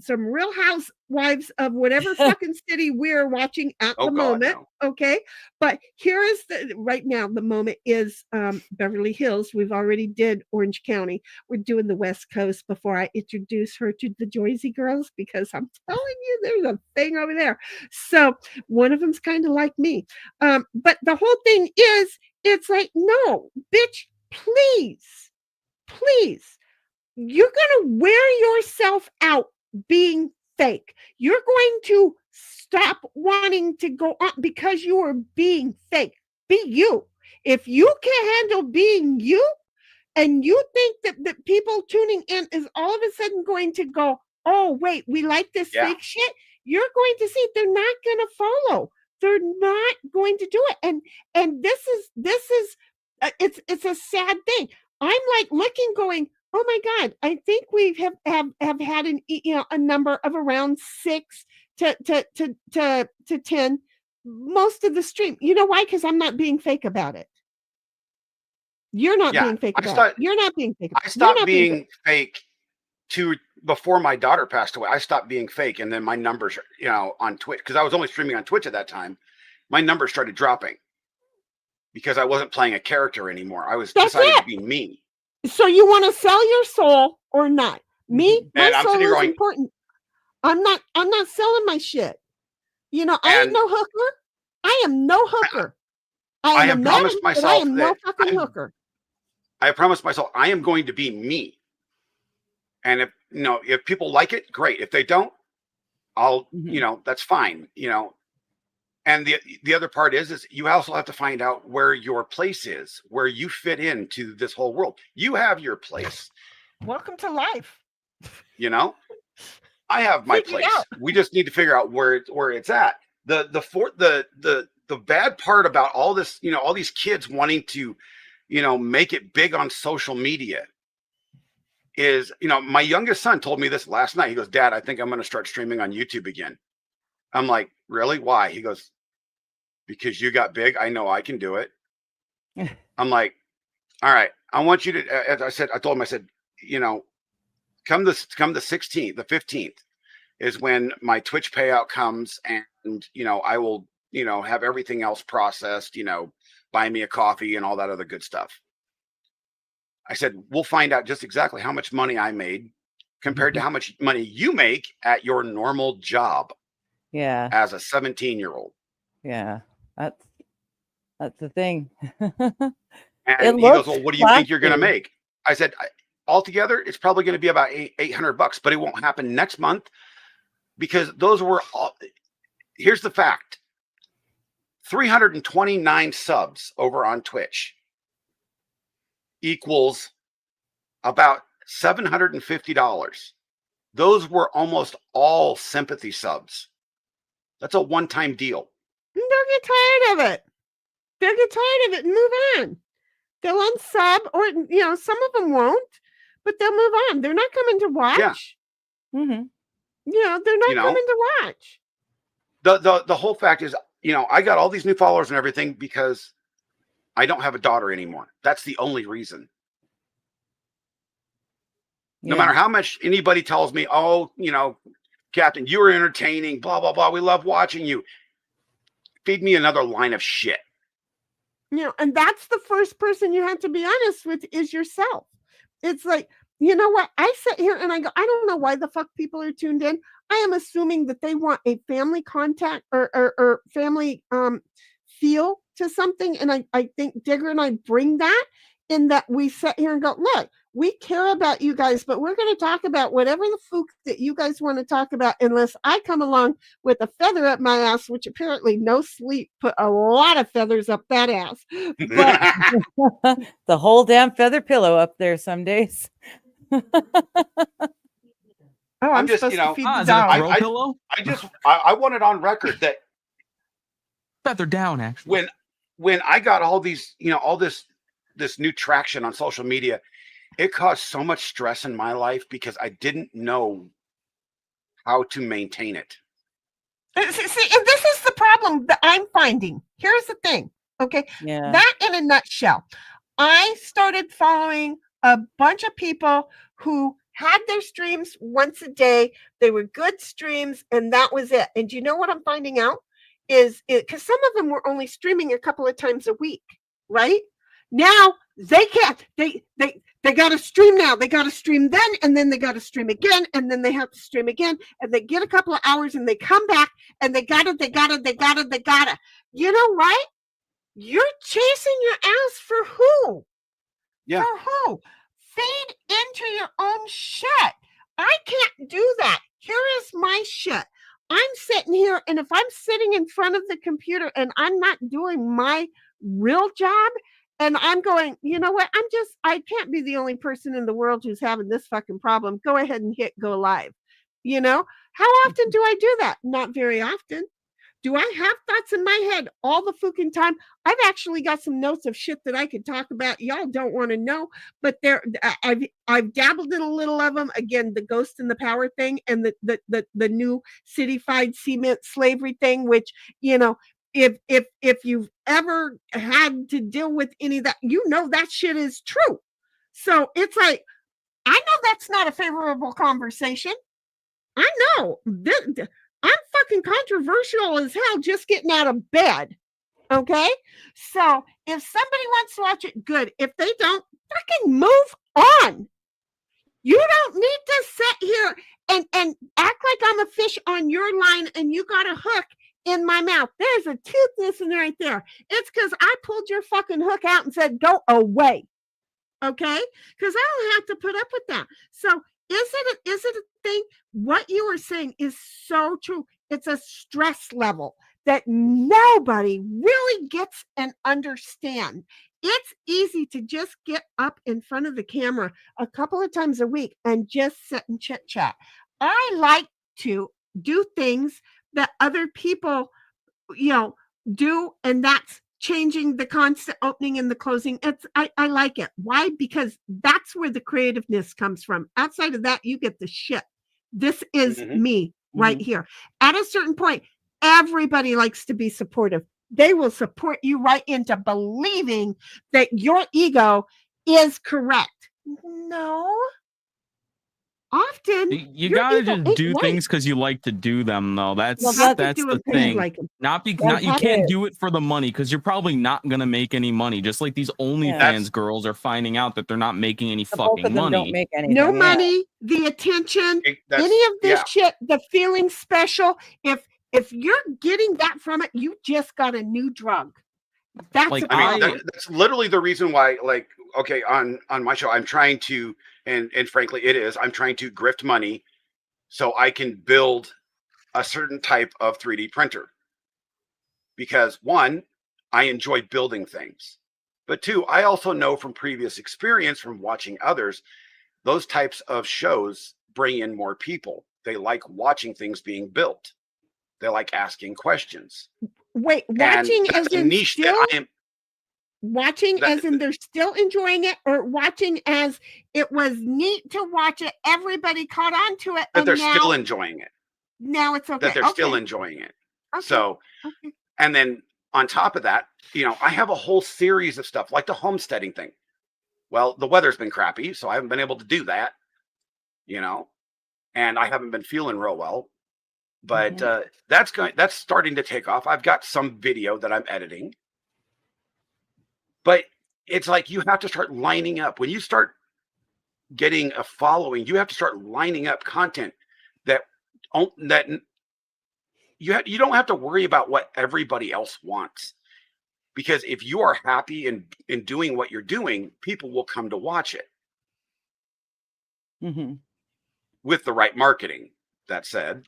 Speaker 2: Real Housewives of whatever fucking city we're watching at
Speaker 5: Oh
Speaker 2: the
Speaker 5: God,
Speaker 2: moment.
Speaker 5: no.
Speaker 2: Okay, but here is right now the moment is Beverly Hills. We've already did Orange County. We're doing the West Coast before I introduce her to the Joyzy girls, because I'm telling you, there's a thing over there. So one of them's kind of like me. But the whole thing is, it's like, no, bitch, please. You're going to wear yourself out being fake. You're going to stop wanting to go on because you are being fake. Be you. If you can handle being you, and you think that people tuning in is all of a sudden going to go, oh, wait, we like this fake shit, you're going to see they're not going to follow. They're not going to do it. And this is it's a sad thing. I'm like looking, going, oh my God, I think we have had a number of around 6 to 10 most of the stream. You know why? Because I'm not being fake about it. You're not being fake about it. You're not being fake about it.
Speaker 5: I stopped being fake before my daughter passed away. I stopped being fake, and then my numbers, on Twitch, because I was only streaming on Twitch at that time, my numbers started dropping because I wasn't playing a character anymore. I was decided to be me.
Speaker 2: So you want to sell your soul or not? Me, my soul is important. I'm not selling my shit. I ain't no hooker. I am no hooker. I have promised myself I am no fucking hooker.
Speaker 5: I promised myself I am going to be me. And if people like it, great. If they don't, I'll, that's fine. And the other part is you also have to find out where your place is, where you fit into this whole world. You have your place.
Speaker 2: Welcome to life.
Speaker 5: I have my place. We just need to figure out where it's at. The bad part about all this, all these kids wanting to, make it big on social media is, my youngest son told me this last night. He goes, Dad, I think I'm going to start streaming on YouTube again. I'm like, really? Why? He goes, because you got big. I know I can do it. I'm like, all right, I want you to, as I told him, I said, come the 16th, the 15th is when my Twitch payout comes, and, I will, have everything else processed, buy me a coffee and all that other good stuff. I said, we'll find out just exactly how much money I made compared to how much money you make at your normal job.
Speaker 3: Yeah.
Speaker 5: As a 17-year-old.
Speaker 3: Yeah. That's the thing.
Speaker 5: And he goes, well, what do you think you're going to make? I said, altogether, it's probably going to be about $800, but it won't happen next month because those were all. Here's the fact. 329 subs over on Twitch equals about $750. Those were almost all sympathy subs. That's a one-time deal.
Speaker 2: They'll get tired of it. They'll get tired of it and move on. They'll unsub, or some of them won't, but they'll move on. They're not coming to watch.
Speaker 3: Yeah. Mm-hmm.
Speaker 2: They're not coming to watch.
Speaker 5: The whole fact is, I got all these new followers and everything because I don't have a daughter anymore. That's the only reason. No matter how much anybody tells me, oh, Captain, you are entertaining, blah, blah, blah. We love watching you. Feed me another line of shit.
Speaker 2: And that's the first person you have to be honest with is yourself. It's like, you know what? I sit here and I go, I don't know why the fuck people are tuned in. I am assuming that they want a family contact or family feel to something. And I think Digger and I bring that in that we sit here and go, look, we care about you guys, but we're going to talk about whatever the fook that you guys want to talk about, unless I come along with a feather up my ass, which apparently no sleep put a lot of feathers up that ass. But
Speaker 3: The whole damn feather pillow up there some days.
Speaker 2: oh, I'm
Speaker 5: just,
Speaker 2: supposed
Speaker 5: you know,
Speaker 2: to feed
Speaker 4: Ah,
Speaker 2: the
Speaker 4: is it a
Speaker 2: dog.
Speaker 4: throw pillow?
Speaker 5: I want it on record that
Speaker 4: Feather down, actually.
Speaker 5: when I got all these, you know, all this new traction on social media, it caused so much stress in my life because I didn't know how to maintain it.
Speaker 2: See, and this is the problem that I'm finding. Here's the thing. Okay.
Speaker 3: Yeah.
Speaker 2: That in a nutshell. I started following a bunch of people who had their streams once a day. They were good streams, and that was it. And you know what I'm finding out is because some of them were only streaming a couple of times a week, right? Now they can't. They got to stream now. They got to stream then, and then they got to stream again, and then they have to stream again, and they get a couple of hours, and they come back, and they gotta. You know, right? You're chasing your ass for who?
Speaker 5: Yeah.
Speaker 2: For who? Feed into your own shit. I can't do that. Here is my shit. I'm sitting here, and if I'm sitting in front of the computer and I'm not doing my real job, and I'm going, you know what? I can't be the only person in the world who's having this fucking problem. Go ahead and hit go live. You know, how often do I do that? Not very often. Do I have thoughts in my head all the fucking time? I've actually got some notes of shit that I could talk about. Y'all don't want to know, but I've dabbled in a little of them. Again, the ghost and the power thing, and the new citified cement slavery thing, which, you know, if you've ever had to deal with any of that, you know that shit is true. So it's like, I know that's not a favorable conversation. I know. I'm fucking controversial as hell just getting out of bed. Okay? So if somebody wants to watch it, good. If they don't, fucking move on. You don't need to sit here and act like I'm a fish on your line and you got a hook in my mouth. There's a tooth missing right there. It's because I pulled your fucking hook out and said, go away. Okay? Because I don't have to put up with that. So is it a thing? What you are saying is so true. It's a stress level that nobody really gets and understands. It's easy to just get up in front of the camera a couple of times a week and just sit and chit chat. I like to do things that other people, you know, do, and that's changing the constant opening and the closing. I like it. Why? Because that's where the creativeness comes from. Outside of that, you get the shit. This is me right here. At a certain point, everybody likes to be supportive. They will support you right into believing that your ego is correct. No. Often
Speaker 4: You gotta just do things because you like to do them, though. That's the thing. You can't do it for the money, because you're probably not gonna make any money. Just like these OnlyFans girls are finding out that they're not making any fucking money.
Speaker 3: Don't make anything,
Speaker 2: no money, the attention, any of this shit, the feeling special. If you're getting that from it, you just got a new drug. That's
Speaker 4: like,
Speaker 5: that's literally the reason why, like, okay, on my show, I'm trying to, and frankly, I'm trying to grift money so I can build a certain type of 3D printer. Because one, I enjoy building things. But two, I also know from previous experience from watching others, those types of shows bring in more people. They like watching things being built. They like asking questions.
Speaker 2: Wait, watching as in still watching as in they're still enjoying it, or watching as it was neat to watch it, everybody caught on to it,
Speaker 5: that they're still enjoying it.
Speaker 2: Now it's okay.
Speaker 5: That they're still enjoying it. Okay. So, and then on top of that, you know, I have a whole series of stuff like the homesteading thing. Well, the weather's been crappy, so I haven't been able to do that, you know, and I haven't been feeling real well. But that's starting to take off. I've got some video that I'm editing. But it's like you have to start lining up. When you start getting a following, you have to start lining up content that you don't have to worry about what everybody else wants. Because if you are happy in doing what you're doing, people will come to watch it.
Speaker 2: Mm-hmm.
Speaker 5: with the right marketing. That said,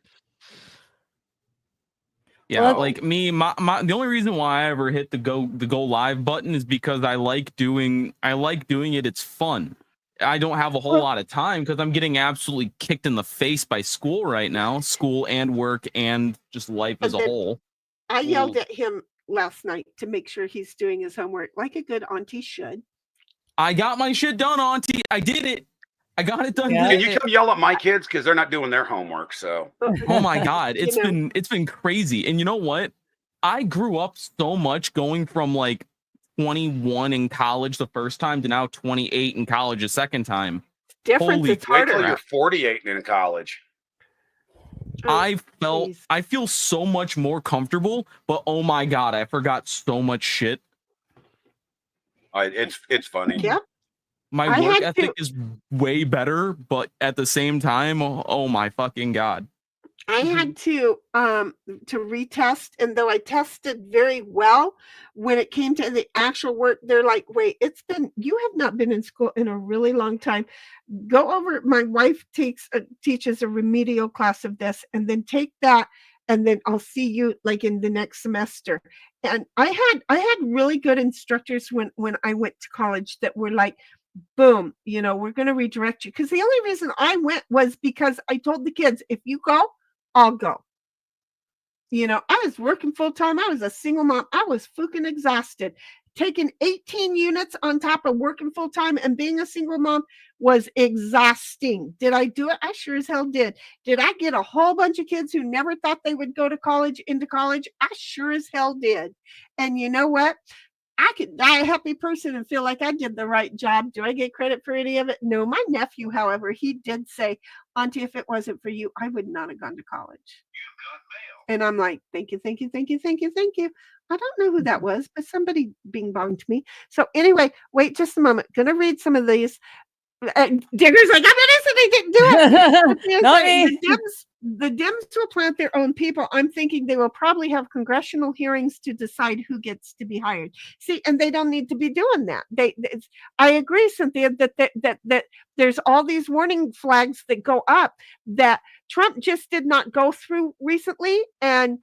Speaker 4: Yeah,
Speaker 3: Well,
Speaker 4: like me, the only reason why I ever hit the go live button is because I like doing it. It's fun. I don't have a whole lot of time because I'm getting absolutely kicked in the face by school right now, school and work and just life as a whole.
Speaker 2: I yelled at him last night to make sure he's doing his homework like a good auntie should.
Speaker 4: I got my shit done, Auntie. I did it. I got it done.
Speaker 3: Yeah.
Speaker 5: can you come yell at my kids because they're not doing their homework? So
Speaker 4: Oh my God,
Speaker 2: You know.
Speaker 4: it's been crazy. And you know what? I grew up so much going from like 21 in college the first time to now 28 in college a second time.
Speaker 2: Difference.
Speaker 4: Holy
Speaker 2: It's
Speaker 5: wait till
Speaker 2: harder.
Speaker 5: you're 48 and in college.
Speaker 4: I
Speaker 2: Please.
Speaker 4: feel so much more comfortable, but oh my God, I forgot so much shit.
Speaker 5: It's funny.
Speaker 2: Yep.
Speaker 4: My
Speaker 2: I
Speaker 4: work
Speaker 2: had
Speaker 4: ethic is way better, but at the same time, oh my fucking God.
Speaker 2: I had to retest, and though I tested very well, when it came to the actual work, they're like, wait, you have not been in school in a really long time. Go over, my wife teaches a remedial class of this, and then take that, and then I'll see you like in the next semester. And I had really good instructors when I went to college that were like, boom, we're going to redirect you. Because the only reason I went was because I told the kids, if you go, I'll go. I was working full time. I was a single mom. I was fucking exhausted. Taking 18 units on top of working full time and being a single mom was exhausting. Did I do it? I sure as hell did. Did I get a whole bunch of kids who never thought they would go to college into college? I sure as hell did. And you know what? I could die a happy person and feel like I did the right job. Do I get credit for any of it? No. My nephew, however, he did say, Auntie, if it wasn't for you, I would not have gone to college. And I'm like, thank you, thank you, thank you, thank you, thank you. I don't know who that was, but somebody bing bonged me. So anyway, wait just a moment. Gonna read some of these. Digger's like, I'm innocent. I didn't do it.
Speaker 3: Not me.
Speaker 2: The Dems will plant their own people. I'm thinking they will probably have congressional hearings to decide who gets to be hired. See, and they don't need to be doing that. I agree, Cynthia, that there's all these warning flags that go up that Trump just did not go through recently, and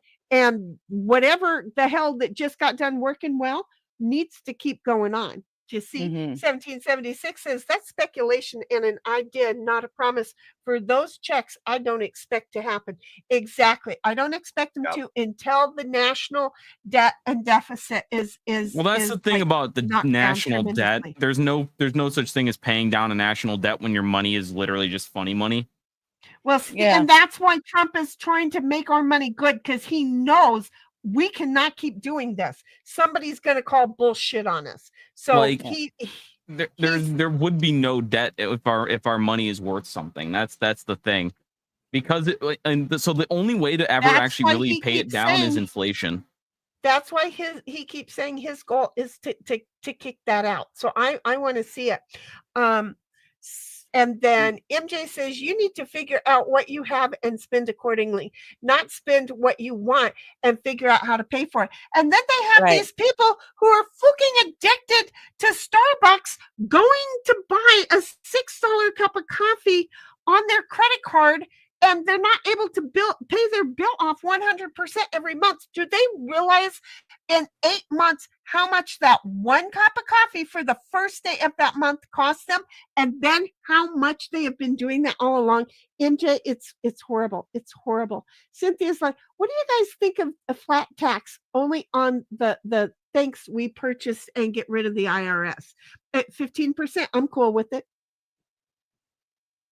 Speaker 2: whatever the hell that just got done working well needs to keep going on. You see, 1776 says that's speculation and an idea, not a promise. For those checks, I don't expect to happen. Exactly. I don't expect them to until the national debt and deficit is
Speaker 4: well, that's the thing about the national debt. There's no such thing as paying down a national debt when your money is literally just funny money.
Speaker 2: Well, and that's why Trump is trying to make our money good, because he knows we cannot keep doing this. Somebody's going to call bullshit on us. So
Speaker 4: like, there would be no debt if our money is worth something. That's the thing, because so the only way to ever actually really pay it down is inflation.
Speaker 2: That's why he keeps saying his goal is to kick that out. So I want to see it. And then MJ says, you need to figure out what you have and spend accordingly, not spend what you want and figure out how to pay for it. And then they have these people who are fucking addicted to Starbucks, going to buy a $6 cup of coffee on their credit card, and they're not able to pay their bill off 100% every month. Do they realize in 8 months how much that one cup of coffee for the first day of that month costs them, and then how much they have been doing that all along? MJ, it's horrible. It's horrible. Cynthia's like, what do you guys think of a flat tax only on the things we purchased and get rid of the IRS at 15%? I'm cool with it.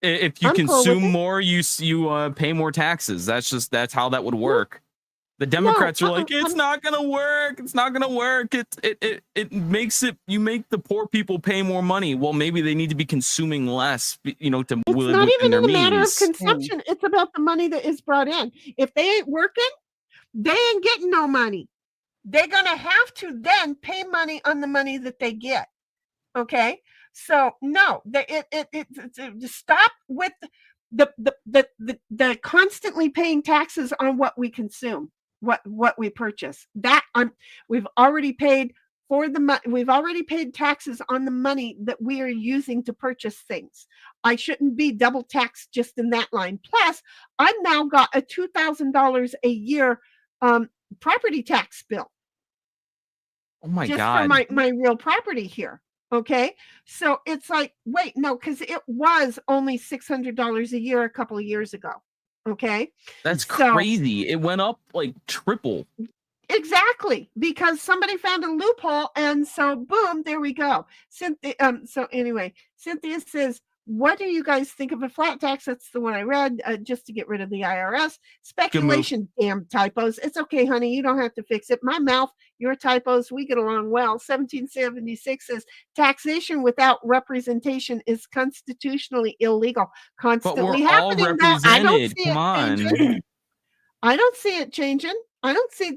Speaker 4: If you consume more, you pay more taxes. That's how that would work. The Democrats are like, it's not gonna work. It's not gonna work. It makes it, you make the poor people pay more money. Well, maybe they need to be consuming less, to
Speaker 2: it's not even a matter of consumption. It's about the money that is brought in. If they ain't working, they ain't getting no money. They're gonna have to then pay money on the money that they get. Okay. So no, stop with the constantly paying taxes on what we consume, what we purchase. We've already paid for the money. We've already paid taxes on the money that we are using to purchase things. I shouldn't be double taxed just in that line. Plus, I've now got a $2,000 a year property tax bill.
Speaker 4: Oh my
Speaker 2: just
Speaker 4: God.
Speaker 2: for my real property here. Okay. So it's like, wait, no, because it was only $600 a year a couple of years ago. Okay.
Speaker 4: That's
Speaker 2: So-
Speaker 4: crazy. It went up like triple.
Speaker 2: Exactly, because somebody found a loophole, and so boom, there we go. Cynthia, so anyway, Cynthia says, what do you guys think of a flat tax? That's the one I read, just to get rid of the IRS. Speculation, damn typos. It's okay, honey, you don't have to fix it. My mouth, your typos, we get along well. 1776 says, taxation without representation is constitutionally illegal. Constantly
Speaker 4: But we're all
Speaker 2: happening, though. I don't
Speaker 4: represented.
Speaker 2: see
Speaker 4: Come
Speaker 2: it
Speaker 4: on.
Speaker 2: changing. I don't see it changing. I don't see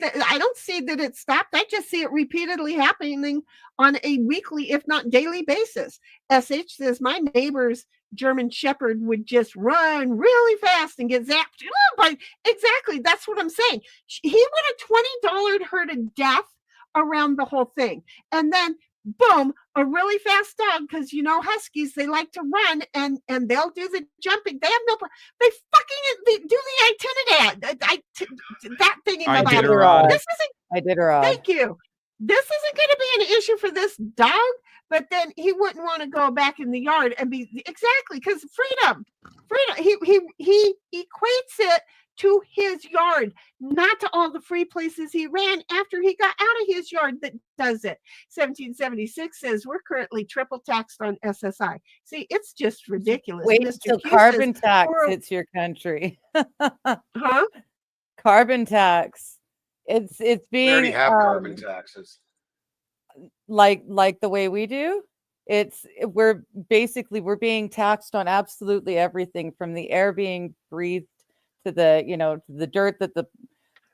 Speaker 2: that it stopped. I just see it repeatedly happening on a weekly, if not daily basis. SH says, my neighbor's German Shepherd would just run really fast and get zapped. Exactly. That's what I'm saying. He would have $20 her to death around the whole thing. And then boom, a really fast dog, because Huskies, they like to run and they'll do the jumping. They have no they do the itinerant. That thing in the
Speaker 3: I did
Speaker 2: bottom.
Speaker 3: her off.
Speaker 2: This isn't
Speaker 3: I did her off.
Speaker 2: thank you. This isn't going to be an issue for this dog, but then he wouldn't want to go back in the yard and be exactly because freedom. He equates it to his yard, not to all the free places he ran after he got out of his yard that does it. 1776 says we're currently triple taxed on SSI. See, it's just ridiculous.
Speaker 3: Wait
Speaker 2: Mr.
Speaker 3: until
Speaker 2: Q
Speaker 3: carbon
Speaker 2: says,
Speaker 3: tax
Speaker 2: "We're-"
Speaker 3: hits your country.
Speaker 2: huh?
Speaker 3: Carbon tax. It's
Speaker 5: We
Speaker 3: being
Speaker 5: already have carbon taxes.
Speaker 3: like the way we do. We're being taxed on absolutely everything, from the air being breathed to the dirt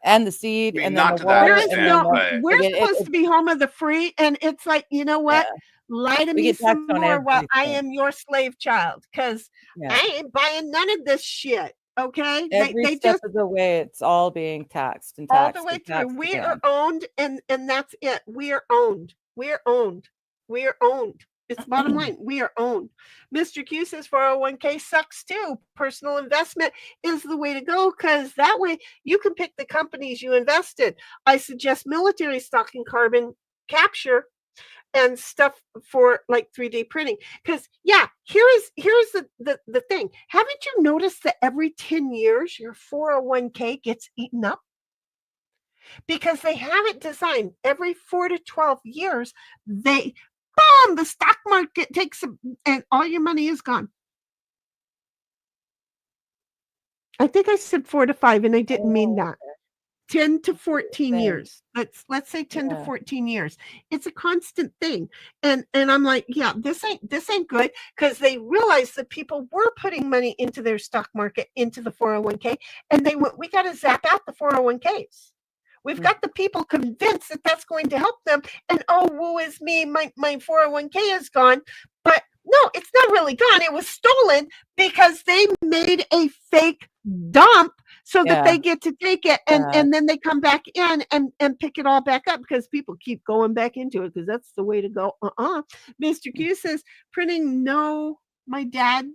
Speaker 3: and the seed,
Speaker 5: I mean,
Speaker 3: and then
Speaker 5: not
Speaker 3: the
Speaker 5: to that
Speaker 3: water.
Speaker 2: There is
Speaker 3: and
Speaker 5: extent,
Speaker 3: then
Speaker 5: but-
Speaker 2: we're
Speaker 3: it-
Speaker 2: supposed to be home of the free, and it's like, you know what?
Speaker 3: Yeah.
Speaker 2: Lie to
Speaker 3: We
Speaker 2: me
Speaker 3: get
Speaker 2: some
Speaker 3: taxed on
Speaker 2: more while I
Speaker 3: everything.
Speaker 2: am your slave child, because
Speaker 3: Yeah.
Speaker 2: I ain't buying none of this shit. Okay,
Speaker 3: Every
Speaker 2: they
Speaker 3: step
Speaker 2: just
Speaker 3: of the way, it's all being taxed and
Speaker 2: all
Speaker 3: taxed
Speaker 2: the way
Speaker 3: and
Speaker 2: through.
Speaker 3: taxed
Speaker 2: We
Speaker 3: again.
Speaker 2: are owned, and that's it. We are owned. We are owned. We are owned. It's bottom line. We are owned. Mr. Q says 401k sucks too. Personal investment is the way to go, because that way you can pick the companies you invested. I suggest military stock and carbon capture and stuff for like 3D printing. Because here's the thing. Haven't you noticed that every 10 years your 401k gets eaten up? Because they have it designed every 4 to 12 years, the stock market takes and all your money is gone. I think I said 4 to 5, and I didn't mean that. 10 to 14
Speaker 3: Thanks.
Speaker 2: years. Let's say 10
Speaker 3: Yeah.
Speaker 2: to 14 years. It's a constant thing. And I'm like, yeah, this ain't good, because they realized that people were putting money into their stock market, into the 401k, and they went, we got to zap out the 401ks. We've got the people convinced that that's going to help them, and oh, woe is me, my 401k is gone. But no, it's not really gone. It was stolen because they made a fake dump so that they get to take it, and then they come back in and pick it all back up, because people keep going back into it, because that's the way to go. Mr. Q says printing. No, my dad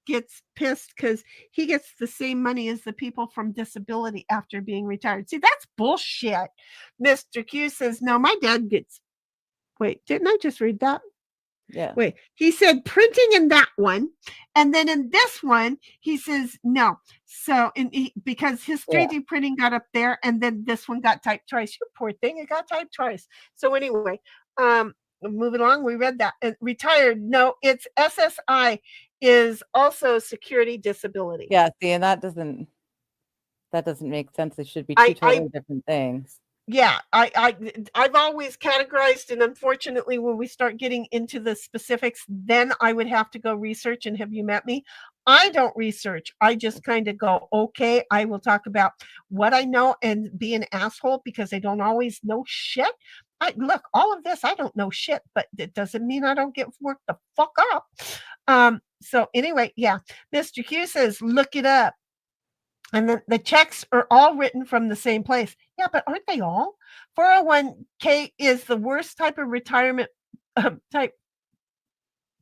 Speaker 2: gets pissed because he gets the same money as the people from disability after being retired. See, that's bullshit. Mr. Q says, no, my dad gets, wait, didn't I just read that?
Speaker 3: Yeah.
Speaker 2: Wait, he said printing in that one. And then in this one, he says no. So because his 3D printing got up there, and then this one got typed twice. You poor thing, it got typed twice. So anyway, moving along, we read that. Retired, no, it's SSI is also security disability.
Speaker 3: Yeah, see, and that doesn't make sense. They should be two totally different things.
Speaker 2: Yeah, I've always categorized, and unfortunately, when we start getting into the specifics, then I would have to go research. And have you met me? I don't research. I just kind of go, okay, I will talk about what I know and be an asshole because I don't always know shit. Look, all of this, I don't know shit, but it doesn't mean I don't get worked the fuck up. So anyway, yeah, Mr. Q says, look it up. And then the checks are all written from the same place. Yeah, but aren't they all? 401k is the worst type of retirement type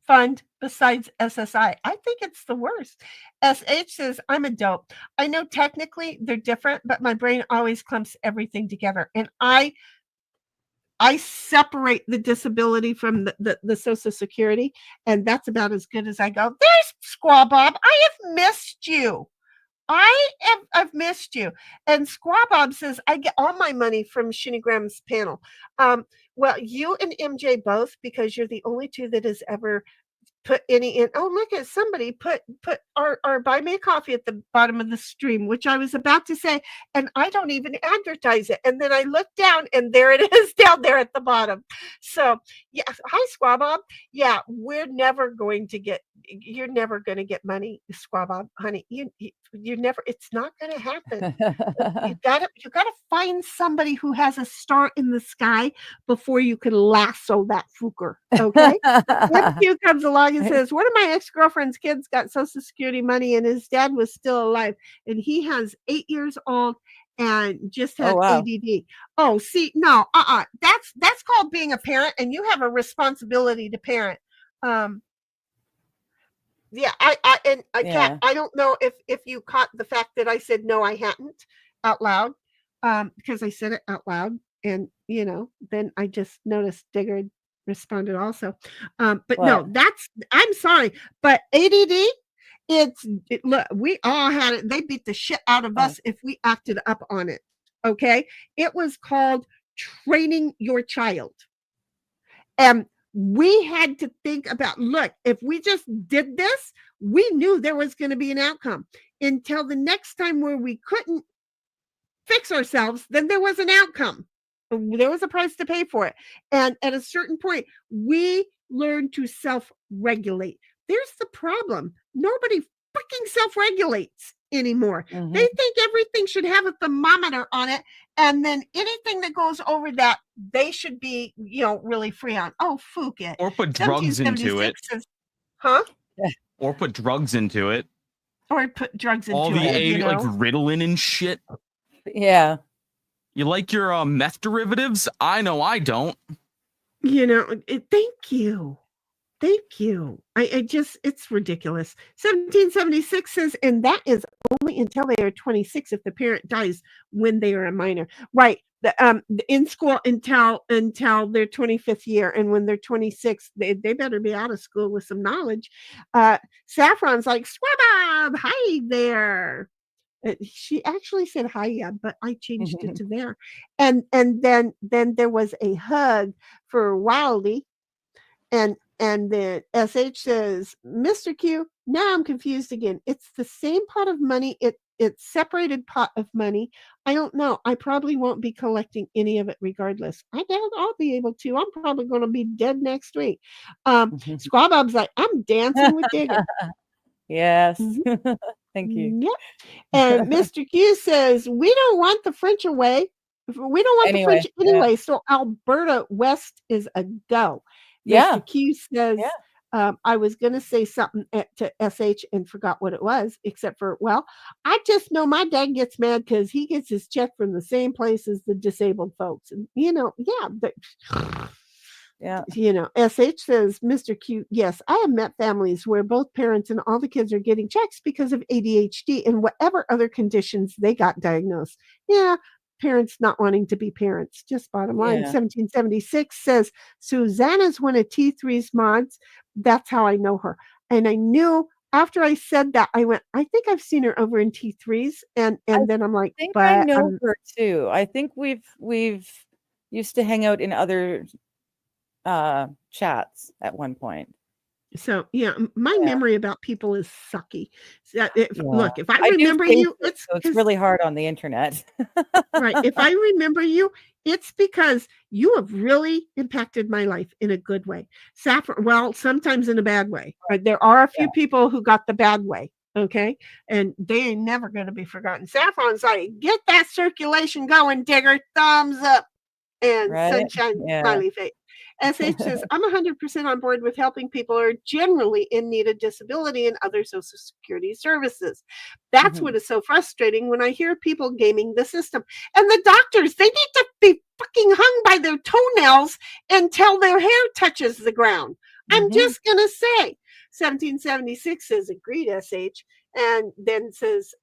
Speaker 2: fund besides SSI. I think it's the worst. SH says, I'm a dope. I know technically they're different, but my brain always clumps everything together. And I separate the disability from the Social Security, and that's about as good as I go. There's Squaw Bob. I have missed you. I've missed you. And Squaw Bob says, I get all my money from Sheni Graham's panel. Well, you and MJ both, because you're the only two that has ever put any in. Oh, look at somebody put our buy me a coffee at the bottom of the stream, which I was about to say, and I don't even advertise it. And then I look down and there it is down there at the bottom. So yeah, hi Squaw Bob. Yeah, you're never going to get money, Squaw Bob, honey. You're never, it's not gonna happen. You gotta find somebody who has a star in the sky before you can lasso that fooker. Okay. Q comes along and says, one of my ex-girlfriend's kids got Social Security money and his dad was still alive, and he has 8 years old and just had ADD. Oh, see, no, that's called being a parent, and you have a responsibility to parent. Yeah, I don't know if you caught the fact that I said no, I hadn't out loud, because I said it out loud, and then I just noticed Digger responded also. But no, I'm sorry, but ADD, look, we all had it. They beat the shit out of us if we acted up on it. Okay, it was called training your child, and we had to think about, look, if we just did this, we knew there was going to be an outcome, until the next time where we couldn't fix ourselves, then there was an outcome. There was a price to pay for it. And at a certain point, we learned to self-regulate. There's the problem. Nobody freaking self-regulates anymore.
Speaker 3: Mhm.
Speaker 2: They think everything should have a thermometer on it, and then anything that goes over that, they should be, really free on. Oh, fook it.
Speaker 4: Or put drugs into it.
Speaker 2: 1776 says, huh?
Speaker 4: Or put drugs into it.
Speaker 2: Or put drugs into
Speaker 4: All the
Speaker 2: it.
Speaker 4: like Ritalin and shit.
Speaker 3: Yeah.
Speaker 4: You like your meth derivatives? I know I don't.
Speaker 2: Thank you. Thank you. I just, it's ridiculous. 1776 says, and that is only until they are 26 if the parent dies when they are a minor. Right. In school until their 25th year, and when they're 26, they better be out of school with some knowledge. Saffron's like, Squab, hi there. She actually said hi, yeah, but I changed it to there. And then there was a hug for Wildy, and then SH says, Mr. Q, now I'm confused again. It's the same pot of money. It's separated pot of money. I don't know. I probably won't be collecting any of it regardless. I doubt I'll be able to. I'm probably going to be dead next week. Squaw Bob's like, I'm dancing with Digger.
Speaker 3: Yes. Thank you.
Speaker 2: Yep. And Mr. Q says, we don't want the French away. We don't want the French anyway. So Alberta West is a go.
Speaker 3: Yeah.
Speaker 2: Mr. Q says, I was going to say something to SH and forgot what it was, except for, well, I just know my dad gets mad because he gets his check from the same place as the disabled folks. And, SH says, Mr. Q, yes, I have met families where both parents and all the kids are getting checks because of ADHD and whatever other conditions they got diagnosed. Yeah. Parents not wanting to be parents, just bottom line. 1776 says, Susanna's one of T3's mods. That's how I know her. And I knew after I said that, I went, I think I've seen her over in T3's. And then I'm like,
Speaker 3: but I know her too. I think we've used to hang out in other chats at one point.
Speaker 2: So my memory about people is sucky. Look, if I remember you, it's
Speaker 3: really hard on the internet.
Speaker 2: Right. If I remember you, it's because you have really impacted my life in a good way. Saffron, well, sometimes in a bad way. There are a few people who got the bad way. Okay. And they ain't never going to be forgotten. Saffron's like, get that circulation going, Digger. Thumbs up. And sunshine smiley face. SH says, I'm 100% on board with helping people who are generally in need of disability and other Social Security services. That's what is so frustrating when I hear people gaming the system. And the doctors, they need to be fucking hung by their toenails until their hair touches the ground. I'm just going to say. 1776 says, agreed, SH. And then says,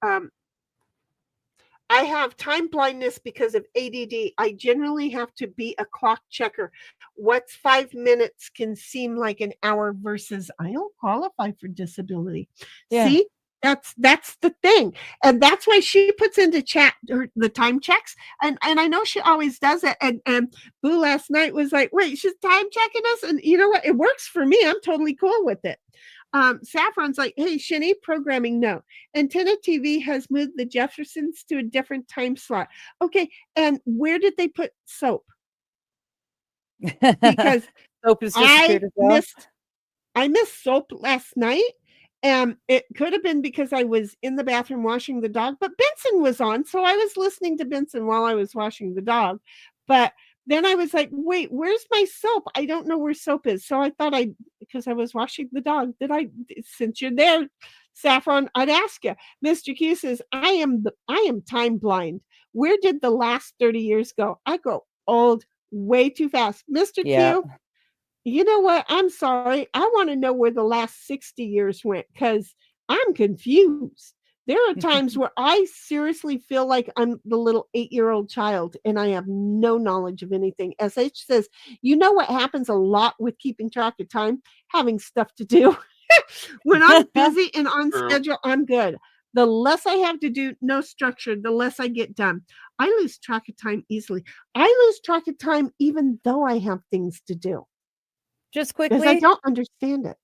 Speaker 2: I have time blindness because of ADD. I generally have to be a clock checker. What's 5 minutes can seem like an hour versus I don't qualify for disability.
Speaker 3: Yeah.
Speaker 2: See, that's the thing. And that's why she puts into chat the time checks. And I know she always does it. And Boo last night was like, wait, she's time checking us. And you know what? It works for me. I'm totally cool with it. Saffron's like, hey, Sheni, programming, no. Antenna TV has moved the Jeffersons to a different time slot. Okay, and where did they put soap? Because
Speaker 3: Soap is disappeared as well.
Speaker 2: I missed soap last night, and it could have been because I was in the bathroom washing the dog, but Benson was on, so I was listening to Benson while I was washing the dog. But then I was like, wait, where's my soap? I don't know where soap is. So I thought because I was washing the dog, since you're there, Saffron, I'd ask you. Mr. Q says, I am time blind. Where did the last 30 years go? I go old way too fast. Mr. Q, you know what? I'm sorry. I want to know where the last 60 years went because I'm confused. There are times where I seriously feel like I'm the little 8-year-old child and I have no knowledge of anything. SH says, you know what happens a lot with keeping track of time? Having stuff to do. When I'm busy and on schedule, I'm good. The less I have to do, no structure, the less I get done. I lose track of time easily. I lose track of time even though I have things to do.
Speaker 3: Just
Speaker 2: Because I
Speaker 3: quickly,
Speaker 2: don't understand it.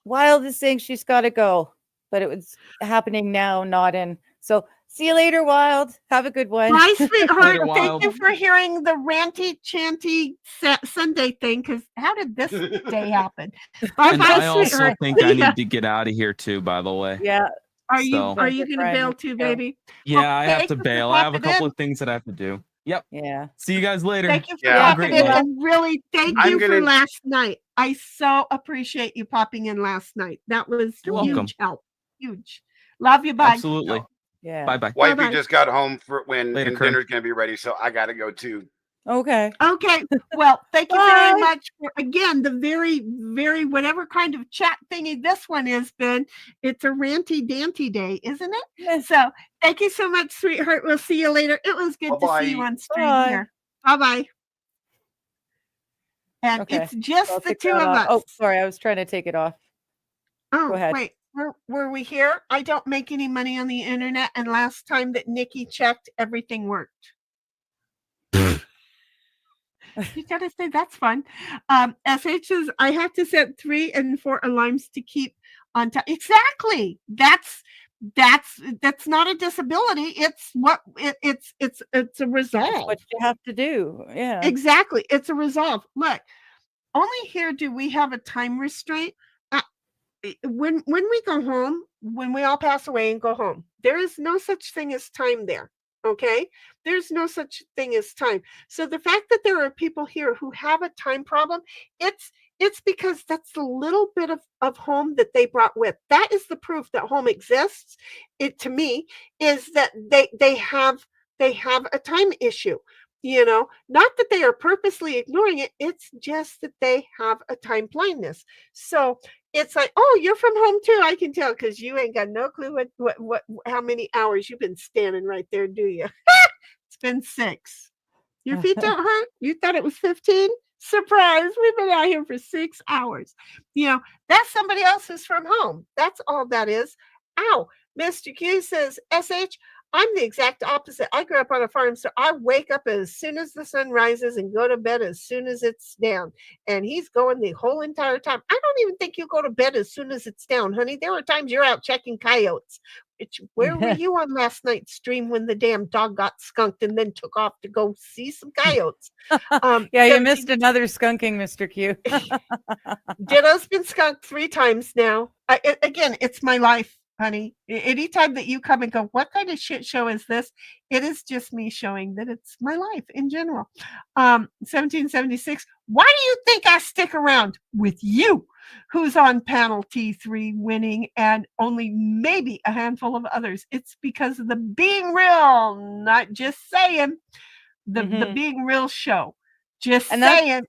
Speaker 3: Wild is saying she's got to go, but it was happening now, not in. So see you later, Wild. Have a good one.
Speaker 2: My sweetheart,
Speaker 4: Later,
Speaker 2: thank
Speaker 4: Wild.
Speaker 2: you for hearing the ranty chanty Sunday thing. Because how did this day happen? Bye
Speaker 4: And
Speaker 2: bye,
Speaker 4: I also
Speaker 2: sweetheart.
Speaker 4: think I
Speaker 2: See ya.
Speaker 4: need to get out of here too, by the way.
Speaker 3: Yeah.
Speaker 2: Are you
Speaker 4: So-
Speaker 2: are you gonna bail too, baby?
Speaker 4: Yeah, I have
Speaker 2: thank
Speaker 4: to
Speaker 2: you for
Speaker 4: bail. I have a
Speaker 2: popping
Speaker 4: couple
Speaker 2: in.
Speaker 4: of things that I have to do. Yep.
Speaker 3: Yeah.
Speaker 4: See you guys later.
Speaker 2: Thank you for
Speaker 5: Yeah.
Speaker 4: Have a
Speaker 2: popping
Speaker 4: great
Speaker 2: in,
Speaker 4: night.
Speaker 2: and really thank
Speaker 5: I'm
Speaker 2: you for
Speaker 5: gonna-
Speaker 2: last night. I so appreciate you popping in last night. That was
Speaker 4: You're
Speaker 2: huge
Speaker 4: welcome.
Speaker 2: help. Huge. Love you, bud.
Speaker 4: Absolutely.
Speaker 3: Yeah.
Speaker 4: Bye bye.
Speaker 5: Wifey
Speaker 2: Bye-bye.
Speaker 5: just got home for when
Speaker 4: Later,
Speaker 5: and
Speaker 4: Kern.
Speaker 5: dinner's gonna be ready, so I gotta go too.
Speaker 3: Okay.
Speaker 2: Okay. Well, thank you very
Speaker 3: Bye.
Speaker 2: much for, again, the very, very, whatever kind of chat thingy this one is, Ben. It's a ranty danty day, isn't it?
Speaker 3: Yes.
Speaker 2: So thank you so much, sweetheart. We'll see you later. It was good to see you
Speaker 5: Bye-bye.
Speaker 2: on stream
Speaker 3: Bye.
Speaker 2: here. Bye-bye. And
Speaker 3: Okay.
Speaker 2: it's just
Speaker 3: I'll
Speaker 2: the
Speaker 3: take
Speaker 2: two
Speaker 3: that
Speaker 2: of
Speaker 3: off.
Speaker 2: us.
Speaker 3: Oh, sorry. I was trying to take it off.
Speaker 2: Oh,
Speaker 3: go ahead.
Speaker 2: wait. Were we here? I don't make any money on the internet. And last time that Nikki checked, everything worked. You gotta say that's fun. SH says I have to set 3 and 4 alarms to keep on time. Exactly. That's not a disability. It's a resolve.
Speaker 3: What you have to do. Yeah.
Speaker 2: Exactly. It's a resolve. Look, only here do we have a time restraint. When we go home, when we all pass away and go home, there is no such thing as time there. Okay, there's no such thing as time. So the fact that there are people here who have a time problem, it's because that's the little bit of home that they brought with. That is the proof that home exists. It to me is that they have a time issue. You know, not that they are purposely ignoring it. It's just that they have a time blindness. So it's like, oh, you're from home too. I can tell because you ain't got no clue what how many hours you've been standing right there, do you? It's been 6. Your feet don't hurt? You thought it was 15? Surprise! We've been out here for 6 hours. You know, that's somebody else who's from home. That's all that is. Ow! Mr. Q says, SH, I'm the exact opposite. I grew up on a farm, so I wake up as soon as the sun rises and go to bed as soon as it's down. And he's going the whole entire time. I don't even think you go to bed as soon as it's down, honey. There were times you're out checking coyotes. Where were you on last night's stream when the damn dog got skunked and then took off to go see some coyotes?
Speaker 3: Yeah, you missed another skunking, Mr. Q.
Speaker 2: Ditto's been skunked 3 times now. Again, it's my life. honey. Anytime that you come and go, what kind of shit show is this? It is just me showing that it's my life in general. 1776. Why do you think I stick around with you, who's on panel T3 winning and only maybe a handful of others? It's because of the Being Real, not just saying. The Being Real show. Just
Speaker 3: And
Speaker 2: saying.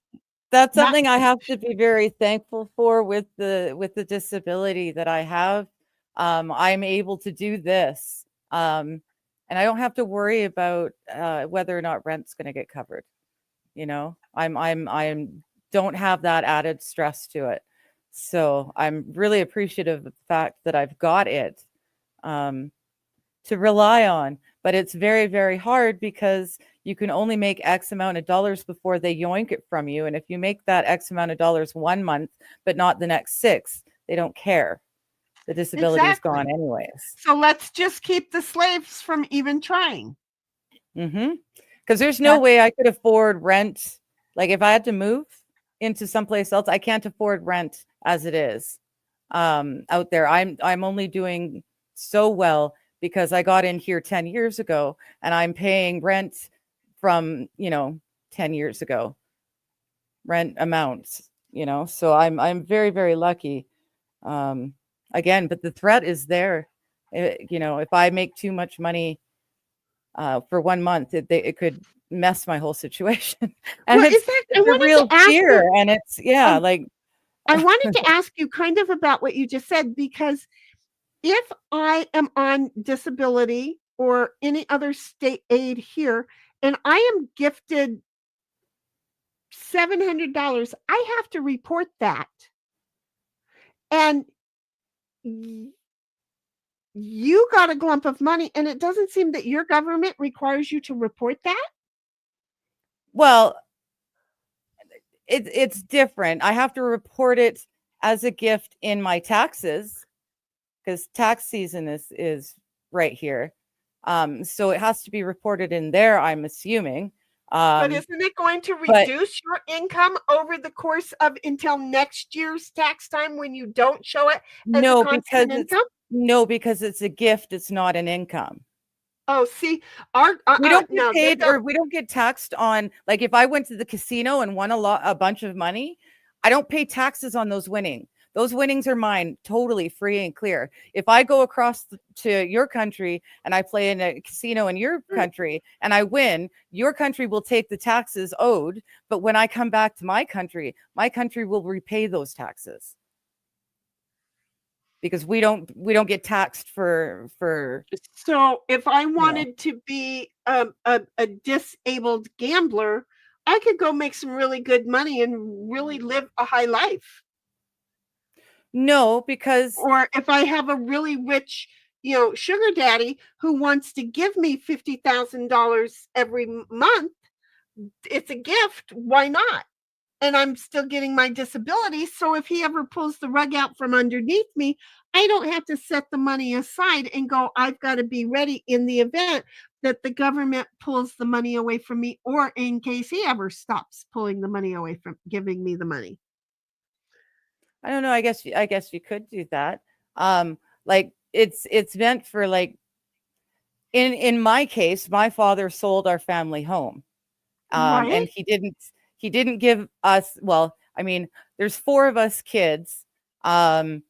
Speaker 3: That's
Speaker 2: Not-
Speaker 3: something I have to be very thankful for with the disability that I have. I'm able to do this, and I don't have to worry about whether or not rent's going to get covered. You know, I'm don't have that added stress to it. So I'm really appreciative of the fact that I've got it to rely on. But it's very, very hard because you can only make X amount of dollars before they yoink it from you. And if you make that X amount of dollars 1 month, but not the next 6, they don't care. The disability is gone anyways.
Speaker 2: So let's just keep the slaves from even trying.
Speaker 3: Because there's no way I could afford rent. Like if I had to move into someplace else, I can't afford rent as it is out there. I'm only doing so well because I got in here 10 years ago and I'm paying rent from, 10 years ago, rent amounts, so I'm very, very lucky. Again, but the threat is there. If I make too much money for 1 month, it could mess my whole situation. And
Speaker 2: Well,
Speaker 3: it's a real fear. And it's, like.
Speaker 2: I wanted to ask you kind of about what you just said, because if I am on disability or any other state aid here, and I am gifted $700, I have to report that. And you got a lump of money, and it doesn't seem that your government requires you to report that.
Speaker 3: Well, it's different. I have to report it as a gift in my taxes, because tax season is right here. So it has to be reported in there, I'm assuming.
Speaker 2: But isn't it going to reduce your income over the course of until next year's tax time when you don't show it as a constant income?
Speaker 3: No, because it's a gift. It's not an income.
Speaker 2: Oh, see,
Speaker 3: we don't get paid, or we don't get taxed on. Like if I went to the casino and won a bunch of money, I don't pay taxes on those winnings. Those winnings are mine, totally free and clear. If I go across to your country and I play in a casino in your country and I win, your country will take the taxes owed. But when I come back to my country will repay those taxes. Because we don't get taxed for.
Speaker 2: So if I wanted to be a disabled gambler, I could go make some really good money and really live a high life.
Speaker 3: No, because.
Speaker 2: Or if I have a really rich, sugar daddy who wants to give me $50,000 every month, it's a gift. Why not? And I'm still getting my disability. So if he ever pulls the rug out from underneath me, I don't have to set the money aside and go, I've got to be ready in the event that the government pulls the money away from me, or in case he ever stops pulling the money away from giving me the money.
Speaker 3: I don't know. I guess you could do that. Like it's meant for, like, in my case, my father sold our family home.
Speaker 2: Right.
Speaker 3: And he didn't give us, well, I mean, there's 4 of us kids. I'm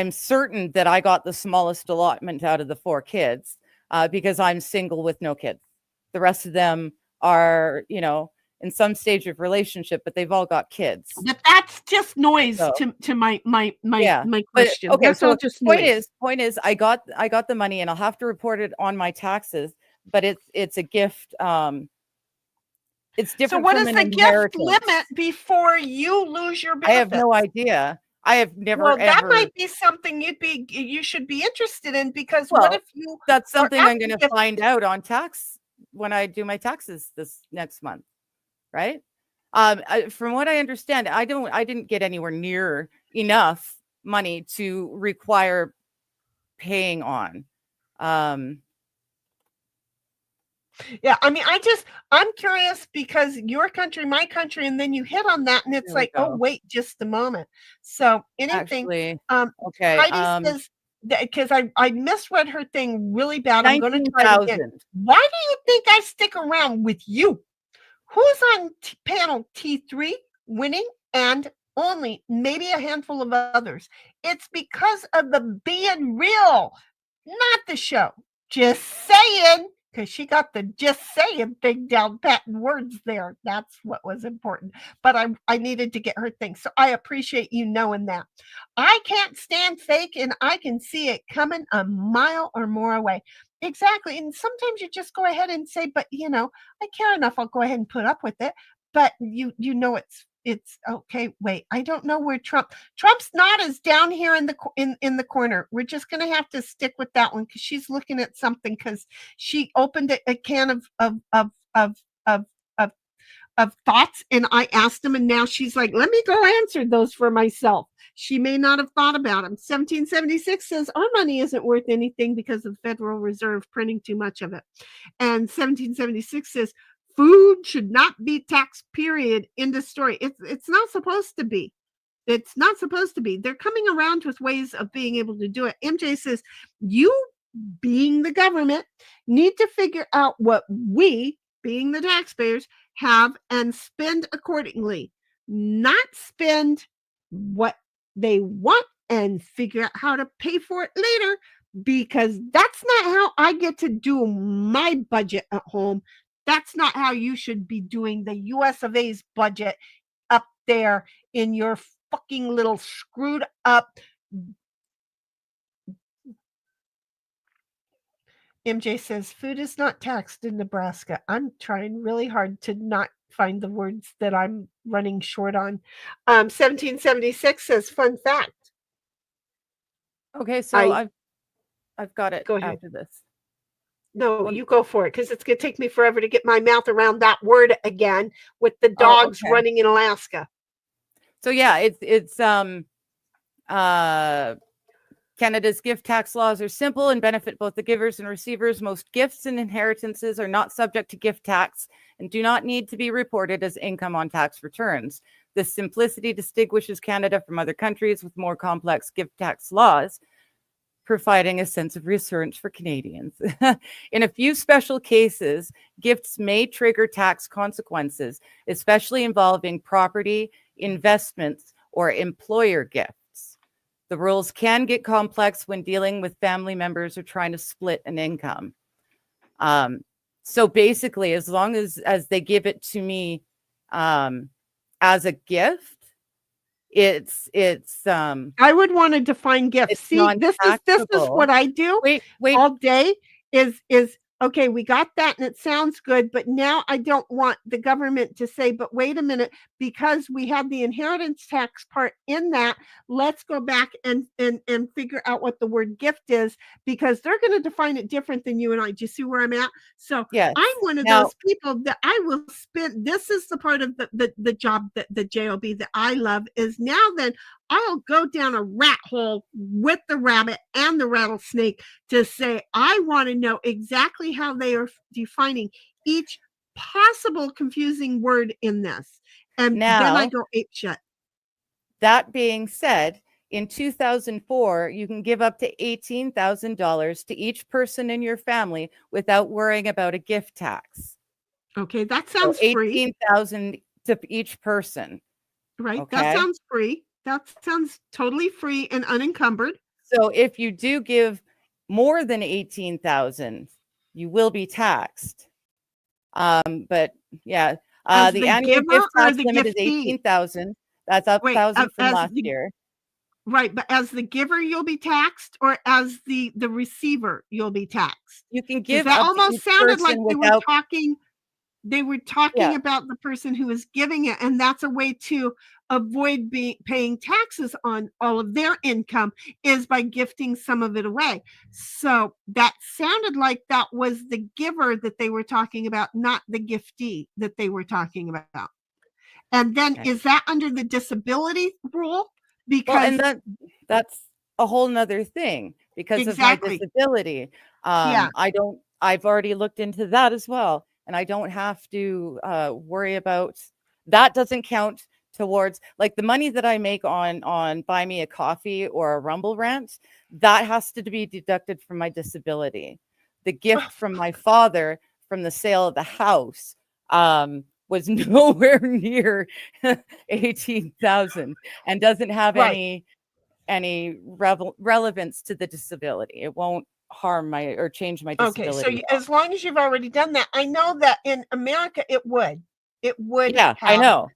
Speaker 3: certain that I got the smallest allotment out of the 4 kids because I'm single with no kids. The rest of them are, in some stage of relationship, but they've all got kids.
Speaker 2: But that's just noise to my question.
Speaker 3: Okay,
Speaker 2: that's
Speaker 3: so
Speaker 2: just
Speaker 3: point is I got the money and I'll have to report it on my taxes, but it's a gift. It's different. So what is the gift
Speaker 2: limit before you lose your benefits?
Speaker 3: I have no idea. I have never.
Speaker 2: Well, that might be something you should be interested in, because what if you?
Speaker 3: That's something I'm going to find out on tax when I do my taxes this next month, right? From what I understand, I didn't get anywhere near enough money to require paying on.
Speaker 2: Yeah, I mean, I'm curious because your country, my country, and then you hit on that, and it's like, oh, wait, just a moment. So anything.
Speaker 3: Actually,
Speaker 2: okay. Heidi says because I misread her thing really bad. I'm going to try it again.
Speaker 3: 19,000.
Speaker 2: Why do you think I stick around with you? Who's on panel T3 winning and only maybe a handful of others? It's because of the being real, not the show. Just saying, because she got the just saying thing down pat in words there. That's what was important. But I needed to get her thing. So I appreciate you knowing that. I can't stand fake, and I can see it coming a mile or more away. Exactly. And sometimes you just go ahead and say, but I care enough, I'll go ahead and put up with it. But you know it's okay. Wait, I don't know where Trump's not as down here in the corner. We're just gonna have to stick with that one because she's looking at something because she opened a can of thoughts, and I asked them, and now she's like, let me go answer those for myself. She may not have thought about them. 1776 says our money isn't worth anything because of the Federal Reserve printing too much of it. And 1776 says food should not be taxed, period. End of story. It's not supposed to be. It's not supposed to be. They're coming around with ways of being able to do it. MJ says, you being the government need to figure out what we, being the taxpayers, have and spend accordingly, not spend what they want and figure out how to pay for it later, because that's not how I get to do my budget at home. That's not how you should be doing the US of A's budget up there in your fucking little screwed up. MJ says, food is not taxed in Nebraska. I'm trying really hard to not find the words that I'm running short on. 1776 says, fun fact.
Speaker 3: Okay, so I've got it
Speaker 2: Go ahead.
Speaker 3: after this.
Speaker 2: No, you go for it, because it's going to take me forever to get my mouth around that word again with the dogs running in Alaska.
Speaker 3: So yeah, it's Canada's gift tax laws are simple and benefit both the givers and receivers. Most gifts and inheritances are not subject to gift tax and do not need to be reported as income on tax returns. This simplicity distinguishes Canada from other countries with more complex gift tax laws, providing a sense of reassurance for Canadians. In a few special cases, gifts may trigger tax consequences, especially involving property, investments, or employer gifts. The rules can get complex when dealing with family members or trying to split an income. So basically, as long as they give it to me as a gift, it's
Speaker 2: I would want to define gifts. See, this is what I do.
Speaker 3: Wait.
Speaker 2: All day is okay, we got that and it sounds good, but now I don't want the government to say, but wait a minute, because we had the inheritance tax part in that, let's go back and figure out what the word gift is, because they're going to define it different than you and I. Do you see where I'm at? So yes. I'm one of those people that I will spend, this is the part of the job that the JOB that I love, is now then I'll go down a rat hole with the rabbit and the rattlesnake to say, I want to know exactly how they are defining each possible confusing word in this. And now, then I go apeshit.
Speaker 3: That being said, in 2004, you can give up to $18,000 to each person in your family without worrying about a gift tax.
Speaker 2: Okay, that sounds free.
Speaker 3: $18,000 to each person.
Speaker 2: Right,
Speaker 3: okay?
Speaker 2: That sounds free. That sounds totally free and unencumbered.
Speaker 3: So if you do give more than 18,000, you will be taxed. But yeah, the annual gift tax limit is 18,000. That's up 1,000 from last year.
Speaker 2: Right, but as the giver, you'll be taxed, or as the receiver, you'll be taxed.
Speaker 3: You can give.
Speaker 2: That almost sounded like they were talking about the person who is giving it, and that's a way to avoid paying taxes on all of their income, is by gifting some of it away. So that sounded like that was the giver that they were talking about, not the giftee that they were talking about. And then is that under the disability rule? Because
Speaker 3: and that's a whole nother thing, because of my disability. I've already looked into that as well. And I don't have to worry about that. Doesn't count towards like the money that I make on buy me a coffee or a Rumble rant, that has to be deducted from my disability. The gift from my father from the sale of the house was nowhere near 18,000 and doesn't have
Speaker 2: Right.
Speaker 3: any relevance to the disability. It won't harm my or change my
Speaker 2: Okay, so
Speaker 3: disability.
Speaker 2: as long as you've already done that, I know that in America it would
Speaker 3: Yeah, I
Speaker 2: have,
Speaker 3: know.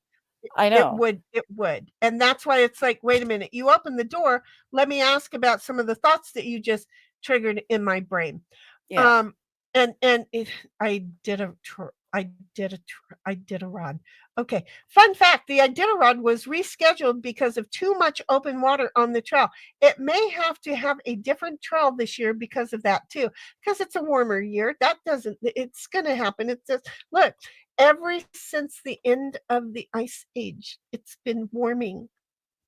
Speaker 2: it would. And that's why it's like, wait a minute, you open the door, let me ask about some of the thoughts that you just triggered in my brain.
Speaker 3: Yeah.
Speaker 2: And I did a rod. Okay. Fun fact, the Iditarod was rescheduled because of too much open water on the trail. It may have to have a different trail this year because of that too, because it's a warmer year. It's going to happen. It's just, look, ever since the end of the ice age, it's been warming.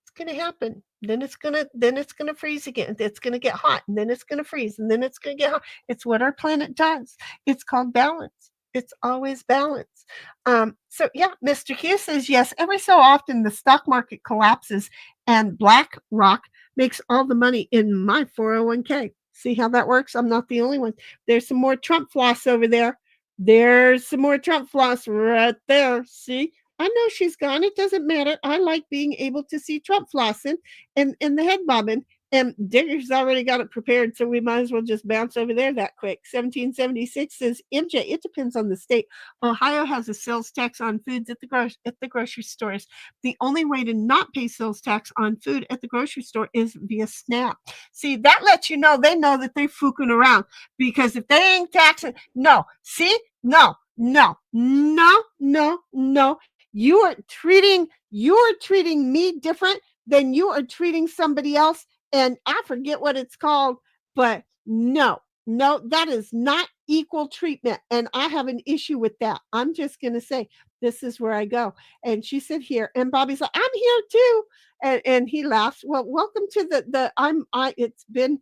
Speaker 2: It's going to happen. Then it's going to freeze again. It's going to get hot, and then it's going to freeze, and then it's going to get hot. It's what our planet does. It's called balance. It's always balance. So yeah, Mr. Q says yes. Every so often the stock market collapses and BlackRock makes all the money in my 401k. See how that works? I'm not the only one. There's some more Trump floss over there. There's some more Trump floss right there. See? I know she's gone. It doesn't matter. I like being able to see Trump flossing and the head bobbing. And Digger's already got it prepared, so we might as well just bounce over there that quick. 1776 says, MJ, it depends on the state. Ohio has a sales tax on foods at the grocery stores. The only way to not pay sales tax on food at the grocery store is via SNAP. See, that lets you know they know that they're fooking around, because if they ain't taxing, no. See? No. You are treating me different than you are treating somebody else. And I forget what it's called, but no, that is not equal treatment. And I have an issue with that. I'm just going to say, this is where I go. And she said here, and Bobby's like, I'm here too. And he laughs. Well, welcome to it's been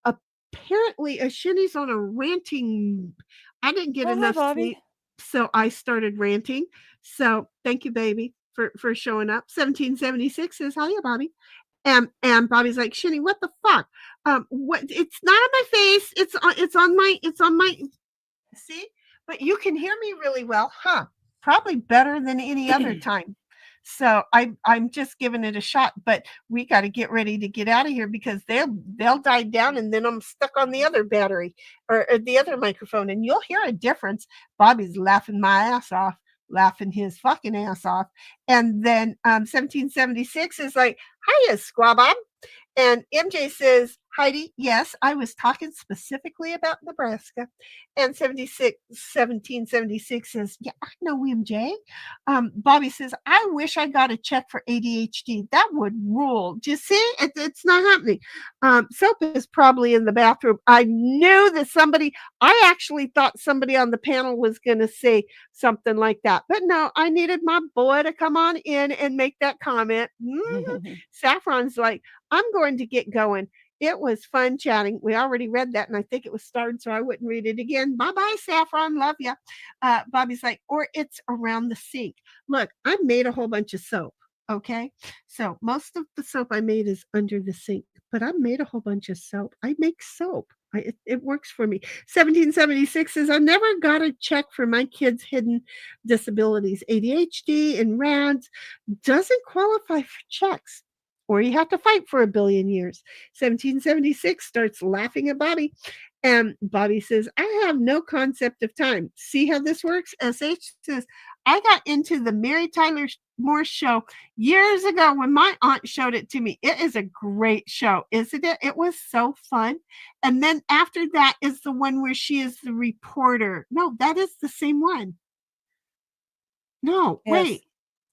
Speaker 2: apparently Sheni's on a ranting. I didn't get enough sleep, so I started ranting. So thank you, baby, for showing up. 1776 says, hiya, Bobby. And Bobby's like, Sheni, what the fuck? What? It's not on my face. It's on my. See, but you can hear me really well, huh? Probably better than any other time. So I'm just giving it a shot. But we got to get ready to get out of here, because they'll die down, and then I'm stuck on the other battery or the other microphone, and you'll hear a difference. Bobby's laughing my ass off. Laughing his fucking ass off. And then 1776 is like, hiya, Squabob. And MJ says, Heidi, yes, I was talking specifically about Nebraska. And 1776 says, yeah, I know MJ. Bobby says, I wish I got a check for ADHD. That would rule. Do you see? It's not happening. Soap is probably in the bathroom. I knew that I actually thought somebody on the panel was going to say something like that. But no, I needed my boy to come on in and make that comment. Saffron's like, I'm going to get going. It was fun chatting. We already read that, and I think it was starred, so I wouldn't read it again. Bye-bye, Saffron. Love ya. Bobby's like, or it's around the sink. Look, I made a whole bunch of soap, okay? So most of the soap I made is under the sink, but I made a whole bunch of soap. I make soap. It works for me. 1776 says, I never got a check for my kids' hidden disabilities. ADHD and RADS doesn't qualify for checks, or you have to fight for 1 billion years. 1776 starts laughing at Bobby. And Bobby says, I have no concept of time. See how this works? SH says, I got into the Mary Tyler Moore show years ago when my aunt showed it to me. It is a great show, isn't it? It was so fun. And then after that is the one where she is the reporter. No, that is the same one. No,
Speaker 3: Yes.
Speaker 2: wait.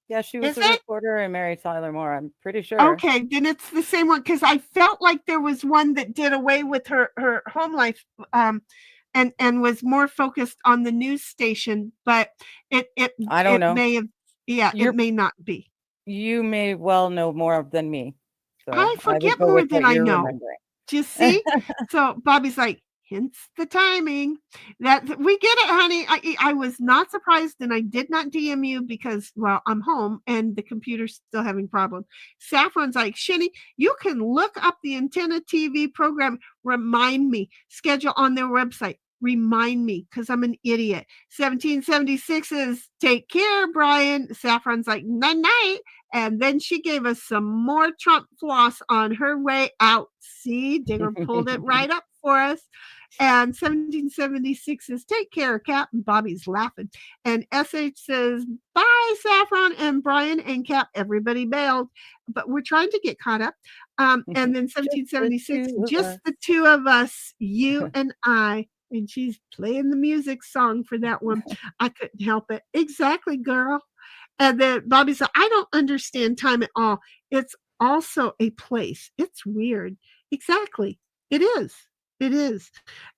Speaker 3: Yeah, she was
Speaker 2: Is
Speaker 3: a
Speaker 2: it?
Speaker 3: reporter in Mary Tyler Moore. I'm pretty sure.
Speaker 2: Okay, then it's the same one, because I felt like there was one that did away with her home life, and was more focused on the news station. But
Speaker 3: I don't know.
Speaker 2: may have, it may not be.
Speaker 3: You may well know more than me. So
Speaker 2: I
Speaker 3: would
Speaker 2: forget
Speaker 3: go
Speaker 2: more
Speaker 3: with
Speaker 2: than
Speaker 3: what
Speaker 2: I
Speaker 3: you're
Speaker 2: know.
Speaker 3: remembering.
Speaker 2: Do you see? So Bobby's like, hence the timing. That we get it, honey. I was not surprised, and I did not DM you because, well, I'm home and the computer's still having problems. Saffron's like, Sheni, you can look up the antenna TV program. Remind me. Schedule on their website. Remind me, because I'm an idiot. 1776 is take care, Brian. Saffron's like, night night. And then she gave us some more Trump floss on her way out. See, Digger pulled it right up for us. And 1776 says, take care, Cap. And Bobby's laughing. And SH says, bye, Saffron and Brian and Cap. Everybody bailed. But we're trying to get caught up. And then 1776, just the two of us, you and I. And she's playing the music song for that one. I couldn't help it. Exactly, girl. And then Bobby said, I don't understand time at all. It's also a place. It's weird. Exactly. It is. It is.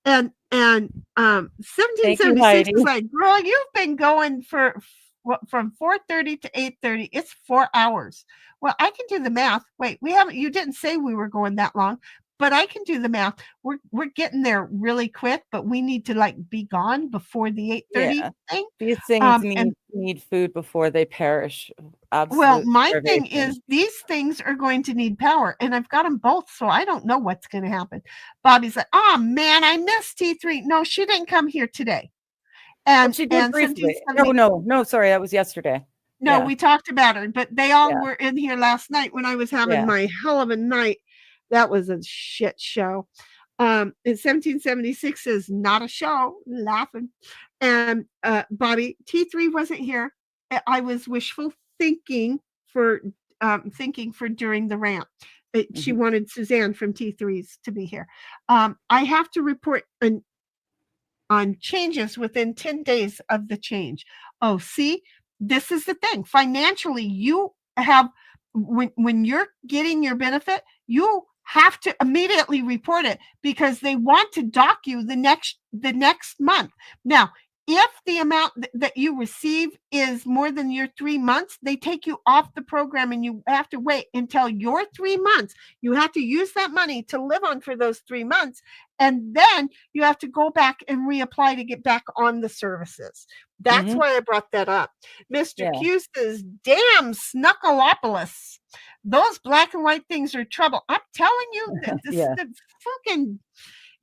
Speaker 2: And 1776 is like, girl, you've been going from 4:30 to 8:30. It's 4 hours. Well, I can do the math. Wait, you didn't say we were going that long, but I can do the math. We're getting there really quick, but we need to like be gone before the 8:30 thing.
Speaker 3: These things need food before they perish.
Speaker 2: Well, my thing is these things are going to need power, and I've got them both, so I don't know what's going to happen. Bobby's like, oh man, I missed T3. No, she didn't come here today. And
Speaker 3: she did briefly. No, sorry, that was yesterday.
Speaker 2: No, we talked about her, but they all were in here last night when I was having my hell of a night. That was a shit show. In 1776 is not a show, laughing. And Bobby, T3 wasn't here. I was wishful thinking for during the rant. She wanted Suzanne from T3s to be here. I have to report on changes within 10 days of the change. Oh, see, this is the thing. Financially, you have, when you're getting your benefit, you have to immediately report it because they want to dock you the next month. Now, if the amount that you receive is more than your 3 months, they take you off the program and you have to wait until your 3 months. You have to use that money to live on for those 3 months. And then you have to go back and reapply to get back on the services. That's why I brought that up. Mr. Q says, damn, Snuckleopolis. Those black and white things are trouble. I'm telling you,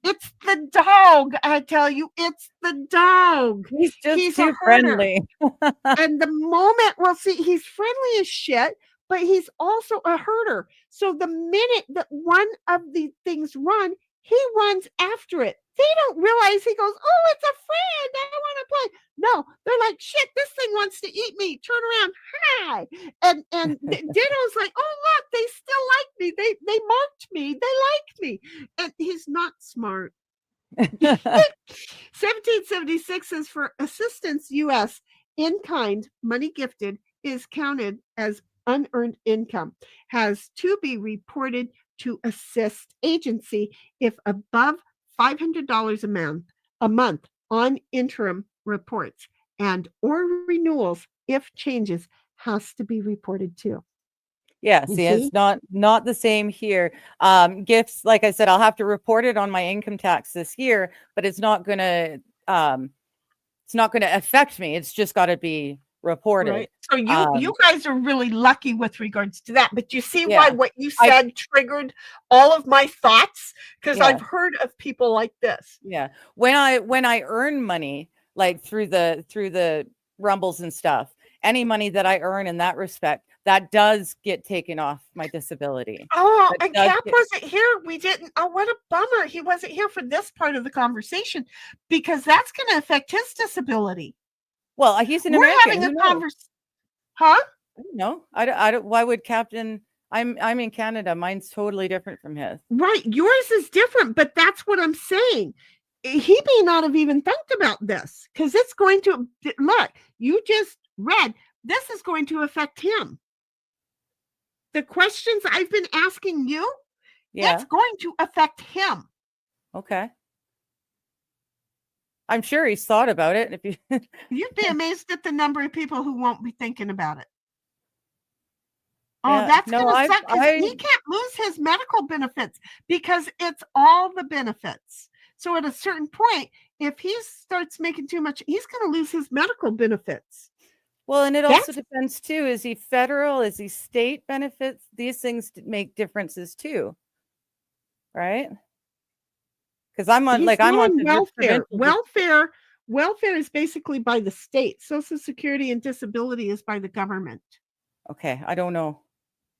Speaker 2: it's the dog. I tell you, it's the dog.
Speaker 3: He's too friendly.
Speaker 2: And the moment, well, see, he's friendly as shit, but he's also a herder. So the minute that one of the things run, he runs after it. They don't realize, he goes, oh, it's a friend. I want to play. No, they're like, shit, this thing wants to eat me. Turn around. Hi. And Ditto's like, oh, look, they still like me. They marked me. They liked me. And he's not smart. 1776 says for assistance U.S. in kind, money gifted is counted as unearned income, has to be reported to assist agency if above $500 a month on interim reports and or renewals if changes has to be reported too.
Speaker 3: Yeah, see, it's not the same here. Gifts, like I said, I'll have to report it on my income tax this year, but it's not gonna affect me. It's just got to be reported.
Speaker 2: Right. So you guys are really lucky with regards to that. But you see why what you said triggered all of my thoughts? Because I've heard of people like this.
Speaker 3: Yeah. When I earn money, like through the rumbles and stuff, any money that I earn in that respect, that does get taken off my disability.
Speaker 2: Oh, and Cap wasn't here. We didn't. Oh, what a bummer. He wasn't here for this part of the conversation because that's going to affect his disability.
Speaker 3: Well, he's an American. We're having a conversation.
Speaker 2: Huh?
Speaker 3: No, I don't. Why would Captain? I'm in Canada. Mine's totally different from his.
Speaker 2: Right, yours is different, but that's what I'm saying. He may not have even thought about this because it's going to look. You just read. This is going to affect him. The questions I've been asking you, it's going to affect him.
Speaker 3: Okay. I'm sure he's thought about it. If
Speaker 2: you'd be amazed at the number of people who won't be thinking about it. Oh, that's going to suck. He can't lose his medical benefits because it's all the benefits. So at a certain point, if he starts making too much, he's going to lose his medical benefits.
Speaker 3: Well, and it also
Speaker 2: That's-
Speaker 3: depends too. Is he federal? Is he state benefits? These things make differences too, right? Because I'm on,
Speaker 2: He's
Speaker 3: like, I'm
Speaker 2: not
Speaker 3: on
Speaker 2: welfare.
Speaker 3: provincial
Speaker 2: Welfare is basically by the state. Social Security and disability is by the government.
Speaker 3: Okay, I don't know.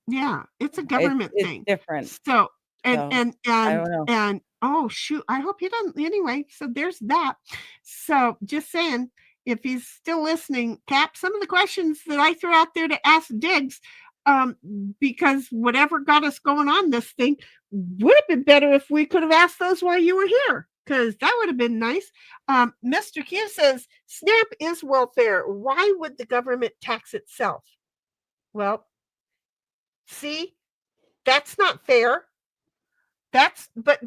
Speaker 2: Yeah, it's a government
Speaker 3: It's
Speaker 2: thing.
Speaker 3: different.
Speaker 2: So
Speaker 3: So,
Speaker 2: and
Speaker 3: I don't know.
Speaker 2: and oh shoot, I hope he doesn't anyway. So there's that. So just saying, if he's still listening, Cap, some of the questions that I threw out there to ask Diggs, because whatever got us going on this thing would have been better if we could have asked those while you were here, because that would have been nice. Mr. Q says, SNAP is welfare. Why would the government tax itself? Well, see, that's not fair. That's but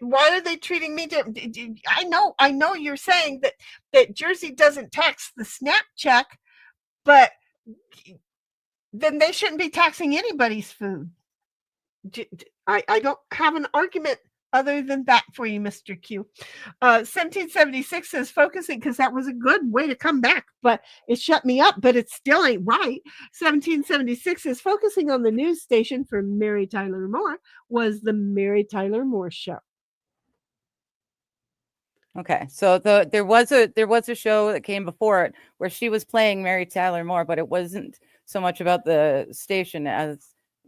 Speaker 2: why are they treating me different? I know you're saying that Jersey doesn't tax the SNAP check, but then they shouldn't be taxing anybody's food. I don't have an argument other than that for you, Mr. Q. 1776 says focusing, because that was a good way to come back, but it shut me up, but it still ain't right. 1776 is focusing on the news station for Mary Tyler Moore was the Mary Tyler Moore Show.
Speaker 3: Okay, so there was a show that came before it where she was playing Mary Tyler Moore, but it wasn't so much about the station as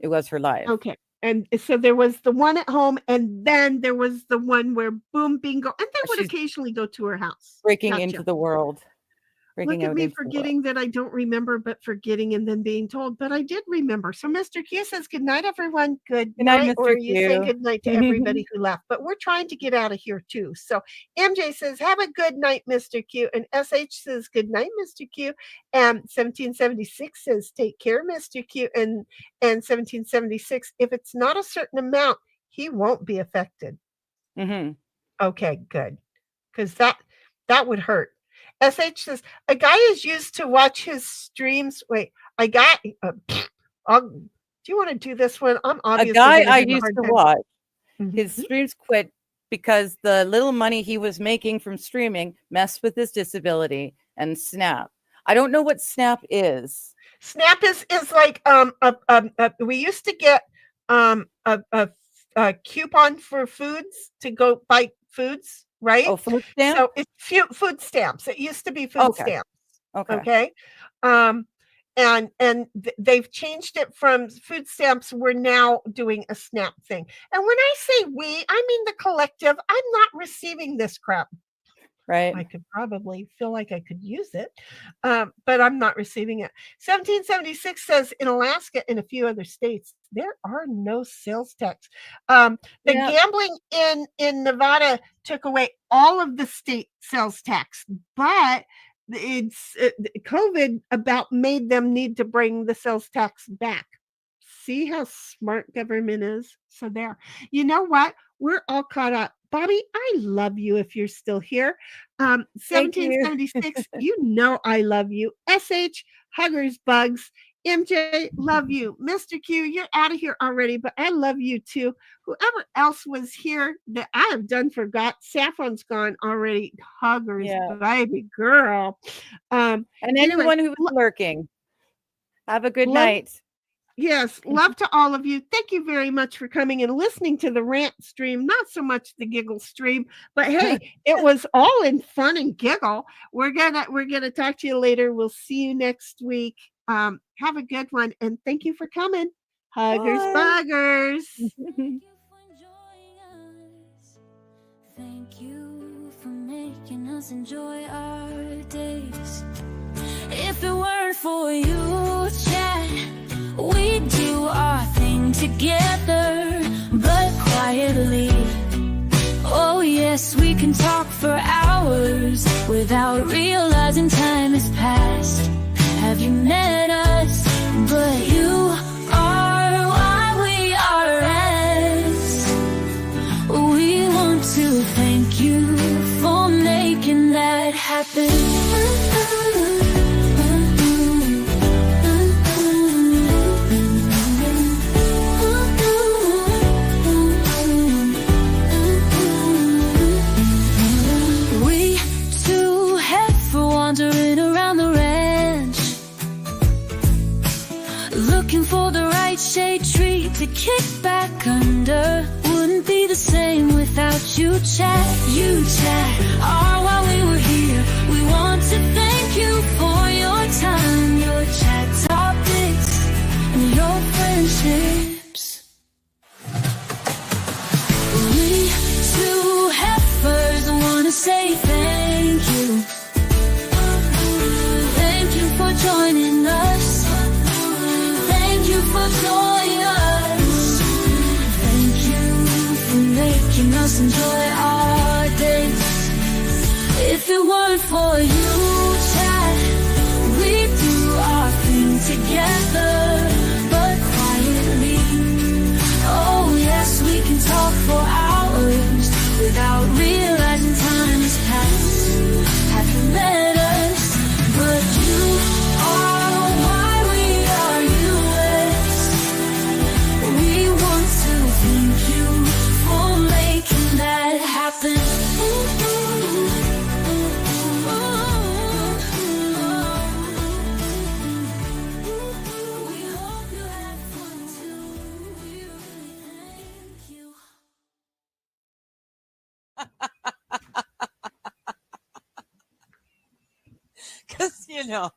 Speaker 3: it was her life.
Speaker 2: Okay. And so there was the one at home, and then there was the one where Boom Bingo, and they would
Speaker 3: She's
Speaker 2: occasionally go to her house.
Speaker 3: Breaking
Speaker 2: Gotcha.
Speaker 3: into the world.
Speaker 2: Look at me forgetting that I don't remember, but forgetting and then being told, but I did remember. So Mr. Q says, good night, everyone. Good night. Or you say good night to everybody who left, but we're trying to get out of here too. So MJ says, have a good night, Mr. Q. And SH says, good night, Mr. Q. And 1776 says, take care, Mr. Q. And 1776, if it's not a certain amount, he won't be affected.
Speaker 3: Mm-hmm.
Speaker 2: Okay, good. Because that would hurt. SH says, a guy is used to watch his streams. Wait, do you want to do this one? I'm obviously
Speaker 3: a guy
Speaker 2: gonna
Speaker 3: I
Speaker 2: have a
Speaker 3: used
Speaker 2: hard
Speaker 3: to
Speaker 2: time.
Speaker 3: watch.
Speaker 2: Mhm.
Speaker 3: His streams quit because the little money he was making from streaming messed with his disability and SNAP. I don't know what SNAP is.
Speaker 2: SNAP is like we used to get a coupon for foods to go buy foods, right?
Speaker 3: Oh, food stamp?
Speaker 2: So it's food stamps. It used to be food stamps.
Speaker 3: Okay.
Speaker 2: And they've changed it from food stamps. We're now doing a SNAP thing. And when I say we, I mean the collective. I'm not receiving this crap.
Speaker 3: Right.
Speaker 2: I could probably feel like I could use it, but I'm not receiving it. 1776 says in Alaska and a few other states, there are no sales tax. Gambling in Nevada took away all of the state sales tax, but COVID about made them need to bring the sales tax back. See how smart government is? So there. You know what? We're all caught up. Bobby, I love you if you're still here. 1776, you know I love you. SH, Huggers Bugs. MJ, love you. Mr. Q, you're out of here already, but I love you too. Whoever else was here that I have done forgot. Saffron's gone already. Huggers, baby girl.
Speaker 3: And anyone who was lurking, have a good night.
Speaker 2: Yes, love to all of you. Thank you very much for coming and listening to the rant stream. Not so much the giggle stream, but hey, it was all in fun and giggle. We're gonna talk to you later. We'll see you next week. Have a good one, and thank you for coming. Huggers, buggers.
Speaker 1: Thank you for making us enjoy our days. If it weren't for you, chat, we'd do our thing together, but quietly. Oh yes, we can talk for hours without realizing time has passed. Have you met us? But you are why we are as. We want to thank you for making that happen. You chat, all while we were here. We want to thank you for your time, your chat topics, and your friendships. We two heifers wanna say thank you. Thank you for joining us. Thank you for joining us. Thank you for making us enjoy our days. If it weren't for you, chat, we'd do our thing together, but quietly. Oh yes, we can talk for hours without realizing time has passed. Haven't met us, but you are why we are US. We want to thank you for making that happen. We hope you had fun too. We really thank you.
Speaker 3: Because, you know,